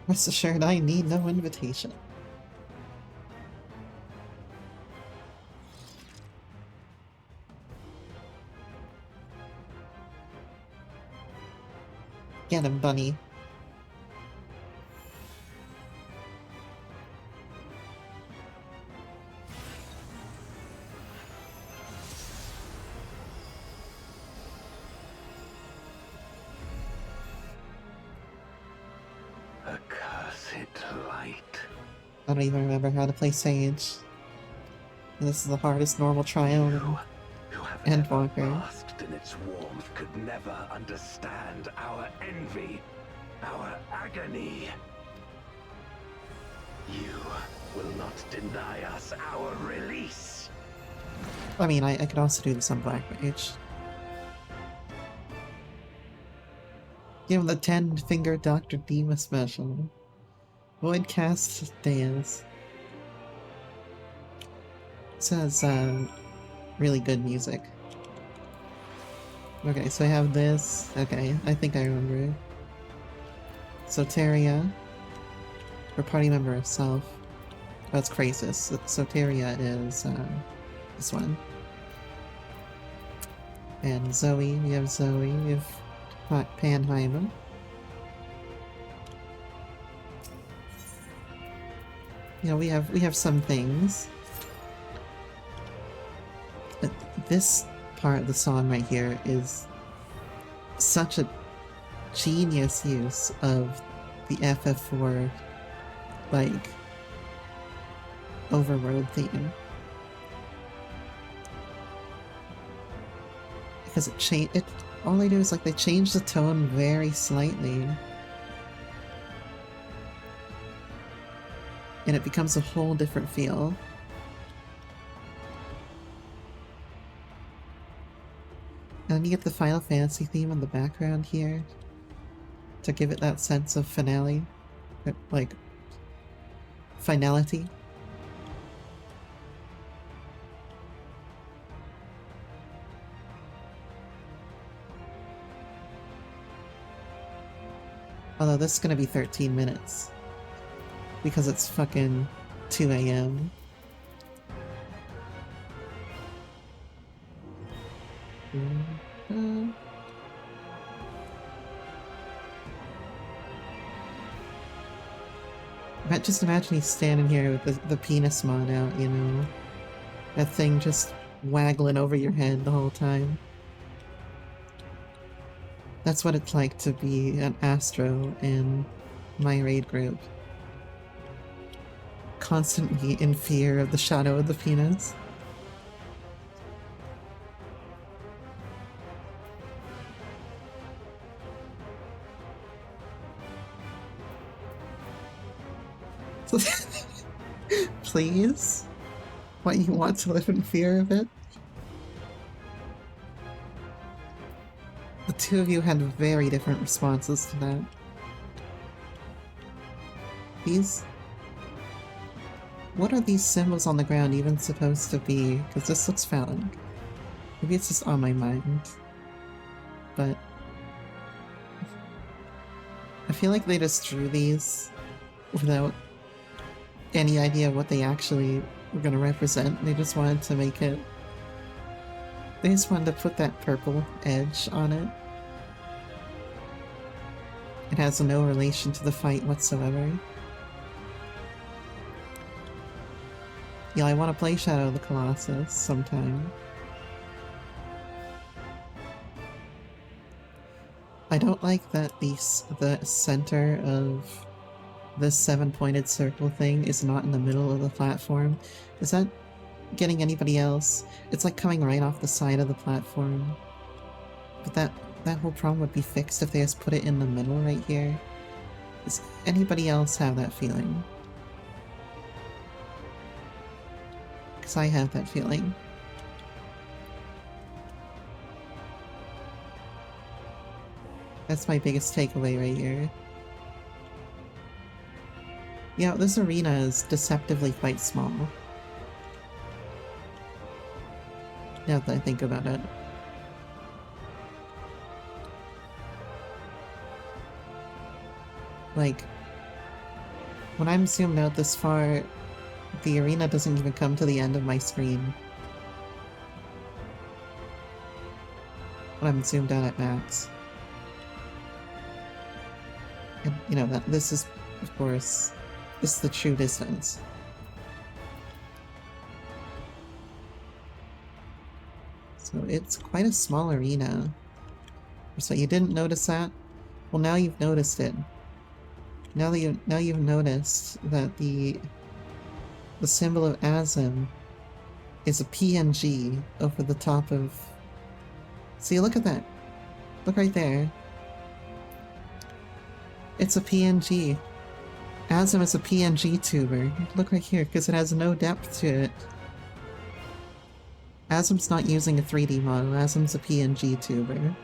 Rest assured, I need no invitation. Get him, bunny. Accursed light. I don't even remember how to play Sage. This is the hardest normal trial and Walker. Basked in its warmth could never understand our envy, our agony. You will not deny us our release. I mean, I could also do this on Black Mage. Give him the 10-finger Dr. Dima special. Void cast Deus. This has really good music. Okay, so I have this. Okay, I think I remember. Soteria. Her party member herself. That's Krasis. Soteria is this one. And Zoe, we have Zoe, we have Panheimer. You know, we have some things. But this part of the song right here is such a genius use of the FF4 like overworld theme. Because all they do is like they change the tone very slightly. And it becomes a whole different feel. And then you get the Final Fantasy theme in the background here to give it that sense of finale, like finality. Although this is gonna be 13 minutes. Because it's fucking 2 AM. Just imagine he's standing here with the penis mod out, you know? That thing just waggling over your head the whole time. That's what it's like to be an Astro in my raid group. Constantly in fear of the shadow of the penis. Please? What, you want to live in fear of it? The two of you had very different responses to that. What are these symbols on the ground even supposed to be? Because this looks phallic. Maybe it's just on my mind. But I feel like they just drew these without any idea what they actually were going to represent. They just wanted to make it... They just wanted to put that purple edge on it. It has no relation to the fight whatsoever. Yeah, I want to play Shadow of the Colossus sometime. I don't like that the center of this 7-pointed circle thing is not in the middle of the platform. Is that getting anybody else? It's like coming right off the side of the platform. But that whole problem would be fixed if they just put it in the middle right here. Does anybody else have that feeling? Because I have that feeling. That's my biggest takeaway right here. Yeah, this arena is deceptively quite small. Now that I think about it. Like, when I'm zoomed out this far, the arena doesn't even come to the end of my screen. When I'm zoomed out at max. And, you know, that this is, of course, this is the true distance. So it's quite a small arena. So you didn't notice that? Well, now you've noticed it. Now you've noticed that the symbol of Azim is a PNG over the top of... See, look at that. Look right there. It's a PNG. Azim is a PNG tuber. Look right here, because it has no depth to it. Azim's not using a 3D model. Azim's a PNG tuber.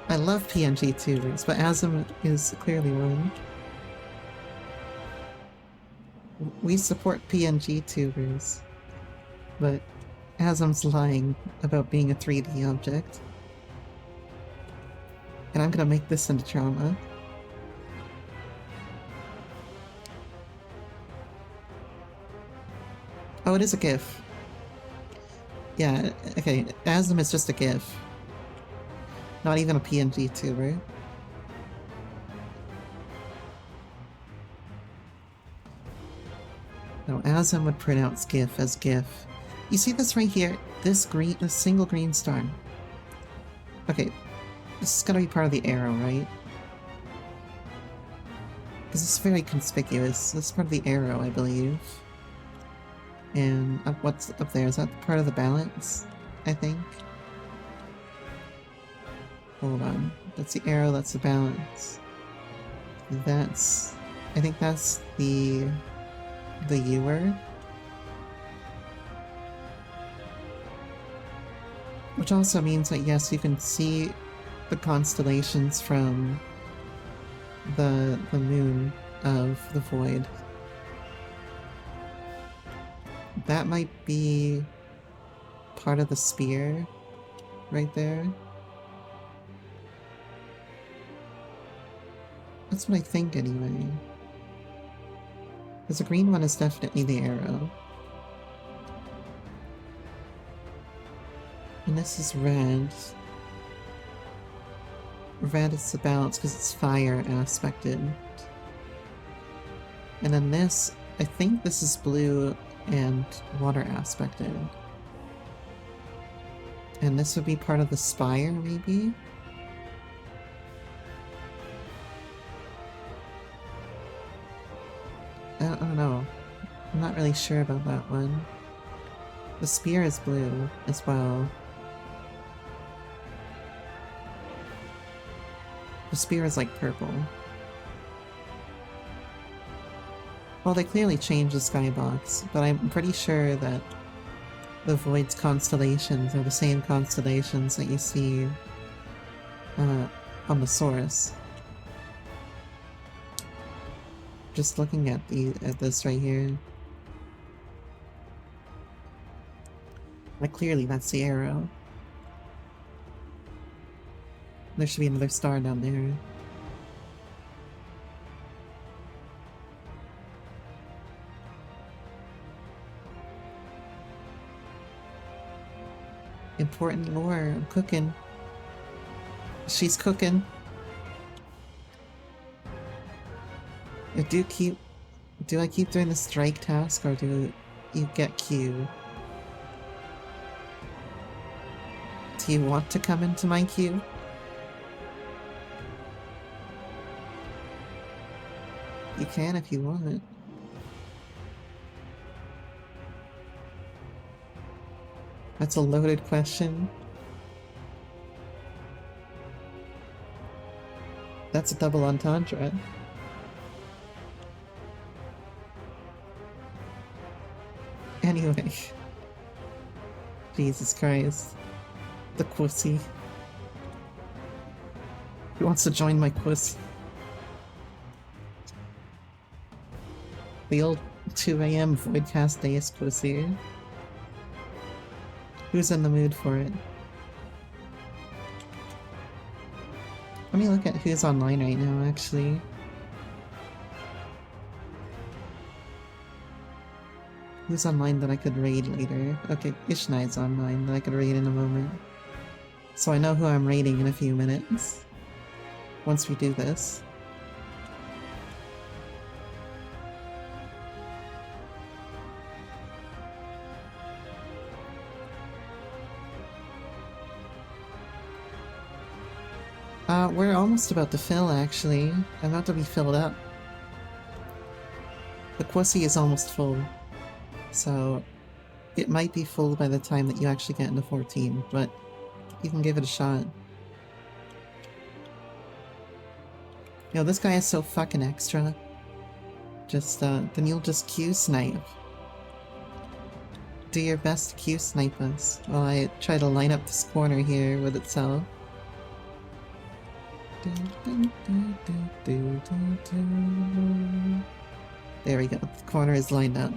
I love PNG tubers, but Azim is clearly wrong. We support PNG tubers, but Azim's lying about being a 3D object. And I'm gonna make this into drama. Oh, it is a GIF. Yeah, okay, Azim is just a GIF. Not even a PNG tuber. No, Azim would pronounce GIF as GIF. You see this right here? This single green star. Okay, this is gonna be part of the arrow, right? Because it's very conspicuous. This is part of the arrow, I believe. And what's up there? Is that part of the balance? I think. Hold on. That's the arrow, that's the balance. That's... I think that's the U word. Which also means that yes, you can see the constellations from the moon of the void. That might be part of the spear right there. That's what I think anyway. Because the green one is definitely the arrow. And this is red. Red is the balance because it's fire aspected. And then this, I think this is blue and water aspected. And this would be part of the spire, maybe? I don't know. I'm not really sure about that one. The spear is blue as well. The spear is like purple. Well, they clearly changed the skybox, but I'm pretty sure that the Void's constellations are the same constellations that you see on the source. Just looking at this right here. Like clearly that's the arrow. There should be another star down there. Important lore. I'm cooking. She's cooking. Do I keep doing the strike task or do you get Q? Do you want to come into my queue? can if you want. That's a loaded question. That's a double entendre. Anyway. Jesus Christ. The pussy. Who wants to join my pussy? The old 2 AM Voidcast Deus pussy. Who's in the mood for it? Let me look at who's online right now, actually. Who's online that I could raid later? Okay, Ishnai's online that I could raid in a moment. So I know who I'm raiding in a few minutes. Once we do this. We're almost about to fill, actually. I'm about to be filled up. The Quasi is almost full. So, it might be full by the time that you actually get into 14, but you can give it a shot. Yo, this guy is so fucking extra. Just, then you'll just Q-snipe. Do your best to Q-snipe us while I try to line up this corner here with itself. There we go. The corner is lined up.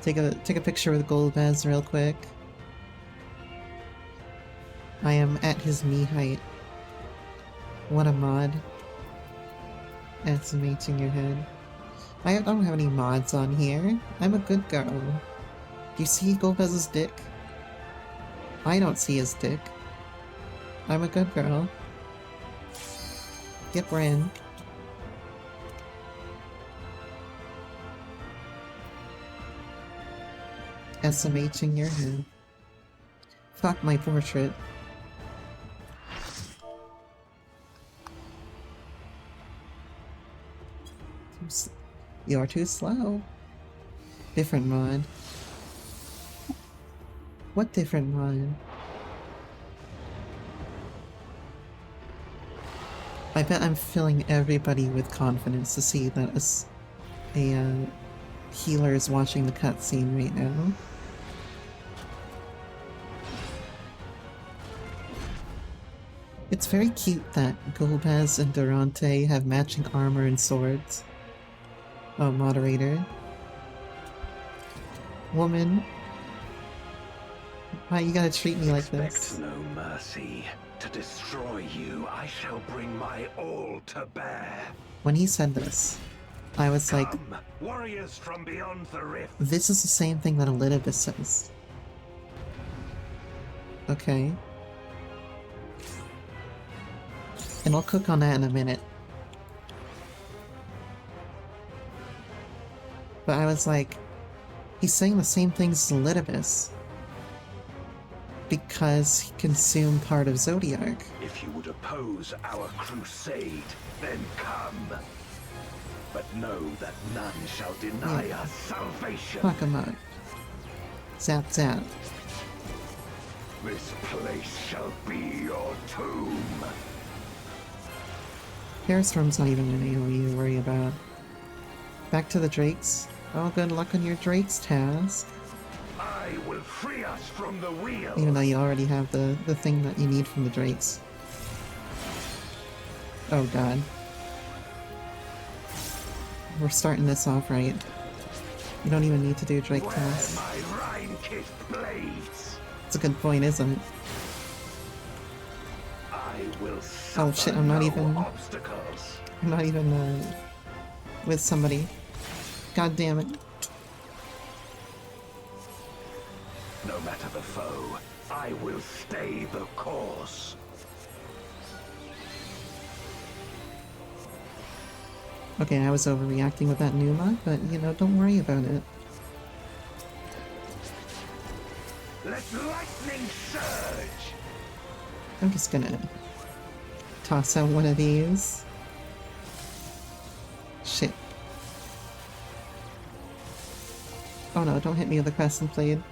Take a picture with Golbez real quick. I am at his knee height. What a mod. Estimating your head. I don't have any mods on here. I'm a good girl. Do you see Golbez's dick? I don't see his dick. I'm a good girl. Yep, we're in. SMHing your head. Fuck my portrait. You're too slow. Different mod. What different mod? I bet I'm filling everybody with confidence to see that a healer is watching the cutscene right now. It's very cute that Golbez and Durante have matching armor and swords. Oh, moderator. Woman. Why you gotta treat me like this? Expect no mercy. To destroy you, I shall bring my all to bear. When he said this, I was like, warriors from beyond the rift. This is the same thing that Elidibus says. Okay. And I'll cook on that in a minute. But I was like, he's saying the same things as Elidibus. Because he consumed part of Zodiark. If you would oppose our crusade, then come. But know that none shall deny us salvation. Fuck him up. Zap zap. This place shall be your tomb. Hailstorm's not even an AoE to worry about. Back to the Drakes. Oh, good luck on your Drakes task. I will free us from the wheel. Even though you already have the thing that you need from the Drakes. Oh god. We're starting this off right. You don't even need to do Drake tasks. My Rhine-kissed blades. It's a good point, isn't it? I will Oh shit, I'm not even... obstacles. I'm not even, with somebody. God damn it. No matter the foe, I will stay the course. Okay, I was overreacting with that Numa, but you know, don't worry about it. Let lightning surge. I'm just gonna toss out one of these. Oh no, don't hit me with the crescent blade.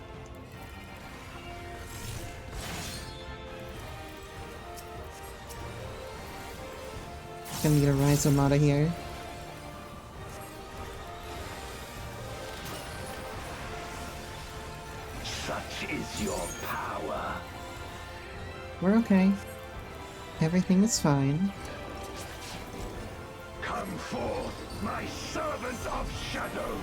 Gonna need a Rhizomata here. Such is your power. We're okay. Everything is fine. Come forth, my servant of shadow.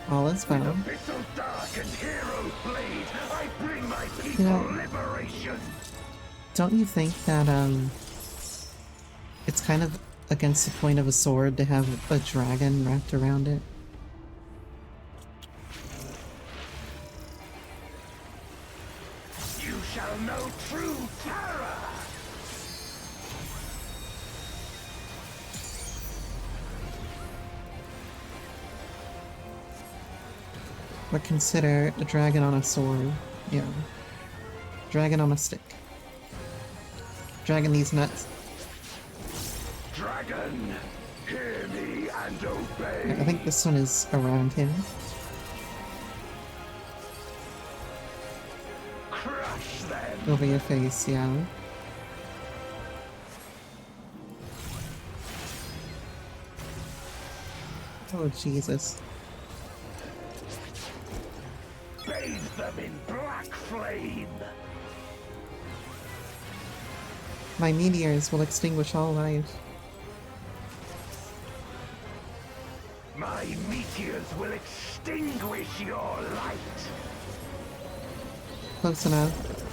All is fine. Abyssal dark and hero blade, I bring my people liberation. Don't you think that, it's kind of against the point of a sword to have a dragon wrapped around it? You shall know true terror. Or consider a dragon on a sword. Yeah. Dragon on a stick. Dragon these nuts. Dragon, hear me and obey. I think this one is around him. Crush them. Over your face, yeah. Oh, Jesus. Bathe them in black flame. My meteors will extinguish all life. My meteors will extinguish your light. Close enough.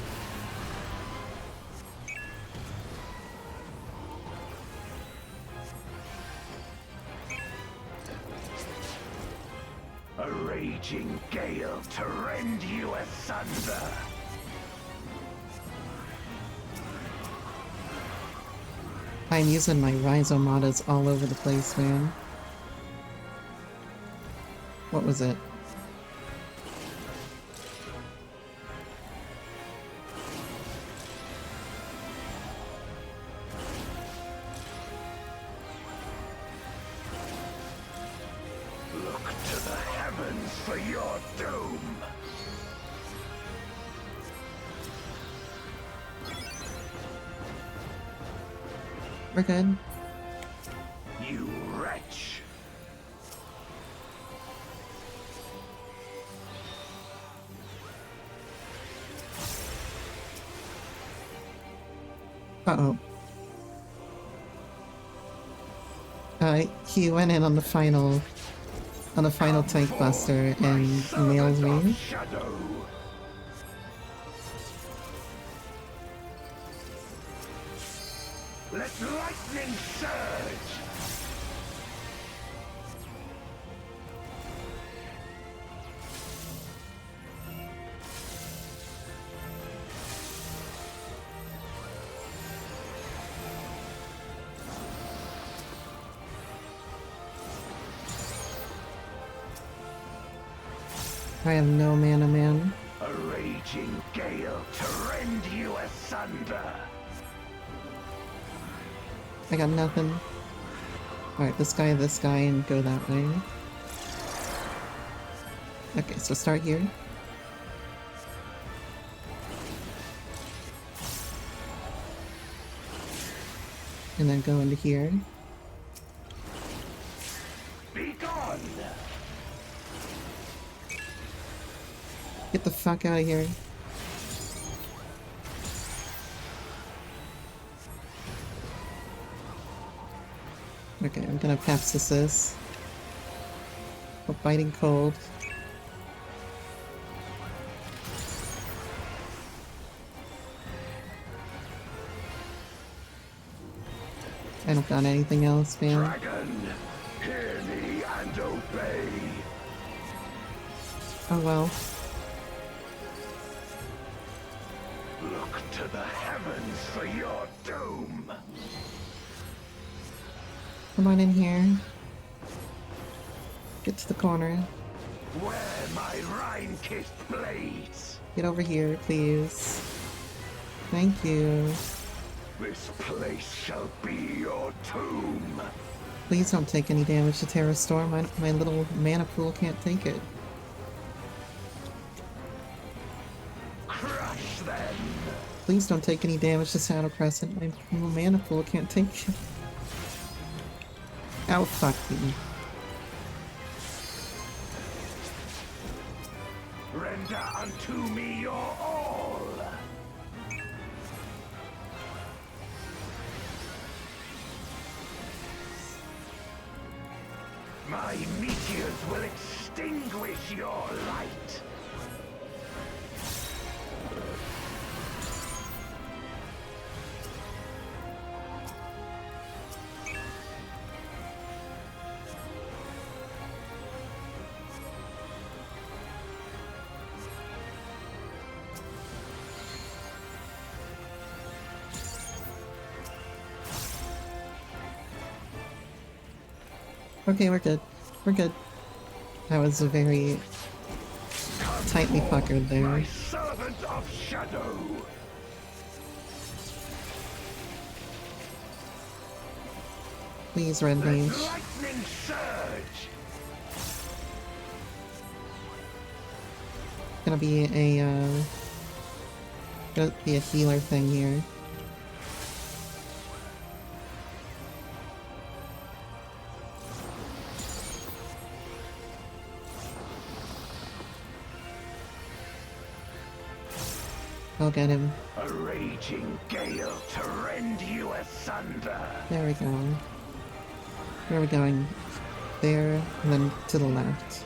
A raging gale to rend you asunder. I'm using my Rhizomatas all over the place, man. What was it? Look to the heavens for your doom. We're good. You wretch. Uh-oh. He went in on the final tank buster and nailed me. Let lightning surge. I have no mana, man. A raging gale to rend you asunder. I got nothing. Alright, this guy, and go that way. Okay, so start here. And then go into here. Be gone. Get the fuck out of here. Okay, I'm gonna Pepsis this. A biting cold. I don't got anything else, man. Dragon, hear me and obey. Oh well. Look to the heavens for your doom. Come on in here. Get to the corner. Wear my Rhine-kissed blades. Get over here, please. Thank you. This place shall be your tomb. Please don't take any damage to Terra Storm. My little mana pool can't take it. Crush them! Please don't take any damage to Shadow Crescent. My mana pool can't take it. Oh, fuck me. Render unto me your all! My meteors will extinguish your light! Okay, we're good. We're good. That was a very tightly puckered there. My servant of shadow! Please, Red Mage. Lightning surge! Gonna be a healer thing here. I'll get him. A raging gale to rend you asunder! There we go. Where are we going? There, and then to the left.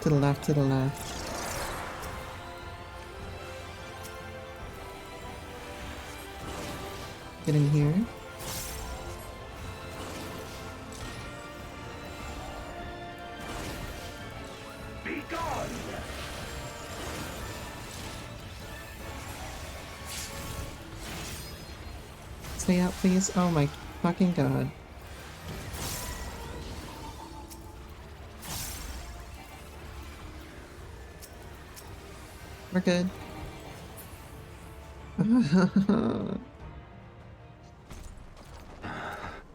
To the left, to the left. Get in here. Be gone! Stay out, please. Oh my fucking god. We're good.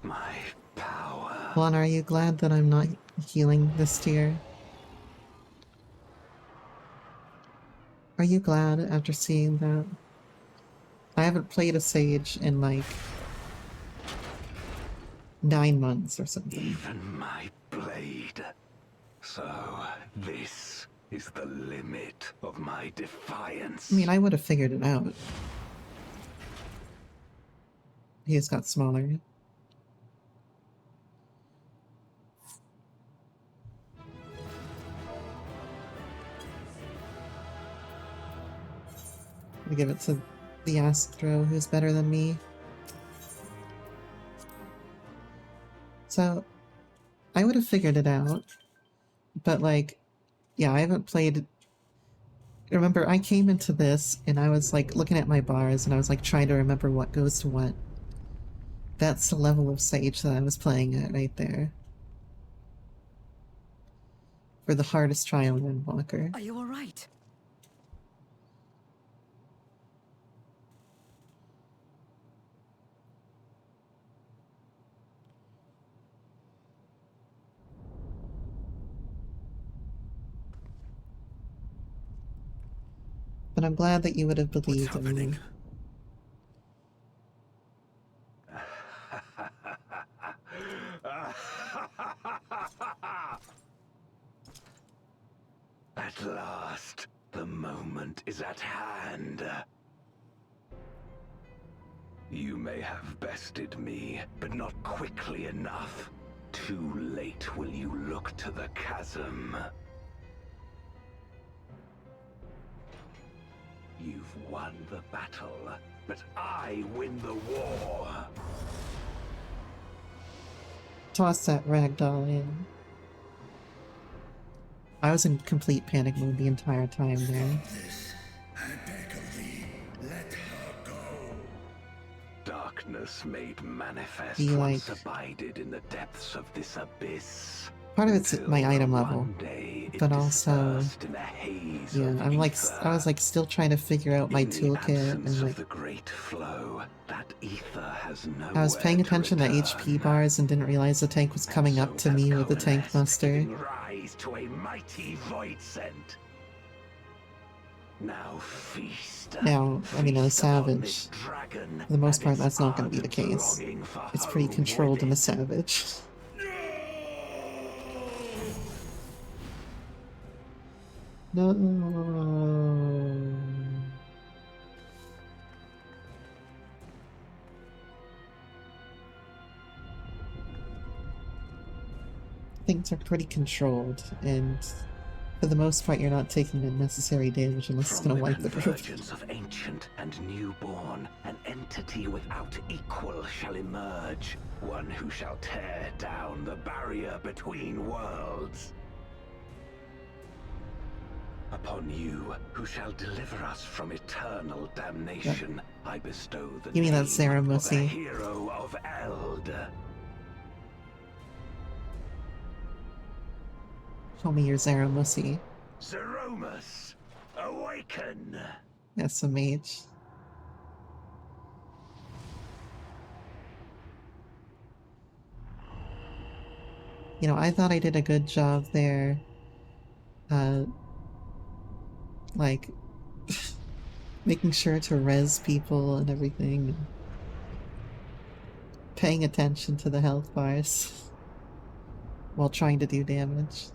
My power. Juan, are you glad that I'm not healing this tier? Are you glad after seeing that? I haven't played a Sage in like 9 months or something. Even my blade. So, this is the limit of my defiance. I mean, I would have figured it out. He just got smaller. I give it to the Astro, who's better than me. So, I would have figured it out, but like, yeah, I haven't played. Remember, I came into this and I was like looking at my bars and I was like trying to remember what goes to what. That's the level of Sage that I was playing at right there. For the hardest trial in Walker. Are you alright? But I'm glad that you would have believed in me. At last, the moment is at hand. You may have bested me, but not quickly enough. Too late will you look to the chasm. You've won the battle, but I win the war. Toss that ragdoll in. I was in complete panic mode the entire time there. Darkness made manifest You, once like- abided in the depths of this abyss. Part of it's my item level, One day it but also, dispersed in a haze yeah, of I'm like, ether. I was like still trying to figure out my In the toolkit absence and of like, the great flow, that ether has I was paying nowhere attention to HP bars and didn't realize the tank was coming up to me with the tank muster. rise to a mighty void scent. Now feast. Now, I mean, a Feast upon this Savage, dragon for the most and part, its that's not going to be the ardent case. longing for It's pretty home controlled in a wedded. Savage. No. Things are pretty controlled, and for the most part, you're not taking unnecessary damage unless it's From going to the wipe the group. convergence of ancient and newborn, an entity without equal shall emerge. One who shall tear down the barrier between worlds. Upon you, who shall deliver us from eternal damnation, I bestow the You mean name that Sarah of a Mussy? hero of Eld. Show me your Zaramussy. Zeromus, awaken! That's a mage. You know, I thought I did a good job there. Like, making sure to res people and everything. Paying attention to the health bars. While trying to do damage.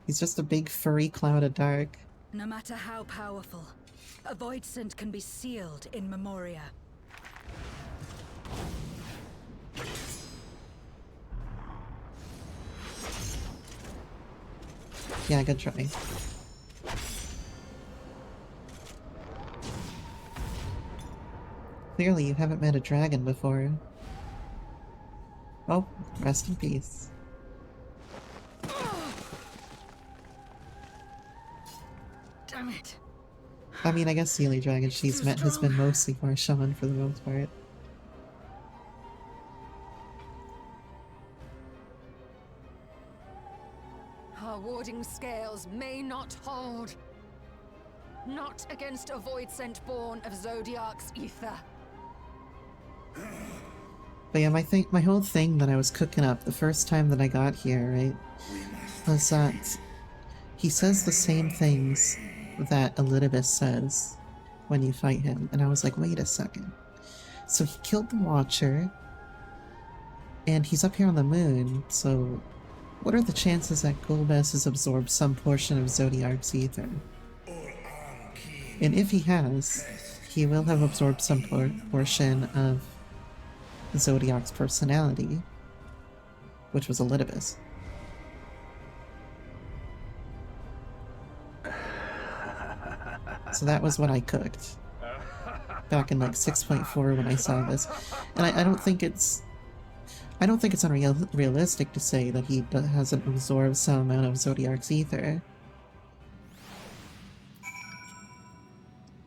He's just a big furry cloud of dark. No matter how powerful, a void scent can be sealed in Memoria. Yeah, good try. Clearly you haven't met a dragon before. Oh, rest in peace. Damn it. I mean, I guess the only dragon she's met has been mostly Marshawn for the most part. Our warding scales may not hold. Not against a void scent born of Zodiac's ether. But yeah, my whole thing that I was cooking up the first time that I got here, right, was that he says the same things that Elidibus says when you fight him, and I was like, wait a second. So he killed the Watcher, and he's up here on the moon, so what are the chances that Golbez has absorbed some portion of Zodiac's ether? And if he has, he will have absorbed some portion of Zodiac's personality, which was Elidibus. So that was what I cooked back in like 6.4 when I saw this, and I don't think it's unrealistic to say that he hasn't absorbed some amount of Zodiac's ether.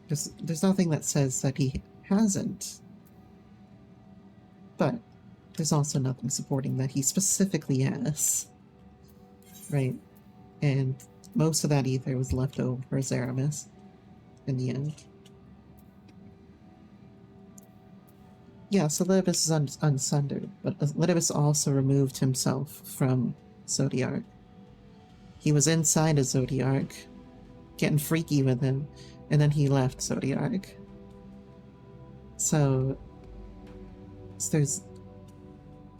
There's nothing that says that he hasn't. But there's also nothing supporting that he specifically has. Right? And most of that ether was left over for Zaramis in the end. Yeah, so Elidibus is unsundered, but Elidibus also removed himself from Zodiac. He was inside of Zodiac, getting freaky with him, and then he left Zodiac. So there's...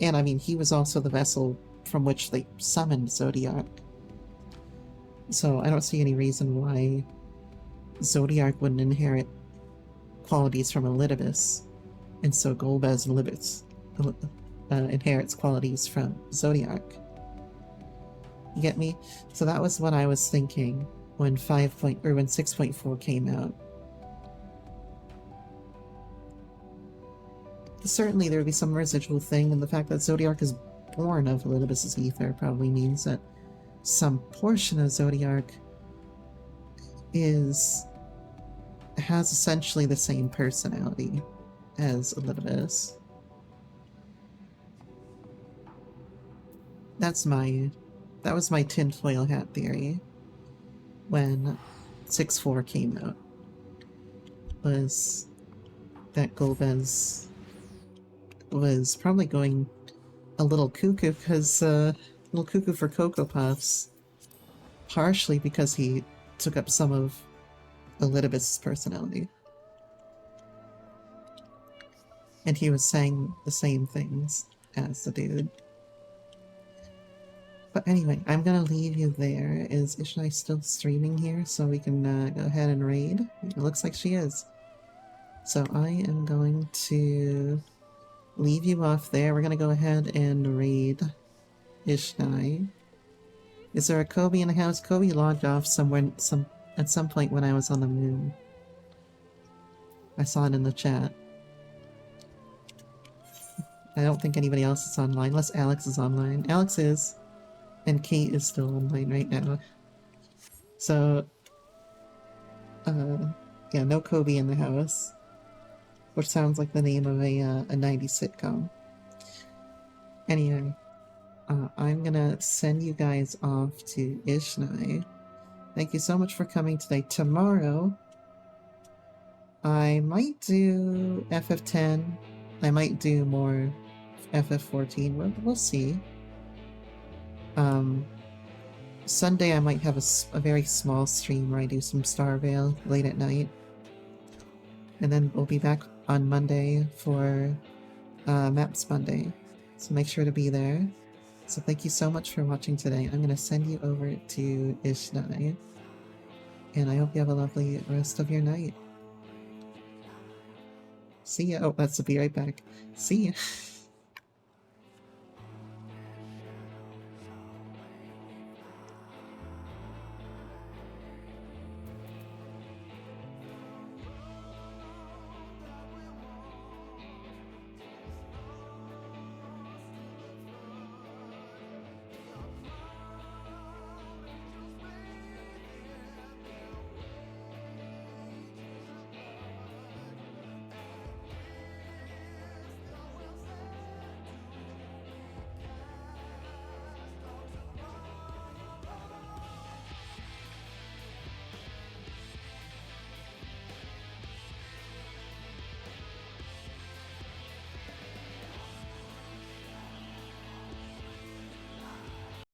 And I mean, he was also the vessel from which they summoned Zodiac. So I don't see any reason why Zodiac wouldn't inherit qualities from Elidibus, and so Golbez and Elidibus inherits qualities from Zodiac. You get me? So that was what I was thinking when 6.4 came out. Certainly there would be some residual thing, and the fact that Zodiac is born of Elidibus's ether probably means that some portion of Zodiac has essentially the same personality as Elidibus. That was my tinfoil hat theory when 6.4 came out, was that Golbez was probably going a little cuckoo because, little cuckoo for Cocoa Puffs, partially because he took up some of Elidibeth's personality. And he was saying the same things as the dude. But anyway, I'm gonna leave you there. Is Ishnai still streaming here so we can go ahead and raid? It looks like she is. So I am going to leave you off there. We're gonna go ahead and raid Ishnai. Is there a Kobe in the house? Kobe logged off somewhere at some point when I was on the moon. I saw it in the chat. I don't think anybody else is online, unless Alex is online. Alex is. And Kate is still online right now. So, yeah, no Kobe in the house. Which sounds like the name of a 90s sitcom. Anyway, I'm gonna send you guys off to Ishnai. Thank you so much for coming today. Tomorrow, I might do FF10. I might do more FF14. We'll see. Sunday I might have a very small stream where I do some Starvale late at night. And then we'll be back on Monday for Maps Monday. So make sure to be there. So thank you so much for watching today. I'm going to send you over to Ishnai. And I hope you have a lovely rest of your night. See ya. Oh, that's to be right back. See ya.